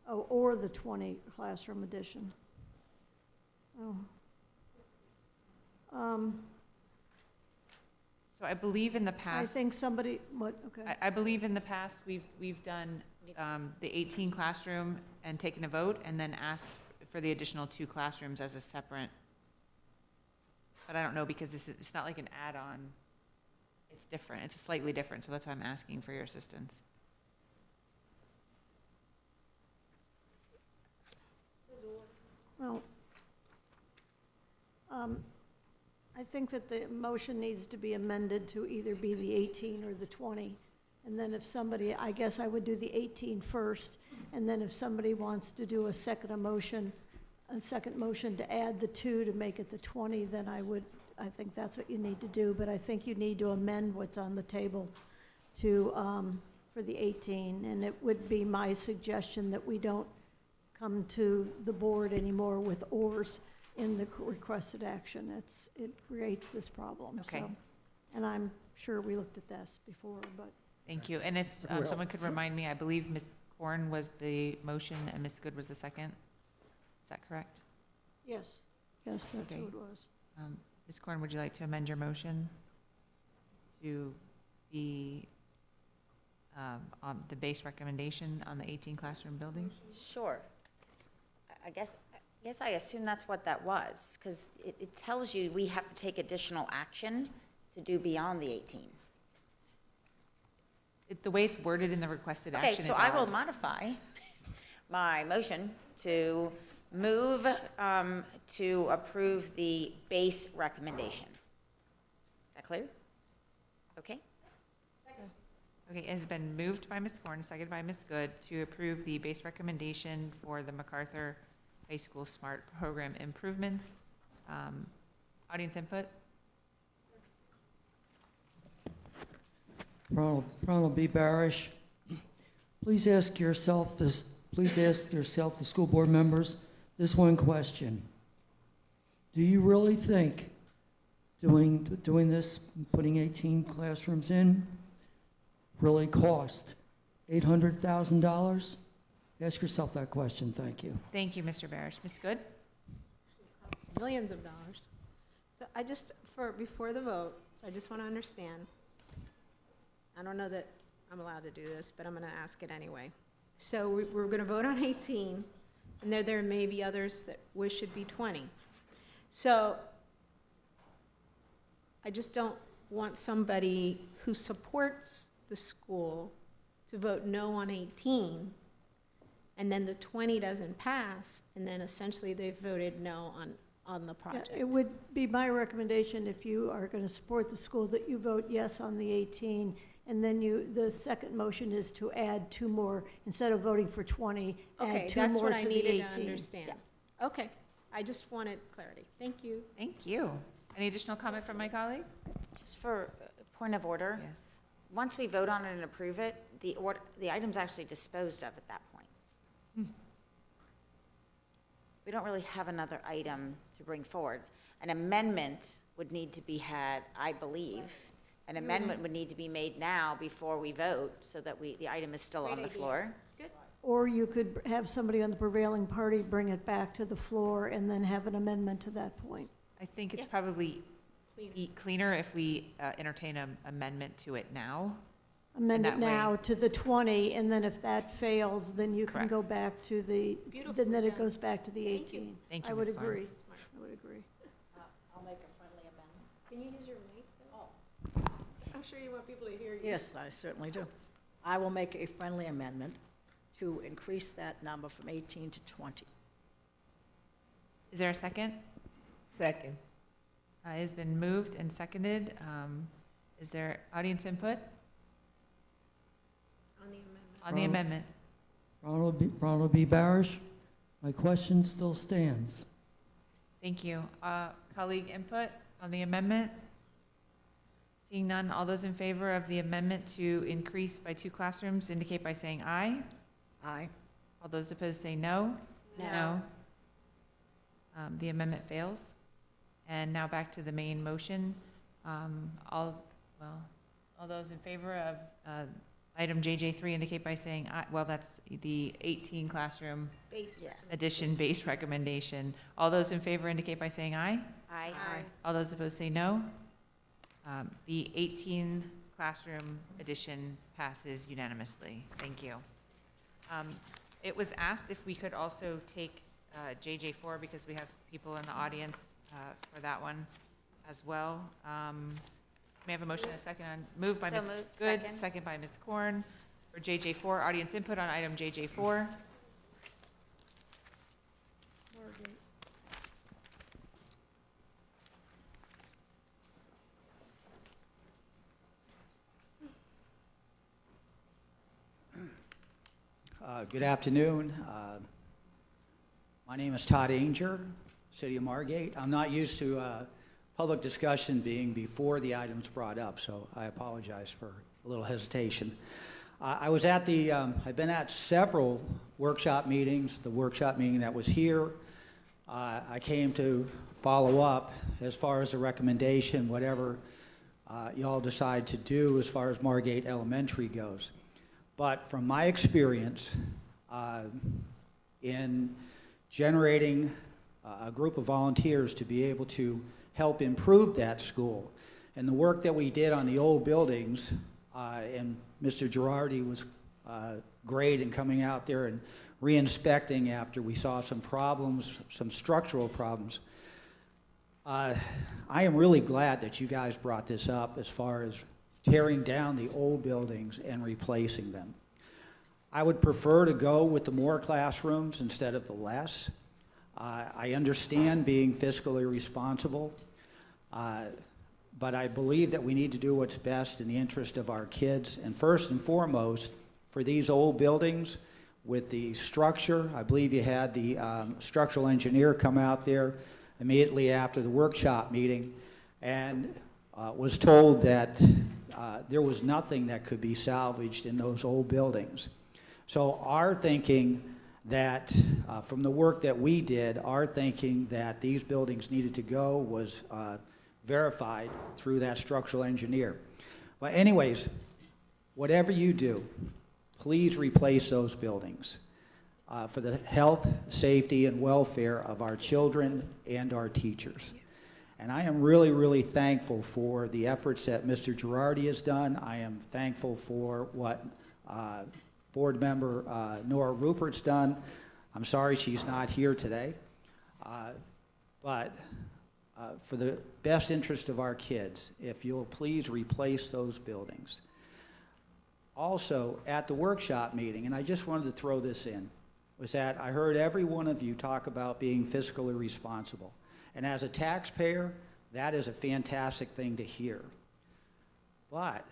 or the 20 classroom addition. So I believe in the past. I think somebody, okay. I believe in the past we've done the 18 classroom and taken a vote and then asked for the additional 2 classrooms as a separate. But I don't know because it's not like an add-on. It's different. It's slightly different. So that's why I'm asking for your assistance. Well, I think that the motion needs to be amended to either be the 18 or the 20. And then if somebody, I guess I would do the 18 first, and then if somebody wants to do a second motion to add the 2 to make it the 20, then I think that's what you need to do. But I think you need to amend what's on the table to, for the 18. And it would be my suggestion that we don't come to the board anymore with ors in the requested action. It creates this problem. Okay. So, and I'm sure we looked at this before, but. Thank you. And if someone could remind me, I believe Ms. Korn was the motion and Ms. Good was the second. Is that correct? Yes, that's Okay. who it was. Ms. Korn, would you like to amend your motion to be on the base recommendation on the 18 classroom building? Sure. I guess I assume that's what that was, because it tells you we have to take additional action to do beyond the 18. The way it's worded in the requested action Okay, is so I will odd. modify my motion to move to approve the base recommendation. Is that clear? Okay. Okay, it has been moved by Ms. Korn, seconded by Ms. Good to approve the base recommendation for the MacArthur High School Smart Program improvements. Audience input? Ronald B. Barish, please ask yourself this, please ask yourself, the school board members, this one question. Do you really think doing this, putting 18 classrooms in, really cost $800,000? Ask yourself that question. Thank you. Thank you, Mr. Barish. Ms. Good? Millions of dollars. So I just, before the vote, so I just want to understand. I don't know that I'm allowed to do this, but I'm going to ask it anyway. So we're going to vote on 18, and there may be others that wish it be 20. So I just don't want somebody who supports the school to vote no on 18, and then the 20 doesn't pass, and then essentially they've voted no on the project. It would be my recommendation, if you are going to support the school, that you vote yes on the 18, and then the second motion is to add 2 more, instead of voting for 20, Okay, add 2 that's more what to I the needed 18. to understand. Okay, I just wanted clarity. Thank you. Thank you. Any additional comment from my colleagues? Just for point of order. Yes. Once we vote on it and approve it, the item's actually disposed of at that point. We don't really have another item to bring forward. An amendment would need to be had, I believe. An amendment would need to be made now before we vote, so that the item is still on the floor. Or you could have somebody on the prevailing party bring it back to the floor and then have an amendment to that point. I think it's probably cleaner if we entertain an amendment to it now. Amend And it that way- now to the 20, and then if that fails, then you can Correct. go back to then it goes back to the 18. Thank you, I would Ms. Barnes. agree. I would agree. I'll make a friendly amendment. Can you use your mic? Oh. I'm sure you want people to hear you. Yes, I certainly do. I will make a friendly amendment to increase that number from 18 to 20. Is there a second? Second. It has been moved and seconded. Is there audience input On the amendment. on the amendment? Ronald B. Barish, my question still stands. Thank you. Colleague input on the amendment? Seeing none, all those in favor of the amendment to increase by 2 classrooms indicate by saying aye. Aye. All those opposed say no. No. The amendment fails. And now back to the main motion. All those in favor of item JJ3 indicate by saying aye. Well, that's the 18 classroom Base. Yes. addition base recommendation. All those in favor indicate by saying aye. Aye. All those opposed say no. The 18 classroom addition passes unanimously. Thank you. It was asked if we could also take JJ4, because we have people in the audience for that one as well. May I have a motion and a second on, moved by So Ms. moved. Good, Second. second by Ms. Korn for JJ4. Audience input on item JJ4. Good afternoon. My name is Todd Ainger, City of Margate. I'm not used to public discussion being before the item's brought up, so I apologize for a little hesitation. I've been at several workshop meetings. The workshop meeting that was here, I came to follow up as far as the recommendation, whatever y'all decide to do as far as Margate Elementary goes. But from my experience in generating a group of volunteers to be able to help improve that school, and the work that we did on the old buildings, and Mr. Girardi was great in coming out there and re-inspecting after we saw some problems, some structural problems. I am really glad that you guys brought this up as far as tearing down the old buildings and replacing them. I would prefer to go with the more classrooms instead of the less. I understand being fiscally responsible, but I believe that we need to do what's best in the interest of our kids. And first and foremost, for these old buildings with the structure, I believe you had the structural engineer come out there immediately after the workshop meeting and was told that there was nothing that could be salvaged in those old buildings. So our thinking that from the work that we did, our thinking that these buildings needed to go was verified through that structural engineer. But anyways, whatever you do, please replace those buildings for the health, safety, and welfare of our children and our teachers. And I am really, really thankful for the efforts that Mr. Girardi has done. I am thankful for what Board Member Nora Rupert's done. I'm sorry she's not here today. But for the best interest of our kids, if you'll please replace those buildings. Also, at the workshop meeting, and I just wanted to throw this in, was that I heard every one of you talk about being fiscally responsible. And as a taxpayer, that is a fantastic thing to hear. But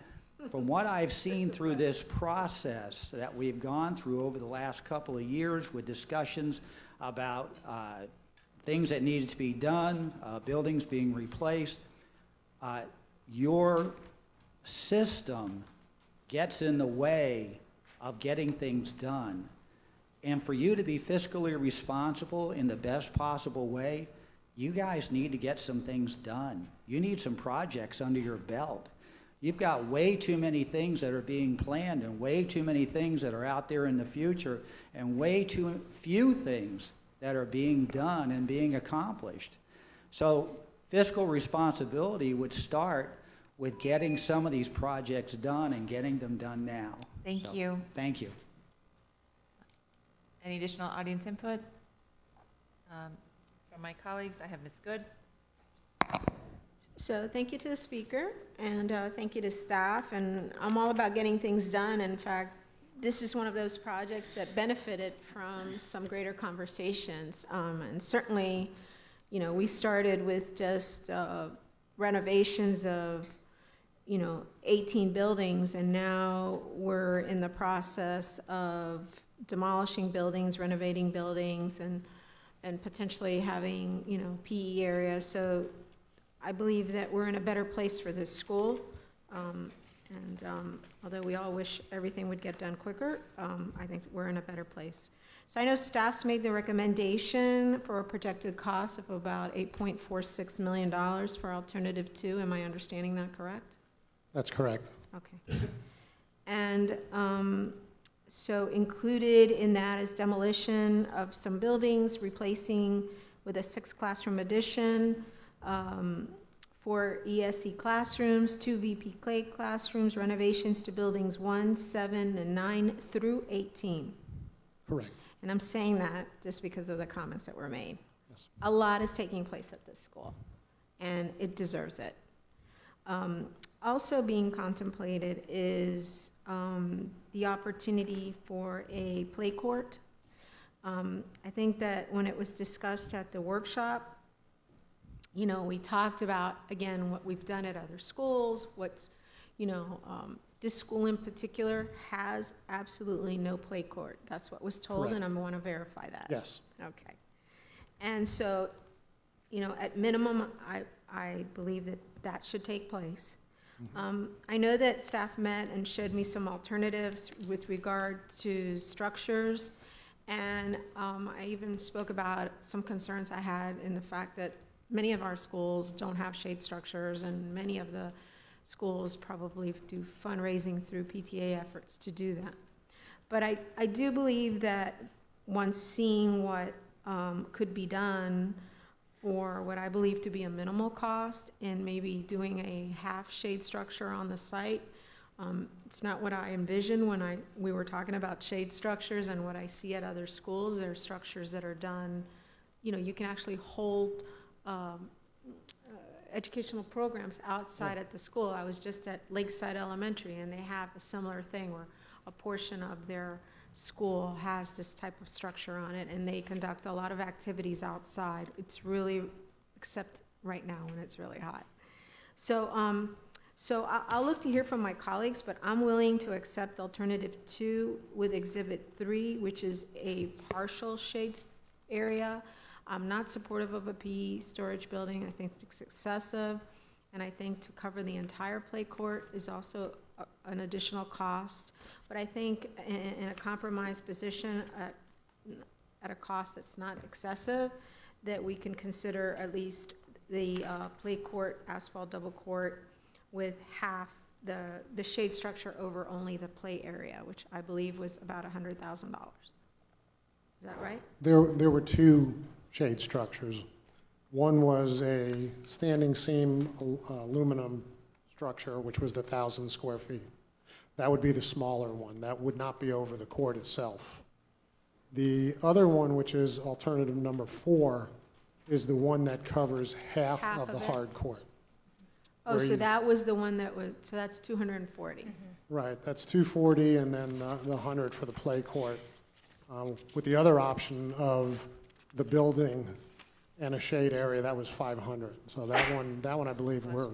from what I've seen through this process that we've gone through over the last couple of years with discussions about things that needed to be done, buildings being replaced, your system gets in the way of getting things done. And for you to be fiscally responsible in the best possible way, you guys need to get some things done. You need some projects under your belt. You've got way too many things that are being planned and way too many things that are out there in the future and way too few things that are being done and being accomplished. So fiscal responsibility would start with getting some of these projects done and getting them done now. Thank you. Thank you. Any additional audience input? From my colleagues, I have Ms. Good. So thank you to the speaker, and thank you to staff, and I'm all about getting things done. In fact, this is one of those projects that benefited from some greater conversations, and certainly, you know, we started with just renovations of, you know, 18 buildings, and now we're in the process of demolishing buildings, renovating buildings, and potentially having, you know, PE areas. So I believe that we're in a better place for this school. Although we all wish everything would get done quicker, I think we're in a better place. So I know staff's made the recommendation for a projected cost of about $8.46 million for Alternative 2. Am I understanding that correct? That's correct. Okay. And so included in that is demolition of some buildings, replacing with a 6-classroom addition, 4 ESE classrooms, 2 VP Clay classrooms, renovations to buildings 1, 7, and 9 through 18. Correct. And I'm saying that just because of the comments that were made. Yes. A lot is taking place at this school, and it deserves it. Also being contemplated is the opportunity for a play court. I think that when it was discussed at the workshop, you know, we talked about, again, what we've done at other schools, what's, you know, this school in particular has absolutely no play court. That's what was told, Correct. and I want to verify that. Yes. Okay. And so, you know, at minimum, I believe that that should take place. I know that staff met and showed me some alternatives with regard to structures, and I even spoke about some concerns I had in the fact that many of our schools don't have shade structures, and many of the schools probably do fundraising through PTA efforts to do that. But I do believe that once seeing what could be done for what I believe to be a minimal cost and maybe doing a half shade structure on the site, it's not what I envisioned when we were talking about shade structures and what I see at other schools. There are structures that are done, you know, you can actually hold educational programs outside at the school. I was just at Lakeside Elementary, and they have a similar thing where a portion of their school has this type of structure on it, and they conduct a lot of activities outside. It's really, except right now when it's really hot. So, I'll look to hear from my colleagues, but I'm willing to accept Alternative 2 with Exhibit 3, which is a partial shade area. I'm not supportive of a PE storage building. I think it's excessive, and I think to cover the entire play court is also an additional cost. But I think in a compromised position, at a cost that's not excessive, that we can consider at least the play court, asphalt double court, with half the shade structure over only the play area, which I believe was about $100,000. Is that right? There were two shade structures. One was a standing seam aluminum structure, which was the 1,000 square feet. That would be the smaller one. That would not be over the court itself. The other one, which is alternative number 4, is the one that covers half of the it? hard court. Oh, Where so you- that was the one that was, so that's 240. Right, that's 240 and then the 100 for the play court, with the other option of the building and a shade area, that was 500. So that one I believe we're not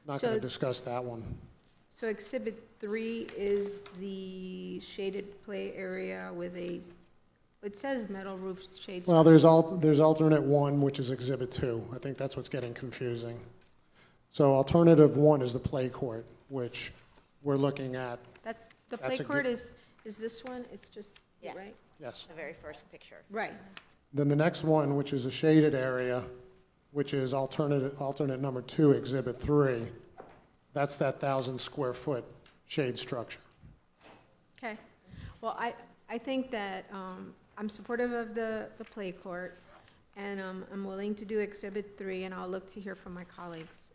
going So- to discuss that one. So Exhibit 3 is the shaded play area with it says metal roof shades. Well, there's alternate 1, which is Exhibit 2. I think that's what's getting confusing. So alternative 1 is the play court, which we're looking at. That's, the That's play a court good- is this one? It's just, Yes. right? Yes. The very first picture. Right. Then the next one, which is a shaded area, which is alternate number 2, Exhibit 3, that's that 1,000 square foot shade structure. Okay. Well, I think that I'm supportive of the play court, and I'm willing to do Exhibit 3, and I'll look to hear from my colleagues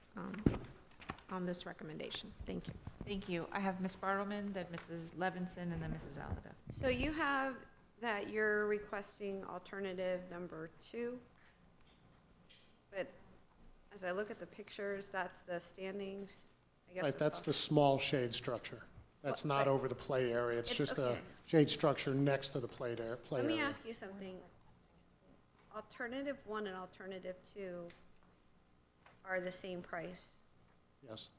on this recommendation. Thank you. Thank you. I have Ms. Bartleman, then Mrs. Levinson, and then Mrs. Alida. So you have that you're requesting alternative number 2, but as I look at the pictures, that's the standings, I guess. Right, that's the small shade structure. That's not over the play area. It's just a okay. shade structure next to the play area. Let me ask you something. Alternative 1 and alternative 2 are the same price? Yes.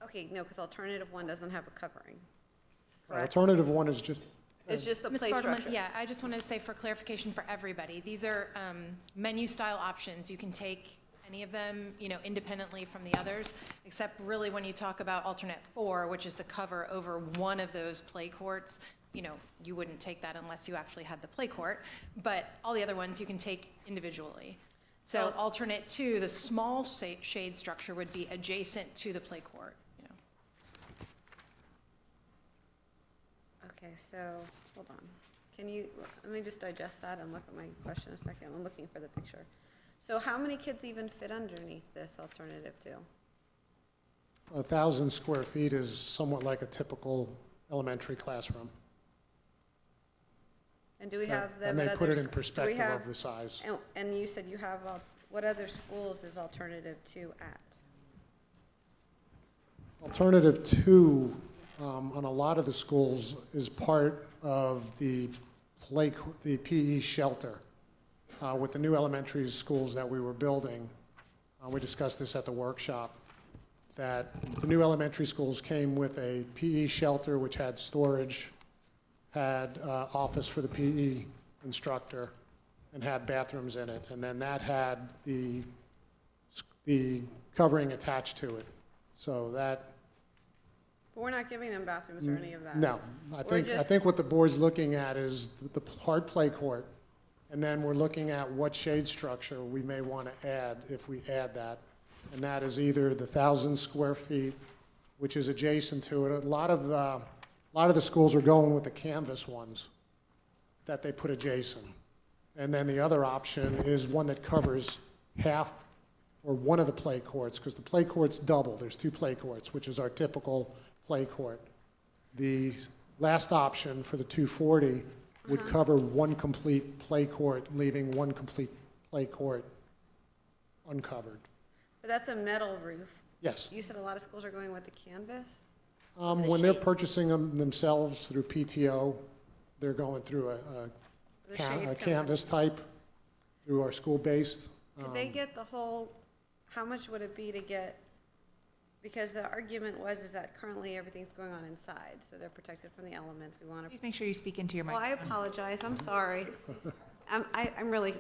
Okay, no, because alternative 1 doesn't have a covering. Right, alternative 1 is just, It's just the Ms. play Bartleman, structure. yeah, I just wanted to say for clarification for everybody, these are menu-style options. You can take any of them, independently from the others, except really when you talk about alternate 4, which is the cover over one of those play courts, you wouldn't take that unless you actually had the play court, but all the other ones you can take individually. So alternate 2, the small shade structure would be adjacent to the play court. Okay, so, hold on. Let me just digest that and look at my question a second. I'm looking for the picture. So how many kids even fit underneath this alternative 2? 1,000 square feet is somewhat like a typical elementary classroom. And do we have them And they at put it others- in do we perspective have- of the size. And you said you have, what other schools is alternative 2 at? Alternative 2, on a lot of the schools, is part of the PE shelter. With the new elementary schools that we were building, we discussed this at the workshop, that the new elementary schools came with a PE shelter which had storage, had office for the PE instructor, and had bathrooms in it. And then that had the covering attached to it. So that, But we're not giving them bathrooms or any of that. no. I think what the board's looking at is the hard play court, and then we're looking at what shade structure we may want to add if we add that. And that is either the 1,000 square feet, which is adjacent to it. A lot of the schools are going with the canvas ones that they put adjacent. And then the other option is one that covers half or one of the play courts, because the play court's double. There's 2 play courts, which is our typical play court. The last option for the 240 would cover one complete play court, leaving one complete play court uncovered. But that's a metal roof. Yes. You said a lot of schools are going with the canvas? When they're purchasing them themselves through PTO, they're going through The shade a canvas type through our school-based. Could they get the whole, how much would it be to get, because the argument is that currently everything's going on inside, so they're protected from the elements. We want to. Please make sure you speak into your Well, I microphone. apologize. I'm sorry. I'm really,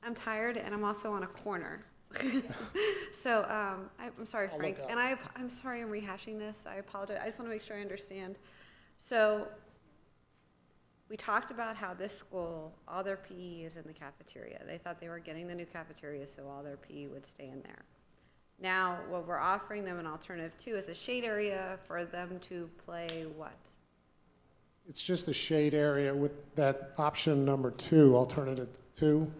I'm tired and I'm also on a corner. So, I'm sorry, I'll Frank, look up. and I'm sorry I'm rehashing this. I apologize. I just want to make sure I understand. So we talked about how this school, all their PE is in the cafeteria. They thought they were getting the new cafeteria, so all their PE would stay in there. Now, what we're offering them an alternative to is a shade area for them to play what? It's just a shade area with that option number 2, alternative 2.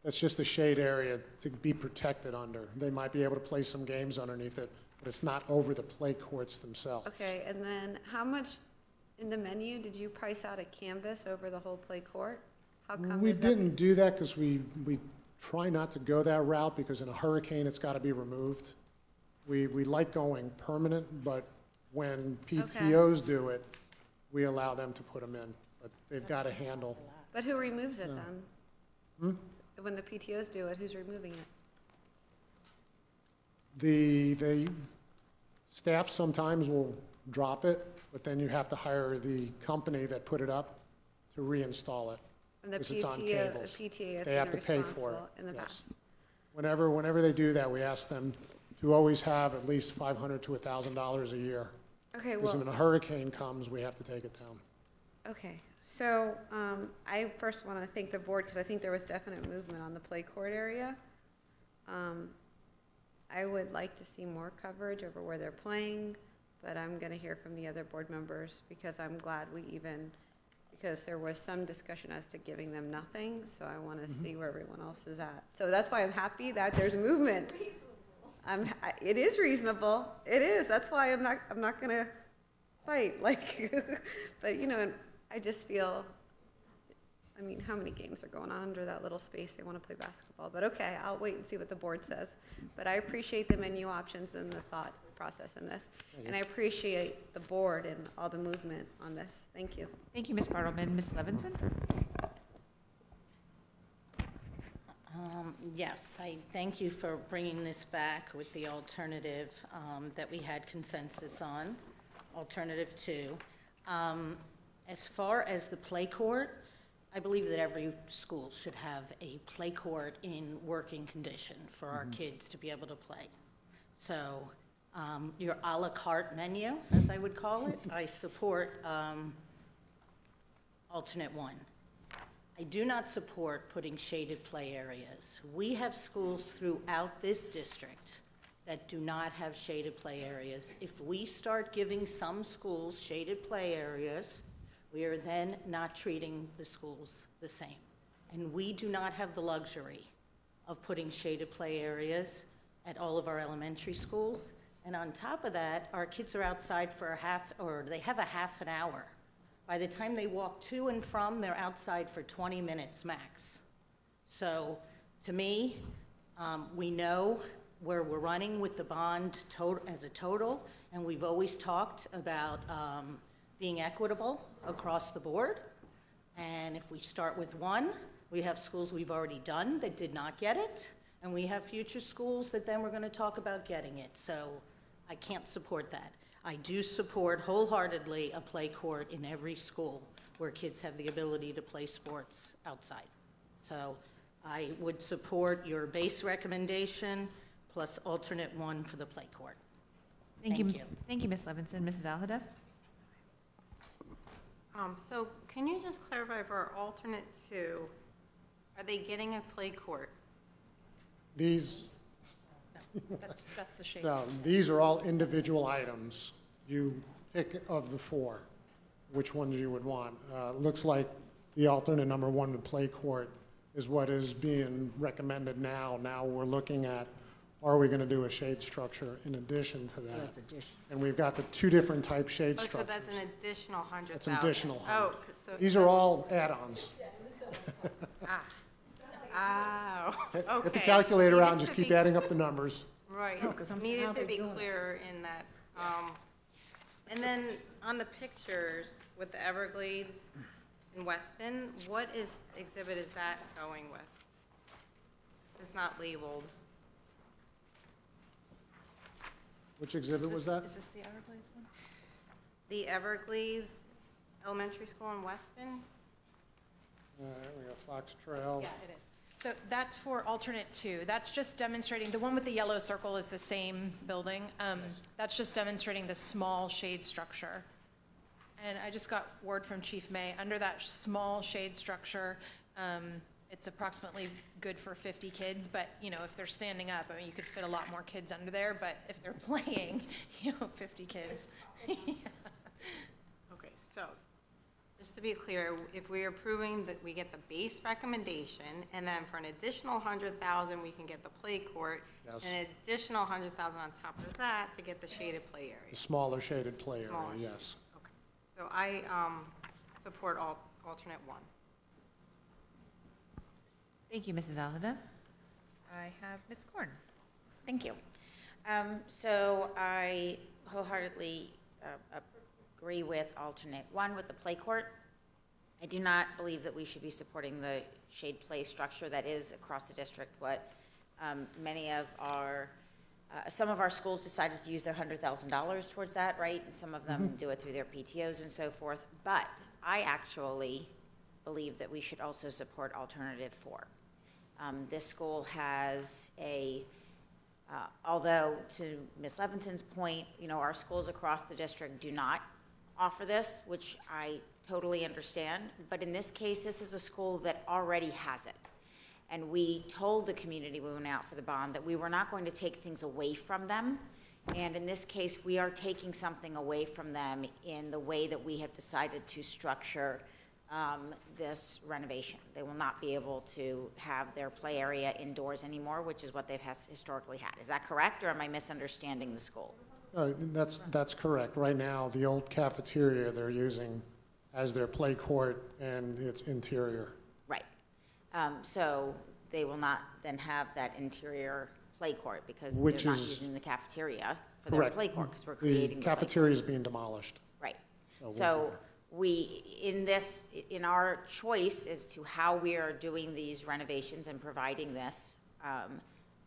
That's just a shade area to be protected under. They might be able to play some games underneath it, but it's not over the play courts themselves. Okay, and then how much in the menu did you price out a canvas over the whole play court? How come We is that- didn't do that because we try not to go that route, because in a hurricane, it's got to be removed. We like going permanent, but when PTOs do it, we allow them to put them in, but they've got a handle. But who removes it then? Hmm? When the PTOs do it, who's removing it? The staff sometimes will drop it, but then you have to hire the company that put it up to reinstall it, And the because it's on PTA, cables. the PTA has They been have to pay for responsible it. in the yes. past. Whenever they do that, we ask them to always have at least $500 to $1,000 a year. Okay, Because well, when a hurricane comes, we have to take it down. okay. So I first want to thank the board because I think there was definite movement on the play court area. I would like to see more coverage over where they're playing, but I'm going to hear from the other board members because I'm glad because there was some discussion as to giving them nothing, so I want to see where everyone else is at. So that's why I'm happy that there's movement. It is reasonable. It is. That's why I'm not going to fight. But I just feel, how many games are going on under that little space? They want to play basketball. But okay, I'll wait and see what the board says. But I appreciate the menu options and the thought process in this. And I appreciate the board and all the movement on this. Thank you. Thank you, Ms. Bartleman. Ms. Levinson? Yes, I thank you for bringing this back with the alternative that we had consensus on, alternative 2. As far as the play court, I believe that every school should have a play court in working condition for our kids to be able to play. So your a la carte menu, as I would call it, I support alternate 1. I do not support putting shaded play areas. We have schools throughout this district that do not have shaded play areas. If we start giving some schools shaded play areas, we are then not treating the schools the same. And we do not have the luxury of putting shaded play areas at all of our elementary schools. And on top of that, our kids are outside for they have a half an hour. By the time they walk to and from, they're outside for 20 minutes max. So to me, we know where we're running with the bond as a total, and we've always talked about being equitable across the board. And if we start with 1, we have schools we've already done that did not get it, and we have future schools that then we're going to talk about getting it. So I can't support that. I do support wholeheartedly a play court in every school where kids have the ability to play sports outside. So I would support your base recommendation plus alternate 1 for the play court. Thank you. Thank you, Ms. Levinson. Mrs. Alhadeff? So can you just clarify for alternate 2, are they getting a play court? These, That's the shade. no, these are all individual items. You pick of the 4, which ones you would want. Looks like the alternate number 1, the play court, is what is being recommended now. Now we're looking at, are we going to do a shade structure in addition to that? That's addition. And we've got the 2 different type shade Oh, so structures. that's an additional 100,000? That's an additional 100. Oh, so. These are all add-ons. Okay. Get the calculator out and Needed just to keep be- adding up the numbers. Right. Oh, 'cause I'm saying Needed how to they be doing it. clearer in that. And then on the pictures with the Everglades in Weston, what exhibit is that going with? It's not labeled. Which exhibit was that? Is this the Everglades one? The Everglades Elementary School in Weston? All right, we got Fox Trail. Yeah, it is. So that's for alternate 2. That's just demonstrating, the one with the yellow circle is the same building. That's just demonstrating the small shade structure. And I just got word from Chief May, under that small shade structure, it's approximately good for 50 kids, but, you know, if they're standing up, I mean, you could fit a lot more kids under there, but if they're playing, 50 kids. Okay, so, just to be clear, if we're approving that we get the base recommendation, and then for an additional 100,000, we can get the play court, Yes. and an additional 100,000 on top of that to get the shaded play The area. smaller shaded play area, Smaller. yes. So I support alternate one. Thank you, Mrs. Alida. I have Ms. Korn. Thank you. So I wholeheartedly agree with alternate one with the play court. I do not believe that we should be supporting the shade play structure that is across the district. What some of our schools decided to use their $100,000 towards that, right? And some of them do it through their PTOs and so forth. But I actually believe that we should also support alternative 4. This school has although to Ms. Levinson's point, you know, our schools across the district do not offer this, which I totally understand. But in this case, this is a school that already has it. And we told the community when we went out for the bond that we were not going to take things away from them. And in this case, we are taking something away from them in the way that we have decided to structure this renovation. They will not be able to have their play area indoors anymore, which is what they've historically had. Is that correct, or am I misunderstanding the school? That's correct. Right now, the old cafeteria they're using as their play court and its interior. Right. So they will not then have that interior play court because they're not using the cafeteria for their play court because we're creating the cafeteria is being demolished. Right. So in our choice as to how we are doing these renovations and providing this,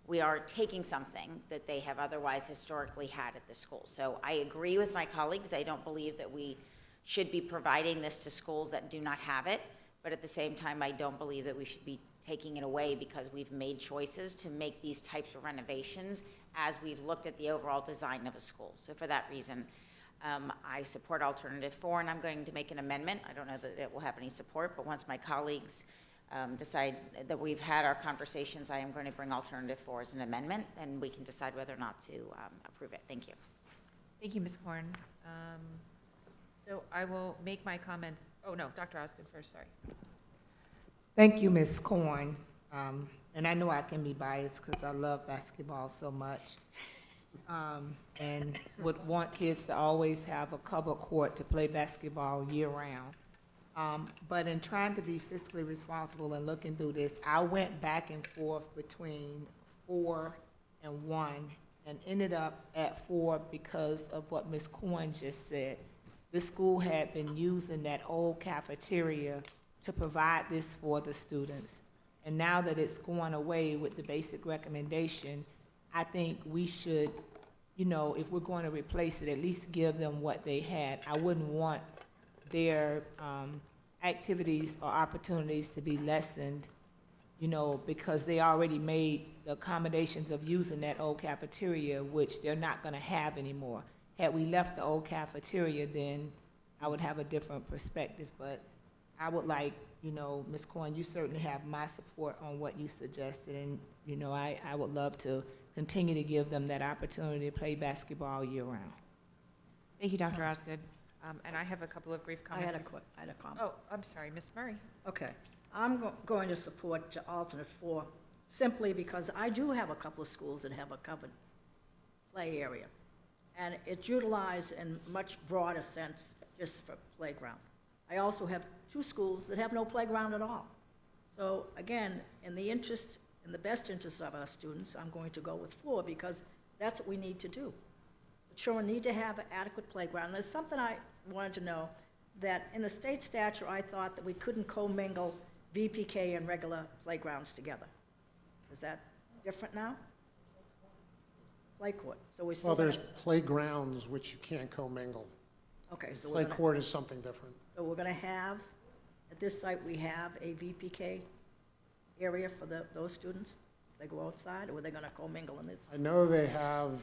we are taking something that they have otherwise historically had at the school. So I agree with my colleagues. I don't believe that we should be providing this to schools that do not have it. But at the same time, I don't believe that we should be taking it away because we've made choices to make these types of renovations as we've looked at the overall design of a school. So for that reason, I support alternative 4, and I'm going to make an amendment. I don't know that it will have any support, but once my colleagues decide that we've had our conversations, I am going to bring alternative 4 as an amendment, and we can decide whether or not to approve it. Thank you. Thank you, Ms. Korn. So I will make my comments. Oh, no, Dr. Osgood first, sorry. Thank you, Ms. Korn. And I know I can be biased because I love basketball so much. And would want kids to always have a covered court to play basketball year-round. But in trying to be fiscally responsible and looking through this, I went back and forth between 4 and 1 and ended up at 4 because of what Ms. Korn just said. The school had been using that old cafeteria to provide this for the students. And now that it's going away with the basic recommendation, I think we should, you know, if we're going to replace it, at least give them what they had. I wouldn't want their activities or opportunities to be lessened, you know, because they already made the accommodations of using that old cafeteria, which they're not going to have anymore. Had we left the old cafeteria, then I would have a different perspective. But I would like, you know, Ms. Korn, you certainly have my support on what you suggested. And, you know, I would love to continue to give them that opportunity to play basketball year-round. Thank you, Dr. Osgood. And I have a couple of brief comments. I had a comment. Oh, I'm sorry, Ms. Murray. Okay. I'm going to support alternate 4 simply because I do have a couple of schools that have a covered play area. And it's utilized in much broader sense just for playground. I also have 2 schools that have no playground at all. So again, in the best interest of our students, I'm going to go with 4 because that's what we need to do. The children need to have an adequate playground. And there's something I wanted to know, that in the state statute, I thought that we couldn't commingle VPK and regular playgrounds together. Is that different now? Play court. So we still. Well, there's playgrounds which you can't commingle. Okay, so Play court is something different. So we're going to have, at this site, we have a VPK area for those students? They go outside, or are they going to commingle in this? I know they have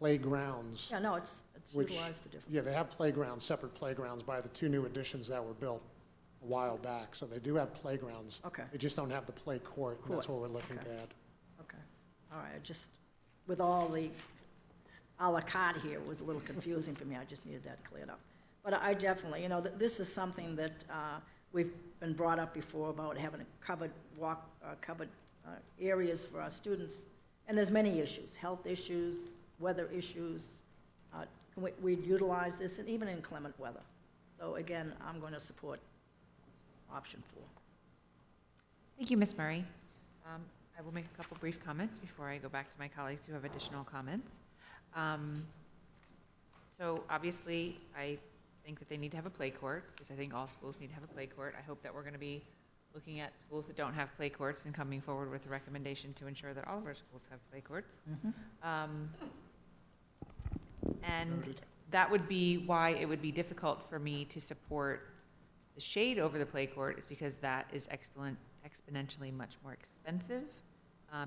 playgrounds. Yeah, no, it's which- utilized for different. Yeah, they have playgrounds, separate playgrounds by the 2 new additions that were built a while back. So they do have playgrounds. Okay. They just don't have the play court, and that's what we're looking Okay. to add. Okay, all right, I just, with all the à la carte here, it was a little confusing for me, I just needed that cleared up. But I definitely, this is something that we've been brought up before about having a covered areas for our students, and there's many issues, health issues, weather issues. We'd utilize this, and even in inclement weather. So again, I'm going to support option 4. Thank you, Ms. Murray. I will make a couple brief comments before I go back to my colleagues who have additional comments. So obviously, I think that they need to have a play court, because I think all schools need to have a play court. I hope that we're going to be looking at schools that don't have play courts and coming forward with a recommendation to ensure that all of our schools have play courts. And that would be why it would be difficult for me to support the shade over the play court, is because that is exponentially much more expensive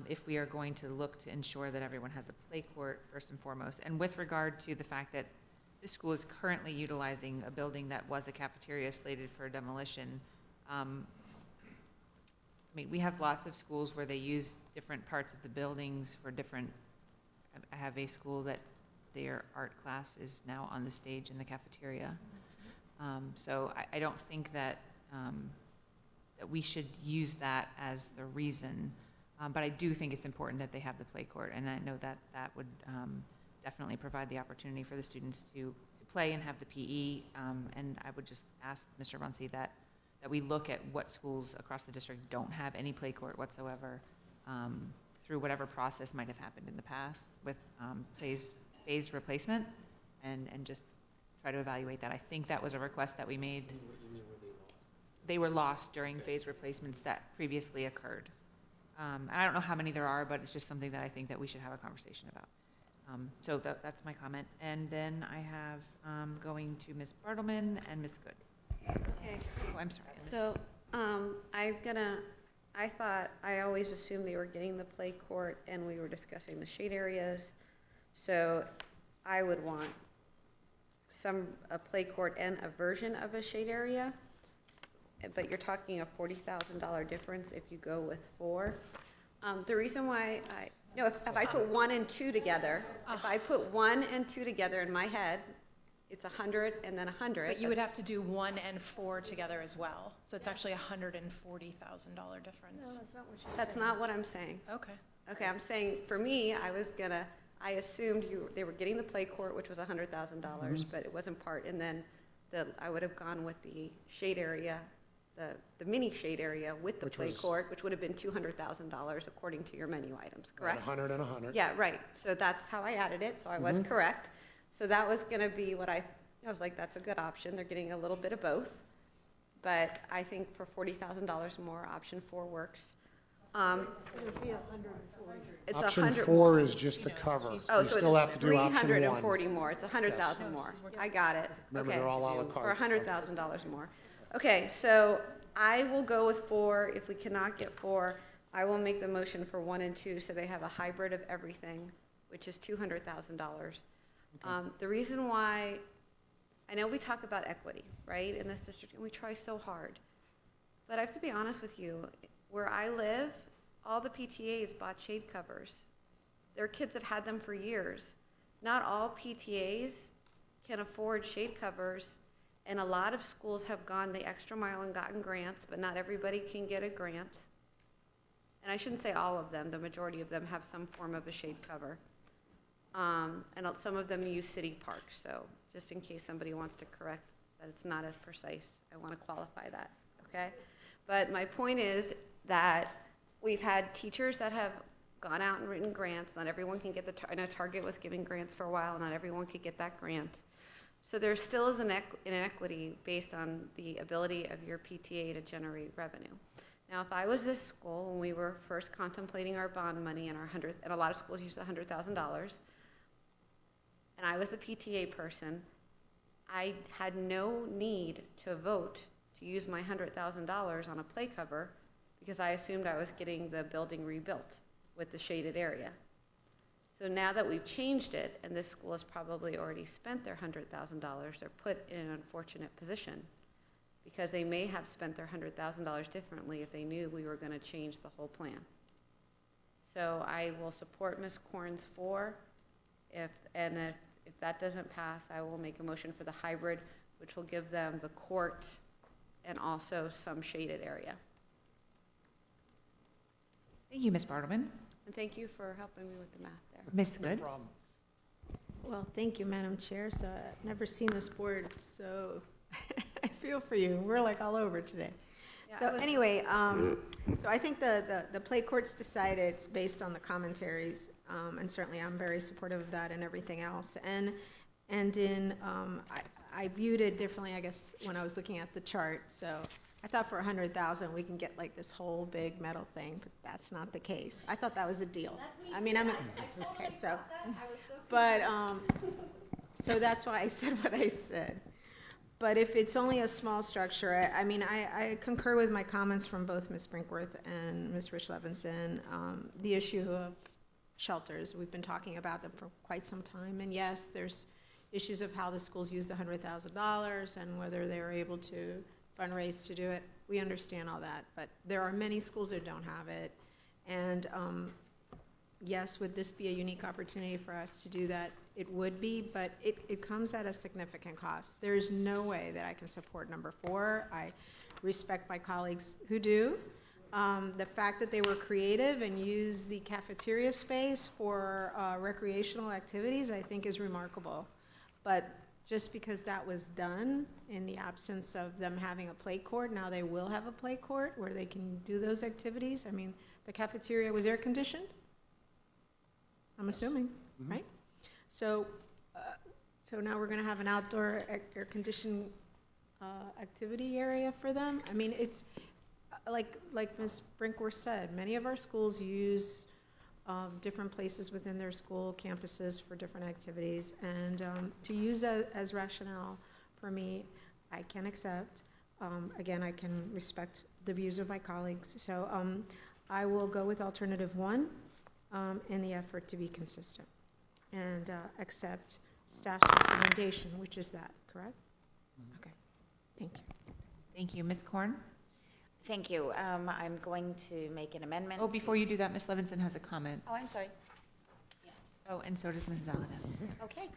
if we are going to look to ensure that everyone has a play court first and foremost. And with regard to the fact that this school is currently utilizing a building that was a cafeteria slated for demolition, I mean, we have lots of schools where they use different parts of the buildings for different, I have a school that their art class is now on the stage in the cafeteria. So I don't think that, that we should use that as the reason. But I do think it's important that they have the play court, and I know that that would definitely provide the opportunity for the students to play and have the PE. And I would just ask Mr. Runcie that we look at what schools across the district don't have any play court whatsoever, through whatever process might have happened in the past with phased replacement, and just try to evaluate that. I think that was a request that we made. They were lost during phase replacements that previously occurred. And I don't know how many there are, but it's just something that I think that we should have a conversation about. So that's my comment. And then I have going to Ms. Bartleman and Ms. Good. Okay. Oh, I'm sorry. So, I always assumed they were getting the play court and we were discussing the shade areas. So I would want a play court and a version of a shade area. But you're talking a $40,000 difference if you go with 4. The reason why if I put 1 and 2 together, if I put 1 and 2 together in my head, it's 100 and then 100. But you would have to do 1 and 4 together as well. So it's actually a $140,000 difference. No, that's not what she's That's not what I'm saying. Okay. Okay, I'm saying, for me, I assumed they were getting the play court, which was $100,000, but it wasn't part, and then I would have gone with the shade area, the mini shade area with the play court, which would have been $200,000 according to your menu items, correct? 100 and 100. Yeah, right, so that's how I added it, so I was correct. So that was gonna be what I was like, that's a good option, they're getting a little bit of both. But I think for $40,000 more, option 4 works. It would be 140. It's Option 100 4 is just the cover. Oh, We so still have it's to do option 1. 340 more, it's 100,000 more. I got it. Remember, Okay. they're all à la carte. For $100,000 more. Okay, so I will go with 4. If we cannot get 4, I will make the motion for 1 and 2, so they have a hybrid of everything, which is $200,000. The reason why, I know we talk about equity, right, in this district, and we try so hard. But I have to be honest with you, where I live, all the PTAs bought shade covers. Their kids have had them for years. Not all PTAs can afford shade covers, and a lot of schools have gone the extra mile and gotten grants, but not everybody can get a grant. And I shouldn't say all of them, the majority of them have some form of a shade cover. And some of them use city parks, so just in case somebody wants to correct that it's not as precise, I want to qualify that, okay? But my point is that we've had teachers that have gone out and written grants. Not everyone can get I know Target was giving grants for a while, not everyone could get that grant. So there still is an inequity based on the ability of your PTA to generate revenue. Now, if I was this school, when we were first contemplating our bond money and and a lot of schools use $100,000, and I was the PTA person, I had no need to vote to use my $100,000 on a play cover because I assumed I was getting the building rebuilt with the shaded area. So now that we've changed it, and this school has probably already spent their $100,000, they're put in an unfortunate position because they may have spent their $100,000 differently if they knew we were going to change the whole plan. So I will support Ms. Corn's 4. If that doesn't pass, I will make a motion for the hybrid, which will give them the court and also some shaded area. Thank you, Ms. Bartleman. And thank you for helping me with the math there. Ms. Good? Well, thank you, Madam Chair. So I've never seen this board, so I feel for you. We're like all over today. Yeah, So anyway, so I think the play court's decided based on the commentaries, and certainly I'm very supportive of that and everything else. And I viewed it differently, I guess, when I was looking at the chart. So I thought for 100,000 we can get like this whole big metal thing, but that's not the case. I thought that was a deal. I mean, okay, so, but so that's why I said what I said. But if it's only a small structure, I mean, I concur with my comments from both Ms. Brinkworth and Ms. Rich Levinson. The issue of shelters, we've been talking about them for quite some time. And yes, there's issues of how the schools use the $100,000 and whether they were able to fundraise to do it. We understand all that, but there are many schools that don't have it. And yes, would this be a unique opportunity for us to do that? It would be, but it comes at a significant cost. There is no way that I can support number 4. I respect my colleagues who do. The fact that they were creative and used the cafeteria space for recreational activities, I think is remarkable. But just because that was done in the absence of them having a play court, now they will have a play court where they can do those activities. I mean, the cafeteria was air conditioned, I'm assuming, right? So, so now we're going to have an outdoor air conditioned activity area for them. I mean, it's like Ms. Brinkworth said, many of our schools use different places within their school campuses for different activities, and to use that as rationale for me, I can accept. Again, I can respect the views of my colleagues, so I will go with alternative 1 in the effort to be consistent and accept staff's recommendation, which is that, correct? Okay, thank you. Thank you. Ms. Korn? Thank you. I'm going to make an amendment. Oh, before you do that, Ms. Levinson has a comment. Oh, I'm sorry. Oh, and so does Mrs. Alada. Okay.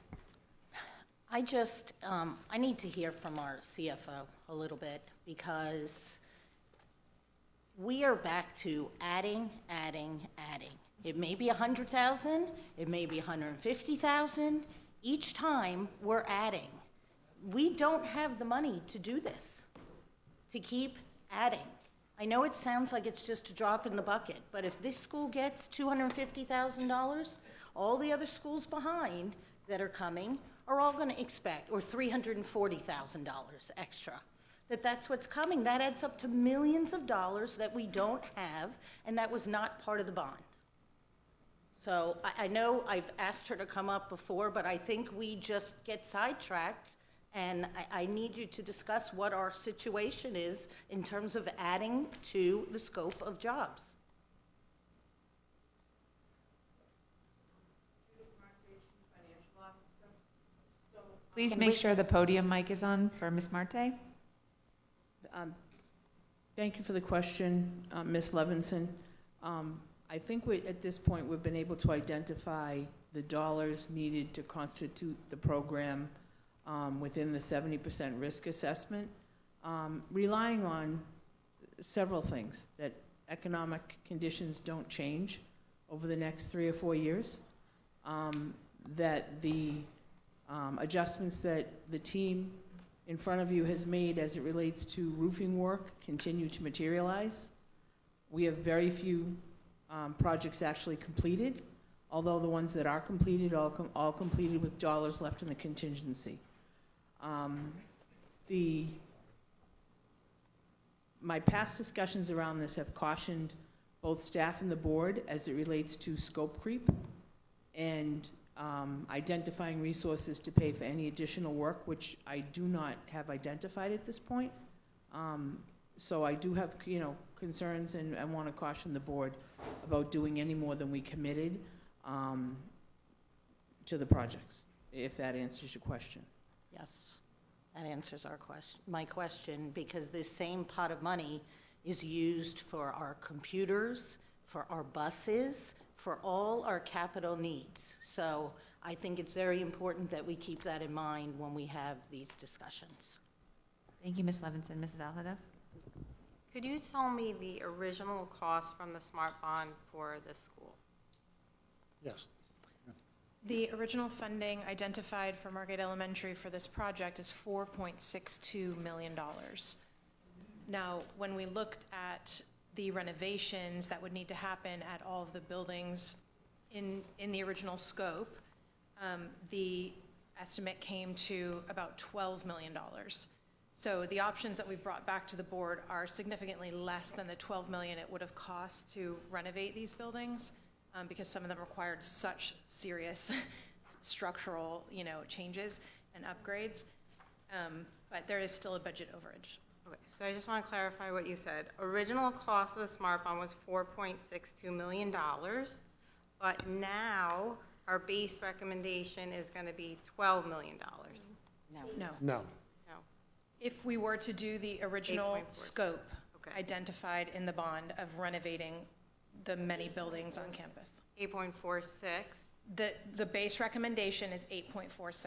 I just, I need to hear from our CFO a little bit, because we are back to adding. It may be 100,000, it may be 150,000. Each time we're adding. We don't have the money to do this, to keep adding. I know it sounds like it's just a drop in the bucket, but if this school gets $250,000, all the other schools behind that are coming are all going to expect, or $340,000 extra. That's what's coming. That adds up to millions of dollars that we don't have, and that was not part of the bond. So I know I've asked her to come up before, but I think we just get sidetracked, and I need you to discuss what our situation is in terms of adding to the scope of jobs. Please make sure the podium mic is on for Ms. Marte. Thank you for the question, Ms. Levinson. I think at this point we've been able to identify the dollars needed to constitute the program within the 70% risk assessment, relying on several things: that economic conditions don't change over the next 3 or 4 years, that the adjustments that the team in front of you has made as it relates to roofing work continue to materialize. We have very few projects actually completed, although the ones that are completed, all completed with dollars left in the contingency. My past discussions around this have cautioned both staff and the board as it relates to scope creep and identifying resources to pay for any additional work, which I do not have identified at this point. So I do have, concerns, and I want to caution the board about doing any more than we committed. to the projects, if that answers your question. Yes, that answers my question, because this same pot of money is used for our computers, for our buses, for all our capital needs. So I think it's very important that we keep that in mind when we have these discussions. Thank you, Ms. Levinson. Mrs. Alhadeff? Could you tell me the original cost from the smart bond for this school? Yes. The original funding identified for Margate Elementary for this project is $4.62 million. Now, when we looked at the renovations that would need to happen at all of the buildings in the original scope, the estimate came to about $12 million. So the options that we've brought back to the board are significantly less than the $12 million it would have cost to renovate these buildings, because some of them required such serious structural, changes and upgrades. But there is still a budget overage. Okay, so I just want to clarify what you said. Original cost of the smart bond was $4.62 million, but now our base recommendation is going to be $12 million. No. No. If we were to do the original 8.46. scope Okay. identified in the bond of renovating the many buildings on campus, 8.46. the base recommendation is 8.46.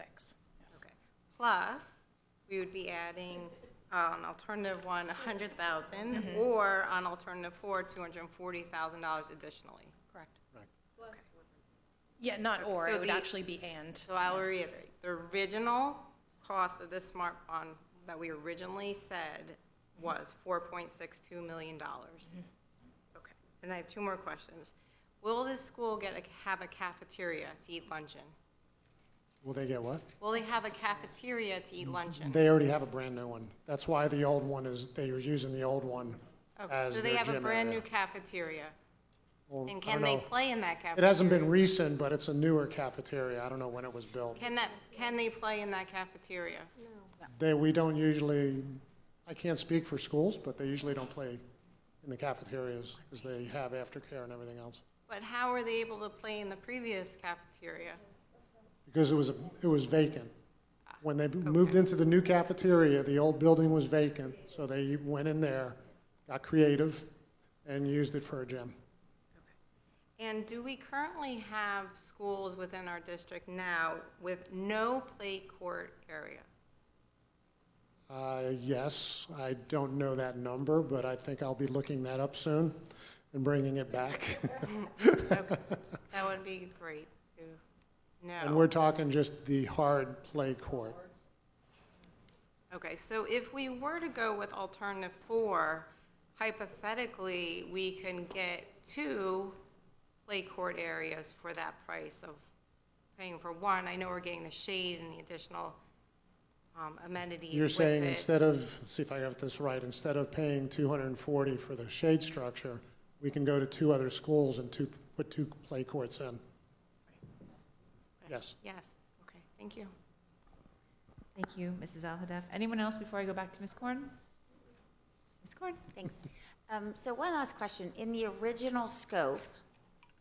Yes. Okay. Plus, we would be adding on alternative one, 100,000, or on alternative four, $240,000 additionally. Correct. Right. Yeah, not or, So it would the- actually be and. So I will reiterate, the original cost of this smart bond that we originally said was $4.62 million. Okay, and I have two more questions. Will this school have a cafeteria to eat lunch in? Will they get what? Will they have a cafeteria to eat lunch in? They already have a brand new one. That's why the old one they are using the old one Okay, as so their they have a gym brand area. new cafeteria? Well, And I can don't they know. play in that It cafeteria? hasn't been recent, but it's a newer cafeteria. I don't know when it was built. Can they play in that cafeteria? We don't usually, I can't speak for schools, but they usually don't play in the cafeterias because they have aftercare and everything else. But how were they able to play in the previous cafeteria? Because it was vacant. When they moved into the new cafeteria, the old building was vacant, so they went in there, got creative, and used it for a gym. And do we currently have schools within our district now with no play court area? Yes, I don't know that number, but I think I'll be looking that up soon and bringing it back. Okay, that would be great to know. And we're talking just the hard play court. Okay, so if we were to go with alternative four, hypothetically, we can get 2 play court areas for that price of paying for one. I know we're getting the shade and the additional amenities You're with saying it. instead of, let's see if I got this right, instead of paying $240 for the shade structure, we can go to 2 other schools and put 2 play courts in. Okay. Yes. Yes, okay, thank you. Thank you, Mrs. Alhadeff. Anyone else before I go back to Ms. Korn? Ms. Korn? Thanks. So one last question. In the original scope,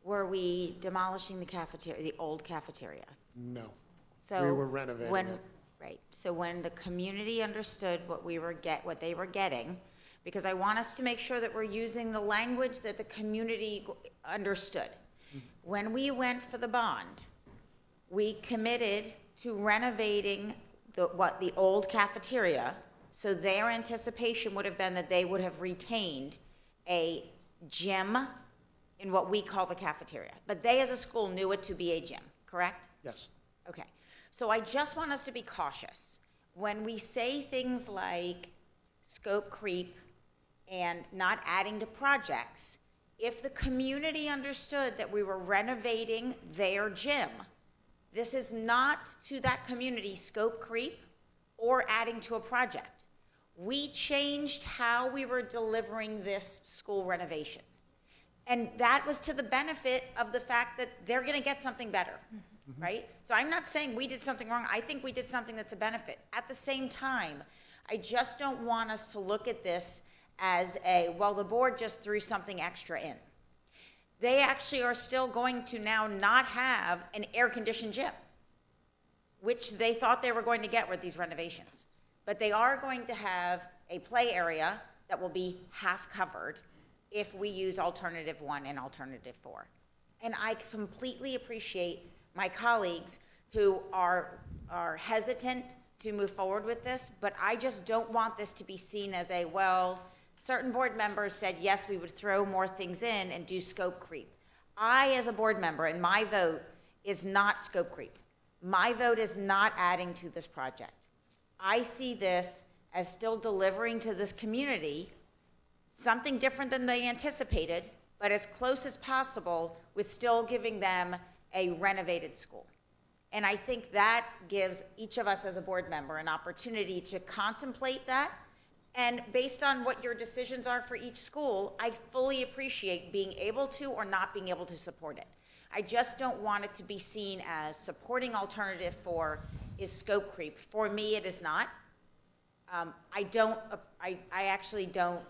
were we demolishing the cafeteria, the old cafeteria? No. So We were renovating it. Right. So when the community understood what they were getting, because I want us to make sure that we're using the language that the community understood. When we went for the bond, we committed to renovating the old cafeteria, so their anticipation would have been that they would have retained a gym in what we call the cafeteria. But they, as a school, knew it to be a gym, correct? Yes. Okay. So I just want us to be cautious. When we say things like scope creep and not adding to projects, if the community understood that we were renovating their gym, this is not to that community scope creep or adding to a project. We changed how we were delivering this school renovation. And that was to the benefit of the fact that they're going to get something better, right? So I'm not saying we did something wrong. I think we did something that's a benefit. At the same time, I just don't want us to look at this as the board just threw something extra in. They actually are still going to now not have an air-conditioned gym. which they thought they were going to get with these renovations. But they are going to have a play area that will be half covered if we use alternative 1 and alternative 4. And I completely appreciate my colleagues who are hesitant to move forward with this, but I just don't want this to be seen as a, well, certain board members said, yes, we would throw more things in and do scope creep. I, as a board member, and my vote is not scope creep. My vote is not adding to this project. I see this as still delivering to this community something different than they anticipated, but as close as possible with still giving them a renovated school. And I think that gives each of us as a board member an opportunity to contemplate that. And based on what your decisions are for each school, I fully appreciate being able to or not being able to support it. I just don't want it to be seen as supporting alternative 4 is scope creep. For me, it is not. I actually don't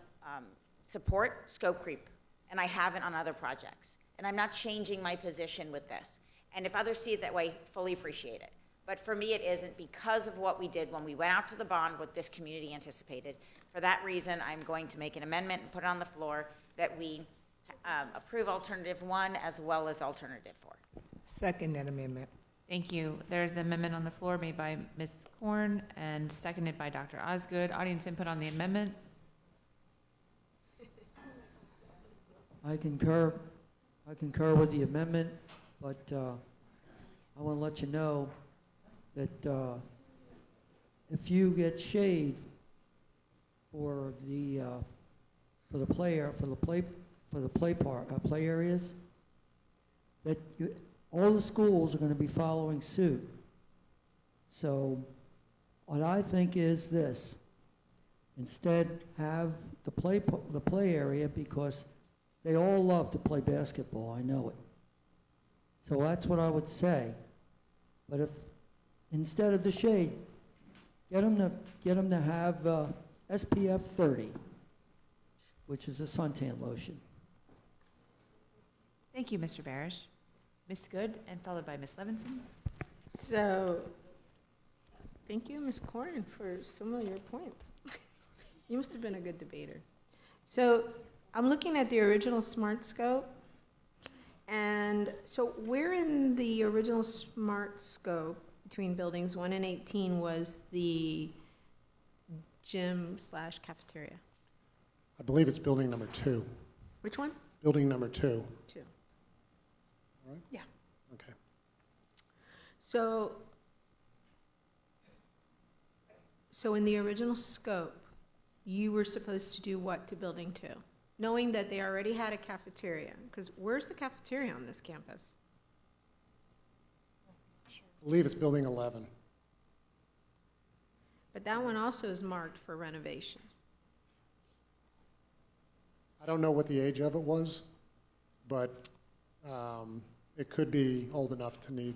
support scope creep, and I haven't on other projects. And I'm not changing my position with this. And if others see it that way, fully appreciate it. But for me, it isn't because of what we did when we went out to the bond, what this community anticipated. For that reason, I'm going to make an amendment and put it on the floor that we approve alternative 1 as well as alternative 4. Second that amendment. Thank you. There's an amendment on the floor made by Ms. Korn and seconded by Dr. Osgood. Audience input on the amendment? I concur with the amendment, but I want to let you know that if you get shade for the play areas, that all the schools are going to be following suit. So what I think is this: instead, have the play area, because they all love to play basketball. I know it. So that's what I would say. But if instead of the shade, get them to have SPF 30, which is a suntan lotion. Thank you, Mr. Barish. Ms. Good, and followed by Ms. Levinson. So, thank you, Ms. Corn, for some of your points. You must have been a good debater. So, I'm looking at the original SMART scope, and so where in the original SMART scope between buildings 1 and 18 was the gym/cafeteria? I believe it's building number 2. Which one? Building number 2. 2. All right? Yeah. Okay. So in the original scope, you were supposed to do what to building 2? Knowing that they already had a cafeteria, because where's the cafeteria on this campus? I believe it's building 11. But that one also is marked for renovations. I don't know what the age of it was, but it could be old enough to need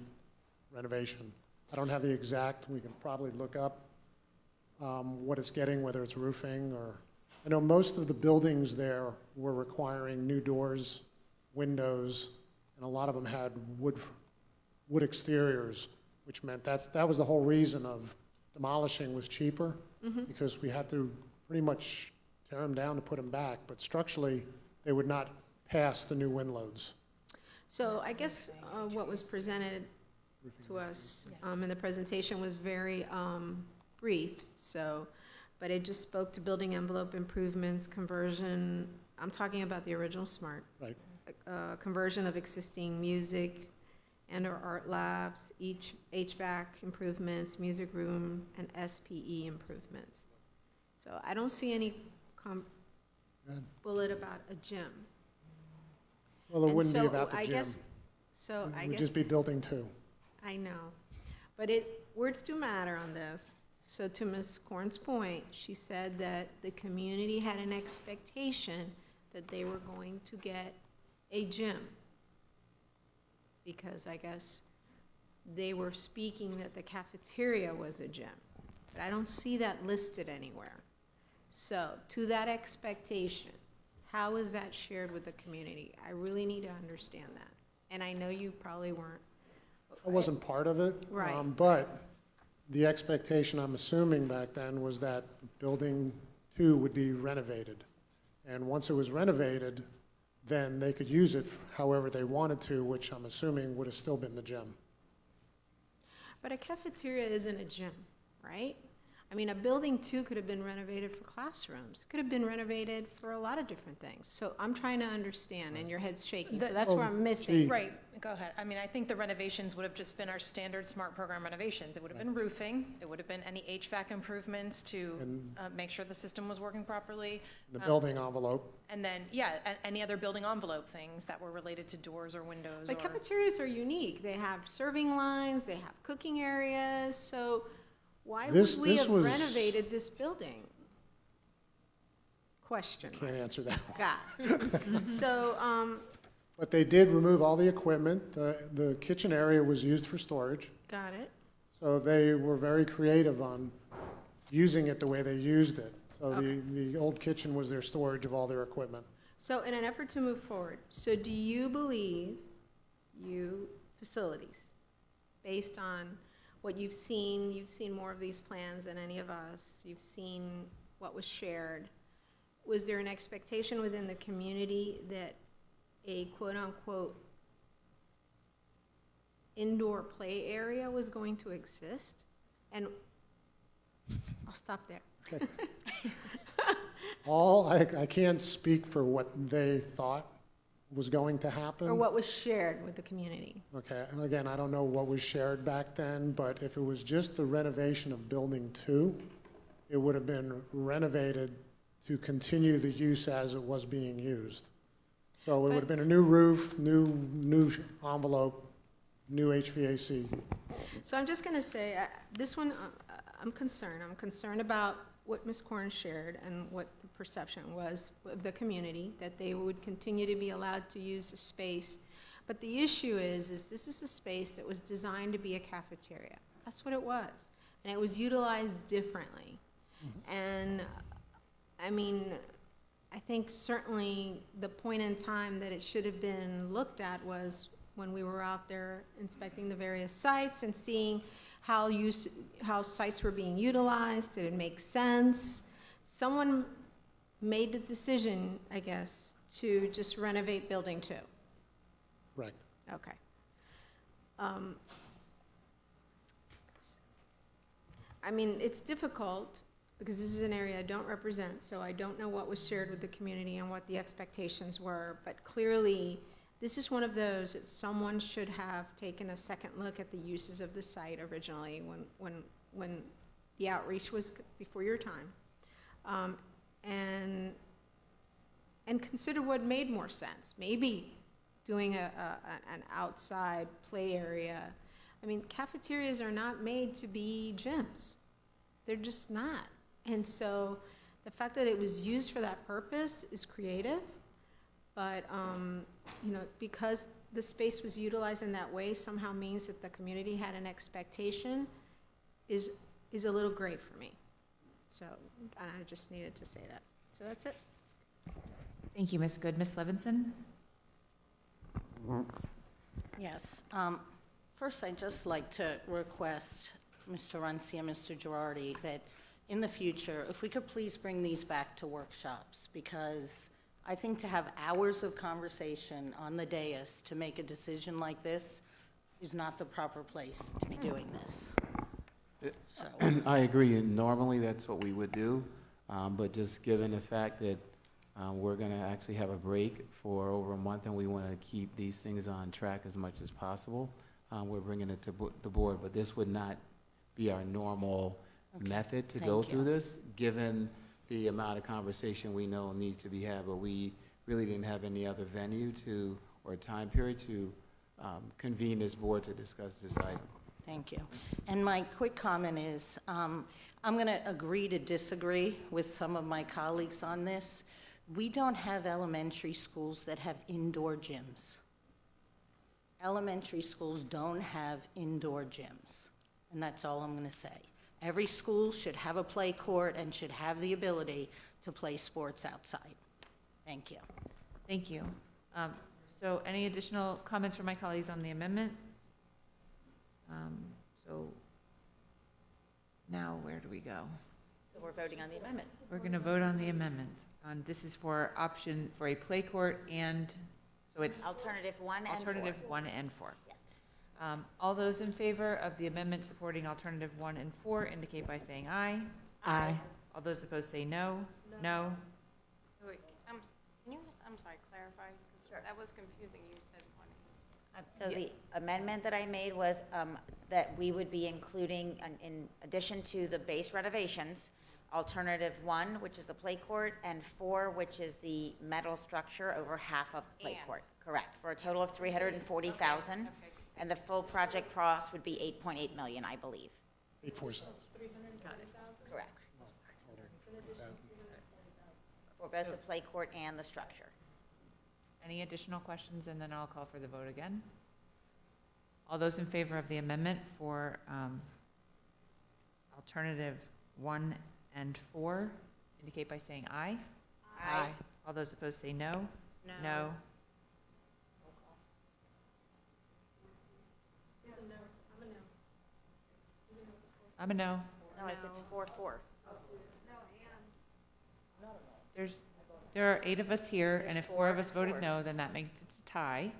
renovation. I don't have the exact, we can probably look up what it's getting, whether it's roofing or, I know most of the buildings there were requiring new doors, windows, and a lot of them had wood exteriors, which meant that was the whole reason of demolishing was cheaper, because we had to pretty much tear them down to put them back, but structurally, they would not pass the new wind loads. So I guess what was presented to us in the presentation was very brief, but it just spoke to building envelope improvements, conversion. I'm talking about the original SMART. Right. Conversion of existing music and/or art labs, HVAC improvements, music room, and SPE improvements. So I don't see any bullet about a gym. Well, it And wouldn't be so about the I gym. guess- So I It would guess. just be building 2. I know, but words do matter on this. So to Ms. Korn's point, she said that the community had an expectation that they were going to get a gym, because I guess they were speaking that the cafeteria was a gym, but I don't see that listed anywhere. So to that expectation, how is that shared with the community? I really need to understand that. And I know you probably weren't I wasn't part of it. Right. But the expectation, I'm assuming back then, was that Building 2 would be renovated. And once it was renovated, then they could use it however they wanted to, which I'm assuming would have still been the gym. But a cafeteria isn't a gym, right? I mean, a building 2 could have been renovated for classrooms, could have been renovated for a lot of different things. So I'm trying to understand, and your head's shaking, so that's where I'm missing. Right, go ahead. I mean, I think the renovations would have just been our standard smart program renovations. It would have been roofing, it would have been any HVAC improvements to make sure the system was working properly. The building envelope. And then, any other building envelope things that were related to doors or windows. But cafeterias are unique. They have serving lines, they have cooking areas, so why would we have renovated this building? Question. Can't answer that. Got it. So, But they did remove all the equipment. The kitchen area was used for storage. got it. So they were very creative on using it the way they used it. So the old kitchen was their storage of all their equipment. So in an effort to move forward, so do you believe facilities, based on what you've seen more of these plans than any of us, you've seen what was shared, was there an expectation within the community that a quote-unquote indoor play area was going to exist? And I'll stop there. Okay. I can't speak for what they thought was going to happen. Or what was shared with the community? Okay, and again, I don't know what was shared back then, but if it was just the renovation of Building 2, it would have been renovated to continue the use as it was being used. So it would have been a new roof, new envelope, new HVAC. So I'm just going to say, this one, I'm concerned. I'm concerned about what Ms. Korn shared and what the perception was of the community, that they would continue to be allowed to use the space. But the issue is this is a space that was designed to be a cafeteria. That's what it was. And it was utilized differently. And, I mean, I think certainly the point in time that it should have been looked at was when we were out there inspecting the various sites and seeing how sites were being utilized. Did it make sense? Someone made the decision, I guess, to just renovate Building 2. Right. Okay. I mean, it's difficult because this is an area I don't represent, so I don't know what was shared with the community and what the expectations were, but clearly this is one of those that someone should have taken a second look at the uses of the site originally when the outreach was before your time, and consider what made more sense. Maybe doing an outside play area. I mean, cafeterias are not made to be gyms. They're just not. And so the fact that it was used for that purpose is creative, but you know, because the space was utilized in that way somehow means that the community had an expectation is a little gray for me. So I just needed to say that. So that's it. Thank you, Ms. Good. Ms. Levinson? Yes. First, I'd just like to request Mr. Runcie and Mr. Girardi that in the future, if we could please bring these back to workshops, because I think to have hours of conversation on the dais to make a decision like this is not the proper place to be doing this. So. I agree. Normally, that's what we would do, but just given the fact that we're going to actually have a break for over a month and we want to keep these things on track as much as possible, we're bringing it to the board. But this would not be our normal method to go through this, given the amount of conversation we know needs to be had, but we really didn't have any other venue or time period to convene this board to discuss this item. Thank you. And my quick comment is, I'm going to agree to disagree with some of my colleagues on this. We don't have elementary schools that have indoor gyms. Elementary schools don't have indoor gyms, and that's all I'm going to say. Every school should have a play court and should have the ability to play sports outside. Thank you. Thank you. So any additional comments from my colleagues on the amendment? So now where do we go? So we're voting on the amendment. We're going to vote on the amendment. This is for option, for a play court and, so it's Alternative 1 and 4. alternative 1 and 4. Yes. All those in favor of the amendment supporting alternative 1 and 4 indicate by saying aye. Aye. All those opposed say no. No. Wait, can you just, I'm sorry, clarify? 'Cause that was confusing. You said one. So the amendment that I made was that we would be including, in addition to the base renovations, alternative 1, which is the play court, and 4, which is the metal structure over half of the play court. Correct, for a total of $340,000. Okay. And the full project cost would be $8.8 million, I believe. 847. Correct. For both the play court and the structure. Any additional questions, and then I'll call for the vote again. All those in favor of the amendment for alternative 1 and 4 indicate by saying aye. Aye. All those opposed say no. No. I'm a no. No, it's 4-4. There are 8 of us here, and if 4 of us voted 4. no, then that makes it a tie,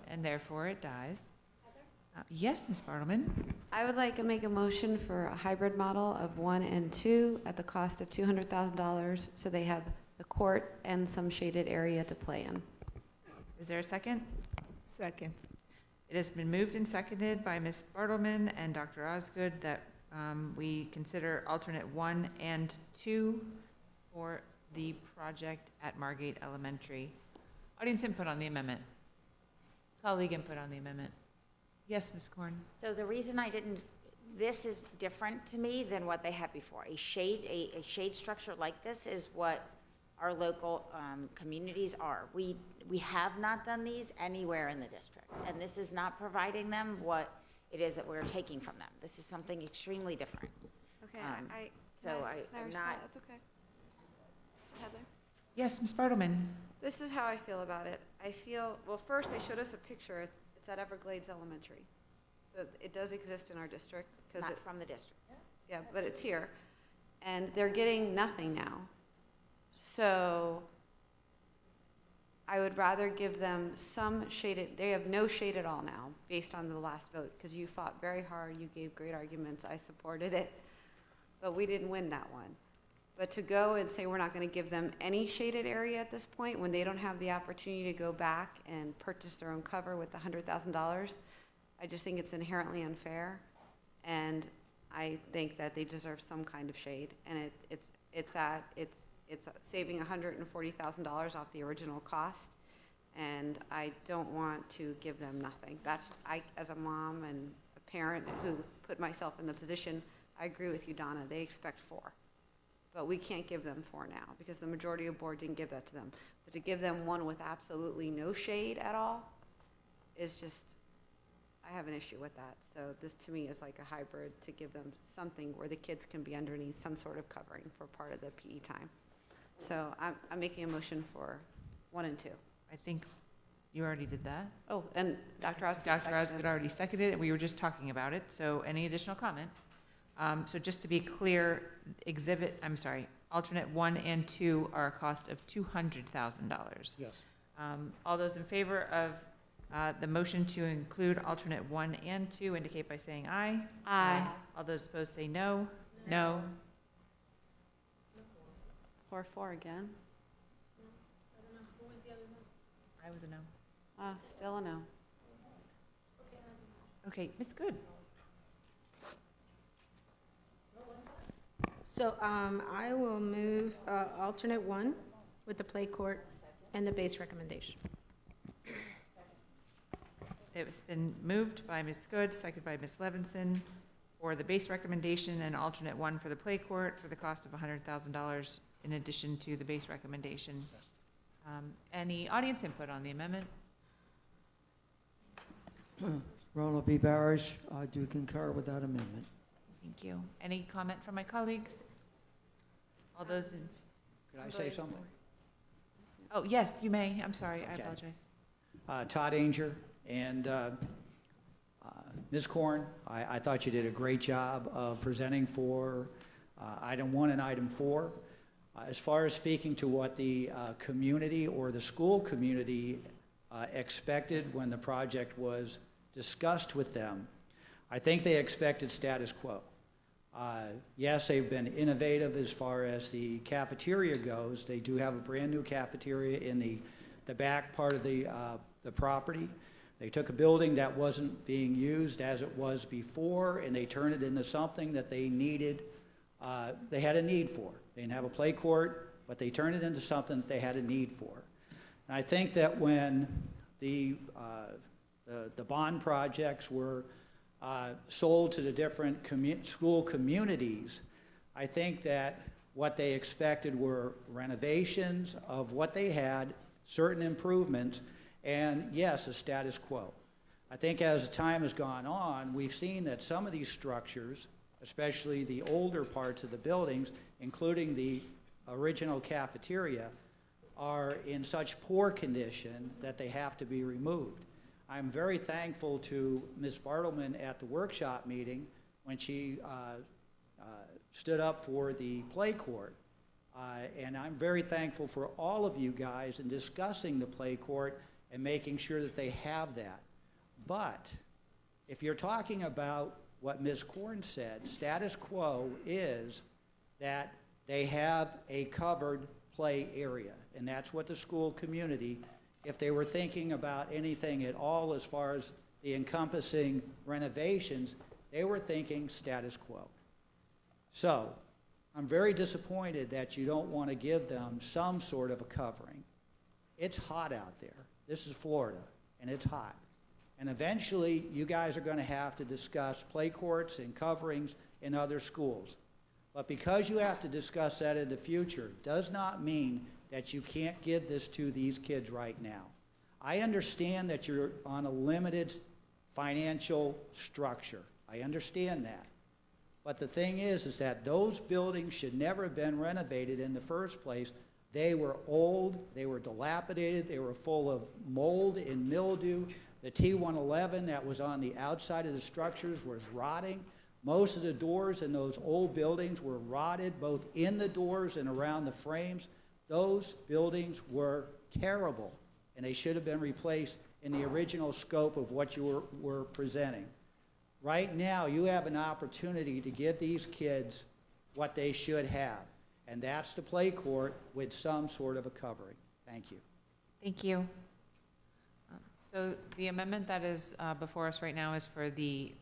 and therefore it dies. Yes, Ms. Bartleman? I would like to make a motion for a hybrid model of 1 and 2 at the cost of $200,000, so they have the court and some shaded area to play in. Is there a second? Second. It has been moved and seconded by Ms. Bartleman and Dr. Osgood that we consider alternate 1 and 2 for the project at Margate Elementary. Audience input on the amendment. Colleague input on the amendment. Yes, Ms. Korn. So the reason I didn't, this is different to me than what they had before. A shade structure like this is what our local communities are. We have not done these anywhere in the district, and this is not providing them what it is that we're taking from them. This is something extremely different. Okay, I'm Clarice, not. That's okay. Heather? Yes, Ms. Bartleman. This is how I feel about it. I feel, well, first, they showed us a picture. It's at Everglades Elementary. So it does exist in our district. Not from the district. Yeah, but it's here. And they're getting nothing now. So I would rather give them some shaded, they have no shade at all now, based on the last vote, because you fought very hard, you gave great arguments, I supported it, but we didn't win that one. But to go and say we're not going to give them any shaded area at this point, when they don't have the opportunity to go back and purchase their own cover with the $100,000, I just think it's inherently unfair, and I think that they deserve some kind of shade, and it's saving $140,000 off the original cost, and I don't want to give them nothing. As a mom and a parent who put myself in the position, I agree with you, Donna, they expect 4. But we can't give them 4 now, because the majority of board didn't give that to them. But to give them one with absolutely no shade at all is just, I have an issue with that. So this, to me, is like a hybrid to give them something where the kids can be underneath some sort of covering for part of the PE time. So I'm making a motion for 1 and 2. I think you already did that. Oh, and Dr. Osgood. Dr. Osgood already seconded it, and we were just talking about it. So any additional comment? So just to be clear, alternate 1 and 2 are a cost of $200,000. Yes. All those in favor of the motion to include alternate 1 and 2 indicate by saying aye. Aye. All those opposed say no. No. Or 4 again. I was a no. Still a no. Okay, Ms. Good. So I will move alternate 1 with the play court and the base recommendation. It's been moved by Ms. Good, seconded by Ms. Levinson for the base recommendation and alternate 1 for the play court for the cost of $100,000 in addition to the base recommendation. Any audience input on the amendment? Ronald B. Barish, I do concur with that amendment. Thank you. Any comment from my colleagues? All those in... Could I say something? Oh, yes, you may. I'm sorry. I Okay. apologize. Todd Anger and Ms. Korn, I thought you did a great job of presenting for item 1 and item 4. As far as speaking to what the community or the school community expected when the project was discussed with them, I think they expected status quo. Yes, they've been innovative as far as the cafeteria goes. They do have a brand-new cafeteria in the back part of the property. They took a building that wasn't being used as it was before, and they turned it into something that they needed, they had a need for. They didn't have a play court, but they turned it into something that they had a need for. And I think that when the bond projects were sold to the different school communities, I think that what they expected were renovations of what they had, certain improvements, and yes, a status quo. I think as time has gone on, we've seen that some of these structures, especially the older parts of the buildings, including the original cafeteria, are in such poor condition that they have to be removed. I'm very thankful to Ms. Bartleman at the workshop meeting when she stood up for the play court. And I'm very thankful for all of you guys in discussing the play court and making sure that they have that. But if you're talking about what Ms. Korn said, status quo is that they have a covered play area. And that's what the school community, if they were thinking about anything at all as far as the encompassing renovations, they were thinking status quo. So I'm very disappointed that you don't want to give them some sort of a covering. It's hot out there. This is Florida, and it's hot. And eventually, you guys are going to have to discuss play courts and coverings in other schools. But because you have to discuss that in the future does not mean that you can't give this to these kids right now. I understand that you're on a limited financial structure. I understand that. But the thing is that those buildings should never have been renovated in the first place. They were old, they were dilapidated, they were full of mold and mildew. The T111 that was on the outside of the structures was rotting. Most of the doors in those old buildings were rotted, both in the doors and around the frames. Those buildings were terrible, and they should have been replaced in the original scope of what you were presenting. Right now, you have an opportunity to give these kids what they should have, and that's the play court with some sort of a covering. Thank you. Thank you. So the amendment that is before us right now is for the,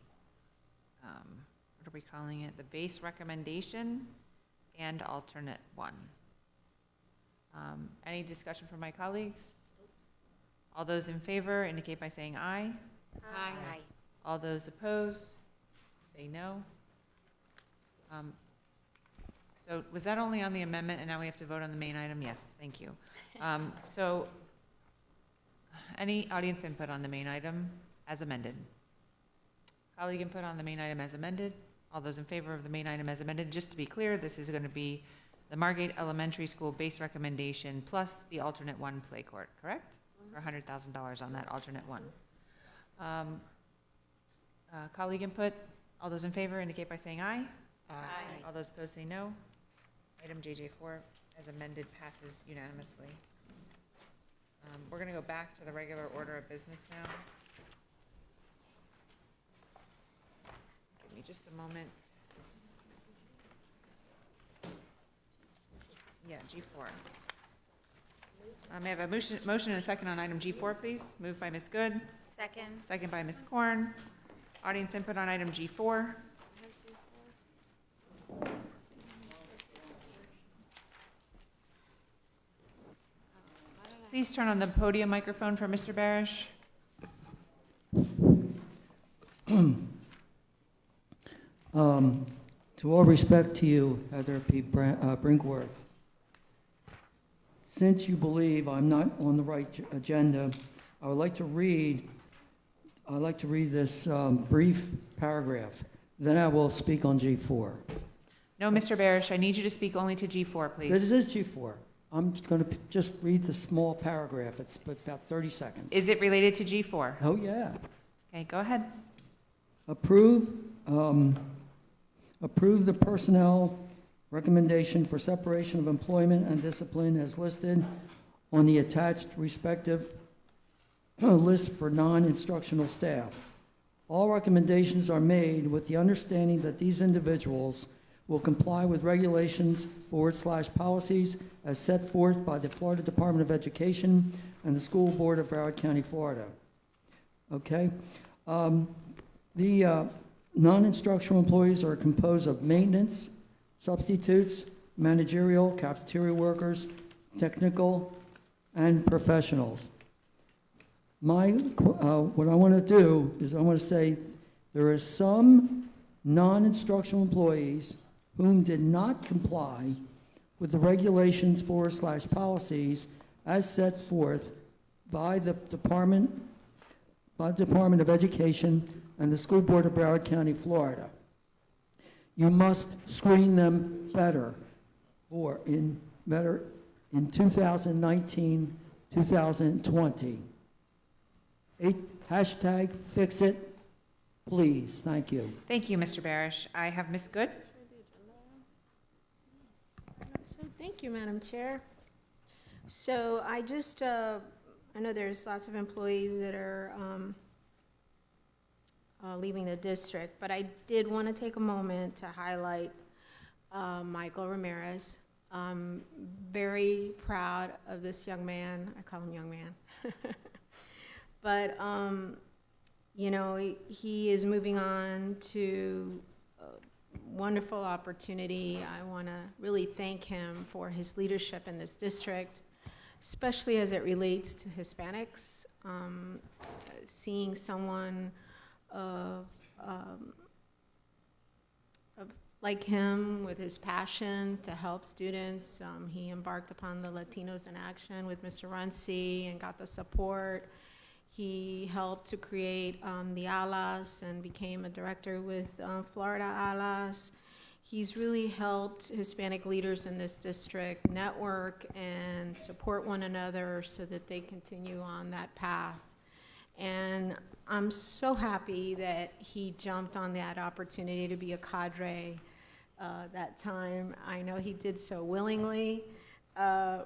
what are we calling it? The base recommendation and alternate 1. Any discussion from my colleagues? All those in favor indicate by saying aye. Aye. All those opposed, say no. So was that only on the amendment, and now we have to vote on the main item? Yes, thank you. So any audience input on the main item as amended? Colleague input on the main item as amended? All those in favor of the main item as amended? Just to be clear, this is going to be the Margate Elementary School base recommendation plus the alternate 1 play court, correct? For $100,000 on that alternate 1. Colleague input, all those in favor indicate by saying aye. Aye. All those opposed say no. Item JJ4 as amended passes unanimously. We're going to go back to the regular order of business now. Give me just a moment. Yeah, G4. May I have a motion and a second on item G4, please? Moved by Ms. Good. Second. Second by Ms. Korn. Audience input on item G4. Please turn on the podium microphone for Mr. Barish. To all respect to you, Heather P. Brinkworth, since you believe I'm not on the right agenda, I would like to read this brief paragraph. Then I will speak on G4. No, Mr. Barish, I need you to speak only to G4, please. This is G4. I'm going to just read the small paragraph. It's about 30 seconds. Is it related to G4? Oh, yeah. Okay, go ahead. Approve the personnel recommendation for separation of employment and discipline as listed on the attached respective list for non-instructional staff. All recommendations are made with the understanding that these individuals will comply with regulations / policies as set forth by the Florida Department of Education and the School Board of Broward County, Florida. Okay? The non-instructional employees are composed of maintenance, substitutes, managerial, cafeteria workers, technical, and professionals. What I want to do is I want to say there are some non-instructional employees whom did not comply with the regulations / policies as set forth by the Department of Education and the School Board of Broward County, Florida. You must screen them better in 2019, 2020. Hashtag fix it, please. Thank you. Thank you, Mr. Barish. I have Ms. Good. So, thank you, Madam Chair. So I just, I know there's lots of employees that are leaving the district, but I did want to take a moment to highlight Michael Ramirez. I'm very proud of this young man. I call him young man. But, you know, he is moving on to a wonderful opportunity. I want to really thank him for his leadership in this district, especially as it relates to Hispanics. Seeing someone like him with his passion to help students. He embarked upon the Latinos in Action with Mr. Runcie and got the support. He helped to create the ALAS and became a director with Florida ALAS. He's really helped Hispanic leaders in this district network and support one another so that they continue on that path. And I'm so happy that he jumped on that opportunity to be a cadre that time. I know he did so willingly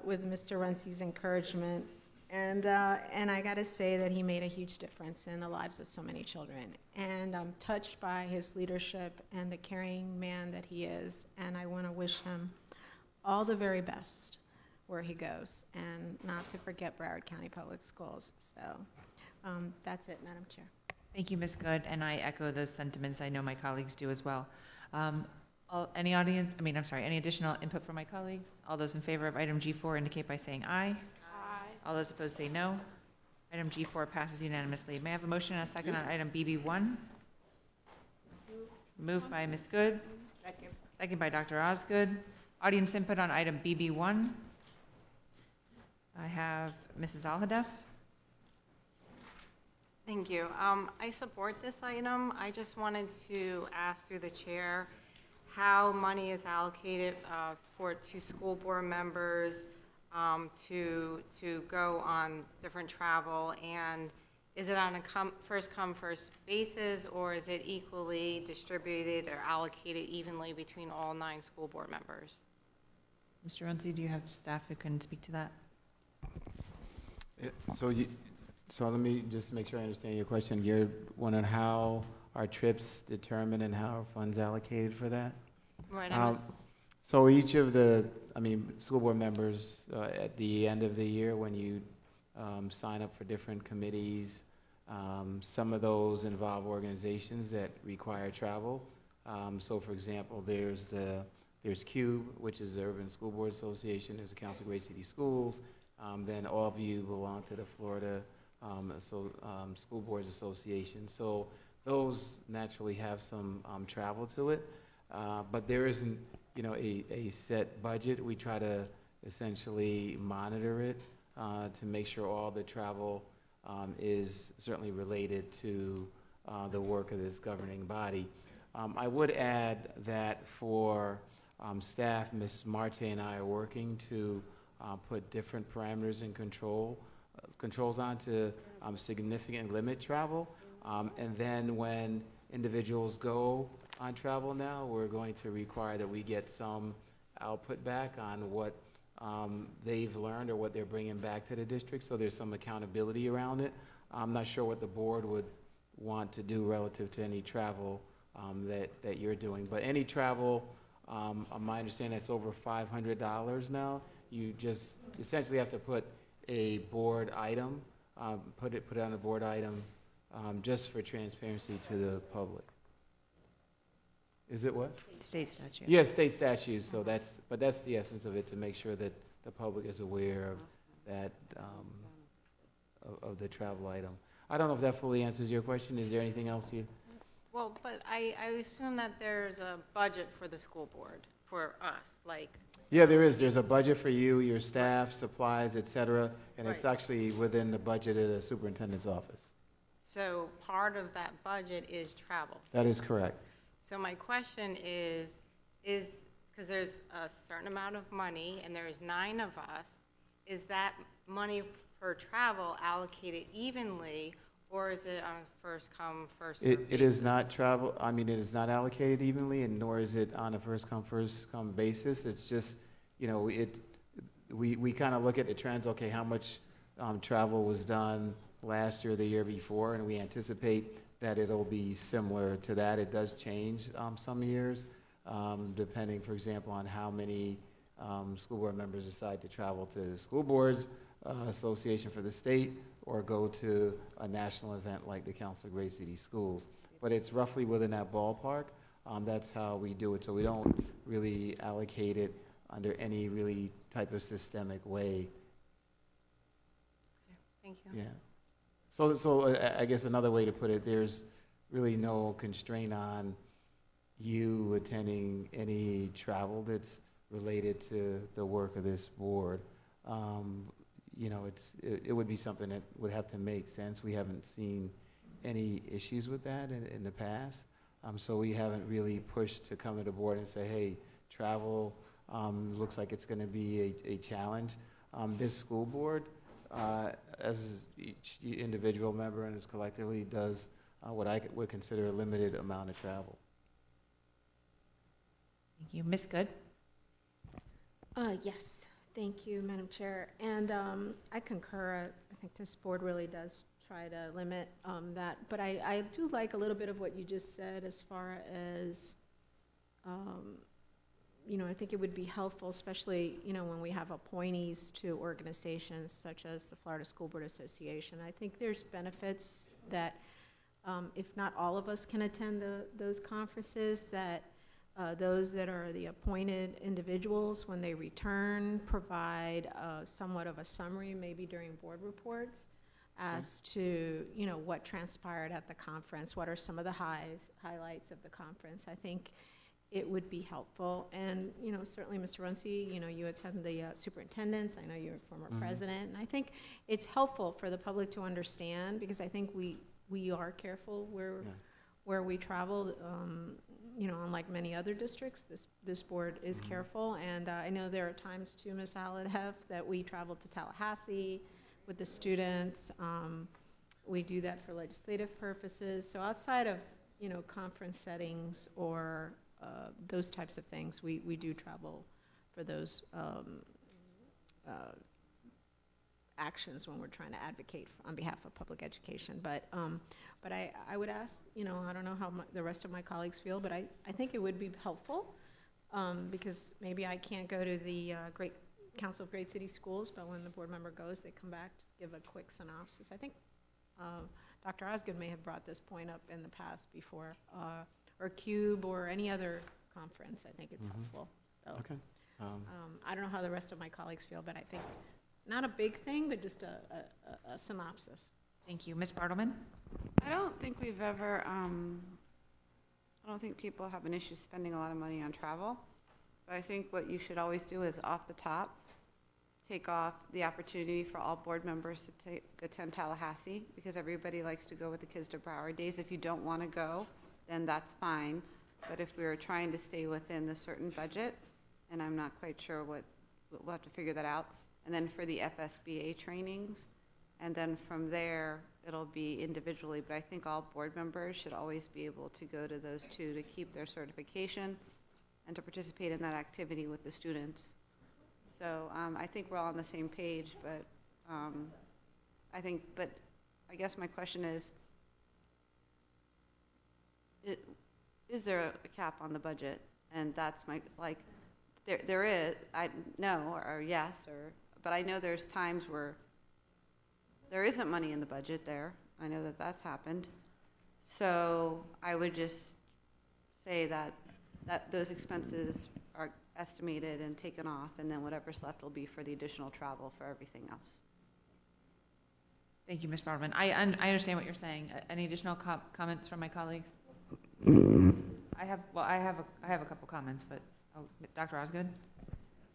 with Mr. Runcie's encouragement. And I got to say that he made a huge difference in the lives of so many children. And I'm touched by his leadership and the caring man that he is. And I want to wish him all the very best where he goes, and not to forget Broward County Public Schools. So that's it, Madam Chair. Thank you, Ms. Good, and I echo those sentiments. I know my colleagues do as well. Any additional input from my colleagues? All those in favor of item G4 indicate by saying aye. All those opposed say no. Item G4 passes unanimously. May I have a motion and a second on item BB1? Moved by Ms. Good. Second by Dr. Osgood. Audience input on item BB1. I have Mrs. Alhadeff. Thank you. I support this item. I just wanted to ask through the chair how money is allocated to school board members to go on different travel, and is it on a first come first basis, or is it equally distributed or allocated evenly between all 9 school board members? Mr. Runcie, do you have staff who can speak to that? So let me just make sure I understand your question. You're wondering how are trips determined and how are funds allocated for that? Right. So each of the, school board members, at the end of the year when you sign up for different committees, some of those involve organizations that require travel. So for example, there's CUBE, which is the Urban School Board Association. There's the Council of Great City Schools. Then all of you belong to the Florida School Boards Association. So those naturally have some travel to it, but there isn't, a set budget. We try to essentially monitor it to make sure all the travel is certainly related to the work of this governing body. I would add that for staff, Ms. Marte and I are working to put different parameters and controls on to significantly limit travel. And then when individuals go on travel now, we're going to require that we get some output back on what they've learned or what they're bringing back to the district, so there's some accountability around it. I'm not sure what the board would want to do relative to any travel that you're doing, but any travel, my understanding, that's over $500 now. You just essentially have to put a board item, put it on a board item, just for transparency to the public. Is it what? State statute. Yes, state statutes, so that's the essence of it, to make sure that the public is aware of that, of the travel item. I don't know if that fully answers your question. Is there anything else you? Well, but I assume that there's a budget for the school board, for us, like. Yeah, there is. There's a budget for you, your staff, supplies, et cetera, and it's Right. actually within the budget of the superintendent's office. So part of that budget is travel. That is correct. So my question is, because there's a certain amount of money, and there's 9 of us, is that money for travel allocated evenly, or is it on a first come, first served It is not travel, I mean, it is not allocated evenly, and nor is it on a first come basis. It's just, you know, we kind of look at the trends, okay, how much travel was done last year, the year before, and we anticipate that it'll be similar to that. It does change some years, depending, for example, on how many school board members decide to travel to the School Boards Association for the state, or go to a national event like the Council of Great City Schools. But it's roughly within that ballpark. That's how we do it. So we don't really allocate it under any really type of systemic way. Thank you. Yeah. So I guess another way to put it, there's really no constraint on you attending any travel that's related to the work of this board. You know, it would be something that would have to make sense. We haven't seen any issues with that in the past. So we haven't really pushed to come to the board and say, hey, travel looks like it's going to be a challenge. This school board, as each individual member and as collectively, does what I would consider a limited amount of travel. Thank you. Ms. Good? Yes, thank you, Madam Chair. And I concur. I think this board really does try to limit that. But I do like a little bit of what you just said as far as, you know, I think it would be helpful, especially, you know, when we have appointees to organizations such as the Florida School Board Association. I think there's benefits that, if not all of us can attend those conferences, that those that are the appointed individuals, when they return, provide somewhat of a summary, maybe during board reports, as to, you know, what transpired at the conference, what are some of the highlights of the conference. I think it would be helpful. And, you know, certainly, Mr. Runcie, you know, you attend the superintendents. I know you're a former president. And I think it's helpful for the public to understand, because I think we are careful where we travel. You know, unlike many other districts, this board is careful. And I know there are times too, Ms. Halladeff, that we travel to Tallahassee with the students. We do that for legislative purposes. So outside of, you know, conference settings or those types of things, we do travel for those actions when we're trying to advocate on behalf of public education. But I would ask, you know, I don't know how the rest of my colleagues feel, but I think it would be helpful, because maybe I can't go to the Council of Great City Schools, but when the board member goes, they come back to give a quick synopsis. I think Dr. Osgood may have brought this point up in the past before, or CUBE or any other conference. I think it's helpful. So, Okay. I don't know how the rest of my colleagues feel, but I think not a big thing, but just a synopsis. Thank you. Ms. Bartleman? I don't think we've ever, I don't think people have an issue spending a lot of money on travel. But I think what you should always do is off the top, take off the opportunity for all board members to attend Tallahassee, because everybody likes to go with the kids to Broward days. If you don't want to go, then that's fine. But if we were trying to stay within the certain budget, and I'm not quite sure we'll have to figure that out. And then for the FSBA trainings And then from there, it'll be individually, but I think all board members should always be able to go to those two to keep their certification and to participate in that activity with the students. So I think we're all on the same page, but I guess my question is there a cap on the budget? And that's my, like, there is, no, or yes, but I know there's times where there isn't money in the budget there. I know that that's happened. So I would just say that those expenses are estimated and taken off, and then whatever's left will be for the additional travel for everything else. Thank you, Ms. Broadman. I understand what you're saying. Any additional comments from my colleagues? I have a couple comments, but Dr. Osgood?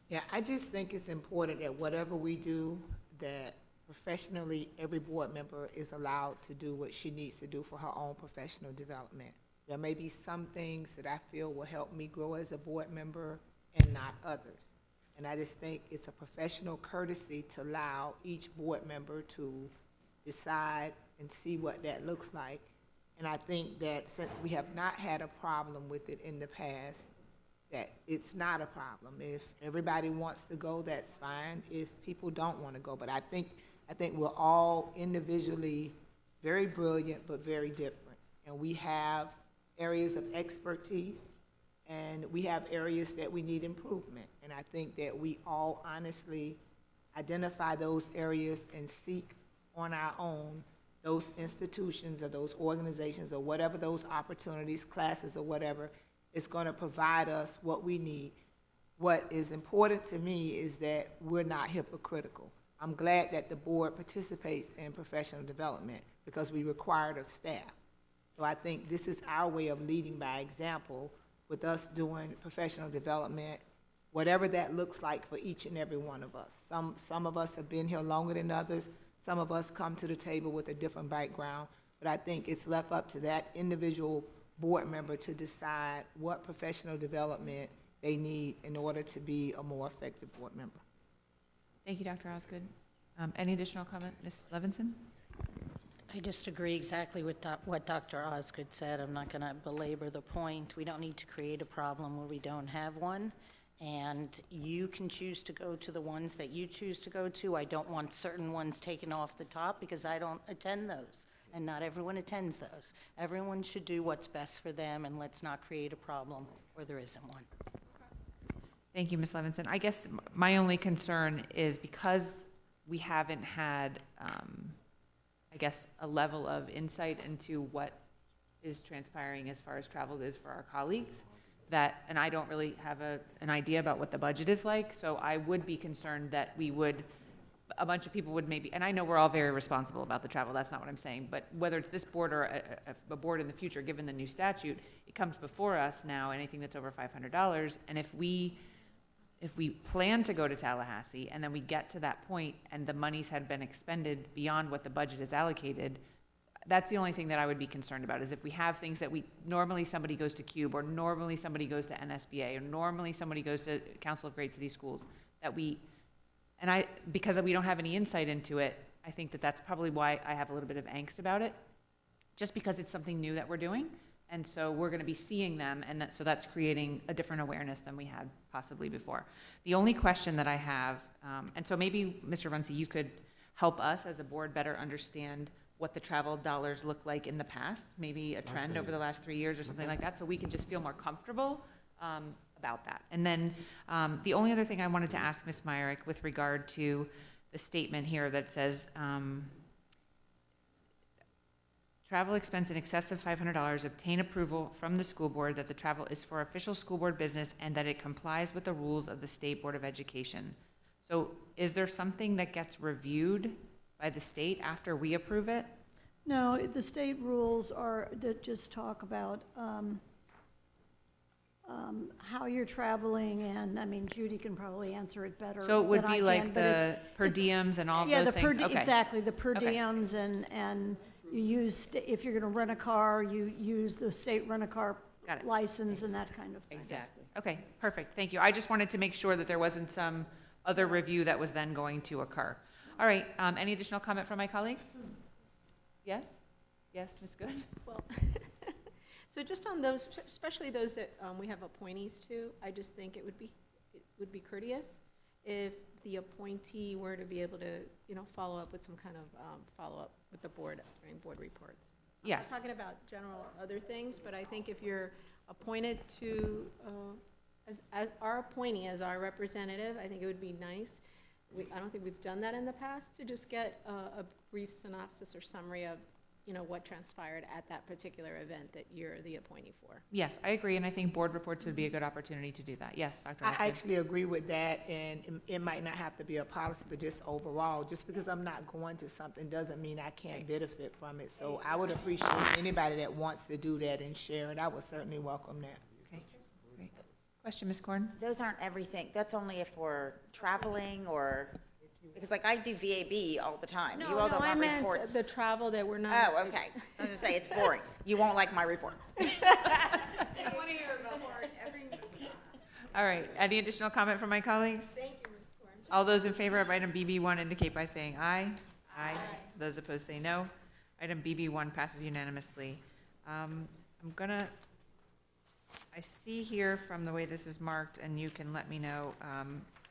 Yeah, I just think it's important that whatever we do, that professionally, every board member is allowed to do what she needs to do for her own professional development. There may be some things that I feel will help me grow as a board member and not others. And I just think it's a professional courtesy to allow each board member to decide and see what that looks like. And I think that since we have not had a problem with it in the past, that it's not a problem. If everybody wants to go, that's fine. If people don't want to go, but I think we're all individually very brilliant, but very different. And we have areas of expertise, and we have areas that we need improvement. And I think that we all honestly identify those areas and seek on our own those institutions or those organizations or whatever those opportunities, classes or whatever, is going to provide us what we need. What is important to me is that we're not hypocritical. I'm glad that the board participates in professional development because we require it of staff. So I think this is our way of leading by example with us doing professional development, whatever that looks like for each and every one of us. Some of us have been here longer than others. Some of us come to the table with a different background. But I think it's left up to that individual board member to decide what professional development they need in order to be a more effective board member. Thank you, Dr. Osgood. Any additional comment, Ms. Levinson? I just agree exactly with what Dr. Osgood said. I'm not going to belabor the point. We don't need to create a problem where we don't have one. And you can choose to go to the ones that you choose to go to. I don't want certain ones taken off the top because I don't attend those. And not everyone attends those. Everyone should do what's best for them, and let's not create a problem where there isn't one. Thank you, Ms. Levinson. I guess my only concern is because we haven't had, I guess, a level of insight into what is transpiring as far as travel is for our colleagues, and I don't really have an idea about what the budget is like, so I would be concerned that a bunch of people would maybe, and I know we're all very responsible about the travel, that's not what I'm saying, but whether it's this board or a board in the future, given the new statute, it comes before us now, anything that's over $500, and if we plan to go to Tallahassee and then we get to that point and the monies had been expended beyond what the budget is allocated, that's the only thing that I would be concerned about, is if we have things that normally somebody goes to CUBE, or normally somebody goes to NSBA, or normally somebody goes to Council of Great City Schools, because we don't have any insight into it, I think that's probably why I have a little bit of angst about it, just because it's something new that we're doing, and so we're going to be seeing them, and so that's creating a different awareness than we had possibly before. The only question that I have, and so maybe, Mr. Runcie, you could help us as a board better understand what the travel dollars look like in the past, maybe a trend over the last 3 years or something like that, so we can just feel more comfortable about that. And then the only other thing I wanted to ask Ms. Myrick with regard to the statement here that says travel expense in excess of $500, obtain approval from the school board that the travel is for official school board business and that it complies with the rules of the State Board of Education. So is there something that gets reviewed by the state after we approve it? No, the state rules that just talk about how you're traveling, and I mean, Judy can probably answer it better. So it would be like the per diems and all those things? Okay. Exactly, the per diems, and you use, if you're going to rent a car, you use the state rent-a-car license and that kind of thing. Exactly. Okay, perfect, thank you. I just wanted to make sure that there wasn't some other review that was then going to occur. All right, any additional comment from my colleagues? Yes? Yes, Ms. Good? Well, so just on those, especially those that we have appointees to, I just think it would be courteous if the appointee were to be able to, follow up with some kind of follow-up with the board during board reports. Yes. I'm not talking about general other things, but I think if you're appointed to, as our appointee, as our representative, I think it would be nice. I don't think we've done that in the past, to just get a brief synopsis or summary of, what transpired at that particular event that you're the appointee for. Yes, I agree, and I think board reports would be a good opportunity to do that. Yes, Dr. I Osgood? actually agree with that, and it might not have to be a policy, but just overall, just because I'm not going to something doesn't mean I can't benefit from it. So I would appreciate anybody that wants to do that and share it. I would certainly welcome that. Okay, great. Question, Ms. Korn? Those aren't everything, that's only if we're traveling or, because like I do VAB all the time. You all don't I want meant reports. the travel that we're not. Oh, okay. I was gonna say, it's boring. You won't like my reports. All right, any additional comment from my colleagues? Thank you, Ms. Korn. All those in favor of item BB1 indicate by saying aye. Aye. Those opposed say no. Item BB1 passes unanimously. I see here from the way this is marked, and you can let me know,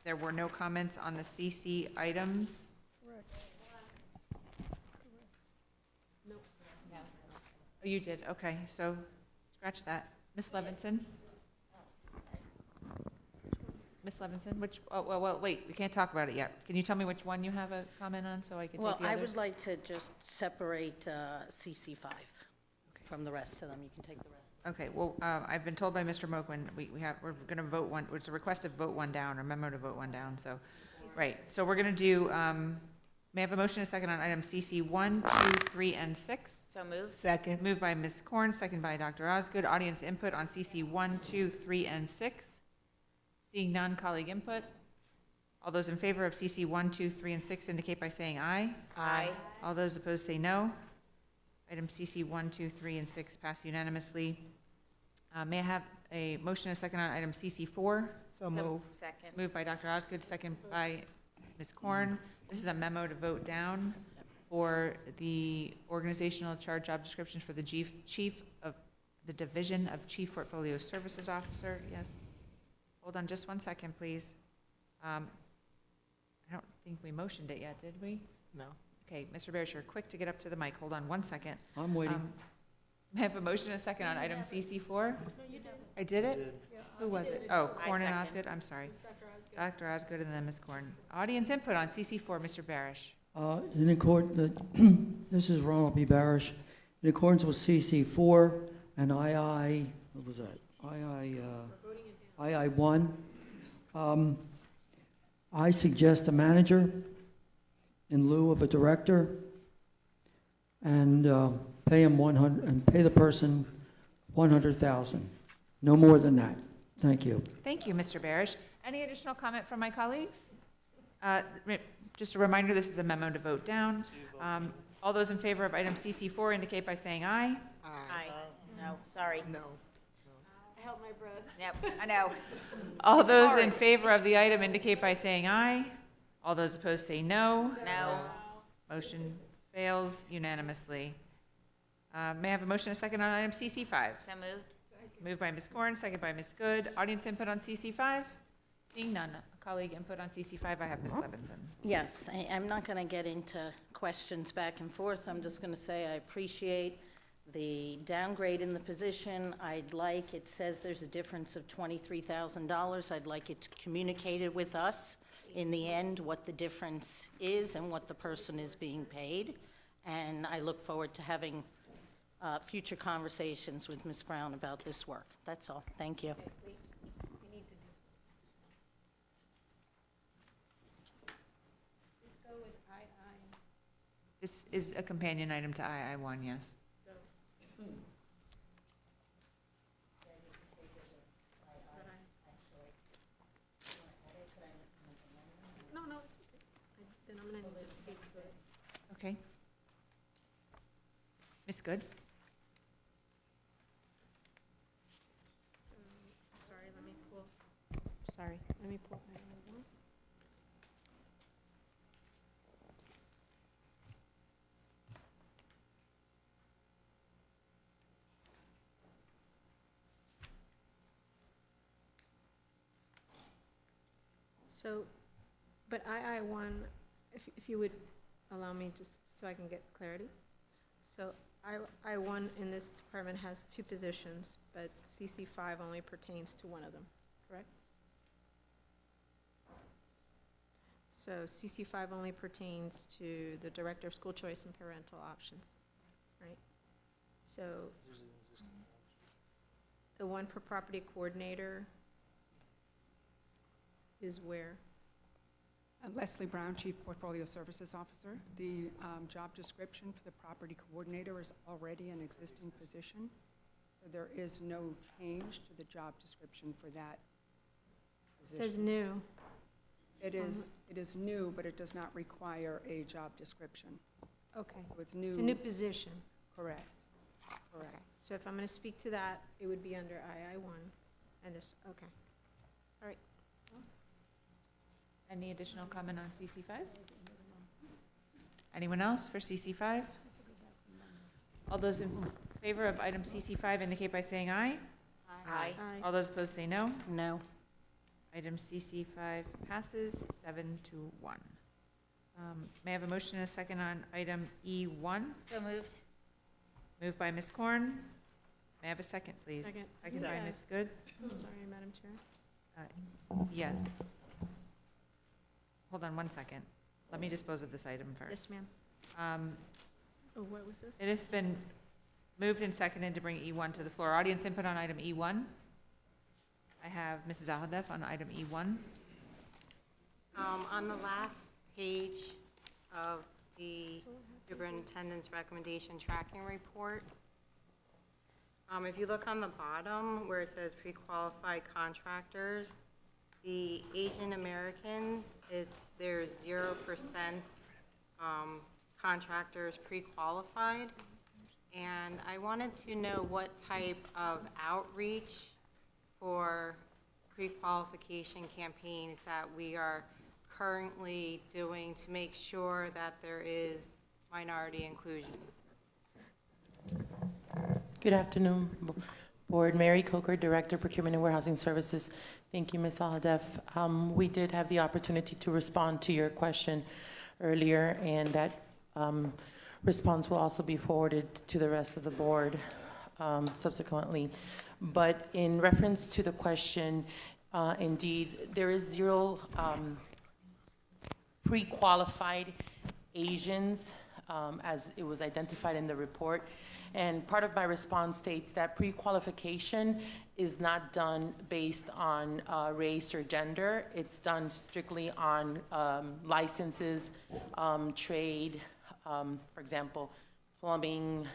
there were no comments on the CC items. Nope. Oh, you did, okay, so scratch that. Ms. Levinson? Ms. Levinson, well, wait, we can't talk about it yet. Can you tell me which one you have a comment on so I can take the Well, others? I would like to just separate CC5 from the rest of them. You can take the rest. Okay, well, I've been told by Mr. Mogul, we're gonna vote one, it's a request to vote one down, or memo to vote one down, so, right. So we're gonna do, may I have a motion and a second on item CC 1, 2, 3, and 6? So moved. Second. Moved by Ms. Korn, second by Dr. Osgood. Audience input on CC 1, 2, 3, and 6? Seeing none, colleague input. All those in favor of CC 1, 2, 3, and 6 indicate by saying aye. Aye. All those opposed say no. Item CC 1, 2, 3, and 6 pass unanimously. May I have a motion and a second on item CC 4? So move. Second. Moved by Dr. Osgood, second by Ms. Korn. This is a memo to vote down for the organizational chart job description for the chief of the Division of Chief Portfolio Services Officer. Yes. Hold on just 1 second, please. I don't think we motioned it yet, did we? No. Okay, Mr. Barish, you're quick to get up to the mic. Hold on 1 second. I'm waiting. May I have a motion and a second on item CC 4? I did it? Who was it? Oh, Korn and Osgood, I'm sorry. Dr. Osgood and then Ms. Korn. Audience input on CC 4, Mr. Barish. In accordance, this is Ronald B. Barish. In accordance with CC 4 and II, what was that? II 1, I suggest a manager in lieu of a director, and pay him 100, and pay the person 100,000. No more than that. Thank you. Thank you, Mr. Barish. Any additional comment from my colleagues? Just a reminder, this is a memo to vote down. All those in favor of item CC 4 indicate by saying aye. Aye. No, sorry. No. I held my breath. Yep, I know. All It's those hard. in favor of the item indicate by saying aye. All those opposed say no. No. Motion fails unanimously. May I have a motion and a second on item CC 5? So moved. Moved by Ms. Korn, second by Ms. Good. Audience input on CC 5? Seeing none. Colleague input on CC 5, I have Ms. Levinson. Yes, I'm not going to get into questions back and forth. I'm just going to say I appreciate the downgrade in the position. It says there's a difference of $23,000. I'd like it communicated with us in the end what the difference is and what the person is being paid. And I look forward to having future conversations with Ms. Brown about this work. That's all. Thank you. This is a companion item to II1, yes. No, it's okay. Then I'm gonna need to speak to it. Okay. Ms. Good? Sorry, let me pull my other one. So, but II1, if you would allow me just so I can get clarity. So I1 in this department has 2 positions, but CC5 only pertains to one of them, correct? So CC5 only pertains to the Director of School Choice and Parental Options, right? So the one for Property Coordinator is where? Leslie Brown, Chief Portfolio Services Officer. The job description for the property coordinator is already an existing position, so there is no change to the job description for that It position. says new. It is new, but it does not require a job description. Okay. So it's new. It's a new position. Correct. Okay. So if I'm going to speak to that, it would be under II1. And this, okay. All right. Any additional comment on CC5? Anyone else for CC5? All those in favor of item CC5 indicate by saying aye. Aye. All those opposed say no. No. Item CC5 passes 7-1. May I have a motion and a second on item E1? So moved. Moved by Ms. Korn. May I have a second, please? Second. Second by Ms. Good. I'm sorry, Madam Chair. Yes. Hold on 1 second. Let me dispose of this item first. Yes, ma'am. Oh, what was this? It has been moved and seconded to bring E1 to the floor. Audience input on item E1. I have Mrs. Alhadeff on item E1. On the last page of the superintendent's recommendation tracking report, if you look on the bottom where it says pre-qualified contractors, the Asian Americans, there's 0% contractors pre-qualified. And I wanted to know what type of outreach for pre-qualification campaigns that we are currently doing to make sure that there is minority inclusion. Good afternoon, Board. Mary Coker, Director, Procurement and Warehousing Services. Thank you, Ms. Alhadeff. We did have the opportunity to respond to your question earlier, and that response will also be forwarded to the rest of the board subsequently. But in reference to the question, indeed, there is 0 pre-qualified Asians, as it was identified in the report. And part of my response states that pre-qualification is not done based on race or gender. It's done strictly on licenses, trade, for example, plumbing,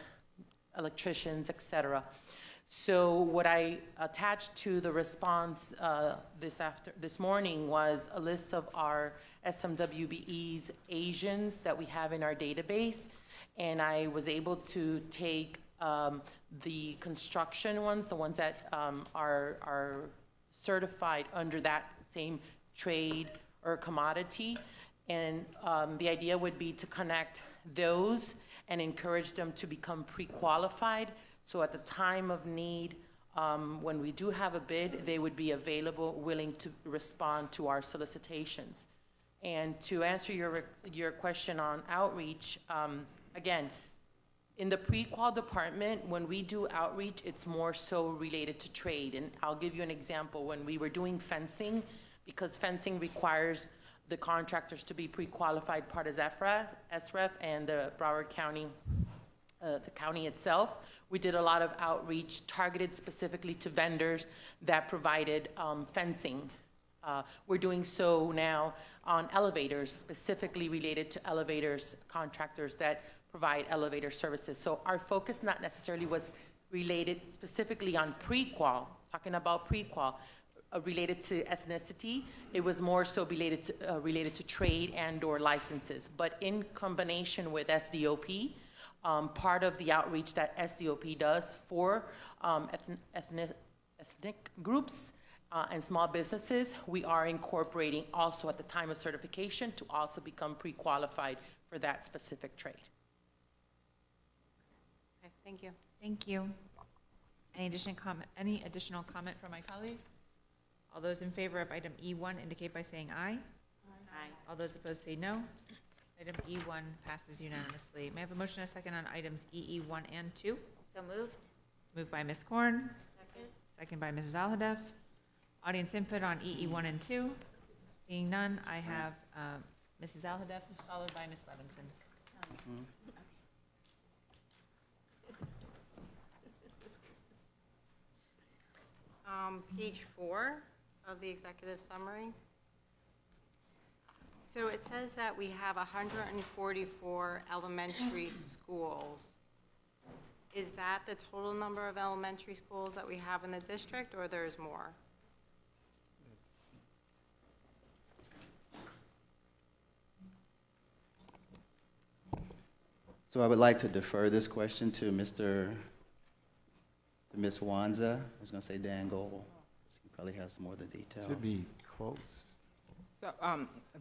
electricians, etc. So what I attached to the response this morning was a list of our SMWBE's Asians that we have in our database. And I was able to take the construction ones, the ones that are certified under that same trade or commodity. And the idea would be to connect those and encourage them to become pre-qualified. So at the time of need, when we do have a bid, they would be available, willing to respond to our solicitations. And to answer your question on outreach, again, in the pre-qual department, when we do outreach, it's more so related to trade. And I'll give you an example. When we were doing fencing, because fencing requires the contractors to be pre-qualified, part of SREF and the Broward County, the county itself, we did a lot of outreach targeted specifically to vendors that provided fencing. We're doing so now on elevators, specifically related to elevators, contractors that provide elevator services. So our focus not necessarily was related specifically on pre-qual, talking about pre-qual, related to ethnicity. It was more so related to trade and/or licenses. But in combination with SDOP, part of the outreach that SDOP does for ethnic groups and small businesses, we are incorporating also at the time of certification to also become pre-qualified for that specific trade. Okay, thank you. Thank you. Any additional comment from my colleagues? All those in favor of item E1 indicate by saying aye. Aye. All those opposed say no. Item E1 passes unanimously. May I have a motion and a second on items EE1 and 2? So moved. Moved by Ms. Korn, Second. second by Mrs. Alhadeff. Audience input on EE1 and 2? Seeing none, I have Mrs. Alhadeff, followed by Ms. Levinson. Page 4 of the executive summary. So it says that we have 144 elementary schools. Is that the total number of elementary schools that we have in the district, or there's more? So I would like to defer this question to Ms. Wanza. I was going to say Dan Goble. He probably has more of the detail. Should be close. So,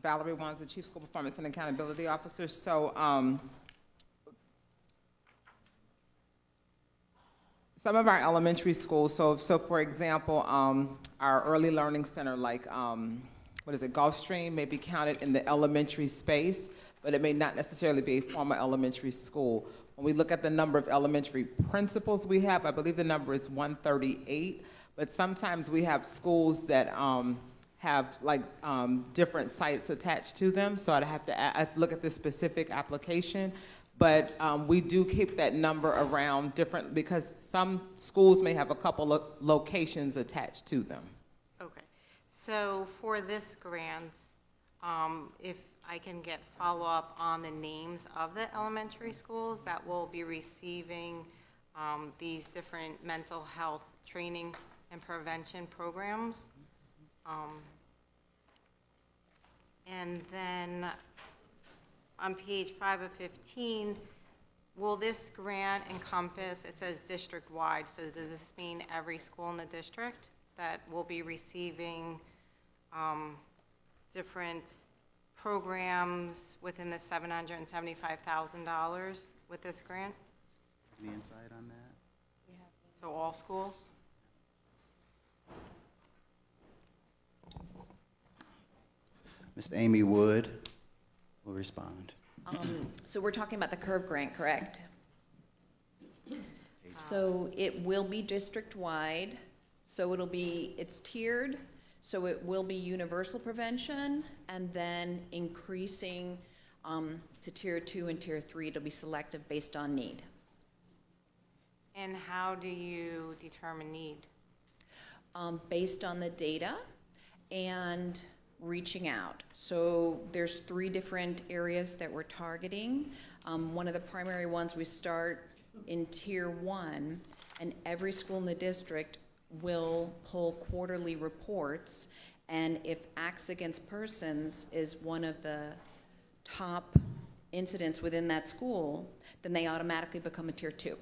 Valerie Wands, the Chief School Performance and Accountability Officer. So, some of our elementary schools, so for example, our early learning center, like, Gulfstream, may be counted in the elementary space, but it may not necessarily be a former elementary school. When we look at the number of elementary principals we have, I believe the number is 138, but sometimes we have schools that have different sites attached to them, so I'd have to look at the specific application. But we do keep that number around different, because some schools may have a couple of locations attached to them. Okay. So for this grant, if I can get follow-up on the names of the elementary schools that will be receiving these different mental health training and prevention programs. And then on page 5 of 15, will this grant encompass, it says district-wide, so does this mean every school in the district that will be receiving different programs within the $775,000 with this grant? Any insight on that? So all schools? Ms. Amy Wood will respond. So we're talking about the CURVE grant, correct? So it will be district-wide, so it's tiered, so it will be universal prevention, and then increasing to tier 2 and tier 3. It'll be selective based on need. And how do you determine need? Based on the data and reaching out. So there's 3 different areas that we're targeting. One of the primary ones, we start in tier 1, and every school in the district will pull quarterly reports, and if acts against persons is one of the top incidents within that school, then they automatically become a tier 2.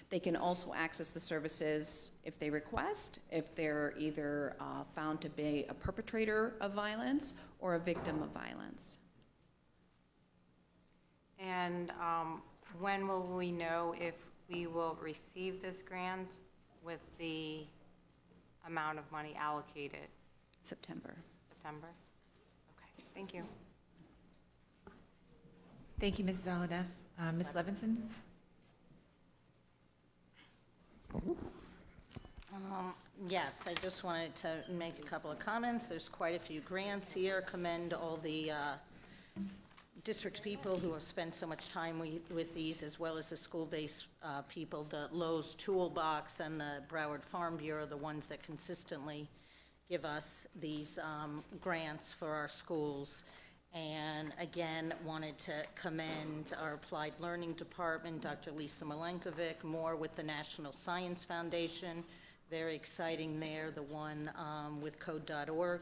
They can also access the services if they request, if they're either found to be a perpetrator of violence or a victim of violence. And when will we know if we will receive this grant with the amount of money allocated? September. September? Okay, thank you. Thank you, Mrs. Alhadeff. Ms. Levinson? Yes, I just wanted to make a couple of comments. There's quite a few grants here. Commend all the district people who have spent so much time with these, as well as the school-based people, the Lowe's Toolbox and the Broward Farm Bureau, the ones that consistently give us these grants for our schools. And again, wanted to commend our Applied Learning Department, Dr. Lisa Milenkovic, more with the National Science Foundation. Very exciting there, the one with code.org.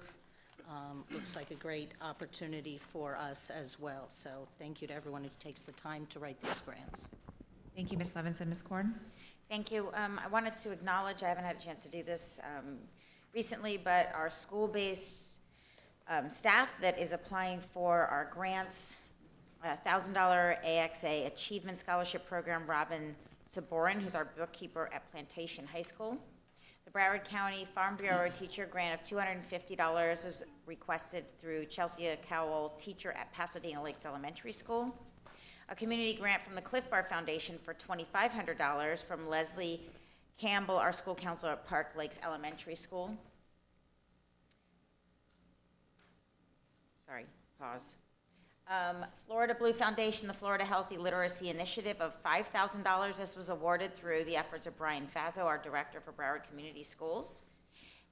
Looks like a great opportunity for us as well. So thank you to everyone who takes the time to write these grants. Thank you, Ms. Levinson. Ms. Korn? Thank you. I wanted to acknowledge, I haven't had a chance to do this recently, but our school-based staff that is applying for our grants, $1,000 AXA Achievement Scholarship Program, Robin Saborin, who's our bookkeeper at Plantation High School. The Broward County Farm Bureau teacher grant of $250 was requested through Chelsea Cowell, teacher at Pasadena Lakes Elementary School. A community grant from the Cliff Bar Foundation for $2,500 from Leslie Campbell, our school counselor at Park Lakes Elementary School. Sorry, pause. Florida Blue Foundation, the Florida Healthy Literacy Initiative of $5,000. This was awarded through the efforts of Brian Fazzo, our director for Broward Community Schools.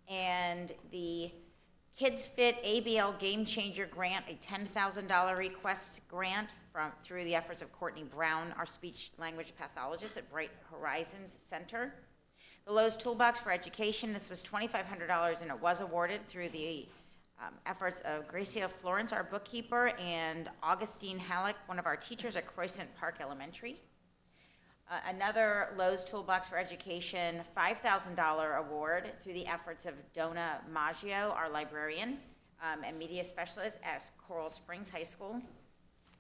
And the Kids Fit ABL Game Changer Grant, a $10,000 request grant through the efforts of Courtney Brown, our speech language pathologist at Bright Horizons Center. The Lowe's Toolbox for Education, this was $2,500 and it was awarded through the efforts of Gracia Florence, our bookkeeper, and Augustine Halleck, one of our teachers at Croissant Park Elementary. Another Lowe's Toolbox for Education $5,000 award through the efforts of Donna Maggio, our librarian and media specialist at Coral Springs High School.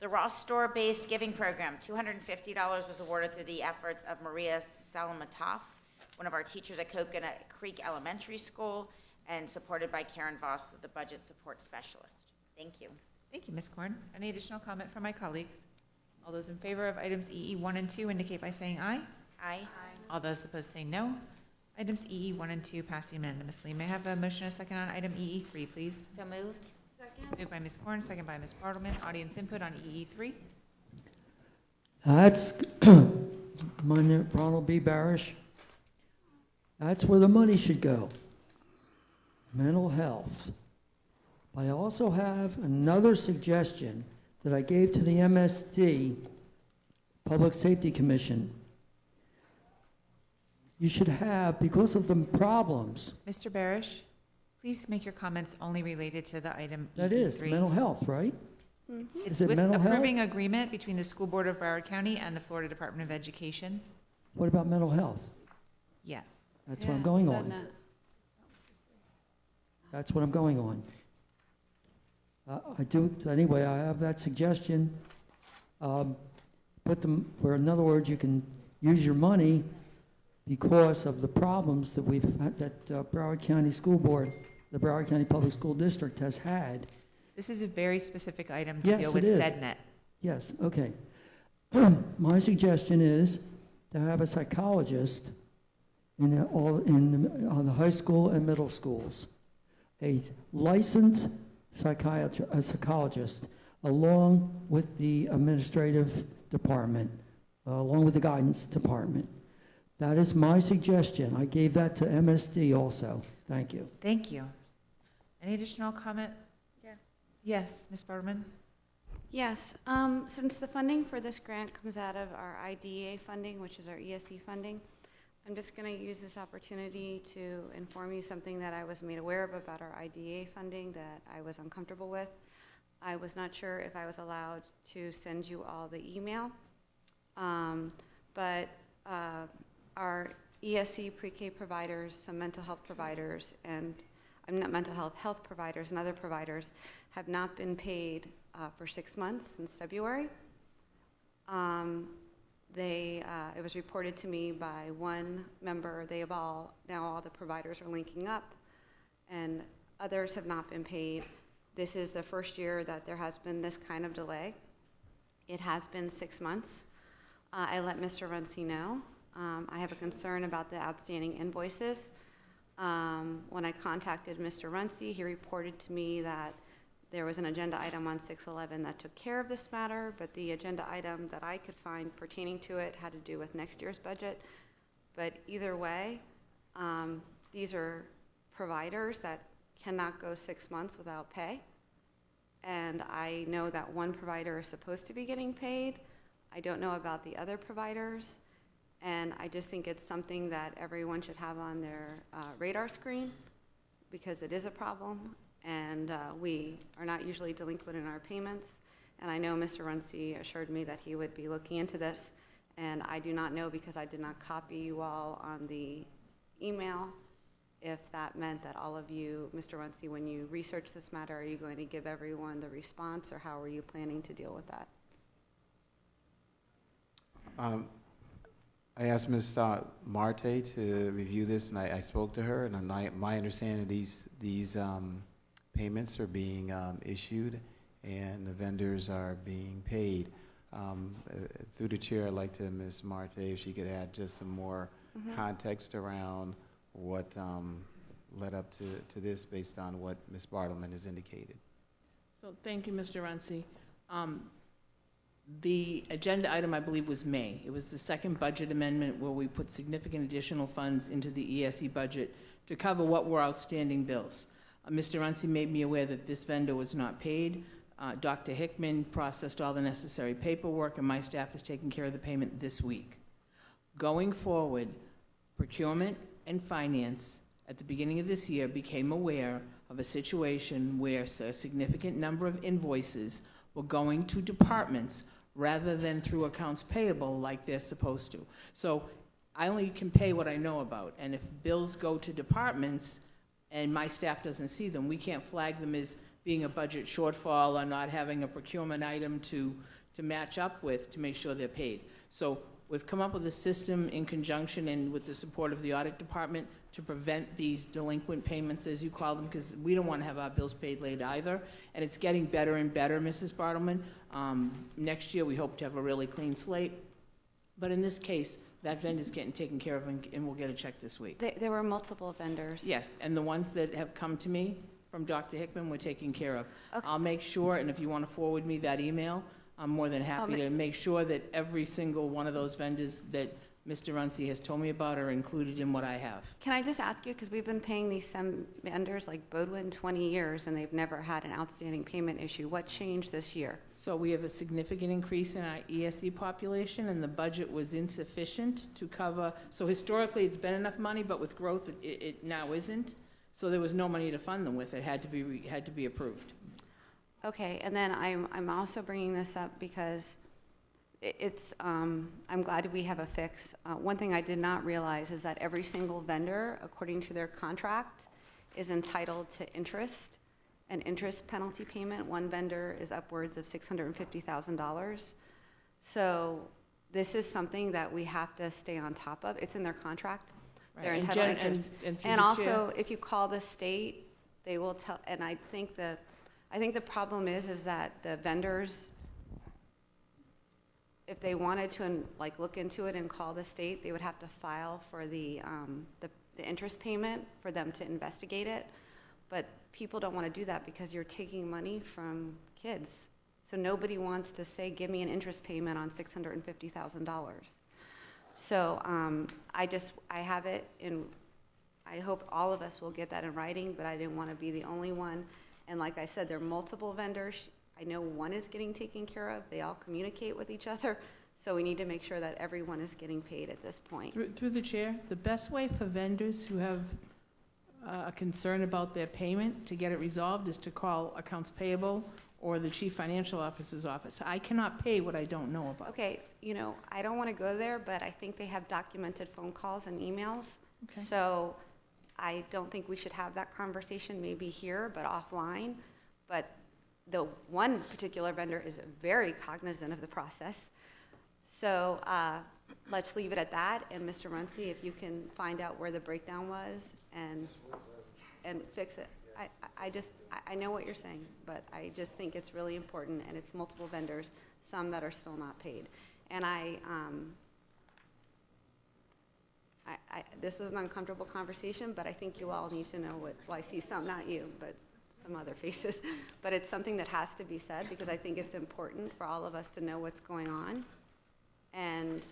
The Ross Store-based giving program, $250 was awarded through the efforts of Maria Salamatoff, one of our teachers at Coconut Creek Elementary School, and supported by Karen Voss, the budget support specialist. Thank you. Thank you, Ms. Korn. Any additional comment from my colleagues? All those in favor of items EE 1 and 2 indicate by saying aye. Aye. All those opposed say no. Items EE 1 and 2 pass unanimously. May I have a motion and a second on item EE 3, please? So moved. Second. Moved by Ms. Korn, second by Ms. Bartleman. Audience input on EE 3. That's, my name, Ronald B. Barish. That's where the money should go. Mental health. I also have another suggestion that I gave to the MSD, Public Safety Commission. You should have, because of the problems. Mr. Barish, please make your comments only related to the item EE 3. That is mental health, right? Mm-hmm. It's Is it with mental health? approving agreement between the School Board of Broward County and the Florida Department of Education. What about mental health? Yes. That's what I'm going on. That's what I'm going on. I do, anyway, I have that suggestion. Put them, or in other words, you can use your money because of the problems that we've had, that Broward County School Board, the Broward County Public School District has had. This is a very specific item to Yes, deal it with is. SEDNet. Yes, okay. My suggestion is to have a psychologist on the high school and middle schools. A licensed psychologist, along with the administrative department, along with the guidance department. That is my suggestion. I gave that to MSD also. Thank you. Thank you. Any additional comment? Yes. Yes, Ms. Bartleman? Yes, since the funding for this grant comes out of our IDEA funding, which is our ESC funding, I'm just going to use this opportunity to inform you something that I was made aware of about our IDEA funding that I was uncomfortable with. I was not sure if I was allowed to send you all the email, but our ESC pre-K providers, some mental health providers, and not mental health, health providers and other providers have not been paid for 6 months since February. It was reported to me by one member. Now all the providers are linking up, and others have not been paid. This is the first year that there has been this kind of delay. It has been 6 months. I let Mr. Runcie know. I have a concern about the outstanding invoices. When I contacted Mr. Runcie, he reported to me that there was an agenda item on 6/11 that took care of this matter, but the agenda item that I could find pertaining to it had to do with next year's budget. But either way, these are providers that cannot go 6 months without pay. And I know that one provider is supposed to be getting paid. I don't know about the other providers. And I just think it's something that everyone should have on their radar screen, because it is a problem. And we are not usually delinquent in our payments. And I know Mr. Runcie assured me that he would be looking into this. And I do not know, because I did not copy you all on the email, if that meant that all of you, Mr. Runcie, when you research this matter, are you going to give everyone the response, or how are you planning to deal with that? I asked Ms. Marte to review this, and I spoke to her, and my understanding, these payments are being issued, and the vendors are being paid. Through the chair, I'd like to, Ms. Marte, if she could add just some more context around what led up to this based on what Ms. Bartleman has indicated. So thank you, Mr. Runcie. The agenda item, I believe, was May. It was the second budget amendment where we put significant additional funds into the ESE budget to cover what were outstanding bills. Mr. Runcie made me aware that this vendor was not paid. Dr. Hickman processed all the necessary paperwork, and my staff is taking care of the payment this week. Going forward, procurement and finance at the beginning of this year became aware of a situation where a significant number of invoices were going to departments rather than through accounts payable like they're supposed to. So I only can pay what I know about, and if bills go to departments and my staff doesn't see them, we can't flag them as being a budget shortfall or not having a procurement item to match up with to make sure they're paid. So we've come up with a system in conjunction and with the support of the audit department to prevent these delinquent payments, as you call them, because we don't want to have our bills paid late either. And it's getting better and better, Mrs. Bartleman. Next year, we hope to have a really clean slate. But in this case, that vendor's getting taken care of, and we'll get a check this week. There were multiple vendors. Yes, and the ones that have come to me from Dr. Hickman, we're taking care of. Okay. I'll make sure, and if you want to forward me that email, I'm more than happy to make sure that every single one of those vendors that Mr. Runcie has told me about are included in what I have. Can I just ask you, because we've been paying these some vendors like Bodwin 20 years, and they've never had an outstanding payment issue. What changed this year? So we have a significant increase in our ESE population, and the budget was insufficient to cover. So historically, it's been enough money, but with growth, it now isn't. So there was no money to fund them with. It had to be approved. Okay, and then I'm also bringing this up because I'm glad we have a fix. One thing I did not realize is that every single vendor, according to their contract, is entitled to interest, an interest penalty payment. One vendor is upwards of $650,000. So this is something that we have to stay on top of. It's in their contract. Right. They're entitled to interest. And also, if you call the state, they will tell, and I think the problem is that the vendors, if they wanted to look into it and call the state, they would have to file for the interest payment for them to investigate it. But people don't want to do that because you're taking money from kids. So nobody wants to say, give me an interest payment on $650,000. So I have it in, I hope all of us will get that in writing, but I didn't want to be the only one. And like I said, there are multiple vendors. I know one is getting taken care of. They all communicate with each other. So we need to make sure that everyone is getting paid at this point. Through the chair, the best way for vendors who have a concern about their payment to get it resolved is to call accounts payable or the chief financial officer's office. I cannot pay what I don't know about. Okay, I don't want to go there, but I think they have documented phone calls and emails. Okay. So I don't think we should have that conversation maybe here, but offline. But the one particular vendor is very cognizant of the process. So let's leave it at that. And Mr. Runcie, if you can find out where the breakdown was and fix it. I know what you're saying, but I just think it's really important, and it's multiple vendors, some that are still not paid. And this was an uncomfortable conversation, but I think you all need to know what, well, I see some, not you, but some other faces. But it's something that has to be said because I think it's important for all of us to know what's going on. And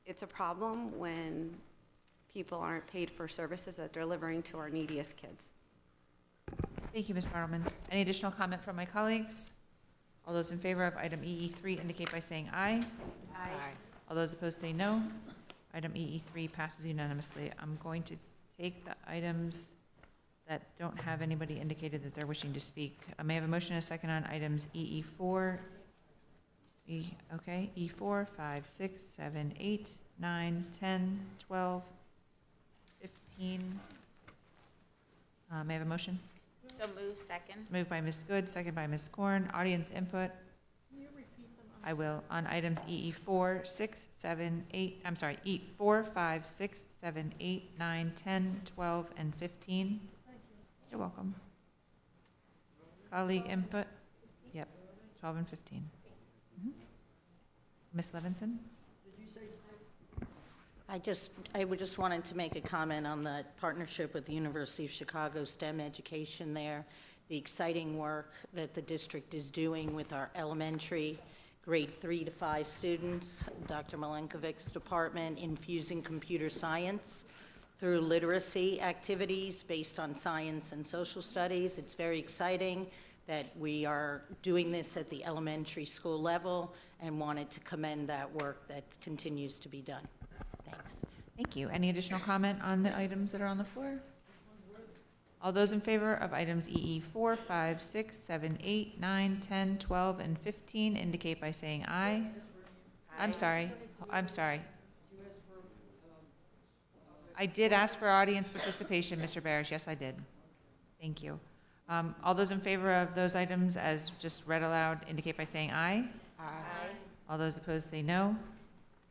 it's a problem when people aren't paid for services that they're delivering to our neediest kids. Thank you, Ms. Bartleman. Any additional comment from my colleagues? All those in favor of item EE3 indicate by saying aye. Aye. All those opposed say no. Item EE3 passes unanimously. I'm going to take the items that don't have anybody indicated that they're wishing to speak. May I have a motion and a second on items EE4? Okay, E4, 5, 6, 7, 8, 9, 10, 12, 15. May I have a motion? So move second. Moved by Ms. Good, second by Ms. Korn. Audience input. Can you repeat them? I will. On items EE 4, 6, 7, 8, I'm sorry, E 4, 5, 6, 7, 8, 9, 10, 12, and 15. You're welcome. Colleague input? Yep, 12 and 15. Ms. Levinson? I would just wanted to make a comment on the partnership with the University of Chicago STEM education there, the exciting work that the district is doing with our elementary grade 3 to 5 students, Dr. Malenkovic's department infusing computer science through literacy activities based on science and social studies. It's very exciting that we are doing this at the elementary school level and wanted to commend that work that continues to be done. Thanks. Thank you. Any additional comment on the items that are on the floor? All those in favor of items EE 4, 5, 6, 7, 8, 9, 10, 12, and 15 indicate by saying aye. I'm sorry. I'm sorry. I did ask for audience participation, Mr. Barish. Yes, I did. Thank you. All those in favor of those items as just read aloud indicate by saying aye. Aye. All those opposed say no.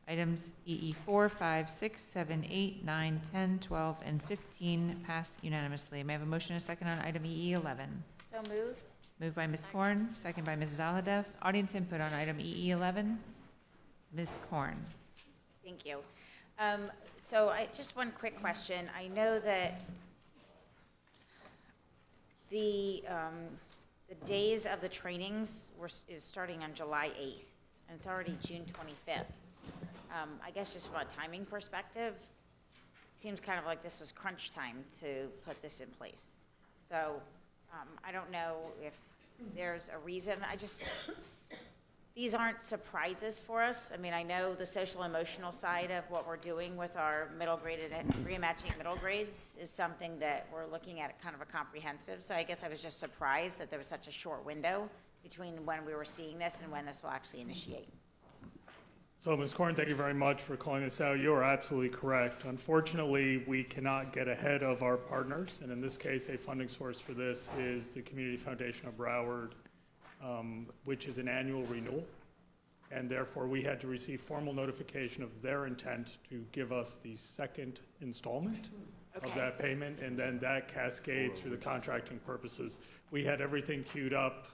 Items EE 4, 5, 6, 7, 8, 9, 10, 12, and 15 passed unanimously. May I have a motion and a second on item EE 11? So moved. Moved by Ms. Korn, second by Mrs. Alhadeff. Audience input on item EE 11? Ms. Korn. Thank you. So just one quick question. I know that the days of the trainings is starting on July 8th, and it's already June 25th. I guess just from a timing perspective, it seems kind of like this was crunch time to put this in place. So I don't know if there's a reason. These aren't surprises for us. I mean, I know the social emotional side of what we're doing with our middle grade and reimagining middle grades is something that we're looking at kind of a comprehensive. So I guess I was just surprised that there was such a short window between when we were seeing this and when this will actually initiate. So, Ms. Korn, thank you very much for calling this out. You are absolutely correct. Unfortunately, we cannot get ahead of our partners, and in this case, a funding source for this is the Community Foundation of Broward, which is an annual renewal, and therefore we had to receive formal notification of their intent to give us the second installment of that payment, and then that cascades through the contracting purposes. We had everything queued up.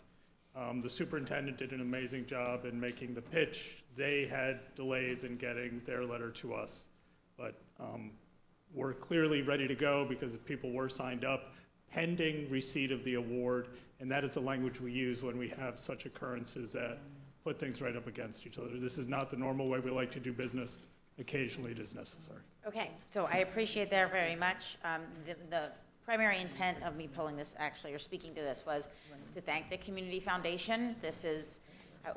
The superintendent did an amazing job in making the pitch. They had delays in getting their letter to us, but we're clearly ready to go because people were signed up pending receipt of the award, and that is the language we use when we have such occurrences that put things right up against each other. This is not the normal way we like to do business. Occasionally it is necessary. Okay, so I appreciate that very much. The primary intent of me pulling this actually, or speaking to this, was to thank the Community Foundation. This is,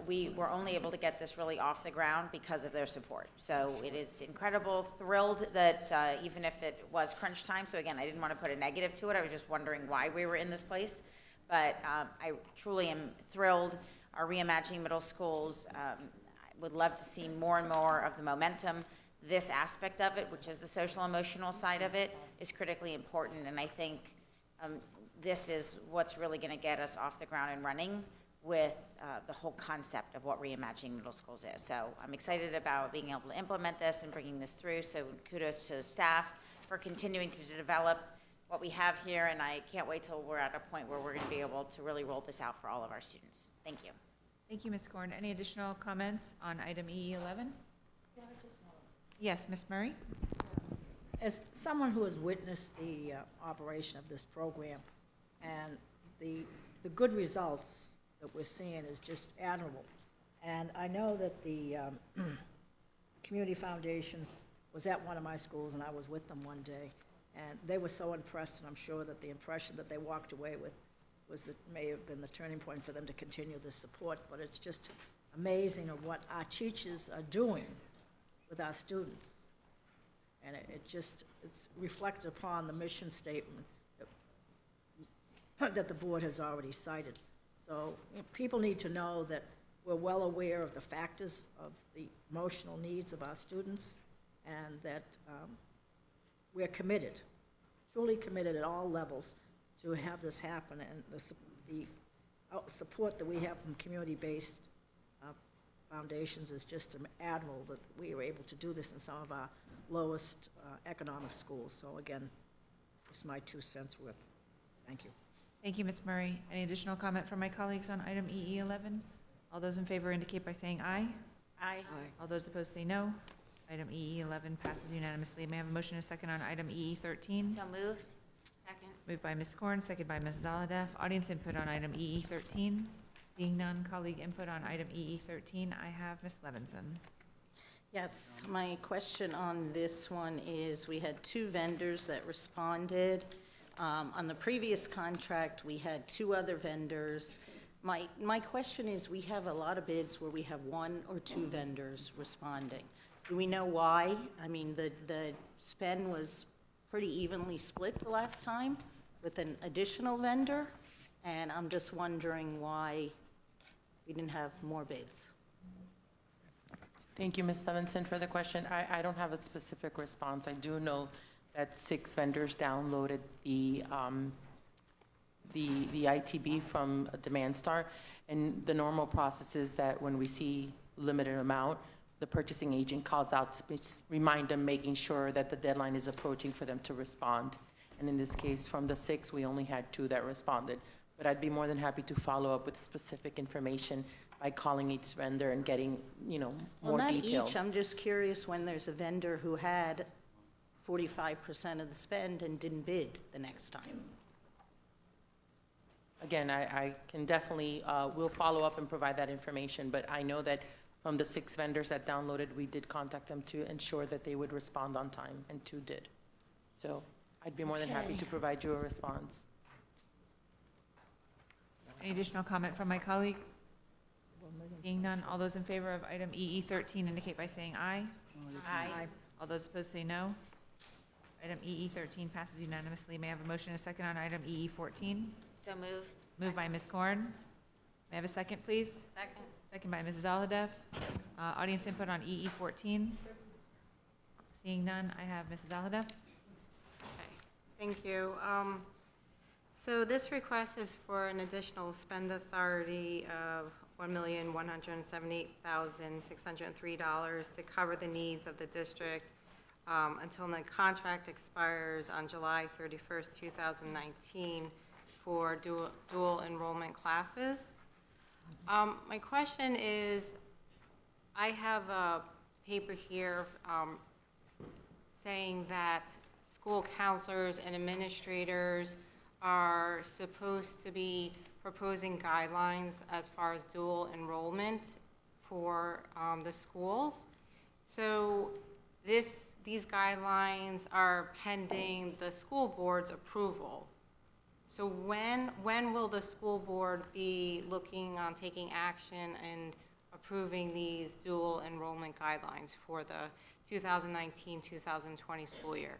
we were only able to get this really off the ground because of their support. So it is incredible, thrilled that even if it was crunch time, so again, I didn't want to put a negative to it, I was just wondering why we were in this place. But I truly am thrilled. Our reimagining middle schools, I would love to see more and more of the momentum. This aspect of it, which is the social emotional side of it, is critically important, and I think this is what's really going to get us off the ground and running with the whole concept of what reimagining middle schools is. So I'm excited about being able to implement this and bringing this through, so kudos to the staff for continuing to develop what we have here, and I can't wait till we're at a point where we're going to be able to really roll this out for all of our students. Thank you. Thank you, Ms. Korn. Any additional comments on item EE 11? Yes, Ms. Murray? As someone who has witnessed the operation of this program, and the good results that we're seeing is just admirable. And I know that the Community Foundation was at one of my schools, and I was with them one day, and they were so impressed, and I'm sure that the impression that they walked away with was that may have been the turning point for them to continue this support. But it's just amazing of what our teachers are doing with our students. And it's reflected upon the mission statement that the board has already cited. So people need to know that we're well aware of the factors of the emotional needs of our students, and that we're committed, truly committed at all levels to have this happen. And the support that we have from community-based foundations is just admirable that we were able to do this in some of our lowest economic schools. So again, just my 2 cents worth. Thank you. Thank you, Ms. Murray. Any additional comment from my colleagues on item EE11? All those in favor indicate by saying aye. Aye. All those opposed say no. Item EE11 passes unanimously. May I have a motion and a second on item EE13? So moved. Second. Moved by Ms. Corn, second by Ms. Zaladev. Audience input on item EE13. Seeing none, colleague input on item EE13. I have Ms. Levinson. Yes, my question on this one is, we had 2 vendors that responded. On the previous contract, we had 2 other vendors. My question is, we have a lot of bids where we have 1 or 2 vendors responding. Do we know why? I mean, the spend was pretty evenly split the last time with an additional vendor, and I'm just wondering why we didn't have more bids. Thank you, Ms. Levinson, for the question. I don't have a specific response. I do know that 6 vendors downloaded the ITB from Demand Star, and the normal process is that when we see limited amount, the purchasing agent calls out to remind them, making sure that the deadline is approaching for them to respond. And in this case, from the 6, we only had 2 that responded. But I'd be more than happy to follow up with specific information by calling each vendor and getting, more Well, detail. not each. I'm just curious when there's a vendor who had 45% of the spend and didn't bid the next time. Again, I can definitely, we'll follow up and provide that information, but I know that from the 6 vendors that downloaded, we did contact them to ensure that they would respond on time, and 2 did. So I'd be more than happy to provide you a response. Any additional comment from my colleagues? Seeing none, all those in favor of item EE13 indicate by saying aye. Aye. All those opposed say no. Item EE13 passes unanimously. May I have a motion and a second on item EE14? So moved. Moved by Ms. Corn. May I have a second, please? Second. Second by Mrs. Zaladev. Audience input on EE14. Seeing none, I have Mrs. Zaladev. Okay, thank you. So this request is for an additional spend authority of $1,178,603 to cover the needs of the district until the contract expires on July 31st, 2019 for dual enrollment classes. My question is, I have a paper here saying that school counselors and administrators are supposed to be proposing guidelines as far as dual enrollment for the schools. So these guidelines are pending the school board's approval. So when will the school board be looking on taking action and approving these dual enrollment guidelines for the 2019-2020 school year?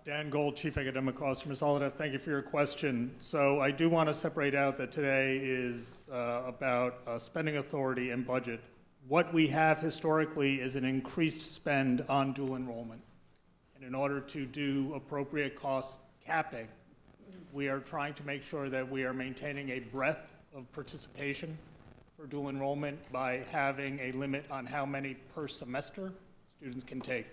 Dan Gold, Chief Academic Officer. Ms. Zaladev, thank you for your question. So I do want to separate out that today is about spending authority and budget. What we have historically is an increased spend on dual enrollment. And in order to do appropriate cost capping, we are trying to make sure that we are maintaining a breadth of participation for dual enrollment by having a limit on how many per semester students can take.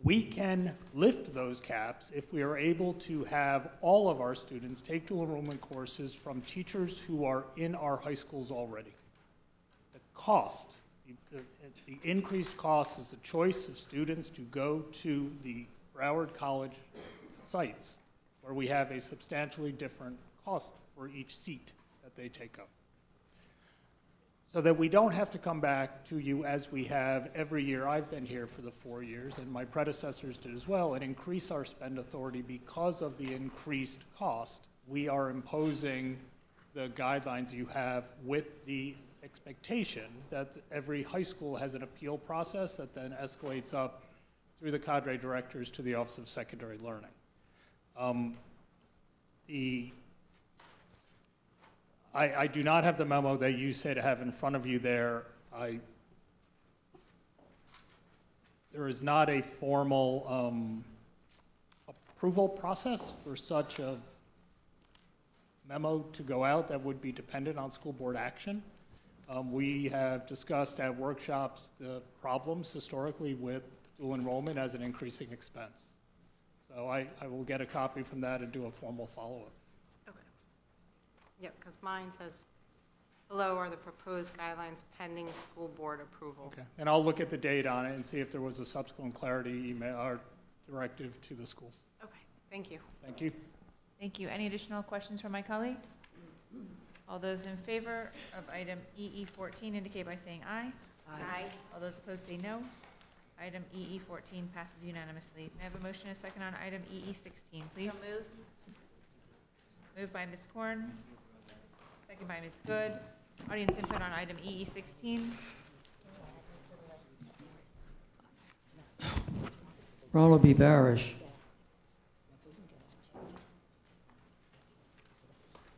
We can lift those caps if we are able to have all of our students take dual enrollment courses from teachers who are in our high schools already. The cost, the increased cost is a choice of students to go to the Broward College sites where we have a substantially different cost for each seat that they take up. So that we don't have to come back to you as we have every year I've been here for the 4 years, and my predecessors did as well, and increase our spend authority because of the increased cost. We are imposing the guidelines you have with the expectation that every high school has an appeal process that then escalates up through the cadre directors to the Office of Secondary Learning. I do not have the memo that you say to have in front of you there. There is not a formal approval process for such a memo to go out that would be dependent on school board action. We have discussed at workshops the problems historically with dual enrollment as an increasing expense. So I will get a copy from that and do a formal follow-up. Okay. Yep, because mine says below are the proposed guidelines pending school board approval. Okay, and I'll look at the date on it and see if there was a subsequent clarity email or directive to the schools. Okay, thank you. Thank you. Thank you. Any additional questions from my colleagues? All those in favor of item EE14 indicate by saying aye. Aye. All those opposed say no. Item EE14 passes unanimously. May I have a motion and a second on item EE16, please? So moved. Moved by Ms. Korn, second by Ms. Good. Audience input on item EE16. Ronald B. Barish.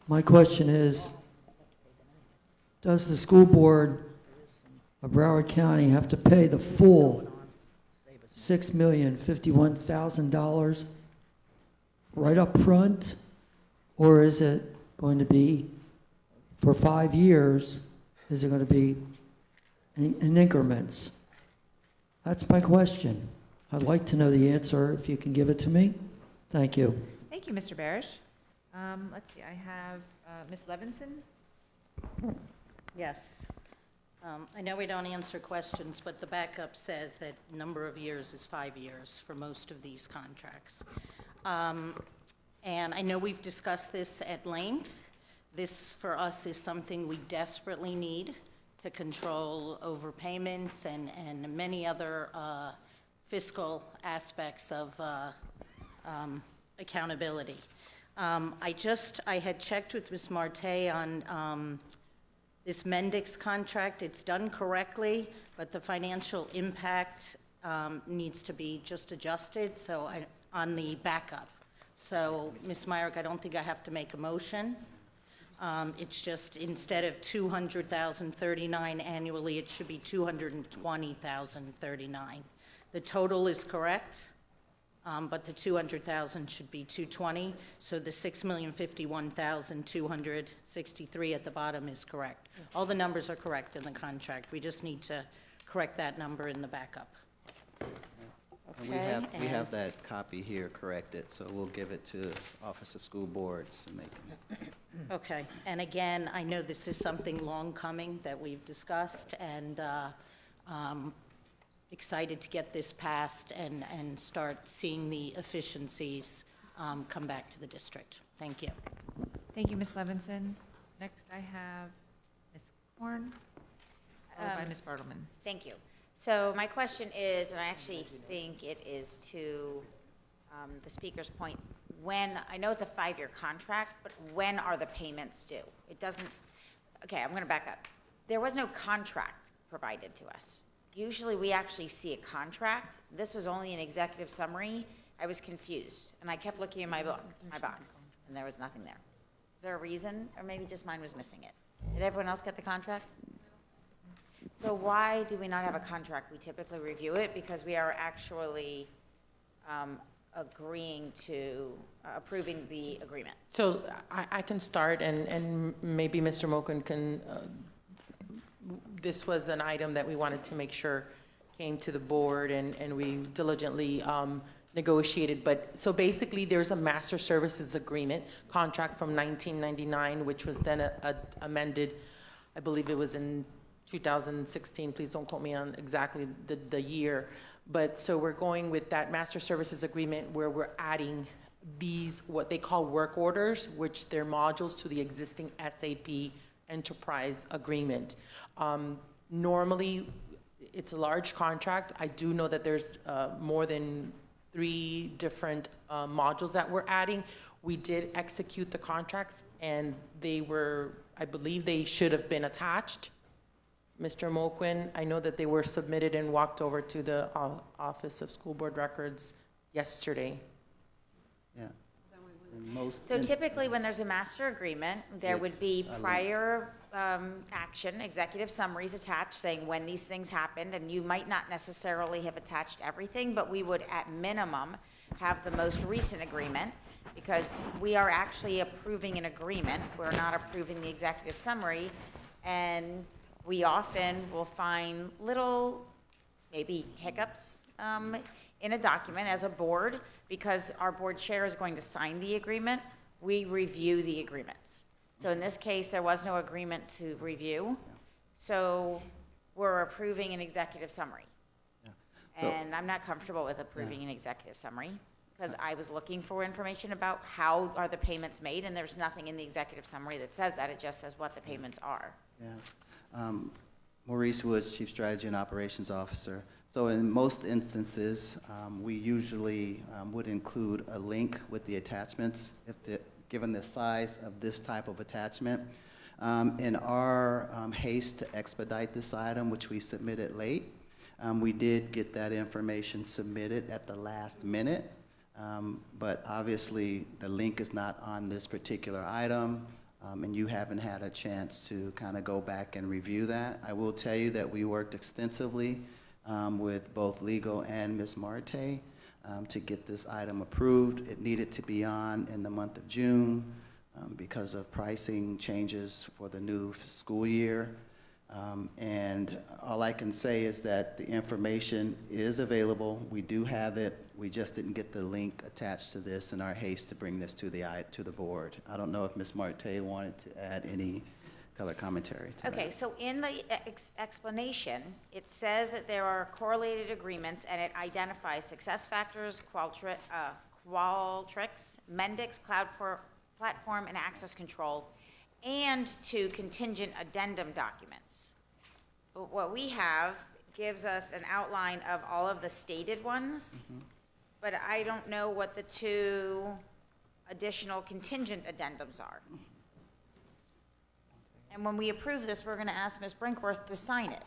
My question is, does the school board of Broward County have to pay the full $6,051,000 right up front? Or is it going to be, for 5 years, is it going to be in increments? That's my question. I'd like to know the answer, if you can give it to me. Thank you. Thank you, Mr. Barish. Let's see, I have Ms. Levinson. Yes. I know we don't answer questions, but the backup says that number of years is 5 years for most of these contracts. And I know we've discussed this at length. This, for us, is something we desperately need to control overpayments and many other fiscal aspects of accountability. I had checked with Ms. Marte on this Mendix contract. It's done correctly, but the financial impact needs to be just adjusted, so on the backup. So, Ms. Myrick, I don't think I have to make a motion. It's just, instead of $200,039 annually, it should be $220,039. The total is correct, but the $200,000 should be $220,000, so the $6,051,263 at the bottom is correct. All the numbers are correct in the contract. We just need to correct that number in the backup. And we have that copy here corrected, so we'll give it to Office of School Boards and make them. Okay, and again, I know this is something long coming that we've discussed, and excited to get this passed and start seeing the efficiencies come back to the district. Thank you. Thank you, Ms. Levinson. Next, I have Ms. Korn, followed by Ms. Bartleman. Thank you. So my question is, and I actually think it is to the speaker's point, when, I know it's a 5-year contract, but when are the payments due? It doesn't, okay, I'm gonna back up. There was no contract provided to us. Usually we actually see a contract. This was only an executive summary. I was confused, and I kept looking in my box, and there was nothing there. Is there a reason, or maybe just mine was missing it? Did everyone else get the contract? So why do we not have a contract? We typically review it because we are actually agreeing to approving the agreement. So I can start, and maybe Mr. Moken can, this was an item that we wanted to make sure came to the board, and we diligently negotiated. But, so basically, there's a master services agreement contract from 1999, which was then amended, I believe it was in 2016, please don't quote me on exactly the year. But so we're going with that master services agreement where we're adding these, what they call work orders, which they're modules to the existing SAP enterprise agreement. Normally, it's a large contract. I do know that there's more than 3 different modules that we're adding. We did execute the contracts, and they were, I believe they should have been attached. Mr. Moquin, I know that they were submitted and walked over to the Office of School Board Records yesterday. Yeah. So typically, when there's a master agreement, there would be prior action, executive summaries attached saying when these things happened, and you might not necessarily have attached everything, but we would at minimum have the most recent agreement, because we are actually approving an agreement. We're not approving the executive summary, and we often will find little, maybe hiccups in a document as a board, because our board chair is going to sign the agreement. We review the agreements. So in this case, there was no agreement to review, so we're approving an executive summary. So- And I'm not comfortable with approving an executive summary, because I was looking for information about how are the payments made, and there's nothing in the executive summary that says that. It just says what the payments are. Yeah. Maurice Woods, Chief Strategy and Operations Officer. So in most instances, we usually would include a link with the attachments, given the size of this type of attachment. In our haste to expedite this item, which we submitted late, we did get that information submitted at the last minute, but obviously the link is not on this particular item, and you haven't had a chance to kind of go back and review that. I will tell you that we worked extensively with both legal and Ms. Marte to get this item approved. It needed to be on in the month of June because of pricing changes for the new school year. And all I can say is that the information is available. We do have it. We just didn't get the link attached to this in our haste to bring this to the board. I don't know if Ms. Marte wanted to add any color commentary to that. Okay, so in the explanation, it says that there are correlated agreements, and it identifies Success Factors, Qualtrics, Mendix, Cloud Platform, and Access Control, and 2 contingent addendum documents. But what we have gives us an outline of all of the stated ones, but I don't know what the 2 additional contingent addendums are. And when we approve this, we're going to ask Ms. Brinkworth to sign it.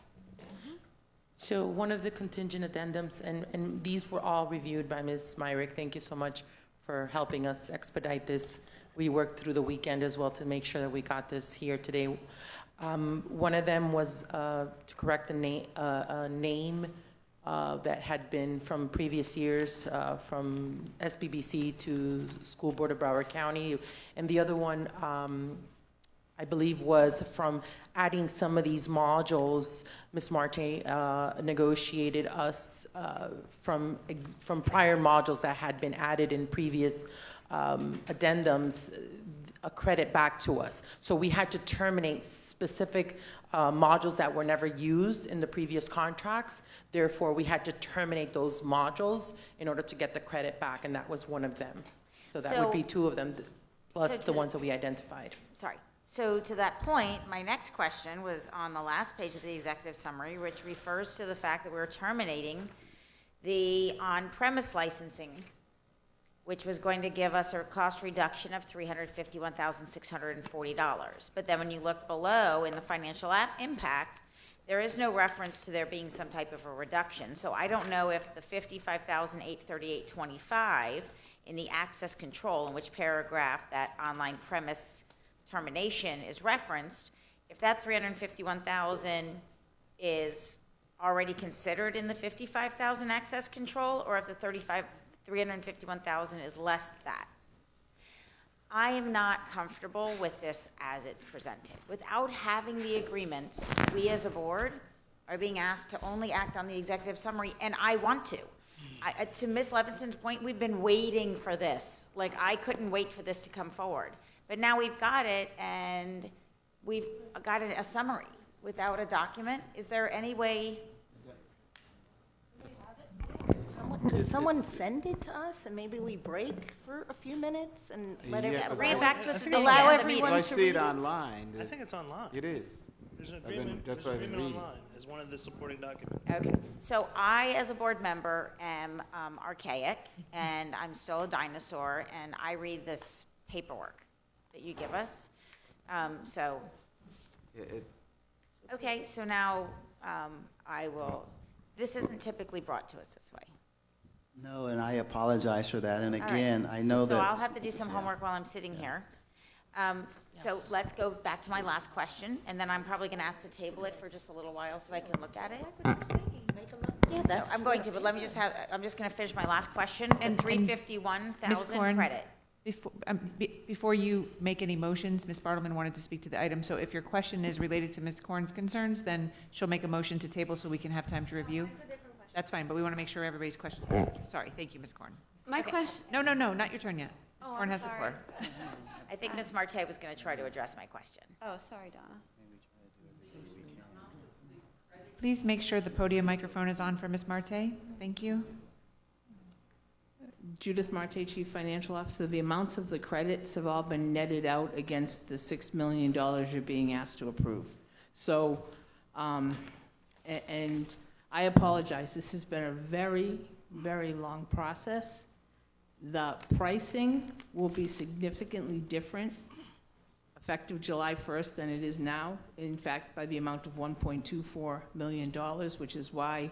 So one of the contingent addendums, and these were all reviewed by Ms. Myrick. Thank you so much for helping us expedite this. We worked through the weekend as well to make sure that we got this here today. One of them was to correct a name that had been from previous years, from SBBC to School Board of Broward County. And the other one, I believe, was from adding some of these modules. Ms. Marte negotiated us from prior modules that had been added in previous addendums, a credit back to us. So we had to terminate specific modules that were never used in the previous contracts. Therefore, we had to terminate those modules in order to get the credit back, and that was one of them. So that would be 2 of them, plus the ones that we identified. Sorry. So to that point, my next question was on the last page of the executive summary, which refers to the fact that we're terminating the on-premise licensing, which was going to give us a cost reduction of $351,640. But then when you look below in the financial impact, there is no reference to there being some type of a reduction. So I don't know if the $55,838.25 in the access control, in which paragraph that online premise termination is referenced, if that $351,000 is already considered in the $55,000 access control, or if the $351,000 is less than that. I am not comfortable with this as it's presented. Without having the agreements, we as a board are being asked to only act on the executive summary, and I want to. To Ms. Levinson's point, we've been waiting for this. Like, I couldn't wait for this to come forward. But now we've got it, and we've got a summary without a document. Is there any way? Could someone send it to us, and maybe we break for a few minutes and let Yeah, everyone? Bring it back to us and I allow think everyone I to see read it it. online. I think it's online. It is. There's an I've been- agreement, that's there's what an I've been agreement reading. online as one of the supporting documents. Okay, so I, as a board member, am archaic, and I'm still a dinosaur, and I read this paperwork that you give us. So, okay, so now I will, this isn't typically brought to us this way. No, and I apologize for that. And All right. again, I know that. So I'll have to do some homework while I'm sitting here. So let's go back to my last question, and then I'm probably going to ask to table it for just a little while so I can look at it. So I'm going to, but let me just have, I'm just going to finish my last question. And- The 351,000 Korn, credit. Before you make any motions, Ms. Bartleman wanted to speak to the item, so if your question is related to Ms. Korn's concerns, then she'll make a motion to table so we can have time to review. That's fine, but we want to make sure everybody's questions are answered. Sorry, thank you, Ms. Korn. My question, No, not your turn yet. Ms. Oh, Korn I'm has the floor. sorry. I think Ms. Marte was going to try to address my question. oh, sorry, Donna. Please make sure the podium microphone is on for Ms. Marte. Thank you. Judith Marte, Chief Financial Officer. The amounts of the credits have all been netted out against the $6 million you're being asked to approve. So, and I apologize, this has been a very, very long process. The pricing will be significantly different effective July 1st than it is now, in fact, by the amount of $1.24 million, which is why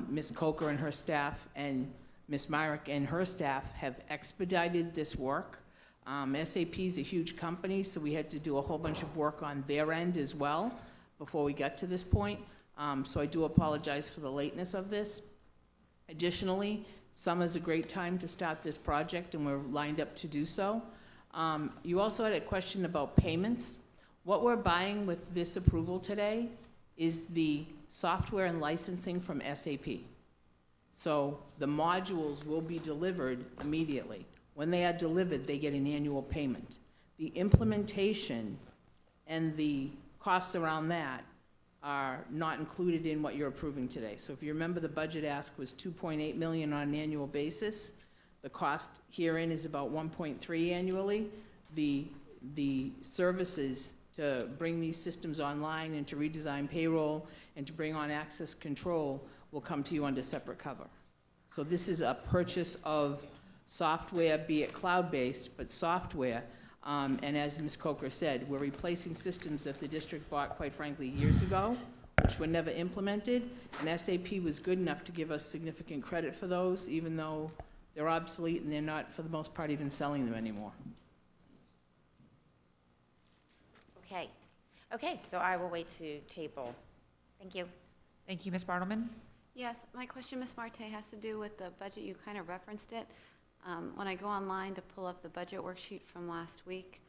Ms. Coker and her staff and Ms. Myrick and her staff have expedited this work. SAP is a huge company, so we had to do a whole bunch of work on their end as well before we got to this point. So I do apologize for the lateness of this. Additionally, summer's a great time to start this project, and we're lined up to do so. You also had a question about payments. What we're buying with this approval today is the software and licensing from SAP. So the modules will be delivered immediately. When they are delivered, they get an annual payment. The implementation and the costs around that are not included in what you're approving today. So if you remember, the budget ask was $2.8 million on an annual basis. The cost herein is about 1.3 annually. The services to bring these systems online and to redesign payroll and to bring on access control will come to you under separate cover. So this is a purchase of software, be it cloud-based, but software. And as Ms. Coker said, we're replacing systems that the district bought, quite frankly, years ago, which were never implemented. And SAP was good enough to give us significant credit for those, even though they're obsolete and they're not, for the most part, even selling them anymore. Okay. Okay, so I will wait to table. Thank you. Thank you, Ms. Bartleman. Yes, my question, Ms. Marte, has to do with the budget. You kind of referenced it. When I go online to pull up the budget worksheet from last week,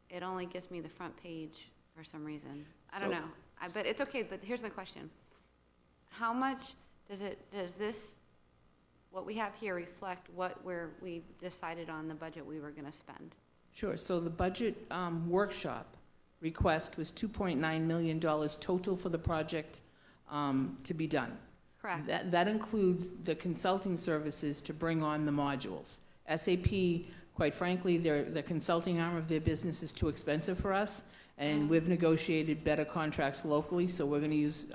it only gives me the front page for some reason. I don't know. But it's okay, but here's my question. How much does this, what we have here, reflect what we decided on the budget we were going to spend? Sure. So the budget workshop request was $2.9 million total for the project to be done. Correct. That includes the consulting services to bring on the modules. SAP, quite frankly, the consulting arm of their business is too expensive for us, and we've negotiated better contracts locally, so we're going to use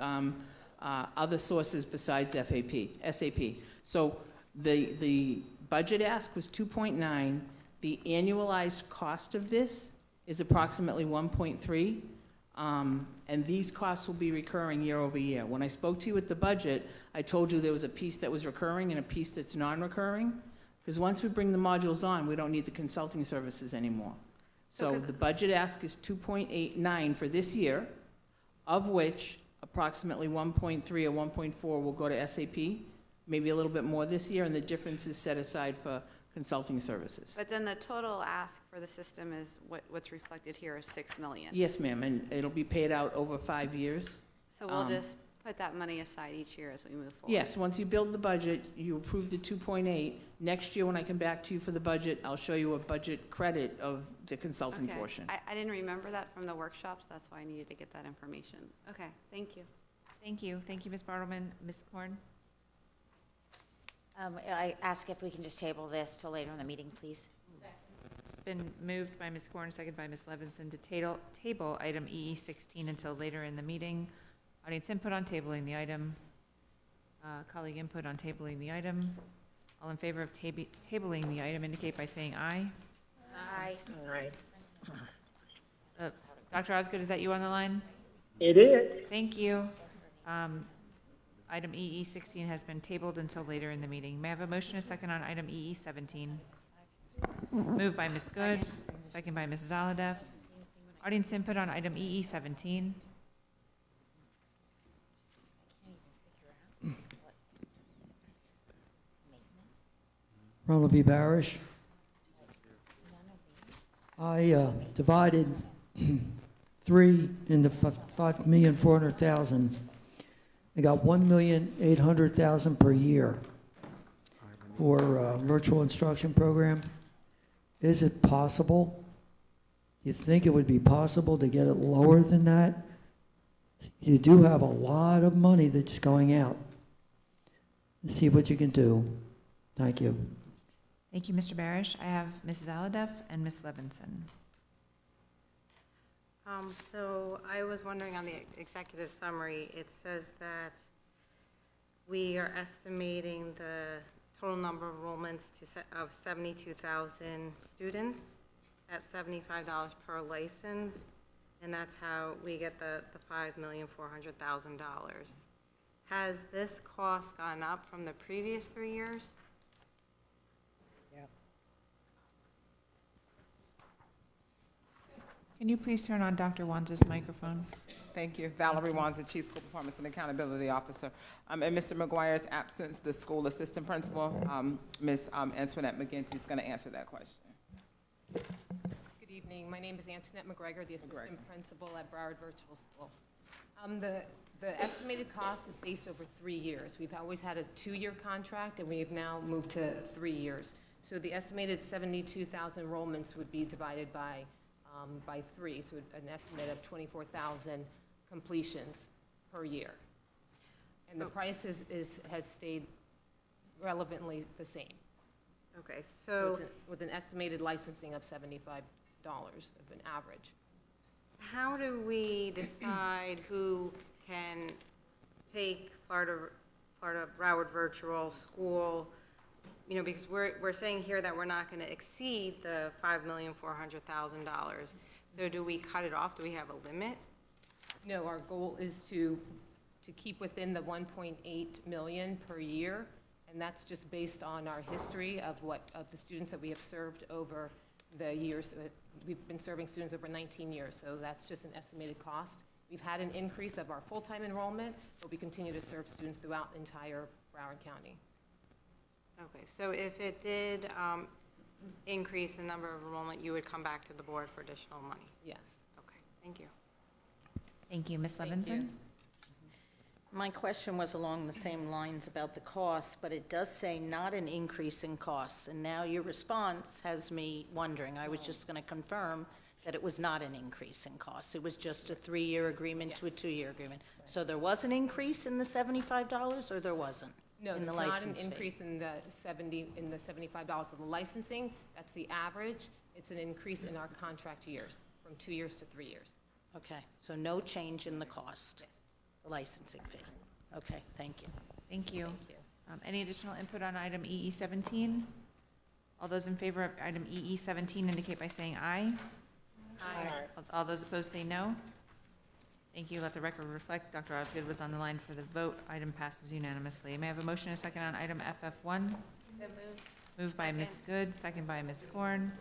other sources besides SAP. So the budget ask was 2.9. The annualized cost of this is approximately 1.3. And these costs will be recurring year over year. When I spoke to you at the budget, I told you there was a piece that was recurring and a piece that's non-recurring, because once we bring the modules on, we don't need the consulting services anymore. So the budget ask is 2.89 for this year, of which approximately 1.3 or 1.4 will go to SAP, maybe a little bit more this year, and the difference is set aside for consulting services. But then the total ask for the system is what's reflected here is $6 million. Yes, ma'am, and it'll be paid out over 5 years. So we'll just put that money aside each year as we move forward. Yes, once you build the budget, you approve the 2.8. Next year, when I come back to you for the budget, I'll show you a budget credit of the consulting Okay. portion. I didn't remember that from the workshops. That's why I needed to get that information. Okay, thank you. Thank you. Thank you, Ms. Bartleman. Ms. Korn? I ask if we can just table this till later in the meeting, please. It's been moved by Ms. Korn, seconded by Ms. Levinson to table item EE16 until later in the meeting. Audience input on tabling the item. Colleague input on tabling the item. All in favor of tabling the item indicate by saying aye. Aye. All right. Dr. Osgood, is that you on the line? It is. Thank you. Item EE16 has been tabled until later in the meeting. May I have a motion and a second on item EE17? Moved by Ms. Good, second by Mrs. Aladeff. Audience input on item EE17. Ronald B. Barish. I divided 3 into 5,400,000. I got 1,800,000 per year for virtual instruction program. Is it possible? You think it would be possible to get it lower than that? You do have a lot of money that's going out. See what you can do. Thank you. Thank you, Mr. Barish. I have Mrs. Aladeff and Ms. Levinson. So I was wondering on the executive summary, it says that we are estimating the total number of enrollments of 72,000 students at $75 per license, and that's how we get the $5,400,000. Has this cost gone up from the previous 3 years? Can you please turn on Dr. Wanza's microphone? Thank you. Valerie Wanza, Chief School Performance and Accountability Officer. In Mr. McGuire's absence, the school assistant principal, Ms. Antoinette McGinty, is going to answer that question. Good evening. My name is Antoinette McGregor, the assistant principal at Broward Virtual School. The estimated cost is based over 3 years. We've always had a 2-year contract, and we have now moved to 3 years. So the estimated 72,000 enrollments would be divided by 3, so an estimate of 24,000 completions per year. And the price has stayed relevantly the same. Okay, So it's with an estimated licensing of $75 of an average. how do we decide who can take Florida Broward Virtual School? You know, because we're saying here that we're not going to exceed the $5,400,000. So do we cut it off? Do we have a limit? No, our goal is to keep within the 1.8 million per year, and that's just based on our history of the students that we have served over the years. We've been serving students over 19 years, so that's just an estimated cost. We've had an increase of our full-time enrollment, but we continue to serve students throughout entire Broward County. Okay, so if it did increase the number of enrollment, you would come back to the board for additional money? Yes. Okay, thank you. Thank you. Ms. Thank Levinson? you. My question was along the same lines about the costs, but it does say not an increase in costs. And now your response has me wondering. I was just going to confirm that it was not an increase in costs. It was just a 3-year agreement to a 2-year agreement. So there was an increase in the $75, or there wasn't? No, in the there's not an license fee? increase in the $75 of the licensing. That's the average. It's an increase in our contract years, from 2 years to 3 years. Okay, so no change in the cost? Yes. The licensing fee? Okay, thank you. Thank you. Thank you. Any additional input on item EE17? All those in favor of item EE17 indicate by saying aye. Aye. All those opposed say no. Thank you. Let the record reflect Dr. Osgood was on the line for the vote. Item passes unanimously. May I have a motion and a second on item FF1? So moved. Moved by Ms. Good, second by Ms. Korn.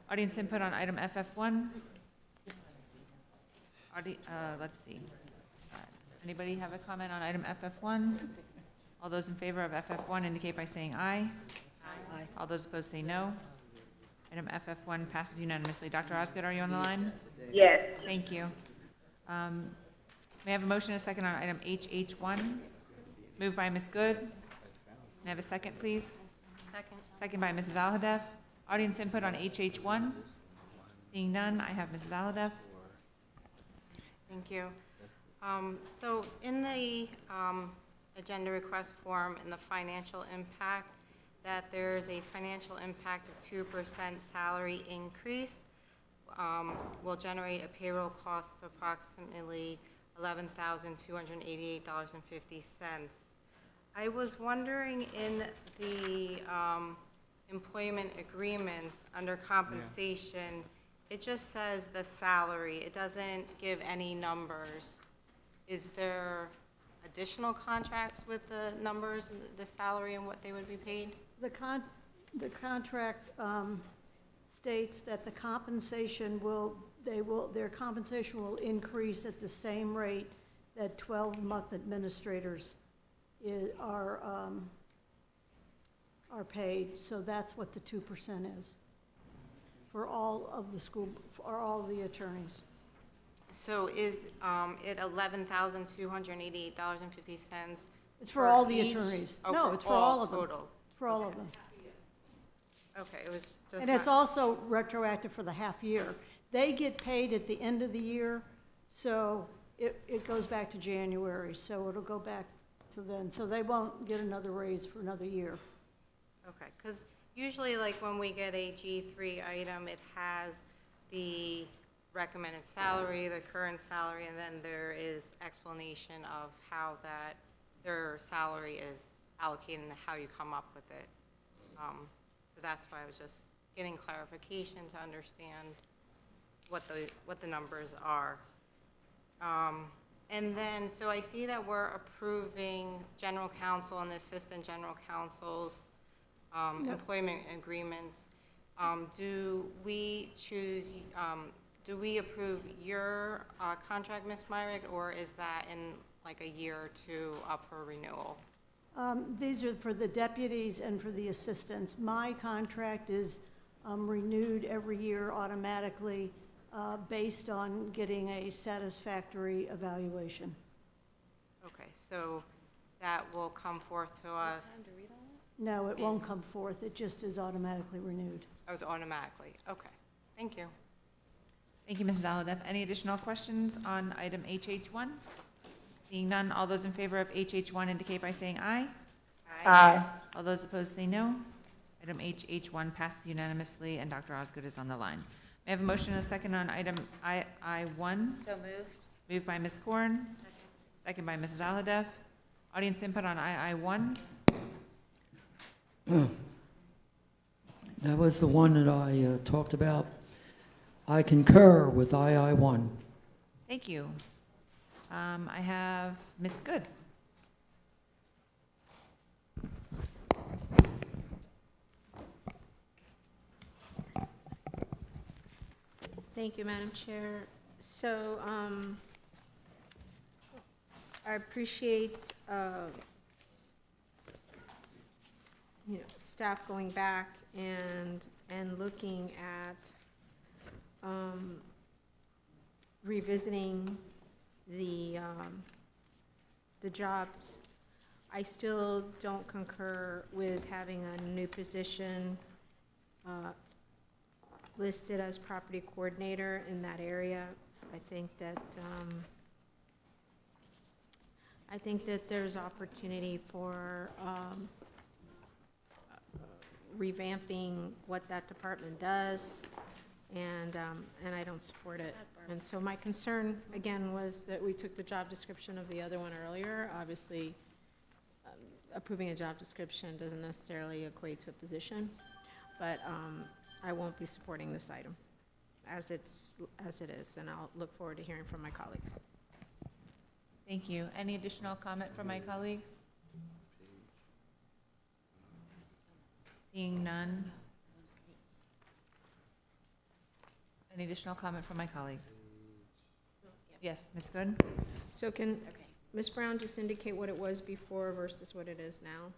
Audience input on item FF1? Let's see. Anybody have a comment on item FF1? All those in favor of FF1 indicate by saying aye. Aye. All those opposed say no. Item FF1 passes unanimously. Dr. Osgood, are you on the line? Yes. Thank you. May I have a motion and a second on item HH1? Moved by Ms. Good. May I have a second, please? Second. Second by Mrs. Aladeff. Audience input on HH1? Seeing none, I have Mrs. Aladeff. Thank you. So in the agenda request form, in the financial impact, that there's a financial impact of 2% salary increase will generate a payroll cost of approximately $11,288.50. I was wondering in the employment agreements under compensation, it just says the salary. It doesn't give any numbers. Is there additional contracts with the numbers, the salary and what they would be paid? The contract states that the compensation their compensation will increase at the same rate that 12-month administrators are are paid, so that's what the 2% is for all of the school, for all of the attorneys. So is it $11,288.50? It's for all the each? attorneys. Oh, No, it's for all of them. Total. For all of them. Okay, it was just And it's not- also retroactive for the half year. They get paid at the end of the year, so it goes back to January, so it'll go back to then. So they won't get another raise for another year. Okay, because usually like when we get a G3 item, it has the recommended salary, the current salary, and then there is explanation of how that, their salary is allocated and how you come up with it. So that's why I was just getting clarification to understand what the numbers are. And then, so I see that we're approving general counsel and assistant general counsel's employment agreements. Do we choose, do we approve your contract, Ms. Myrick, or is that in like a year or two up for renewal? These are for the deputies and for the assistants. My contract is renewed every year automatically based on getting a satisfactory evaluation. Okay, so that will come forth to us? No, it won't come forth. It just is automatically renewed. Oh, it's automatically, okay. Thank you. Thank you, Mrs. Alhadeff. Any additional questions on item HH1? Seeing none, all those in favor of HH1 indicate by saying aye. Aye. All those opposed say no. Item HH1 passes unanimously, and Dr. Osgood is on the line. May I have a motion and a second on item I1? So moved. Moved by Ms. Korn, second by Mrs. Alhadeff. Audience input on II1? That was the one that I talked about. I concur with II1. Thank you. I have Ms. Good. Thank you, Madam Chair. So I appreciate staff going back and looking at revisiting the jobs. I still don't concur with having a new position listed as property coordinator in that area. I think that there's opportunity for revamping what that department does, and I don't support it. And so my concern, again, was that we took the job description of the other one earlier. Obviously, approving a job description doesn't necessarily equate to a position, but I won't be supporting this item as it is, and I'll look forward to hearing from my colleagues. Thank you. Any additional comment from my colleagues? Seeing none. Any additional comment from my colleagues? Yes, Ms. Good? So can Ms. Brown just indicate what it was before versus what it is now?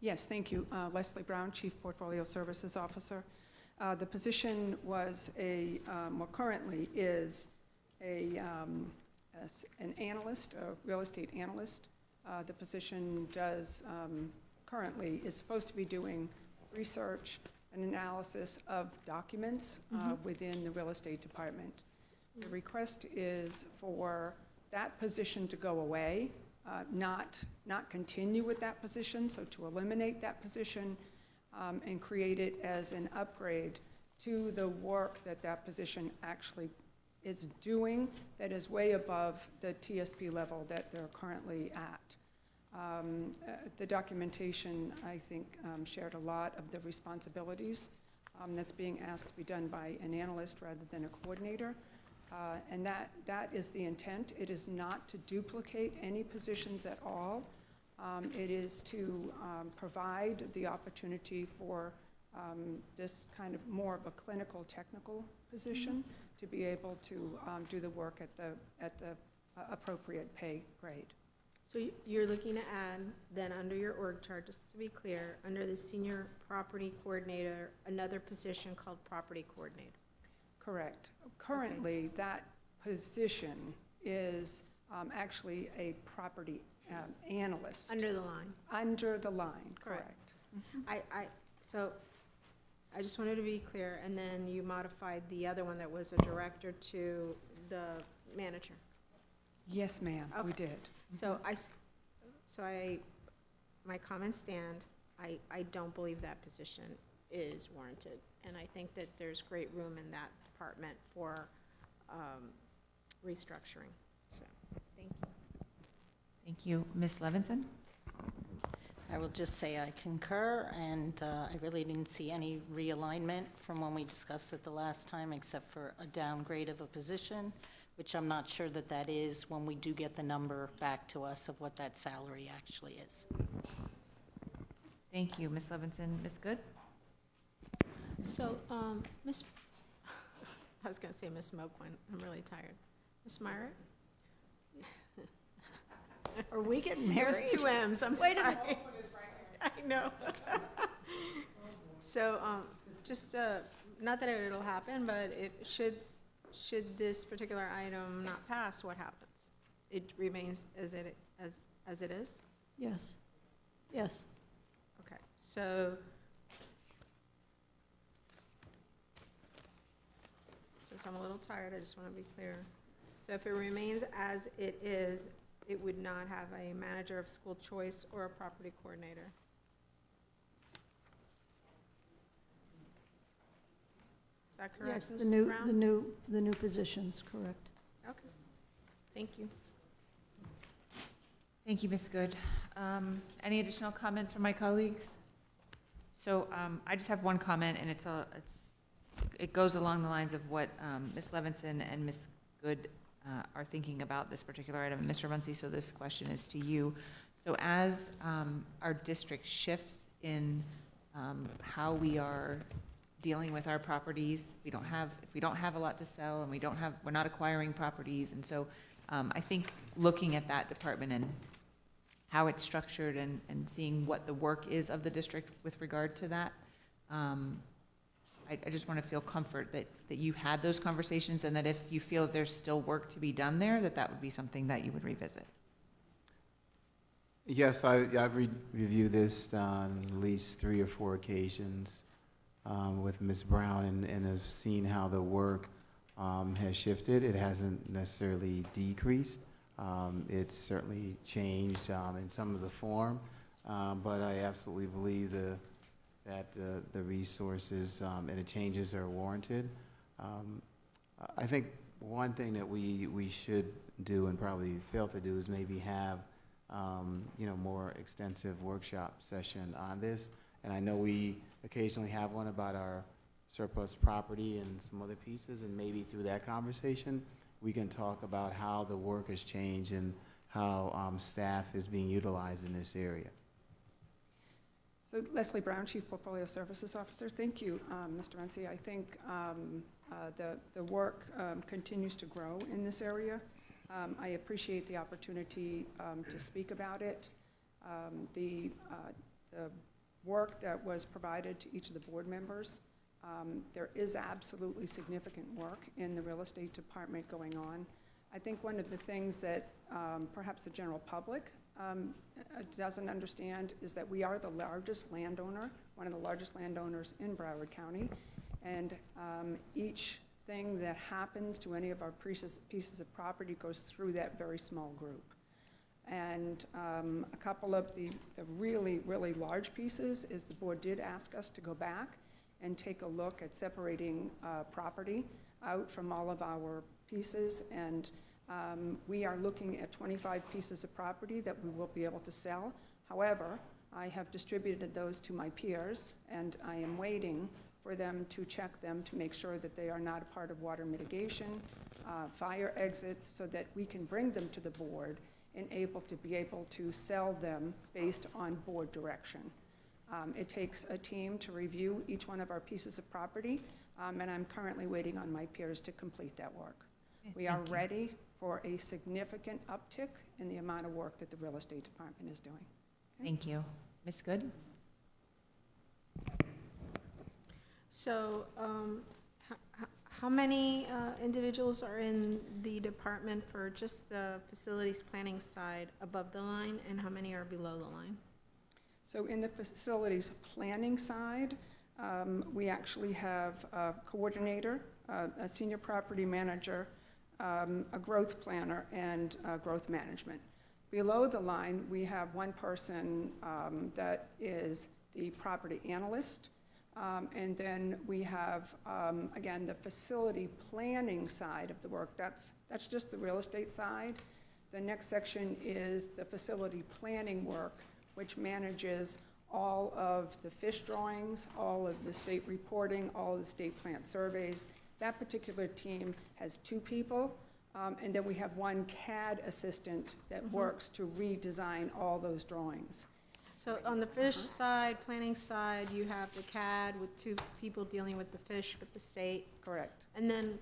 Yes, thank you. Leslie Brown, Chief Portfolio Services Officer. The position was currently is an analyst, a real estate analyst. The position currently is supposed to be doing research and analysis of documents within the real estate department. The request is for that position to go away, not continue with that position, so to eliminate that position and create it as an upgrade to the work that position actually is doing that is way above the TSP level that they're currently at. The documentation, I think, shared a lot of the responsibilities that's being asked to be done by an analyst rather than a coordinator. And that is the intent. It is not to duplicate any positions at all. It is to provide the opportunity for this kind of more of a clinical technical position to be able to do the work at the appropriate pay grade. So you're looking to add, then under your org chart, just to be clear, under the senior property coordinator, another position called property coordinator. Correct. Currently, that position is actually a property analyst. Under the line. Under the line, correct. So I just wanted to be clear, and then you modified the other one that was a director to the manager. Yes, ma'am, we Okay. did. My comments stand. I don't believe that position is warranted, and I think that there's great room in that department for restructuring. So, thank you. Thank you. Ms. Levinson? I will just say I concur, and I really didn't see any realignment from when we discussed it the last time, except for a downgrade of a position, which I'm not sure that that is when we do get the number back to us of what that salary actually is. Thank you, Ms. Levinson. Ms. Good? So, I was going to say Miss Moquin. I'm really tired. Miss Myrick? Are we getting There's married? two M's. I'm Wait a sorry. minute. I know. So, just, not that it'll happen, but should this particular item not pass, what happens? It remains as it is? Yes, yes. Okay, so. Since I'm a little tired, I just want to be clear. So if it remains as it is, it would not have a manager of school choice or a property coordinator. Is that correct, Yes, Mrs. Brown? the new positions, correct. Okay, thank you. Thank you, Ms. Good. Any additional comments from my colleagues? So I just have one comment, and it goes along the lines of what Ms. Levinson and Ms. Good are thinking about this particular item. Mr. Muncy, so this question is to you. So as our district shifts in how we are dealing with our properties, if we don't have a lot to sell, and we're not acquiring properties, and so I think looking at that department and how it's structured and seeing what the work is of the district with regard to that, I just want to feel comfort that you had those conversations, and that if you feel there's still work to be done there, that would be something that you would revisit. Yes, I've reviewed this on at least 3 or 4 occasions with Ms. Brown, and have seen how the work has shifted. It hasn't necessarily decreased. It's certainly changed in some of the form, but I absolutely believe that the resources and the changes are warranted. I think one thing that we should do and probably fail to do is maybe have more extensive workshop session on this. And I know we occasionally have one about our surplus property and some other pieces, and maybe through that conversation we can talk about how the work has changed and how staff is being utilized in this area. So Leslie Brown, Chief Portfolio Services Officer. Thank you, Mr. Muncy. I think the work continues to grow in this area. I appreciate the opportunity to speak about it. The work that was provided to each of the board members, there is absolutely significant work in the real estate department going on. I think one of the things that perhaps the general public doesn't understand is that we are the largest landowner, one of the largest landowners in Broward County, and each thing that happens to any of our pieces of property goes through that very small group. And a couple of the really, really large pieces is the board did ask us to go back and take a look at separating property out from all of our pieces, and we are looking at 25 pieces of property that we will be able to sell. However, I have distributed those to my peers, and I am waiting for them to check them to make sure that they are not a part of water mitigation, fire exits, so that we can bring them to the board and be able to sell them based on board direction. It takes a team to review each one of our pieces of property, and I'm currently waiting on my peers to complete that work. We are ready for a significant uptick in the amount of work that the real estate department is doing. Thank you. Ms. Good? So, how many individuals are in the department for just the facilities planning side above the line, and how many are below the line? So in the facilities planning side, we actually have a coordinator, a senior property manager, a growth planner, and growth management. Below the line, we have one person that is the property analyst, and then we have, again, the facility planning side of the work. That's just the real estate side. The next section is the facility planning work, which manages all of the fish drawings, all of the state reporting, all of the state plant surveys. That particular team has 2 people, and then we have one CAD assistant that works to redesign all those drawings. So on the fish side, planning side, you have the CAD with 2 people dealing with the fish with the state. Correct. And then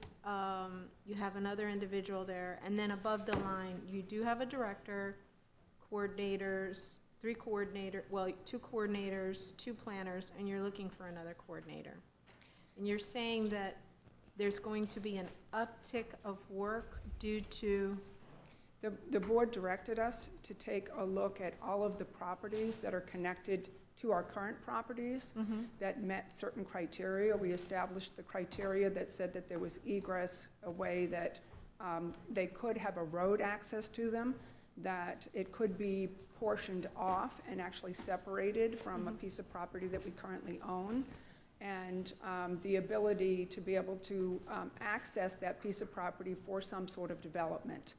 you have another individual there. And then above the line, you do have a director, coordinators, 2 coordinators, 2 planners, and you're looking for another coordinator. And you're saying that there's going to be an uptick of work due to? The board directed us to take a look at all of the properties that are connected to our current properties that met certain criteria. We established the criteria that said that there was egress, a way that they could have a road access to them, that it could be portioned off and actually separated from a piece of property that we currently own, and the ability to be able to access that piece of property for some sort of development.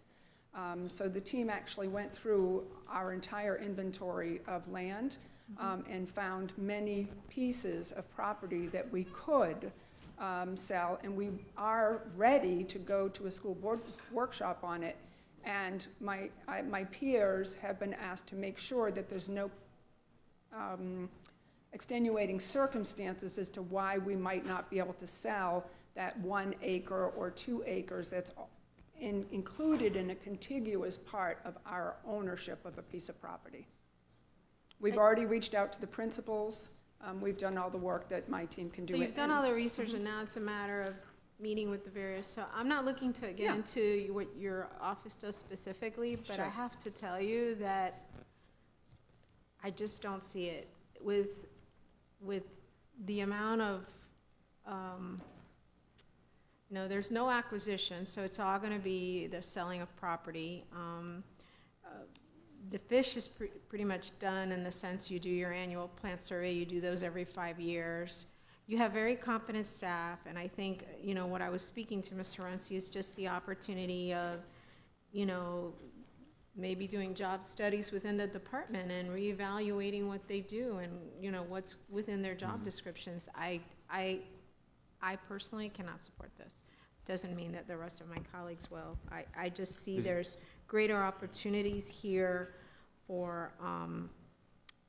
So the team actually went through our entire inventory of land and found many pieces of property that we could sell, and we are ready to go to a school board workshop on it. And my peers have been asked to make sure that there's no extenuating circumstances as to why we might not be able to sell that 1 acre or 2 acres that's included in a contiguous part of our ownership of a piece of property. We've already reached out to the principals. We've done all the work that my team can do. So you've done all the research, and now it's a matter of meeting with the various, so I'm not looking to get into what your office does specifically, but I have to tell you that I just don't see it. With the amount of, there's no acquisition, so it's all gonna be the selling of property. The fish is pretty much done in the sense you do your annual plant survey, you do those every 5 years. You have very competent staff, and I think, what I was speaking to Mr. Runcie is just the opportunity of, maybe doing job studies within the department and reevaluating what they do and, what's within their job descriptions. I personally cannot support this. Doesn't mean that the rest of my colleagues will. I just see there's greater opportunities here for,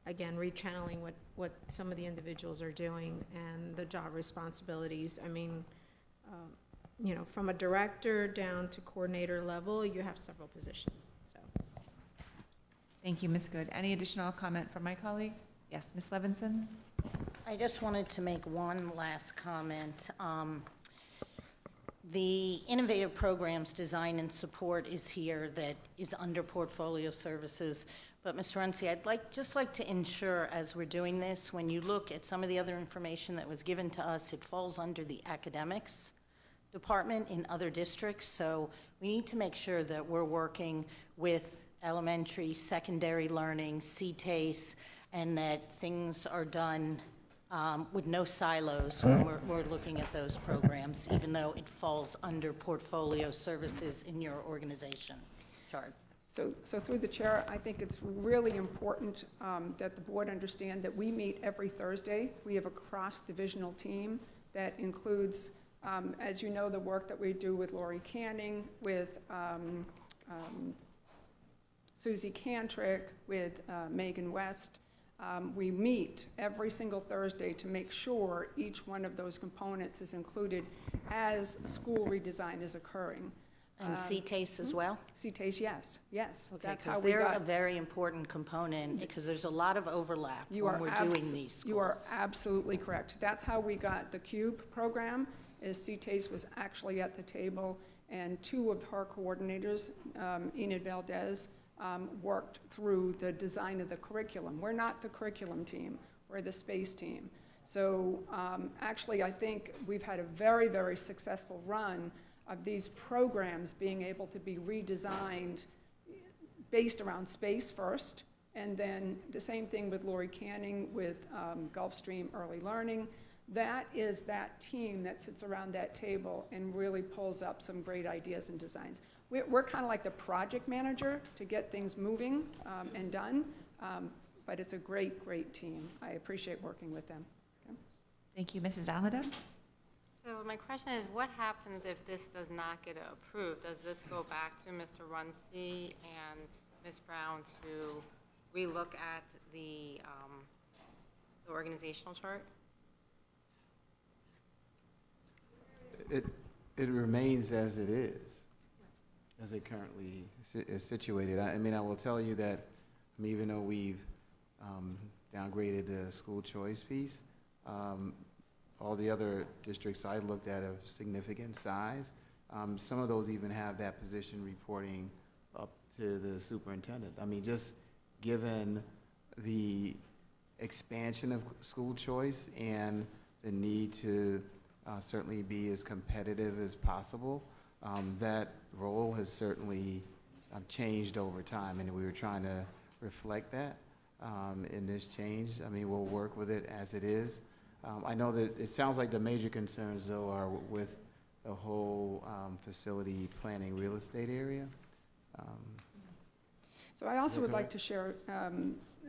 again, rechanneling what some of the individuals are doing and the job responsibilities. I mean, from a director down to coordinator level, you have several positions, so. Thank you, Ms. Good. Any additional comment from my colleagues? Yes, Ms. Levinson? I just wanted to make one last comment. The innovative programs design and support is here that is under portfolio services. But Mr. Runcie, I'd just like to ensure as we're doing this, when you look at some of the other information that was given to us, it falls under the academics department in other districts. So we need to make sure that we're working with elementary, secondary learning, CTACE, and that things are done with no silos when we're looking at those programs, even though it falls under portfolio services in your organization chart. So through the chair, I think it's really important that the board understand that we meet every Thursday. We have a cross-divisional team that includes, as you know, the work that we do with Lori Canning, with Susie Cantrick, with Megan West. We meet every single Thursday to make sure each one of those components is included as school redesign is occurring. And CTASE as well? CTASE, yes, yes. Okay, That's because how we they're a got. very important component, because there's a lot of overlap when we're doing these schools. You are absolutely correct. That's how we got the CUBE program, is CTASE was actually at the table, and two of her coordinators, Enid Valdez, worked through the design of the curriculum. We're not the curriculum team, we're the space team. So actually, I think we've had a very, very successful run of these programs being able to be redesigned based around space first, and then the same thing with Lori Canning with Gulfstream Early Learning. That is that team that sits around that table and really pulls up some great ideas and designs. We're kind of like the project manager to get things moving and done, but it's a great, great team. I appreciate working with them. Okay. Thank you, Mrs. Alladin. So my question is, what happens if this does not get approved? Does this go back to Mr. Runcie and Ms. Brown to relook at the organizational chart? It remains as it is, as it currently is situated. I mean, I will tell you that even though we've downgraded the school choice piece, all the other districts I looked at of significant size, some of those even have that position reporting up to the superintendent. I mean, just given the expansion of school choice and the need to certainly be as competitive as possible, that role has certainly changed over time, and we were trying to reflect that in this change. I mean, we'll work with it as it is. I know that it sounds like the major concerns, though, are with the whole facility planning real estate area. So I also would like to share,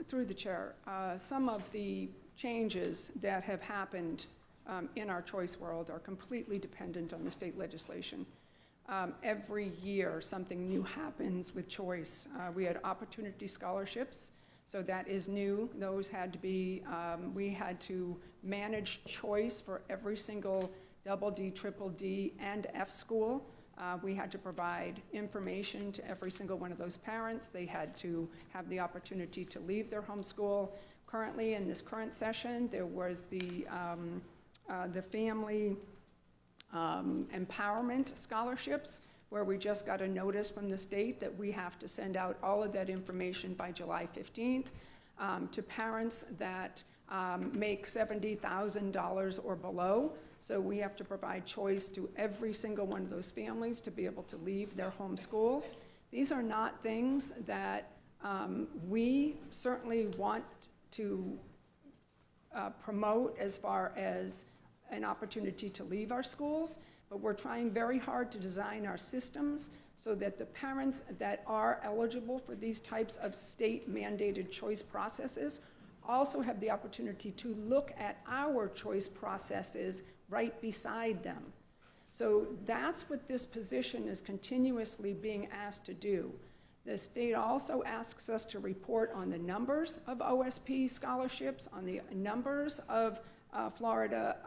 through the chair, some of the changes that have happened in our choice world are completely dependent on the state legislation. Every year, something new happens with choice. We had opportunity scholarships, so that is new. Those had to be, we had to manage choice for every single double D, triple D, and F school. We had to provide information to every single one of those parents. They had to have the opportunity to leave their home school. Currently, in this current session, there was the family empowerment scholarships, where we just got a notice from the state that we have to send out all of that information by July 15th to parents that make $70,000 or below. So we have to provide choice to every single one of those families to be able to leave their home schools. These are not things that we certainly want to promote as far as an opportunity to leave our schools, but we're trying very hard to design our systems so that the parents that are eligible for these types of state mandated choice processes also have the opportunity to look at our choice processes right beside them. So that's what this position is continuously being asked to do. The state also asks us to report on the numbers of OSP scholarships, on the numbers of Florida,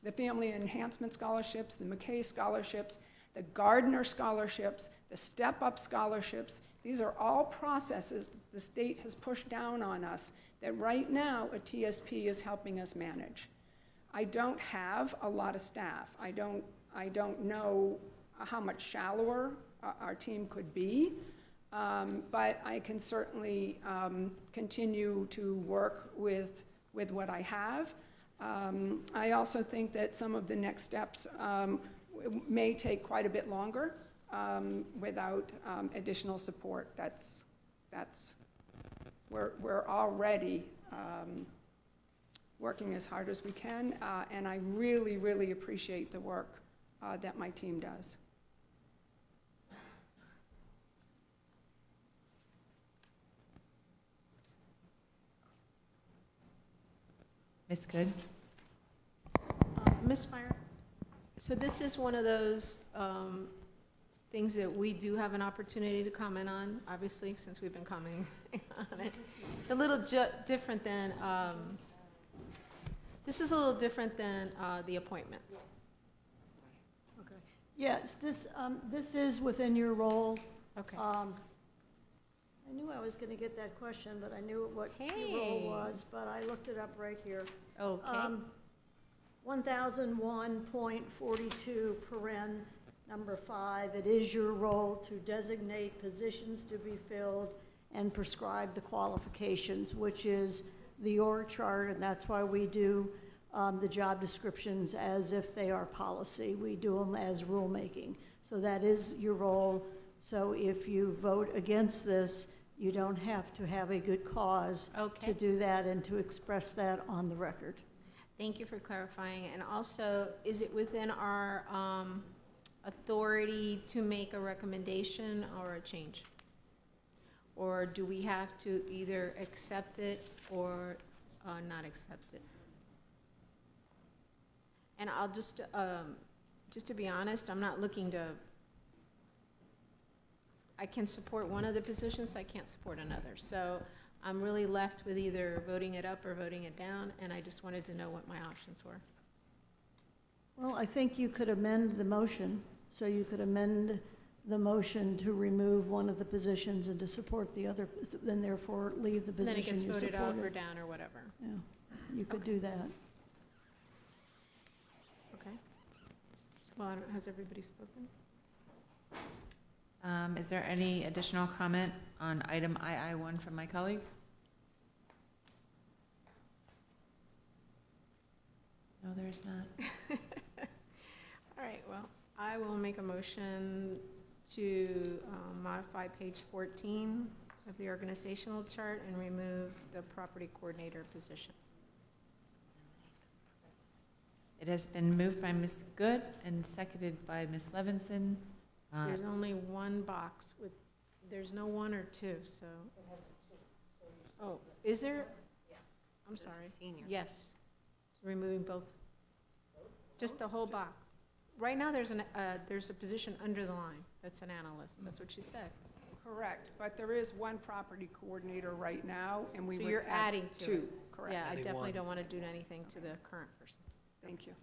the Family Enhancement Scholarships, the McKay Scholarships, the Gardner Scholarships, the Step Up Scholarships. These are all processes that the state has pushed down on us that right now a TSP is helping us manage. I don't have a lot of staff. I don't know how much shallower our team could be, but I can certainly continue to work with what I have. I also think that some of the next steps may take quite a bit longer without additional support. We're already working as hard as we can, and I really, really appreciate the work that my team does. Ms. Good? Ms. Meyer, so this is one of those things that we do have an opportunity to comment on, obviously, since we've been commenting on it. It's a little different than, this is a little different than the appointments. Okay. Yes, this is within your role. Okay. I knew I was gonna get that question, but I knew what your role Hey. was, but I looked it up right here. Okay. 1001.42, paren, number 5, it is your role to designate positions to be filled and prescribe the qualifications, which is the org chart, and that's why we do the job descriptions as if they are policy. We do them as rulemaking. So that is your role. So if you vote against this, you don't have to have a good cause Okay. to do that and to express that on the record. Thank you for clarifying. And also, is it within our authority to make a recommendation or a change? Or do we have to either accept it or not accept it? And I'll just to be honest, I'm not looking to, I can support one of the positions, I can't support another. So I'm really left with either voting it up or voting it down, and I just wanted to know what my options were. Well, I think you could amend the motion, so you could amend the motion to remove one of the positions and to support the other, then therefore leave the And then it position gets you voted up or supported. down or whatever. Yeah, you could do that. Okay. Well, has everybody spoken? Is there any additional comment on item II1 from my colleagues? No, there's not. All right, well, I will make a motion to modify page 14 of the organizational chart and remove the property coordinator position. It has been moved by Ms. Good and seconded by Ms. Levinson. There's only one box with, there's no 1 or 2, so. Oh, is there? I'm This is sorry. senior. Yes. Removing both. Just the whole box. Right now, there's a position under the line. That's an analyst. That's what she said. Correct, but there is one property coordinator right now, and we So would you're add adding to two. it. Correct. Yeah, I Adding definitely one. don't want to do anything to the current person. Thank you.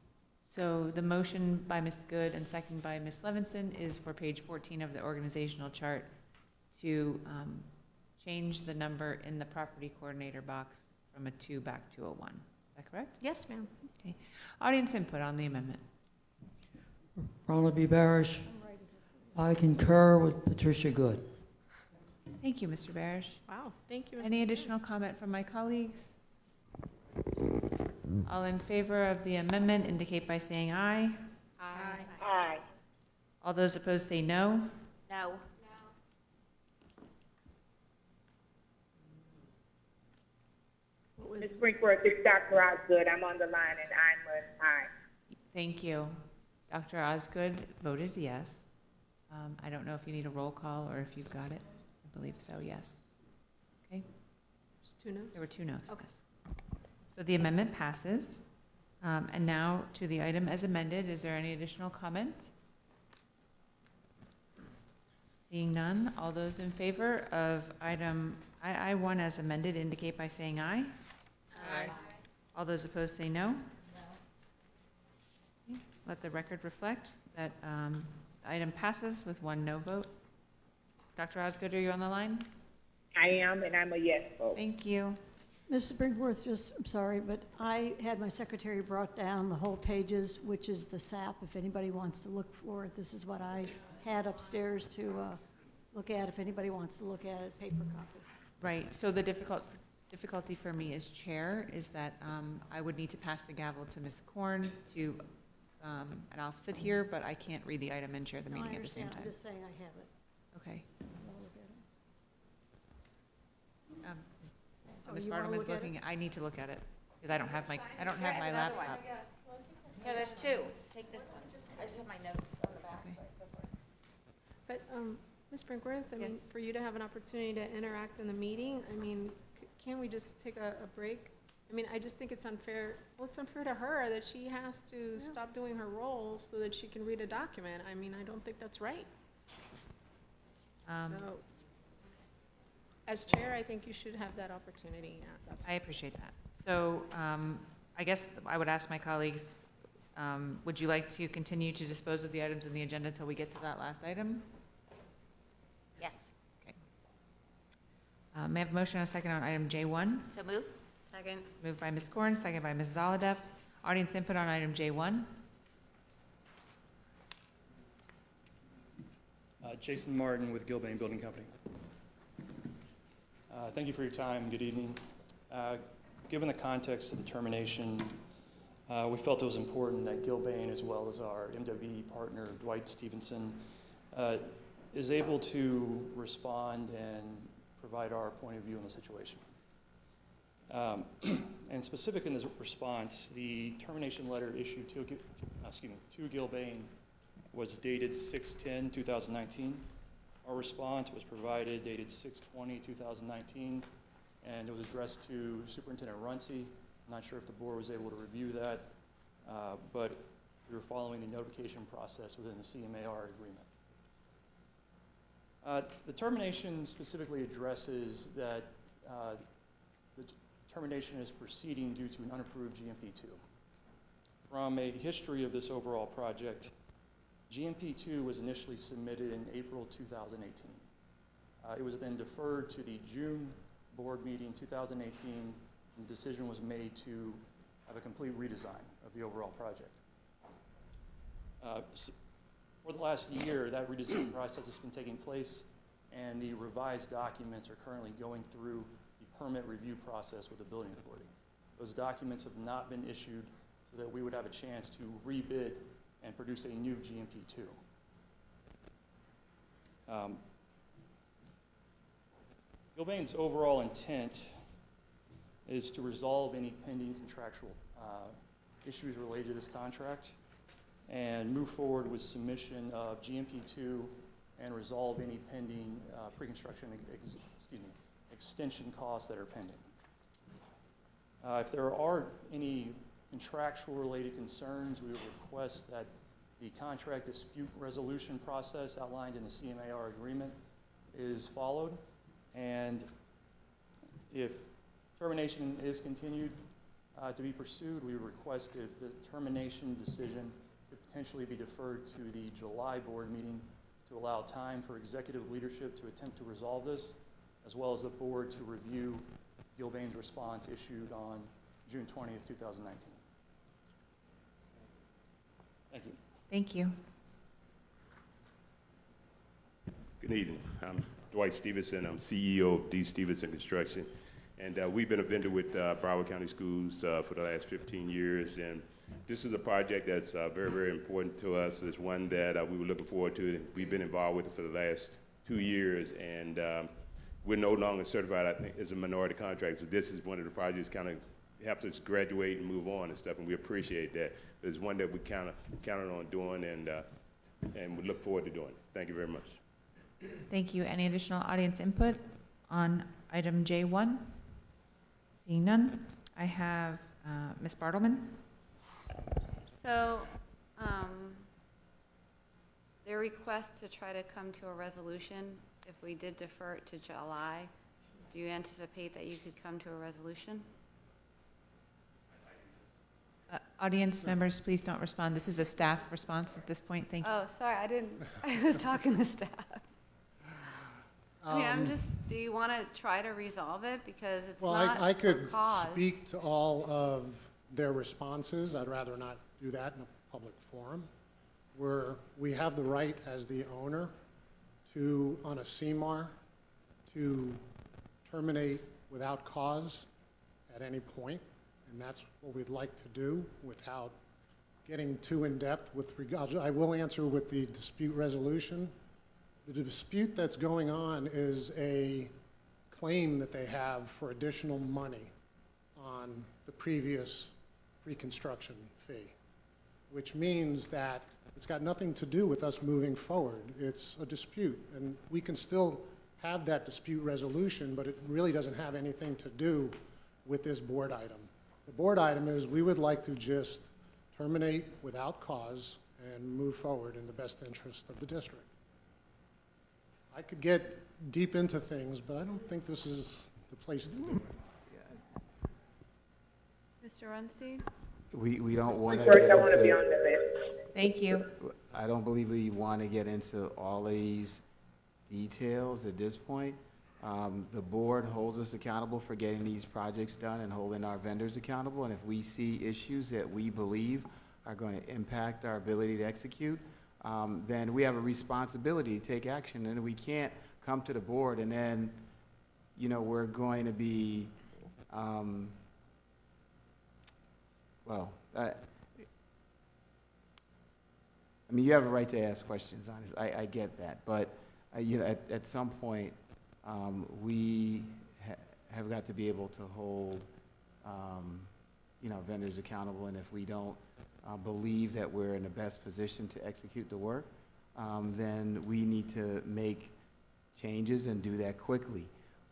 So the motion by Ms. Good and second by Ms. Levinson is for page 14 of the organizational chart to change the number in the property coordinator box from a 2 back to a 1. Is that correct? Yes, ma'am. Okay. Audience input on the amendment. Ronald B. Barish. I concur with Patricia Good. Thank you, Mr. Barish. Wow, thank you. Mr. Any additional comment from my colleagues? All in favor of the amendment indicate by saying aye. Aye. Aye. All those opposed say no. No. What was Ms. Brinkworth, it's Dr. Osgood. I'm on the line and I'm an aye. Thank you. Dr. Osgood voted yes. I don't know if you need a roll call or if you've got it. I believe so, yes. Okay, There's 2 no's? there were 2 no's. Okay. So the amendment passes. And now to the item as amended. Is there any additional comment? Seeing none, all those in favor of item II1 as amended indicate by saying aye. Aye. All those opposed say no. Okay, let the record reflect that the item passes with 1 no vote. Dr. Osgood, are you on the line? I am, and I'm a yes vote. Thank you. Mr. Brinkworth, I'm sorry, but I had my secretary brought down the whole pages, which is the SAP, if anybody wants to look for it. This is what I had upstairs to look at, if anybody wants to look at it, paper copy. Right, so the difficulty for me as chair is that I would need to pass the gavel to Ms. Korn to, and I'll sit here, but I can't read the item and chair the No, I meeting at the same understand. time. I'm just saying I have it. Okay. I'll look at it. So Oh, Ms. you wanna Bartleman's look at looking, I need to look at it, because I don't have my laptop. No, there's 2. Take this one. I just have my notes on the back. Okay. But, Ms. Brinkworth, I mean, for you to have an opportunity to interact in the meeting, I mean, can't we just take a break? I mean, I just think it's unfair, well, it's unfair to her that she has to stop doing her role so that she can read a document. I mean, I don't think that's right. So, as chair, I think you should have that opportunity. Yeah, that's I appreciate that. So I guess I would ask my colleagues, Would you like to continue to dispose of the items in the agenda until we get to that last item? Yes. Okay. May I have a motion and a second on item J1? So move. Second. Moved by Ms. Corn, second by Ms. Zaladev. Audience input on item J1? Jason Martin with Gilbane Building Company. Thank you for your time. Good evening. Given the context of the termination, we felt it was important that Gilbane, as well as our MWE partner, Dwight Stevenson, is able to respond and provide our point of view on the situation. And specific in this response, the termination letter issued to Gilbane was dated 6/10/2019. Our response was provided dated 6/20/2019, and it was addressed to Superintendent Runcie. I'm not sure if the board was able to review that, but we were following the notification process within the CMAR agreement. The termination specifically addresses that the termination is proceeding due to an unapproved GMP2. From a history of this overall project, GMP2 was initially submitted in April 2018. It was then deferred to the June board meeting 2018, and the decision was made to have a complete redesign of the overall project. For the last year, that redesign process has been taking place, and the revised documents are currently going through the permit review process with the building authority. Those documents have not been issued so that we would have a chance to rebid and produce a new GMP2. Gilbane's overall intent is to resolve any pending contractual issues related to this contract and move forward with submission of GMP2 and resolve any pending pre-construction extension costs that are pending. If there are any contractual related concerns, we would request that the contract dispute resolution process outlined in the CMAR agreement is followed, and if termination is continued to be pursued, we request if the termination decision could potentially be deferred to the July board meeting to allow time for executive leadership to attempt to resolve this, as well as the board to review Gilbane's response issued on June 20th, 2019. Thank you. Thank you. Good evening. I'm Dwight Stevenson. I'm CEO of D. Stevenson Construction. And we've been a vendor with Broward County Schools for the last 15 years. And this is a project that's very, very important to us. It's one that we were looking forward to. We've been involved with it for the last 2 years. And we're no longer certified, I think, as a minority contractor. So this is one of the projects kind of helped us graduate and move on and stuff, and we appreciate that. But it's one that we kind of counted on doing, and we look forward to doing. Thank you very much. Thank you. Any additional audience input on item J1? Seeing none, I have Ms. Bartleman. So, their request to try to come to a resolution, if we did defer it to July, do you anticipate that you could come to a resolution? Audience members, please don't respond. This is a staff response at this point. Thank you. Oh, sorry, I was talking to staff. I mean, I'm just, do you want to try to resolve it? Because it's not I for could cause. speak to all of their responses. I'd rather not do that in a public forum. We have the right as the owner to, on a CMAR, to terminate without cause at any point. And that's what we'd like to do without getting too in-depth with regards. I will answer with the dispute resolution. The dispute that's going on is a claim that they have for additional money on the previous pre-construction fee, which means that it's got nothing to do with us moving forward. It's a dispute, and we can still have that dispute resolution, but it really doesn't have anything to do with this board item. The board item is we would like to just terminate without cause and move forward in the best interest of the district. I could get deep into things, but I don't think this is the place to do it. Mr. Runcie? We don't want to First, get I want to be on into, the list. Thank you. I don't believe we want to get into all of these details at this point. The board holds us accountable for getting these projects done and holding our vendors accountable. And if we see issues that we believe are going to impact our ability to execute, then we have a responsibility to take action. And we can't come to the board and then, you know, we're going to be, I mean, you have a right to ask questions on this. I get that. But, you know, at some point, we have got to be able to hold, you know, vendors accountable. And if we don't believe that we're in the best position to execute the work, then we need to make changes and do that quickly.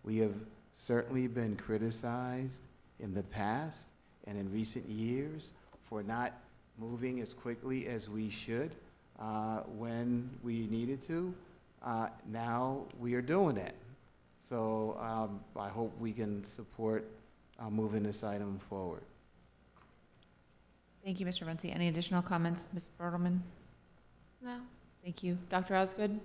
We have certainly been criticized in the past and in recent years for not moving as quickly as we should when we needed to. Now we are doing that. So I hope we can support moving this item forward. Thank you, Mr. Runcie. Any additional comments, Ms. Bertelman? No. Thank you. Dr. Osgood?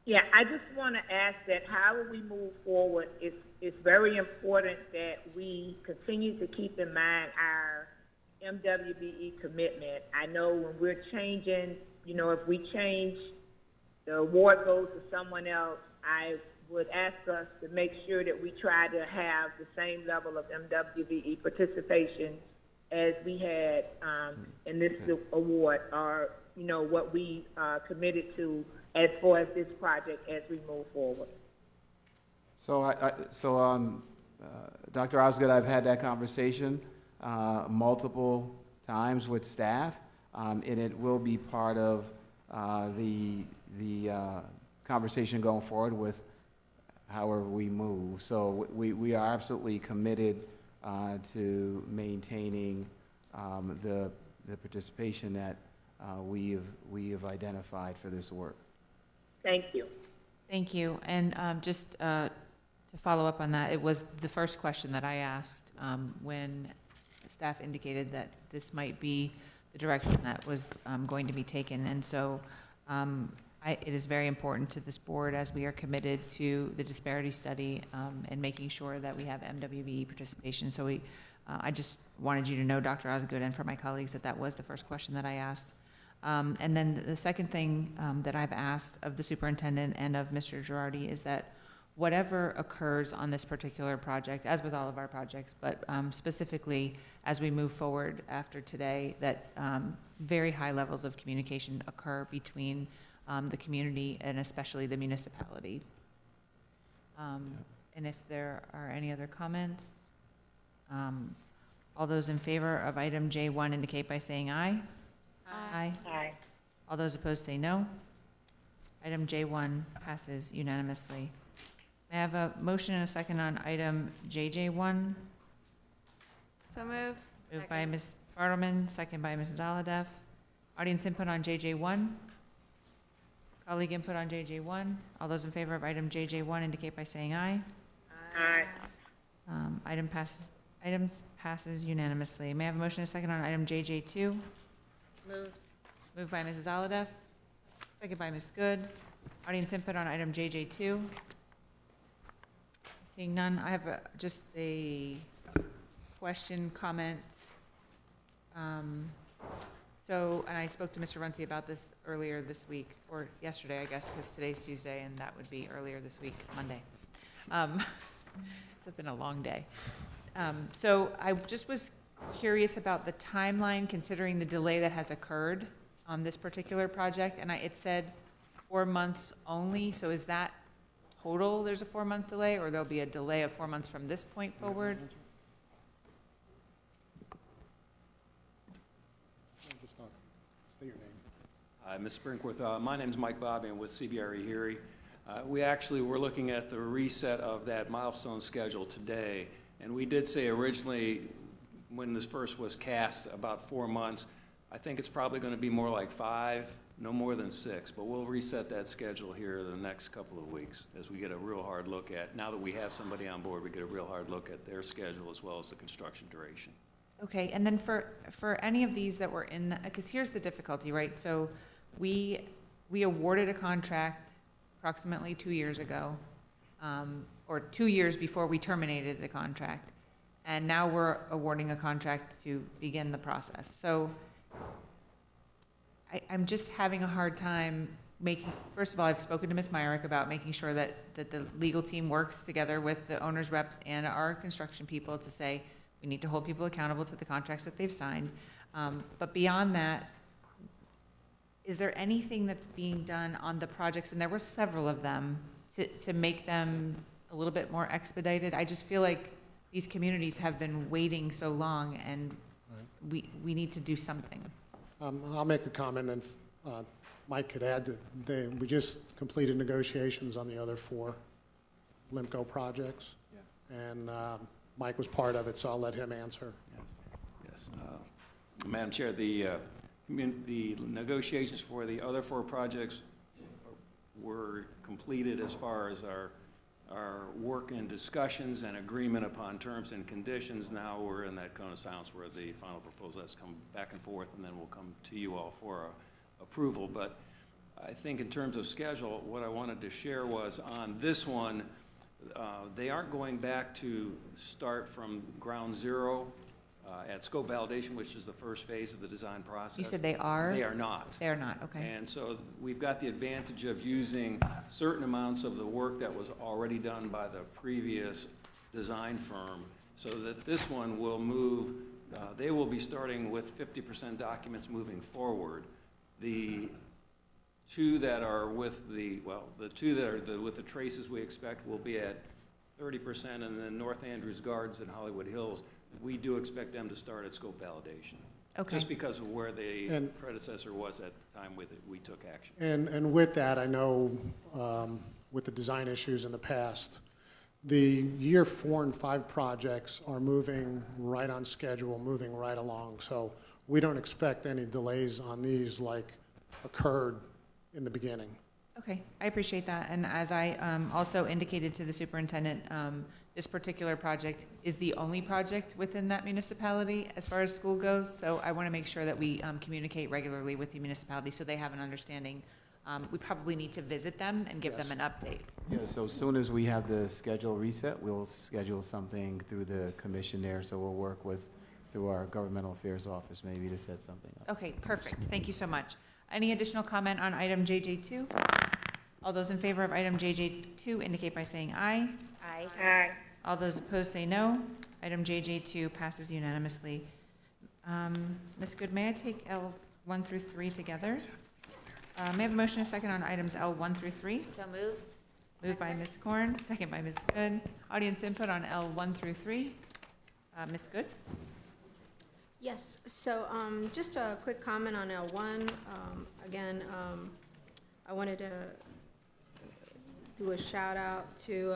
Yeah, I just want to ask that however we move forward, it's very important that we continue to keep in mind our MWBE commitment. I know when we're changing, you know, if we change, the award goes to someone else, I would ask us to make sure that we try to have the same level of MWBE participation as we had in this award, or, you know, what we committed to as far as this project as we move forward. So, Dr. Osgood, I've had that conversation multiple times with staff, and it will be part of the conversation going forward with however we move. So we are absolutely committed to maintaining the participation that we have identified for this work. Thank you. Thank you. And just to follow up on that, it was the first question that I asked when staff indicated that this might be the direction that was going to be taken. And so it is very important to this board, as we are committed to the disparity study and making sure that we have MWBE participation. So I just wanted you to know, Dr. Osgood, and for my colleagues, that that was the first question that I asked. And then the second thing that I've asked of the superintendent and of Mr. Girardi is that whatever occurs on this particular project, as with all of our projects, but specifically as we move forward after today, that very high levels of communication occur between the community and especially the municipality. And if there are any other comments, all those in favor of item J1 indicate by saying aye. Aye. Aye. All those opposed say no. Item J1 passes unanimously. May I have a motion and a second on item JJ1? So move. Moved by Ms. Bartleman, second by Mrs. Aladeff. Audience input on JJ1? Colleague input on JJ1? All those in favor of item JJ1 indicate by saying aye. Aye. Item passes unanimously. May I have a motion and a second on item JJ2? Moved by Mrs. Aladeff, second by Ms. Good. Audience input on item JJ2? Seeing none, I have just a question, comment. And I spoke to Mr. Runcie about this earlier this week, or yesterday, I guess, because today's Tuesday, and that would be earlier this week, Monday. It's been a long day. So I just was curious about the timeline, considering the delay that has occurred on this particular project, and it said 4 months only, so is that total there's a 4-month delay, or there'll be a delay of 4 months from this point forward? Just not state your name. Hi, Ms. Brinkworth. My name's Mike Bobby. I'm with CBRE Erie. We actually were looking at the reset of that milestone schedule today, and we did say originally when this first was cast about 4 months. I think it's probably going to be more like 5, no more than 6, but we'll reset that schedule here the next couple of weeks as we get a real hard look at, now that we have somebody on board, we get a real hard look at their schedule as well as the construction duration. Okay, and then for any of these that were in the, because here's the difficulty, right? So we awarded a contract approximately 2 years ago, or 2 years before we terminated the contract. And now we're awarding a contract to begin the process. So I'm just having a hard time making, first of all, I've spoken to Ms. Myrick about making sure that the legal team works together with the owner's reps and our construction people to say, we need to hold people accountable to the contracts that they've signed. But beyond that, is there anything that's being done on the projects, and there were several of them, to make them a little bit more expedited? I just feel like these communities have been waiting so long, and we need to do something. I'll make a comment, then Mike could add that we just completed negotiations on the other 4 LIMCO projects. Yeah. And Mike was part of it, so I'll let him answer. Yes. Madam Chair, the negotiations for the other 4 projects were completed as far as our work and discussions and agreement upon terms and conditions. Now we're in that cone of silence where the final proposal has come back and forth, and then we'll come to you all for approval. But I think in terms of schedule, what I wanted to share was on this one, they aren't going back to start from ground zero at scope validation, which is the first phase of the design process. You said they are? They are not. They are not, okay. And so we've got the advantage of using certain amounts of the work that was already done by the previous design firm, so that this one will move, they will be starting with 50% documents moving forward. The 2 that are with the, well, the 2 that are with the traces we expect will be at 30%, and then North Andrews Gardens and Hollywood Hills, we do expect them to start at scope validation. Okay. Just because of where the predecessor was at the time with it, we took action. And with that, I know with the design issues in the past, the year 4 and 5 projects are moving right on schedule, moving right along. So we don't expect any delays on these like occurred in the beginning. Okay, I appreciate that. And as I also indicated to the superintendent, this particular project is the only project within that municipality as far as school goes. So I want to make sure that we communicate regularly with the municipality so they have an understanding. We probably need to visit them and give them an update. Yeah, so as soon as we have the schedule reset, we'll schedule something through the commission there. So we'll work through our governmental affairs office maybe to set something up. Okay, perfect. Thank you so much. Any additional comment on item JJ2? All those in favor of item JJ2 indicate by saying aye. Aye. Aye. All those opposed say no. Item JJ2 passes unanimously. Ms. Good, may I take L1 through 3 together? May I have a motion and a second on items L1 through 3? So moved. Moved by Ms. Korn, second by Ms. Good. Audience input on L1 through 3. Ms. Good? Yes, so just a quick comment on L1. Again, I wanted to do a shout out to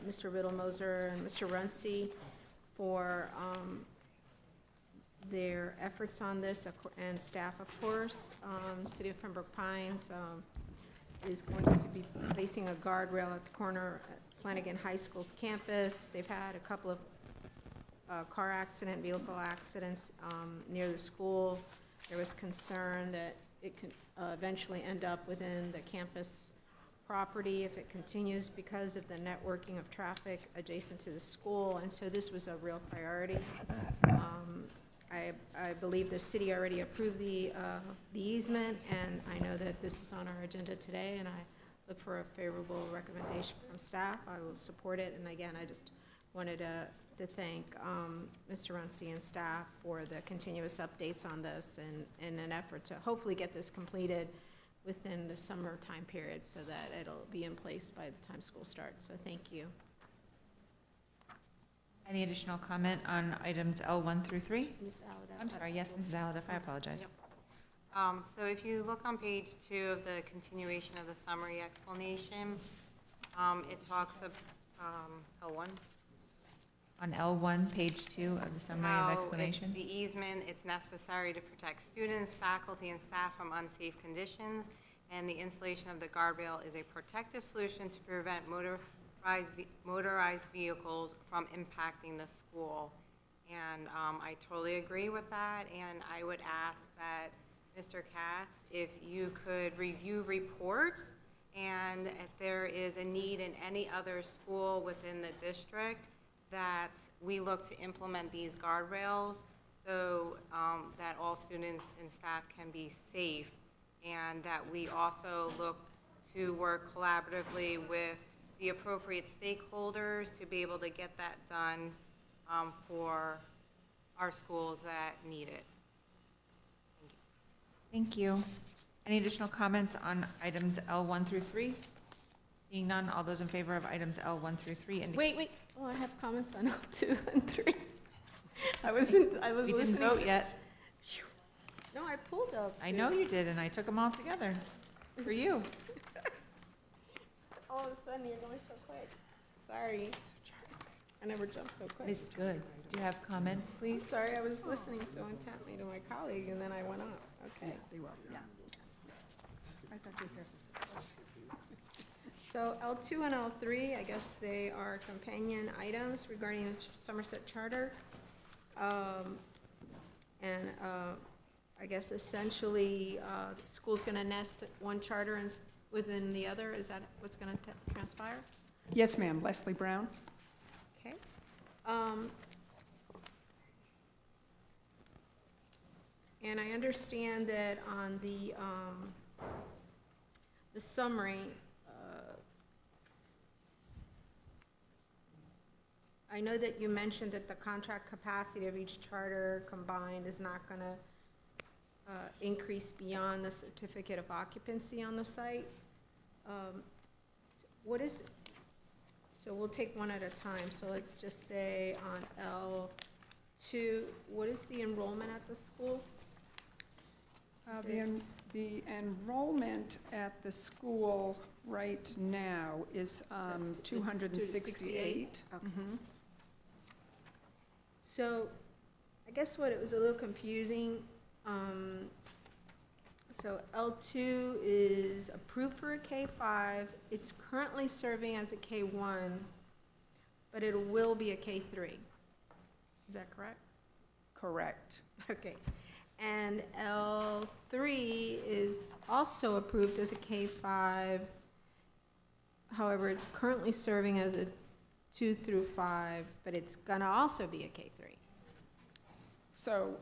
Mr. Riddle-Moser and Mr. Runcie for their efforts on this, and staff, of course. City of Pembroke Pines is going to be placing a guardrail at the corner at Flanagan High School's campus. They've had a couple of vehicle accidents near the school. There was concern that it could eventually end up within the campus property if it continues because of the networking of traffic adjacent to the school, and so this was a real priority. I believe the city already approved the easement, and I know that this is on our agenda today, and I look for a favorable recommendation from staff. I will support it, and again, I just wanted to thank Mr. Runcie and staff for the continuous updates on this and in an effort to hopefully get this completed within the summer time period so that it'll be in place by the time school starts. So thank you. Any additional comment on items L1 through 3? Ms. Alada. I'm sorry, yes, Mrs. Aladiff, I apologize. Yep. So if you look on page 2 of the continuation of the summary explanation, it talks of L1. On L1, page 2 of the summary of explanation? The easement, it's necessary to protect students, faculty, and staff from unsafe conditions, and the installation of the guardrail is a protective solution to prevent motorized vehicles from impacting the school. And I totally agree with that, and I would ask that, Mr. Katz, if you could review reports, and if there is a need in any other school within the district, that we look to implement these guardrails so that all students and staff can be safe, and that we also look to work collaboratively with the appropriate stakeholders to be able to get that done for our schools that need it. Thank you. Any additional comments on items L1 through 3? Seeing none, all those in favor of items L1 through 3 indicate. Wait. Oh, I have comments on L2 and 3. I was listening. We didn't vote yet. No, I pulled up. I know you did, and I took them all together for you. All of a sudden, you're going so quick. Sorry. I never jump so quick. It's good. Do you have comments, please? Sorry, I was listening so intently to my colleague, and then I went on. Okay. They will, yeah. I thought you were here. So L2 and L3, I guess they are companion items regarding the Somerset Charter. I guess essentially, the school's going to nest one charter within the other. Is that what's going to transpire? Yes, ma'am. Leslie Brown. Okay. And I understand that on the summary, I know that you mentioned that the contract capacity of each charter combined is not going to increase beyond the certificate of occupancy on the site. So we'll take one at a time. So let's just say on L2, what is the enrollment at the school? The enrollment at the school right now is 268. Okay. So I guess it was a little confusing. So L2 is approved for a K5. It's currently serving as a K1, but it will be a K3. Is that correct? Correct. Okay. And L3 is also approved as a K5. However, it's currently serving as a 2 through 5, but it's gonna also be a K3. So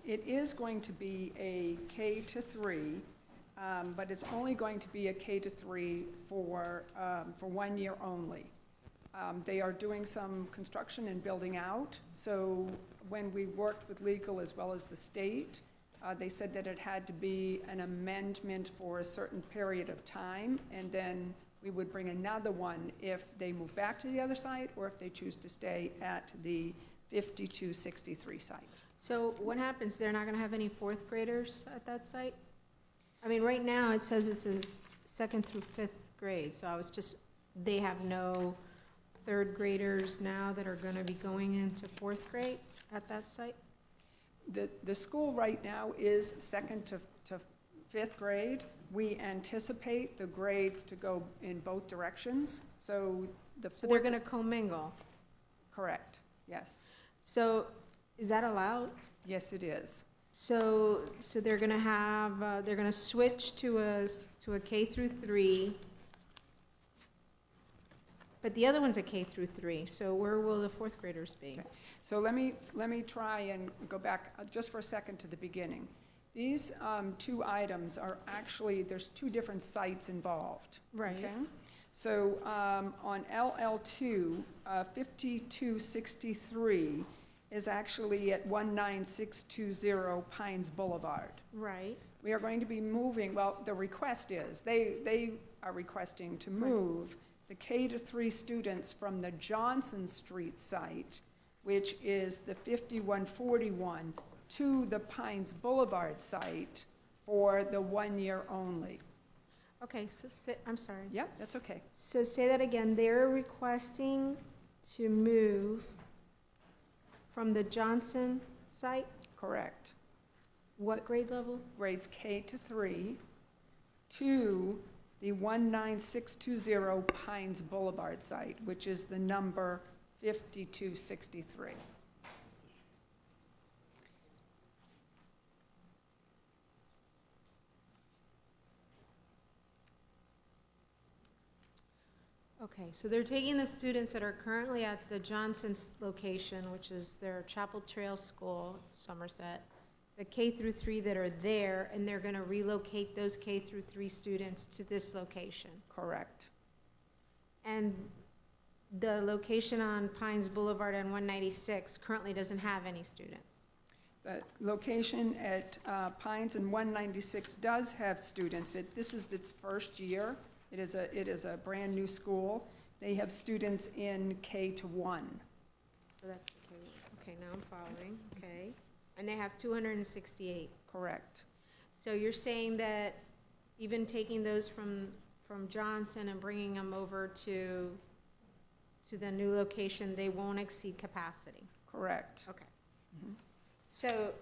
it is going to be a K to 3, but it's only going to be a K to 3 for 1 year only. They are doing some construction and building out. So when we worked with legal as well as the state, they said that it had to be an amendment for a certain period of time, and then we would bring another one if they move back to the other site or if they choose to stay at the 5263 site. So what happens? They're not going to have any fourth graders at that site? I mean, right now it says it's in second through fifth grade. So they have no third graders now that are going to be going into fourth grade at that site? The school right now is second to fifth grade. We anticipate the grades to go in both directions. So they're going to commingle? Correct, yes. So is that allowed? Yes, it is. So they're going to have, they're going to switch to a K through 3, but the other one's a K through 3. So where will the fourth graders be? Okay. So let me try and go back just for a second to the beginning. These two items are actually, there's two different sites involved. Right. Okay? So on LL2, 5263 is actually at 19620 Pines Boulevard. Right. We are going to be moving, well, the request is, they are requesting to move the K to 3 students from the Johnson Street site, which is the 5141, to the Pines Boulevard site for the 1 year only. Okay, so I'm sorry. Yep, that's okay. So say that again. They're requesting to move from the Johnson site? Correct. What grade level? Grades K to 3 to the 19620 Pines Boulevard site, which is the number 5263. Okay, so they're taking the students that are currently at the Johnson's location, which is their Chapel Trail School, Somerset, the K through 3 that are there, and they're going to relocate those K through 3 students to this location. Correct. And the location on Pines Boulevard and 196 currently doesn't have any students. The location at Pines and 196 does have students. This is its first year. It is a brand-new school. They have students in K to 1. So that's the K. Okay, now I'm following, okay. And they have 268. Correct. So you're saying that even taking those from Johnson and bringing them over to the new location, they won't exceed capacity? Correct. Okay. So,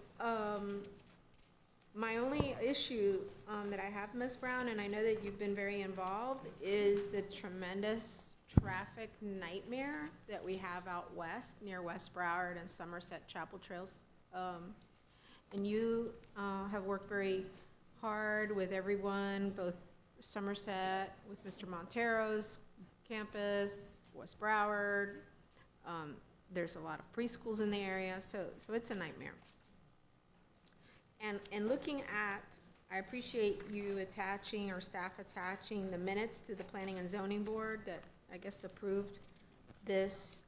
my only issue that I have, Ms. Brown, and I know that you've been very involved, is the tremendous traffic nightmare that we have out west, near West Broward and Somerset Chapel Trails. And you have worked very hard with everyone, both Somerset, with Mr. Montero's campus, West Broward. There's a lot of preschools in the area, so it's a nightmare. And looking at, I appreciate you attaching, or staff attaching, the minutes to the Planning and Zoning Board that, I guess, approved this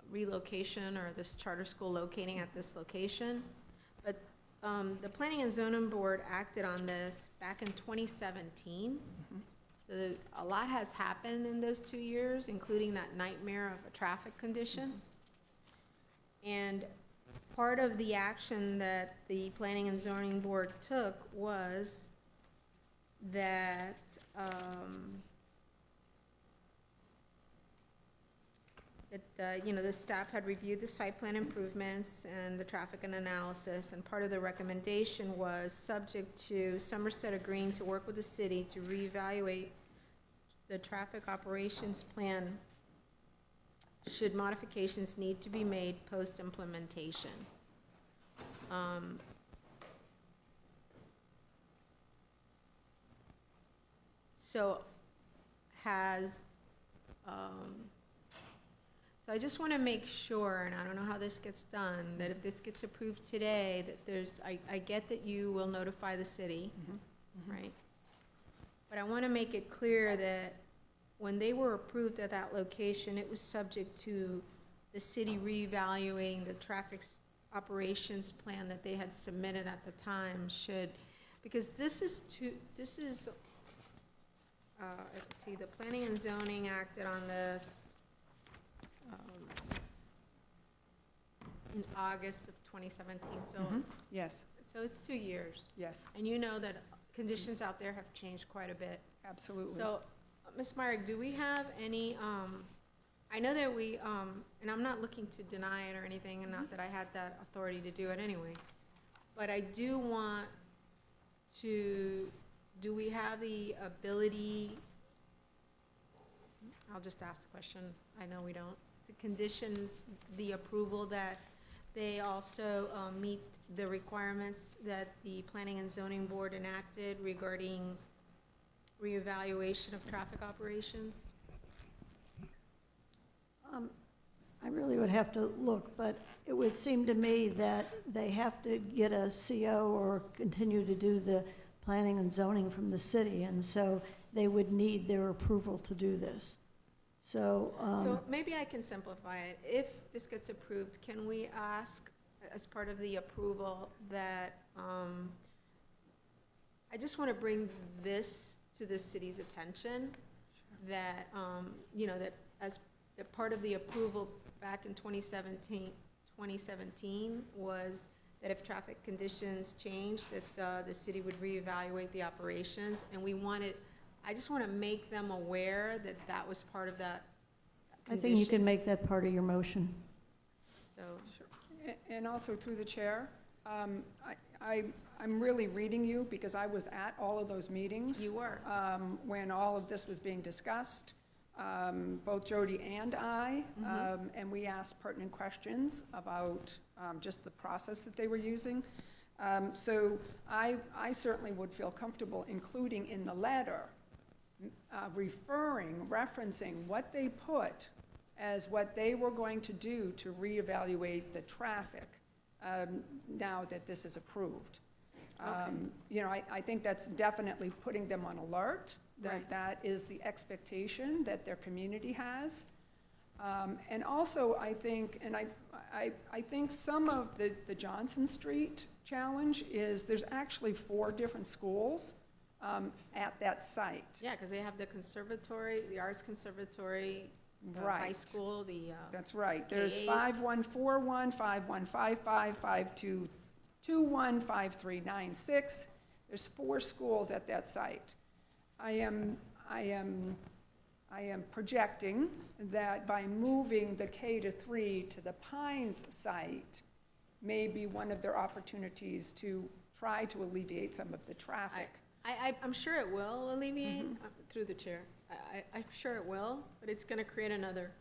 relocation, or this charter school locating at this location. But the Planning and Zoning Board acted on this back in 2017. So a lot has happened in those 2 years, including that nightmare of a traffic condition. And part of the action that the Planning and Zoning Board took was that the staff had reviewed the site plan improvements and the traffic and analysis, and part of the recommendation was subject to Somerset agreeing to work with the city to reevaluate the traffic operations plan should modifications need to be made post-implementation. So I just want to make sure, and I don't know how this gets done, that if this gets approved today, that I get that you will notify the city, right? But I want to make it clear that when they were approved at that location, it was subject to the city reevaluating the traffic operations plan that they had submitted at the time because let's see, the Planning and Zoning acted on this in August of 2017, so. Yes. So it's 2 years. Yes. And you know that conditions out there have changed quite a bit. Absolutely. So, Ms. Myrick, do we have any, I know that we, and I'm not looking to deny it or anything, and not that I had that authority to do it anyway, but I do want to, do we have the ability, I'll just ask the question, I know we don't, to condition the approval that they also meet the requirements that the Planning and Zoning Board enacted regarding reevaluation of traffic operations? I really would have to look, but it would seem to me that they have to get a CO or continue to do the planning and zoning from the city, and so they would need their approval to do this. So maybe I can simplify it. If this gets approved, can we ask, as part of the approval, that, I just want to bring this to the city's attention, that, that as part of the approval back in 2017 was that if traffic conditions changed, that the city would reevaluate the operations, and I just want to make them aware that that was part of that condition. I think you can make that part of your motion. So. Sure. And also through the chair, I'm really reading you because I was at all of those meetings. You were. When all of this was being discussed, both Jody and I, and we asked pertinent questions about just the process that they were using. So I certainly would feel comfortable including in the letter referencing what they put as what they were going to do to reevaluate the traffic now that this is approved. You know, I think that's definitely putting them on alert, that that is the expectation that their community has. And also, I think, and I think some of the Johnson Street challenge is there's actually 4 different schools at that site. Yeah, because they have the conservatory, the arts conservatory, the Right. high school, the. That's right. There's K-8. 5141, 5155, 5221, 5396. There's 4 schools at that site. I am projecting that by moving the K-3 to the Pines site may be one of their opportunities to try to alleviate some of the traffic. I'm sure it will alleviate, through the chair. I'm sure it will, but it's going to create another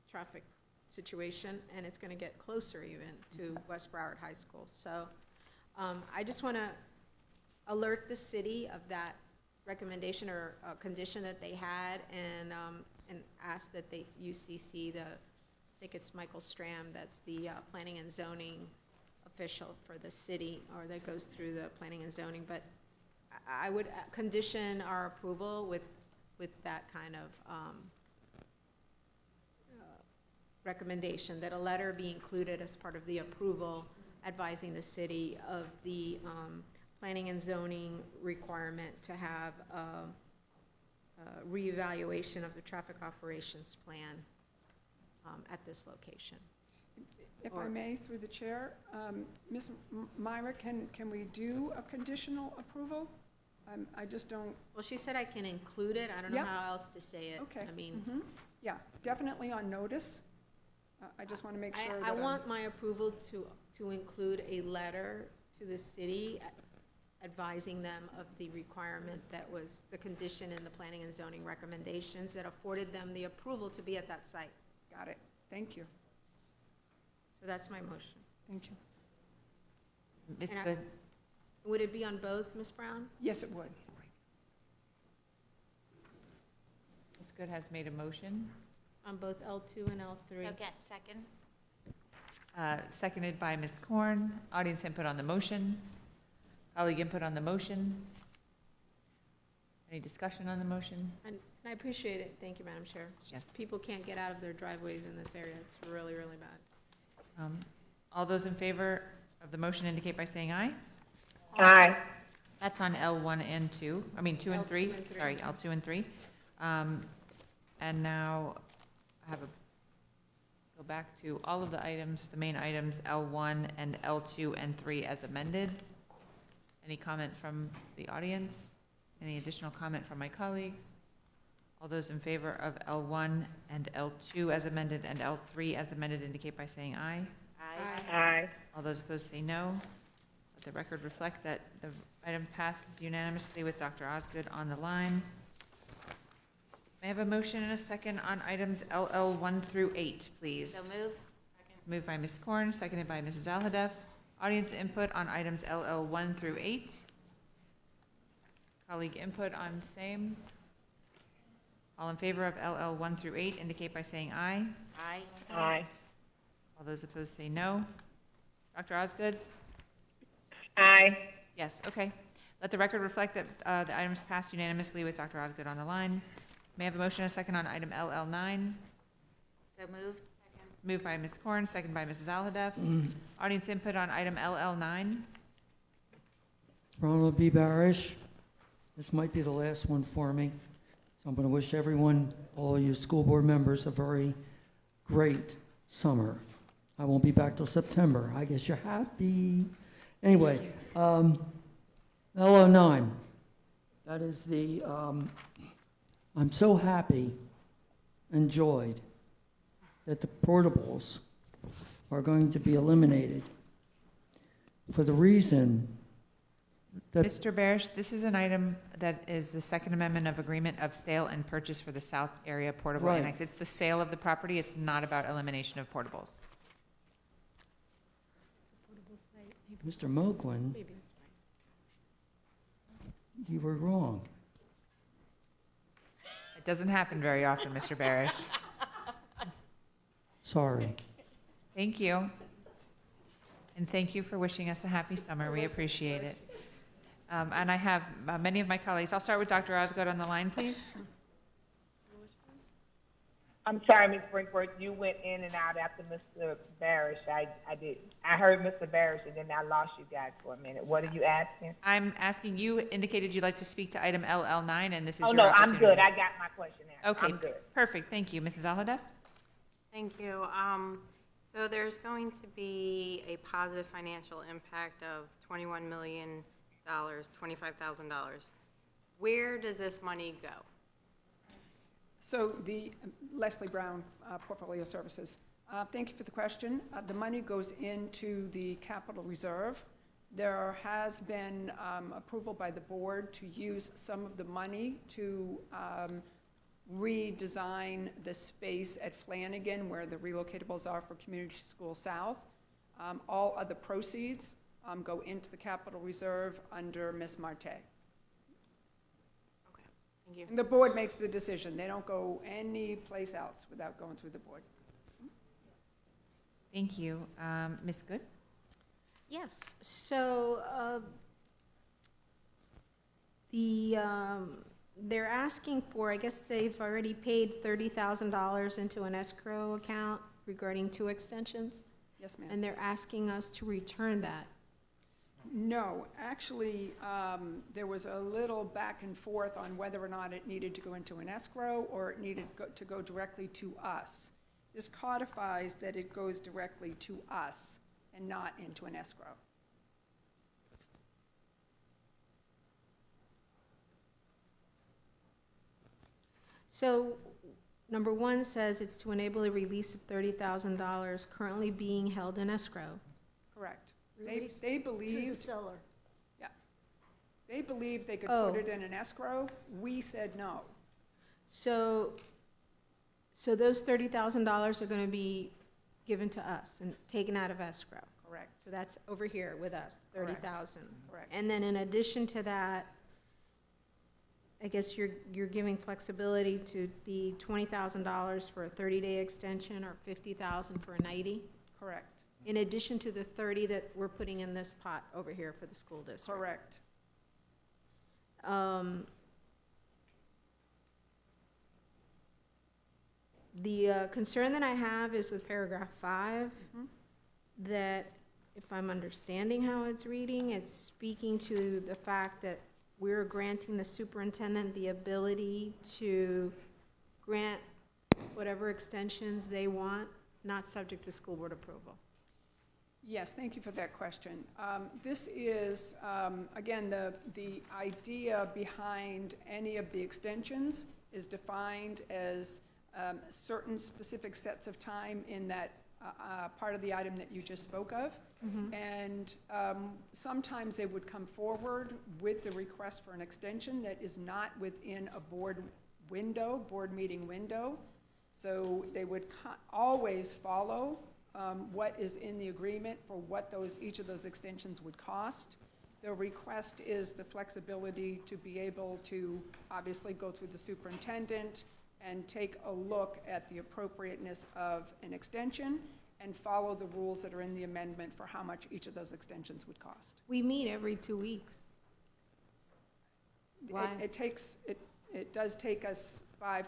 traffic situation, and it's going to get closer even to West Broward High School. So I just want to alert the city of that recommendation or condition that they had, and ask that they UCC I think it's Michael Stram, that's the planning and zoning official for the city, or that goes through the planning and zoning, but I would condition our approval with that kind of recommendation, that a letter be included as part of the approval advising the city of the planning and zoning requirement to have a reevaluation of the traffic operations plan at this location. If I may, through the chair, Ms. Myra, can we do a conditional approval? I just don't. Well, she said I can include it. I don't know Yep. how else to say it. Okay. I mean, Yeah, definitely on notice. I just want to make sure that I want my approval to include a letter to the city advising them of the requirement that was the condition in the planning and zoning recommendations that afforded them the approval to be at that site. Got it. Thank you. So that's my motion. Thank you. Ms. And I- Good, Would it be on both, Ms. Brown? Yes, it would. Ms. Good has made a motion, On both L2 and L3? Second. seconded by Ms. Korn. Audience input on the motion. Colleague input on the motion. Any discussion on the motion? And I appreciate it. Thank you, Madam Chair. It's just Yes. people can't get out of their driveways in this area. It's really, really bad. All those in favor of the motion indicate by saying aye. Aye. That's on L1 and 2, I mean 2 and 3, L2 and 3. sorry, L2 and 3. And now I have go back to all of the items, the main items, L1 and L2 and 3 as amended. Any comment from the audience? Any additional comment from my colleagues? All those in favor of L1 and L2 as amended and L3 as amended indicate by saying aye. Aye. All those opposed say no. Let the record reflect that the item passes unanimously with Dr. Osgood on the line. May I have a motion and a second on items LL 1 through 8, please? So move. Moved by Ms. Korn, seconded by Mrs. Alhadeff. Audience input on items LL 1 through 8. Colleague input on same. All in favor of LL 1 through 8 indicate by saying aye. Aye. Aye. All those opposed say no. Dr. Osgood? Aye. Yes, okay. Let the record reflect that the items passed unanimously with Dr. Osgood on the line. May I have a motion and a second on item LL 9? So move. Moved by Ms. Korn, second by Mrs. Alhadeff. Audience input on item LL 9. Ronald B. Barish, this might be the last one for me. So I'm going to wish everyone, all of you school board members, a very great summer. I won't be back till September. I guess you're happy. Anyway, LO9, that is the, I'm so happy and joyed that the portables are going to be eliminated for the reason that Mr. Barish, this is an item that is the Second Amendment of Agreement of Sale and Purchase for the South Area Portable Right. Annex. It's the sale of the property. It's not about elimination of portables. Mr. Moglen, Maybe that's right. you were wrong. doesn't happen very often, Mr. Barish. Sorry. Thank you. And thank you for wishing us a happy summer. We appreciate it. And I have many of my colleagues. I'll start with Dr. Osgood on the line, please. I'm sorry, Ms. Brinkworth, you went in and out after Mr. Barish. I did. I heard Mr. Barish, and then I lost you guys for a minute. What are you asking? I'm asking, you indicated you'd like to speak to item LL9, and this is Oh, your no, I'm opportunity. good. I got my question answered. Okay, I'm good. perfect. Thank you. Mrs. Alhadeff? Thank you. So there's going to be a positive financial impact of $21 million, $25,000. Where does this money go? So the Leslie Brown, Portfolio Services. Thank you for the question. The money goes into the capital reserve. There has been approval by the board to use some of the money to redesign the space at Flanagan where the relocatables are for Community School South. All other proceeds go into the capital reserve under Ms. Marte. Okay, thank you. And the board makes the decision. They don't go any place else without going through the board. Thank you. Ms. Good? Yes, so they're asking for, I guess they've already paid $30,000 into an escrow account regarding 2 extensions, Yes, ma'am. and they're asking us to return that. No, actually, there was a little back and forth on whether or not it needed to go into an escrow or it needed to go directly to us. This codifies that it goes directly to us and not into an escrow. So, number 1 says it's to enable a release of $30,000 currently being held in escrow. Correct. Release They to the believed, seller. yeah, they believed they could Oh. put it in an escrow. We said no. So those $30,000 are going to be given to us and taken out of escrow. Correct. So that's over here with us, Correct. 30,000. Correct. And then in addition to that, I guess you're giving flexibility to be $20,000 for a 30-day extension or $50,000 for a 90, Correct. in addition to the 30 that we're putting in this pot over here for the school district. Correct. The concern that I have is with paragraph 5, that if I'm understanding how it's reading, it's speaking to the fact that we're granting the superintendent the ability to grant whatever extensions they want, not subject to school board approval. Yes, thank you for that question. This is, again, the idea behind any of the extensions is defined as certain specific sets of time in that part of the item that you just spoke of. And sometimes they would come forward with the request for an extension that is not within a board meeting window. So they would always follow what is in the agreement for what each of those extensions would cost. The request is the flexibility to be able to obviously go through the superintendent and take a look at the appropriateness of an extension and follow the rules that are in the amendment for how much each of those extensions would cost. We meet every 2 weeks. Why? It does take us 5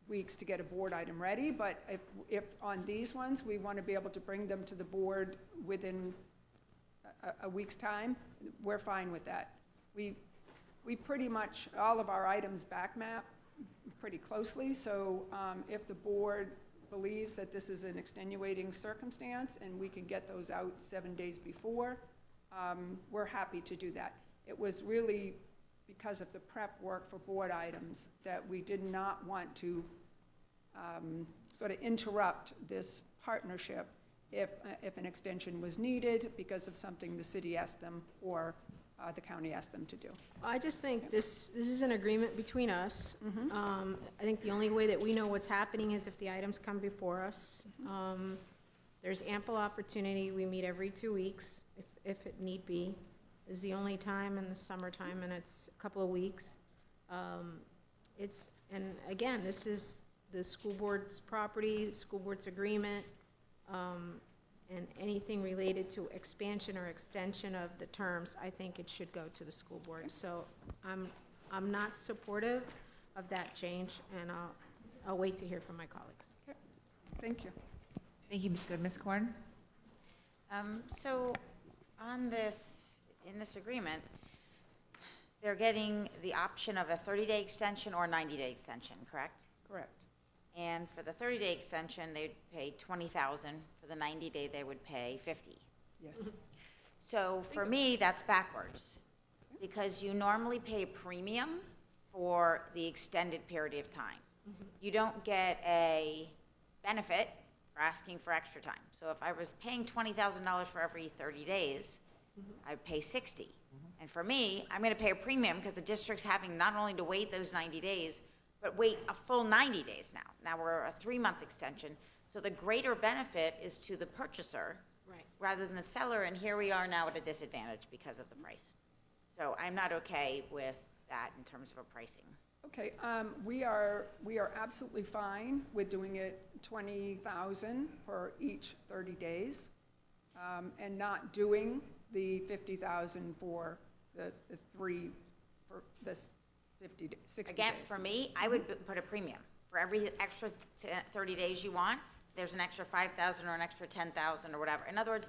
weeks to get a board item ready, but if on these ones, we want to be able to bring them to the board within a week's time, we're fine with that. We pretty much, all of our items back map pretty closely, so if the board believes that this is an extenuating circumstance and we can get those out 7 days before, we're happy to do that. It was really because of the prep work for board items that we did not want to sort of interrupt this partnership if an extension was needed because of something the city asked them or the county asked them to do. I just think this is an agreement between us. I think the only way that we know what's happening is if the items come before us. There's ample opportunity. We meet every 2 weeks, if it need be. This is the only time in the summertime, and it's a couple of weeks. it's, and again, this is the school board's property, school board's agreement, and anything related to expansion or extension of the terms, I think it should go to the school board. So I'm not supportive of that change, and I'll wait to hear from my colleagues. Okay. Thank you. Thank you, Ms. Good. Ms. Korn? So on this, in this agreement, they're getting the option of a 30-day extension or a 90-day extension, correct? Correct. And for the 30-day extension, they'd pay $20,000. For the 90-day, they would pay $50,000. Yes. So for me, that's backwards, because you normally pay a premium for the extended period of time. You don't get a benefit for asking for extra time. So if I was paying $20,000 for every 30 days, I'd pay $60,000. And for me, I'm going to pay a premium because the district's having not only to wait those 90 days, but wait a full 90 days now. Now we're a 3-month extension. So the greater benefit is to the purchaser rather than the seller, and here we are now at a disadvantage because of the price. So I'm not okay with that in terms of a pricing. Okay, we are absolutely fine with doing it $20,000 per each 30 days, and not doing the $50,000 for the 60 days. Again, for me, I would put a premium. For every extra 30 days you want, there's an extra $5,000 or an extra $10,000 or whatever. In other words,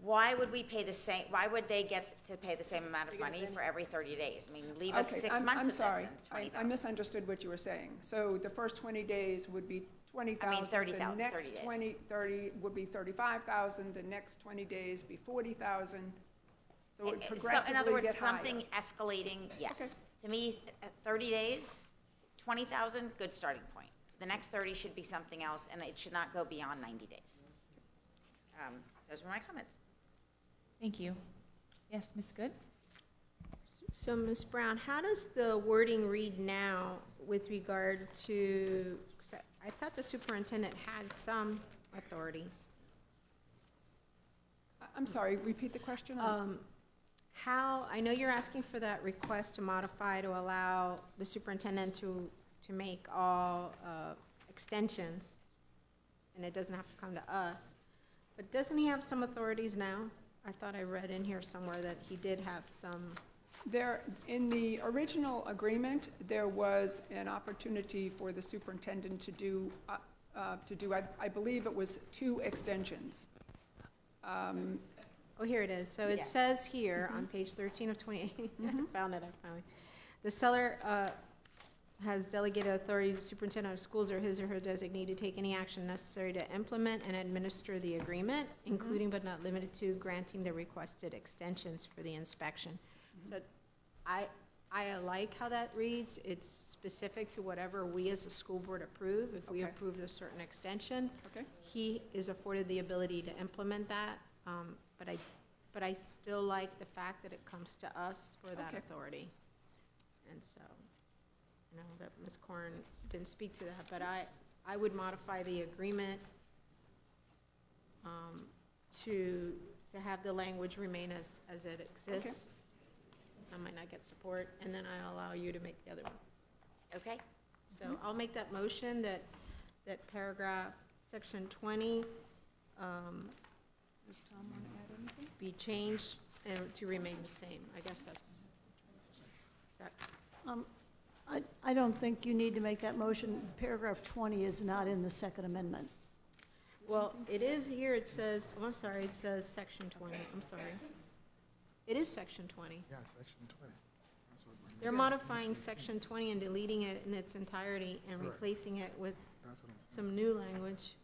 why would we pay the same, why would they get to pay the same amount of money for every 30 days? I mean, leave us 6 months of this and it's $20,000. I misunderstood what you were saying. So the first 20 days would be $20,000. I mean, 30,000, The next 30 days. would be $35,000. The next 20 days be $40,000. So it would So progressively in other words, get higher. something escalating, yes. Okay. To me, 30 days, 20,000, good starting point. The next 30 should be something else, and it should not go beyond 90 days. Those were my comments. Thank you. Yes, Ms. Good? So, Ms. Brown, how does the wording read now with regard to, 'cause I thought the superintendent had some authorities. I'm sorry, repeat the question? How, I know you're asking for that request to modify to allow the superintendent to make all extensions, and it doesn't have to come to us, but doesn't he have some authorities now? I thought I read in here somewhere that he did have some. There, in the original agreement, there was an opportunity for the superintendent to do, I believe it was 2 extensions. Oh, here it is. So it Yes. says here on page 13 of 28, I found it, finally. The seller has delegated authority to superintendent of schools or his or her designee to take any action necessary to implement and administer the agreement, including but not limited to granting the requested extensions for the inspection. So I like how that reads. It's specific to whatever we as a school board approve. If we Okay. approve a certain extension, Okay. he is afforded the ability to implement that. But I still like the fact that it comes to us for that Okay. authority. And so, I know that Ms. Korn didn't speak to that, but I would modify the agreement to have the language remain as it exists. I might not get support, and then I'll allow you to make the other one. Okay? So I'll make that motion that paragraph, section 20, be changed and to remain the same. I guess that's, is that, I don't think you need to make that motion. Paragraph 20 is not in the Second Amendment. well, it is here, it says, oh, I'm sorry, it says section 20, I'm sorry. It is section 20. Yeah, section 20. That's what we're- They're modifying section 20 and deleting it in its entirety and Correct. replacing it with That's what I'm saying. some new language.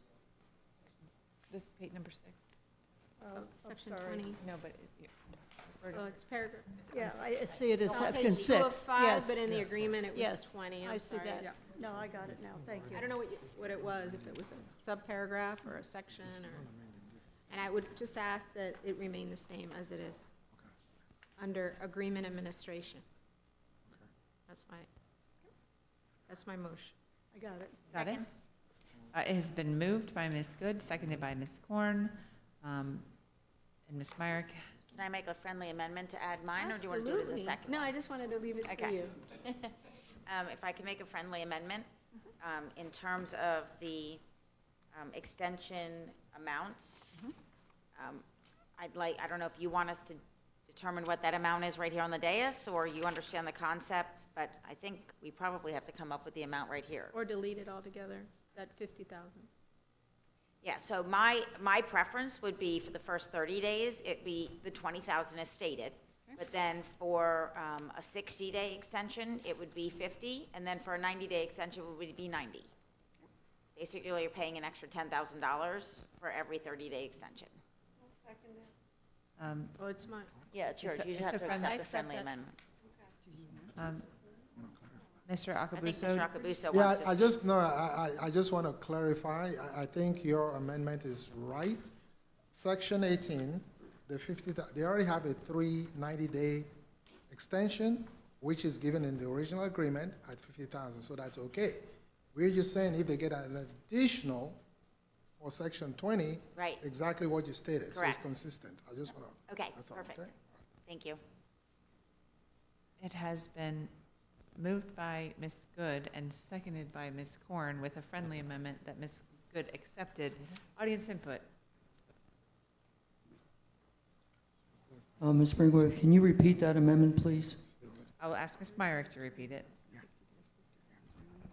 This page number 6. Section sorry. 20. No, but Oh, it's paragraph. Yeah, I see it as On section page 6. 205, Yes. but in the agreement, it was Yes, 20, I'm I see sorry. that. Yeah. No, I got it now, thank you. I don't know what it was, if it was a subparagraph or a section, or, and I would just ask that it remain the same as it is under agreement administration. That's my motion. I got it. got it? It has been moved by Ms. Good, seconded by Ms. Korn. And Ms. Meyer, Can I make a friendly amendment to add mine, or do you want to do it as a Absolutely. second? No, I just wanted to leave it for Okay. you. if I can make a friendly amendment, in terms of the extension amounts, I'd like, I don't know if you want us to determine what that amount is right here on the dais, or you understand the concept, but I think we probably have to come up with the amount right here. Or delete it altogether, that 50,000. Yeah, so my preference would be for the first 30 days, it'd be the 20,000 as stated. But then for a 60-day extension, it would be 50, and then for a 90-day extension, it would be 90. Basically, you're paying an extra $10,000 for every 30-day extension. Oh, it's mine. Yeah, it's yours. It's a- You just it's have a to friendly- accept the friendly amendment. Mr. I think Akabuso? Mr. Akabuso Yeah, wants to I speak. just, no, I just want to clarify, I think your amendment is right. Section 18, the 50, they already have a 90-day extension, which is given in the original agreement at 50,000, so that's okay. We're just saying if they get an additional for section 20, Right. exactly what you stated, so it's Correct. consistent. I just want to. Okay, That's all, perfect. okay? Thank you. It has been moved by Ms. Good and seconded by Ms. Korn with a friendly amendment that Ms. Good accepted. Audience input. Ms. Springworth, can you repeat that amendment, please? I will ask Ms. Myrick to repeat it.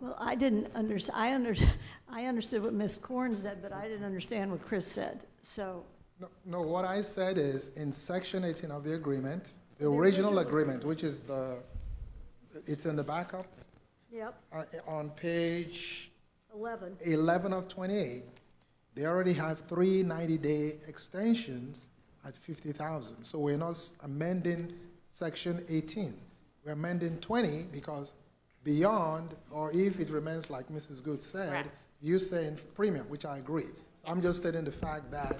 Well, I understood what Ms. Korn said, but I didn't understand what Chris said, so. No, what I said is, in section 18 of the agreement, the original agreement, which is it's in the backup, Yep, on page 11. 11 of 28, they already have 3 90-day extensions at 50,000. So we're not amending section 18. We're amending 20 because beyond, or if it remains like Mrs. Good said, Correct. you're saying premium, which I agree. I'm just stating the fact that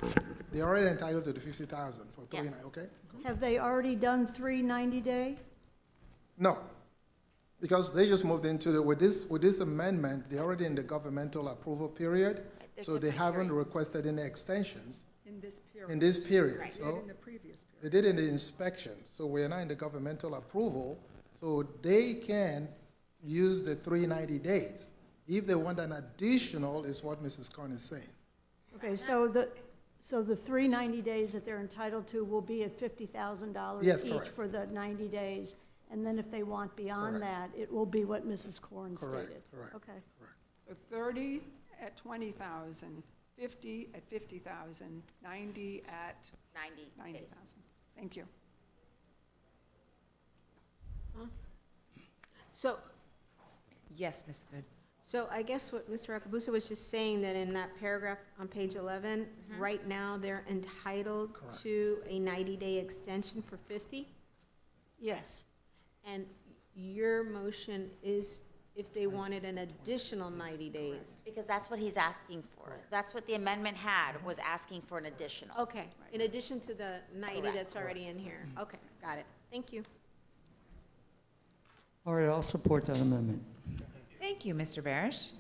they're already entitled to the 50,000 for 3, Yes. okay? Have they already done 3 90-day? No, because they just moved into with this amendment, they're already in the governmental approval period, There's so they different haven't periods. requested any extensions In this period. in this period. Right. They So did in the previous period. they did in the inspection, so we're now in the governmental approval, so they can use the 390 days. If they want an additional, is what Mrs. Khan is saying. Okay, so the 3 90 days that they're entitled to will be at $50,000 Yes, each correct. for the 90 days. And then if they want beyond that, Correct. it will be what Mrs. Korn Correct, stated. correct. Okay. So 30 at 20,000, 50 at 50,000, 90 at 90 days. 90,000. Thank you. So, Yes, Ms. Good. so I guess what Mr. Akabusa was just saying, that in that paragraph on page 11, right now, they're entitled Correct. to a 90-day extension for 50? Yes. And your motion is if they wanted an additional 90 days? Because that's what he's asking for. That's what the amendment had, was asking for an additional. Okay, in addition to the 90 Correct. that's already in here? Okay, got it. Thank you. All right, I'll support that amendment. Thank you, Mr. Barish.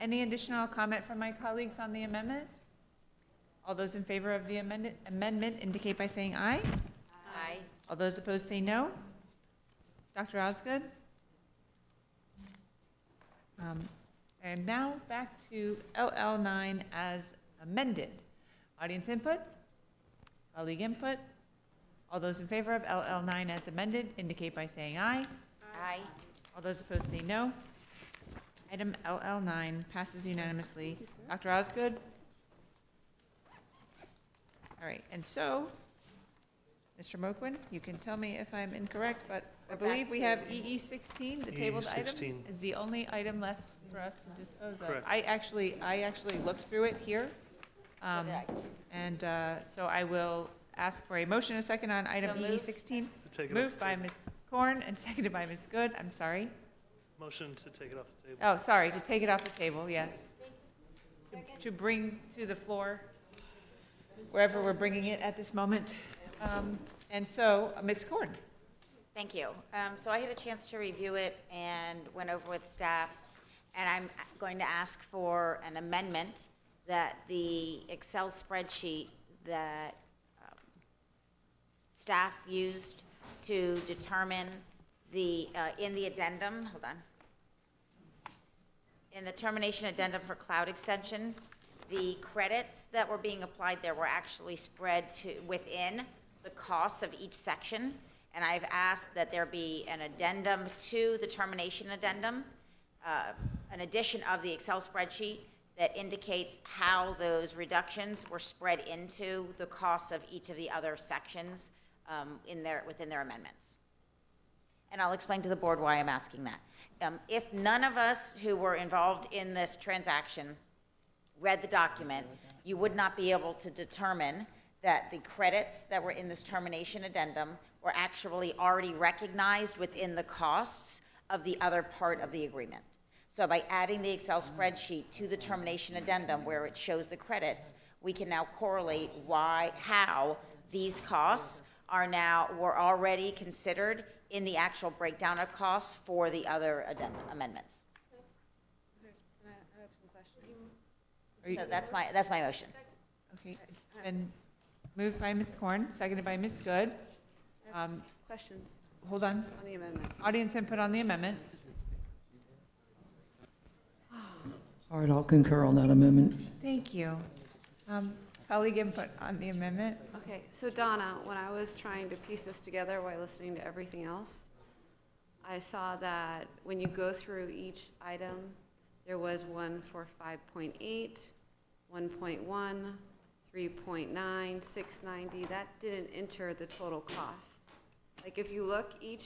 Any additional comment from my colleagues on the amendment? All those in favor of the amendment indicate by saying aye. Aye. All those opposed say no. Dr. Osgood? And now back to LL9 as amended. Audience input? Colleague input? All those in favor of LL9 as amended indicate by saying aye. Aye. All those opposed say no. Item LL9 passes unanimously. Dr. Osgood? All right, and so, Mr. Moquin, you can tell me if I'm incorrect, but I believe we have EE16, the tabled item, EE16. is the only item left for us to dispose of. Correct. I actually looked through it here. So I will ask for a motion, a second on item So moved. EE16. To take it off Moved the by table. Ms. Korn and seconded by Ms. Good. I'm sorry. Motion to take it off the table. Oh, sorry, to take it off the table, yes. To bring to the floor, wherever we're bringing it at this moment. And so, Ms. Korn. Thank you. So I had a chance to review it and went over with staff, and I'm going to ask for an amendment that the Excel spreadsheet that staff used to determine the, in the addendum, hold on. in the termination addendum for cloud extension, the credits that were being applied there were actually spread to within the costs of each section. And I've asked that there be an addendum to the termination addendum, an addition of the Excel spreadsheet that indicates how those reductions were spread into the costs of each of the other sections within their amendments. And I'll explain to the board why I'm asking that. If none of us who were involved in this transaction read the document, you would not be able to determine that the credits that were in this termination addendum were actually already recognized within the costs of the other part of the agreement. So by adding the Excel spreadsheet to the termination addendum where it shows the credits, we can now correlate how these costs were already considered in the actual breakdown of costs for the other amendments. I have some questions. So that's my motion. Okay, it's been moved by Ms. Korn, seconded by Ms. Good. Questions Hold on. on the amendment? Audience input on the amendment. All right, I'll concur on that amendment. Thank you. Colleague input on the amendment. Okay, so Donna, when I was trying to piece this together while listening to everything else, I saw that when you go through each item, there was one for 5.8, 1.1, 3.9, 690. That didn't enter the total cost. Like if you look you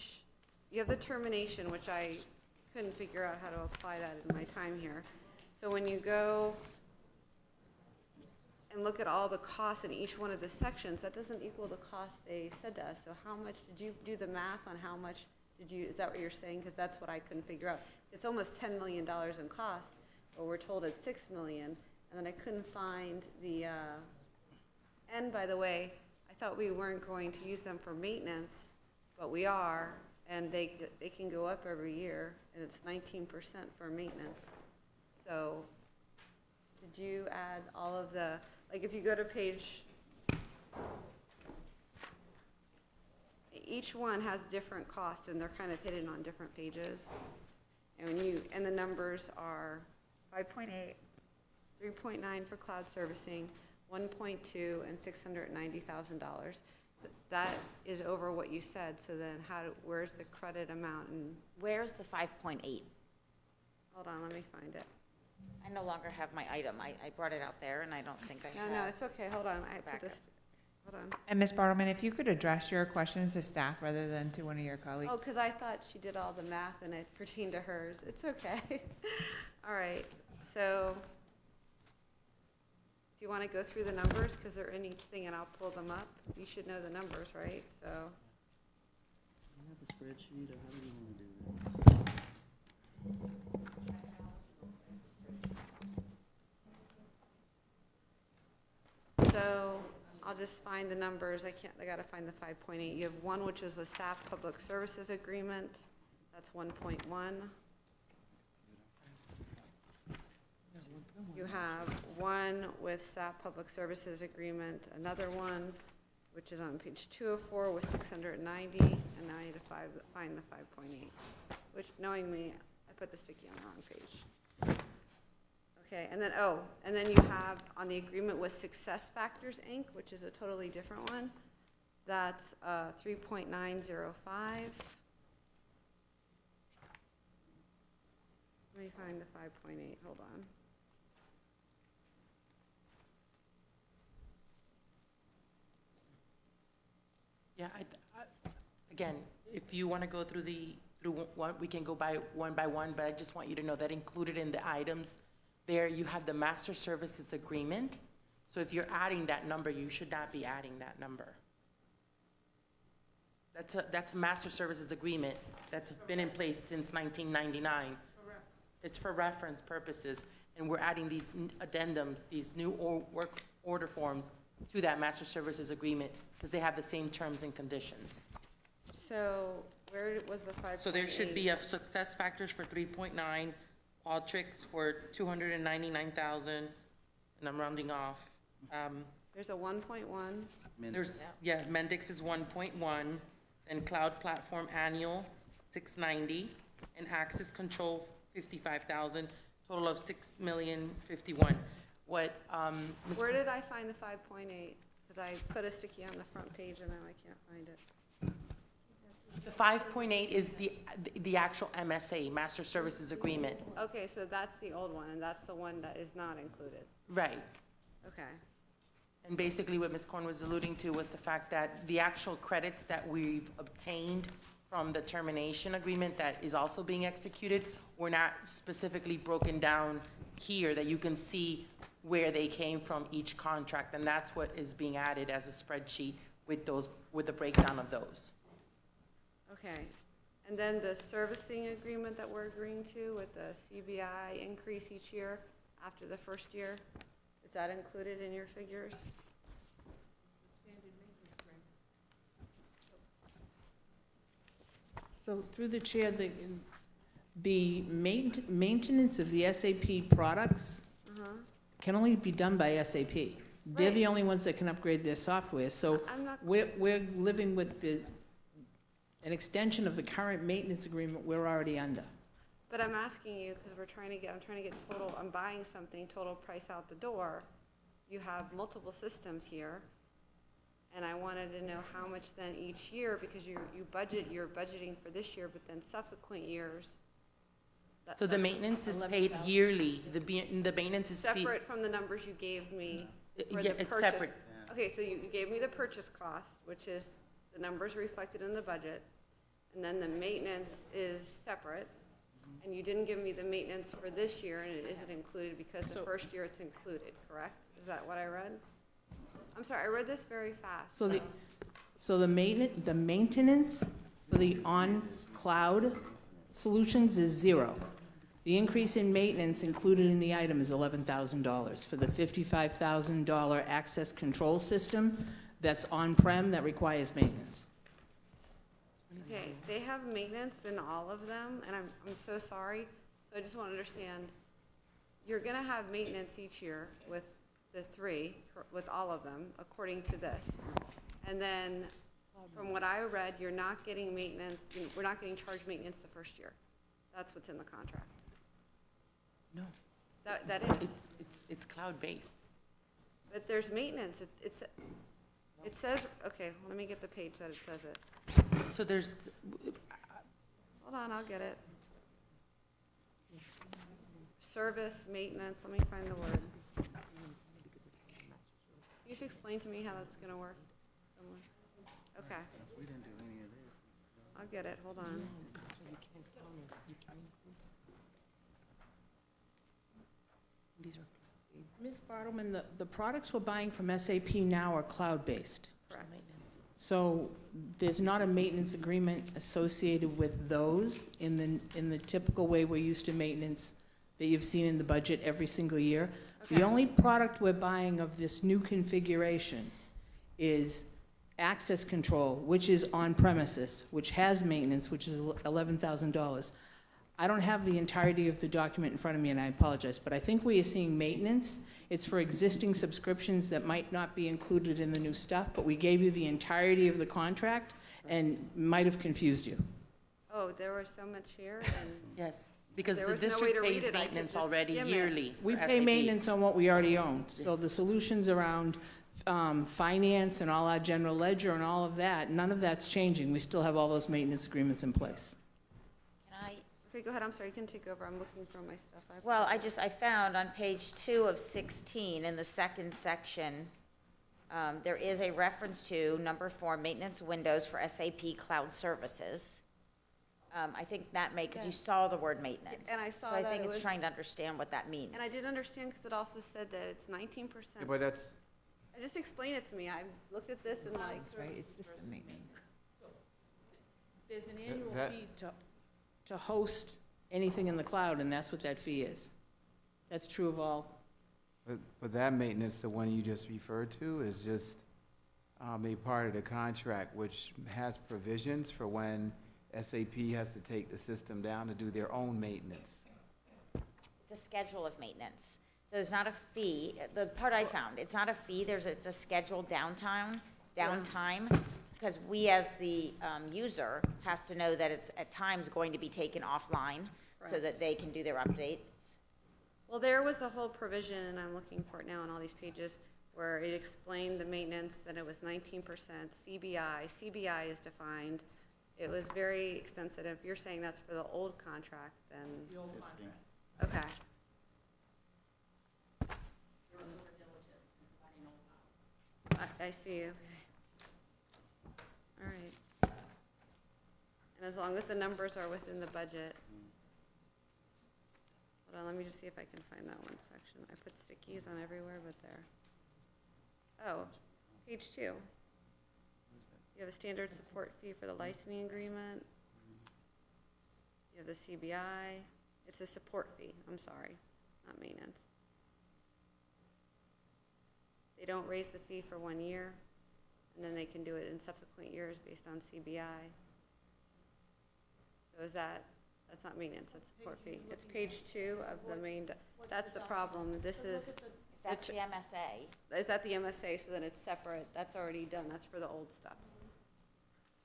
have the termination, which I couldn't figure out how to apply that in my time here. So when you go and look at all the costs in each one of the sections, that doesn't equal the cost they said to us. So how much, did you do the math on how much is that what you're saying? Because that's what I couldn't figure out. It's almost $10 million in cost, but we're told it's $6 million, and then I couldn't find the, and by the way, I thought we weren't going to use them for maintenance, but we are, and they can go up every year, and it's 19% for maintenance. So did you add all of the, like if you go to page, each one has different costs and they're kind of hidden on different pages. And and the numbers are 5.8, 3.9 for cloud servicing, 1.2 and $690,000. That is over what you said, so then where's the credit amount? And Where's the 5.8? hold on, let me find it. I no longer have my item. I brought it out there, and I don't think I have. No, it's okay, hold on, I put this, hold on. And Ms. Bartleman, if you could address your questions to staff rather than to one of your colleagues. Oh, because I thought she did all the math and it pertained to hers. It's okay. All right, so do you want to go through the numbers? Because they're in each thing and I'll pull them up. You should know the numbers, right? So. You have the spreadsheet, or how do you want to do that? So I'll just find the numbers. I gotta find the 5.8. You have one which is with staff public services agreement. That's 1.1. You have one with staff public services agreement, another one, which is on page 204 with 690, and now I need to find the 5.8, which, knowing me, I put the sticky on the wrong page. Okay, and then you have on the agreement with Success Factors, Inc., which is a totally different one. That's 3.905. Let me find the 5.8, hold on. Yeah, again, if you want to go through one, we can go by one, but I just want you to know that included in the items there, you have the master services agreement. So if you're adding that number, you should not be adding that number. That's a master services agreement that's been in place since 1999. It's for reference purposes, and we're adding these addendums, these new work order forms to that master services agreement because they have the same terms and conditions. So where was the 5.8? So there should be a success factors for 3.9, Qualtrics for 299,000, and I'm rounding off. There's a 1.1. Mendix is 1.1, and Cloud Platform Annual 690, and Access Control 55,000. total of 6,051,000. What, Ms. Where did I find the 5.8? Because I put a sticky on the front page and now I can't find it. The 5.8 is the actual MSA, Master Services Agreement. Okay, so that's the old one, and that's the one that is not included. Right. Okay. And basically what Ms. Korn was alluding to was the fact that the actual credits that we've obtained from the termination agreement that is also being executed were not specifically broken down here, that you can see where they came from each contract, and that's what is being added as a spreadsheet with those, with the breakdown of those. Okay. And then the servicing agreement that we're agreeing to with the CBI increase each year after the first year, is that included in your figures? So through the chair, the maintenance of the SAP products can only be done by SAP. They're the only ones that can upgrade their software, so we're living with an extension of the current maintenance agreement we're already under. But I'm asking you, because I'm trying to get total, I'm buying something, total price out the door. You have multiple systems here, and I wanted to know how much then each year, because you're budgeting for this year, but then subsequent years. So the maintenance is paid yearly, the maintenance is paid. Separate from the numbers you gave me for Yeah, the it's purchase. separate. Okay, so you gave me the purchase cost, which is the numbers reflected in the budget, and then the maintenance is separate, and you didn't give me the maintenance for this year, and it isn't included because the first year it's included, correct? Is that what I read? I'm sorry, I read this very fast. So the maintenance for the on-cloud solutions is zero. The increase in maintenance included in the item is $11,000 for the $55,000 access control system that's on-prem that requires maintenance. Okay, they have maintenance in all of them, and I'm so sorry. So I just want to understand, you're gonna have maintenance each year with the three, with all of them, according to this. And then, from what I read, you're not getting maintenance, we're not getting charged maintenance the first year. That's what's in the contract. No. That is. It's cloud-based. But there's maintenance, it says, okay, let me get the page that it says it. So there's, Hold on, I'll get it. Service, maintenance, let me find the word. Can you just explain to me how that's gonna work? Okay. We didn't do any of this. I'll get it, hold on. Ms. Bartleman, the products we're buying from SAP now are cloud-based. Correct. So there's not a maintenance agreement associated with those in the typical way we're used to maintenance that you've seen in the budget every single year. Okay. The only product we're buying of this new configuration is access control, which is on premises, which has maintenance, which is $11,000. I don't have the entirety of the document in front of me, and I apologize, but I think we are seeing maintenance. It's for existing subscriptions that might not be included in the new stuff, but we gave you the entirety of the contract and might have confused you. Oh, there was so much here, and yes, because there the was no way district to read pays it. I could maintenance just already skim it. yearly. We for pay SAP. maintenance on what we already own. So the solutions around finance and all our general ledger and all of that, none of that's changing. We still have all those maintenance agreements in place. Okay, go ahead, I'm sorry, you can take over, I'm looking for my stuff. Well, I found on page 2 of 16, in the second section, there is a reference to number 4, maintenance windows for SAP cloud services. I think that because you saw the word maintenance. And I saw So I that think it it's was- trying to understand what that means. And I did understand, because it also said that it's 19%. Yeah, but that's, Just explain it to me, I looked at this and like. Right, it's system maintenance. There's an annual that- fee to host anything in the cloud, and that's what that fee is. That's true of all. but that maintenance, the one you just referred to, is just a part of the contract, which has provisions for when SAP has to take the system down to do their own maintenance. It's a schedule of maintenance. So there's not a fee. The part I found, it's not a fee, it's a scheduled downtime, because we as the user has to know that it's at times going to be taken offline so that they can do their updates. Well, there was a whole provision, and I'm looking for it now on all these pages, where it explained the maintenance, that it was 19% CBI. CBI is defined. It was very extensive. If you're saying that's for the old contract, then. The old contract. Okay. I see, okay. All right. And as long as the numbers are within the budget. Hold on, let me just see if I can find that one section. I put stickies on everywhere but there. Oh, page 2. You have a standard support fee for the licensing agreement. You have the CBI. It's a support fee, I'm sorry, not maintenance. They don't raise the fee for 1 year, and then they can do it in subsequent years based on CBI. So is that's not maintenance, that's support fee. It's page 2 of the main, that's the problem. This is, That's the MSA. is that the MSA, so then it's separate. That's already done, that's for the old stuff.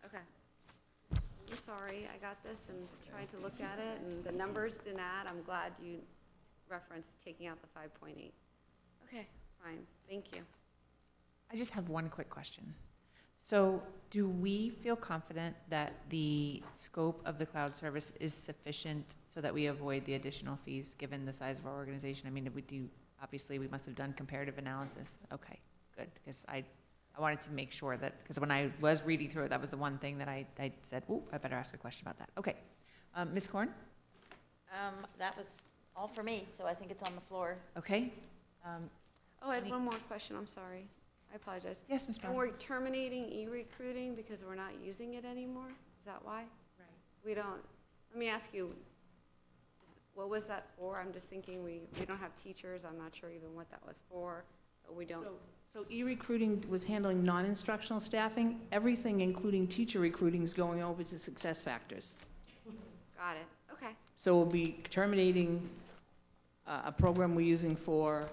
Okay. I'm sorry, I got this and tried to look at it, and the numbers didn't add. I'm glad you referenced taking out the 5.8. Okay, fine, thank you. I just have one quick question. So do we feel confident that the scope of the cloud service is sufficient so that we avoid the additional fees, given the size of our organization? I mean, obviously, we must have done comparative analysis. Okay, good, because I wanted to make sure that, because when I was reading through it, that was the one thing that I said, ooh, I better ask a question about that. Okay. Ms. Korn? That was all for me, so I think it's on the floor. Okay. Oh, I had one more question, I'm sorry. I apologize. Yes, Ms. Brown. And we're terminating e-recruiting because we're not using it anymore? Is that why? Right. We don't, let me ask you, what was that for? I'm just thinking we don't have teachers, I'm not sure even what that was for, but we don't. So e-recruiting was handling non-instructional staffing. Everything, including teacher recruiting, is going over to SuccessFactors. Got it, okay. So we'll be terminating a program we're using for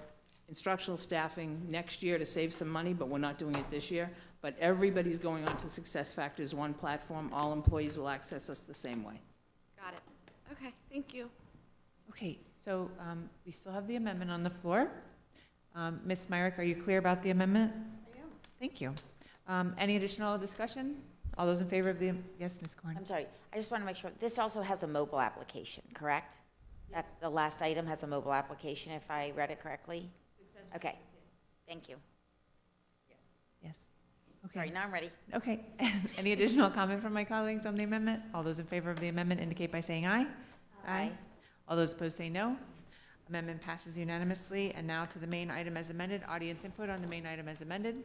instructional staffing next year to save some money, but we're not doing it this year. But everybody's going on to SuccessFactors, one platform. All employees will access us the same way. Got it. Okay, thank you. Okay, so we still have the amendment on the floor. Ms. Myrick, are you clear about the amendment? I am. Thank you. Any additional discussion? All those in favor of the, yes, Ms. Korn? I'm sorry, I just want to make sure, this also has a mobile application, correct? That's the last item has a mobile application, if I read it correctly? Okay, thank you. Yes. Sorry, now I'm ready. Okay. Any additional comment from my colleagues on the amendment? All those in favor of the amendment indicate by saying aye. Aye. All those opposed say no. Amendment passes unanimously. And now to the main item as amended. Audience input on the main item as amended.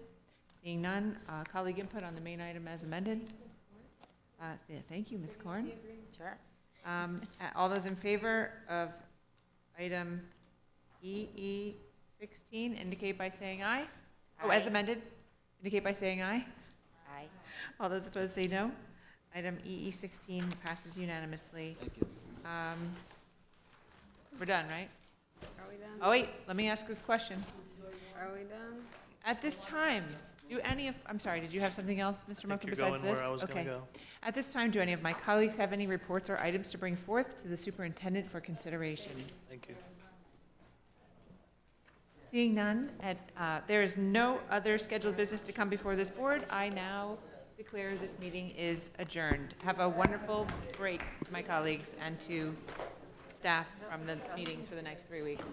Seeing none. Colleague input on the main item as amended. Yeah, thank you, Ms. Korn. Sure. All those in favor of item EE16 indicate by saying aye. Oh, as amended, indicate by saying aye. Aye. All those opposed say no. Item EE16 passes unanimously. Thank you. We're done, right? Are we done? Oh, wait, let me ask this question. Are we done? At this time, do any of, I'm sorry, did you have something else, Mr. Mocha, besides this? Where I was gonna Okay. go. At this time, do any of my colleagues have any reports or items to bring forth to the superintendent for consideration? Thank you. Seeing none, there is no other scheduled business to come before this board. I now declare this meeting is adjourned. Have a wonderful break, my colleagues, and to staff from the meetings for the next 3 weeks.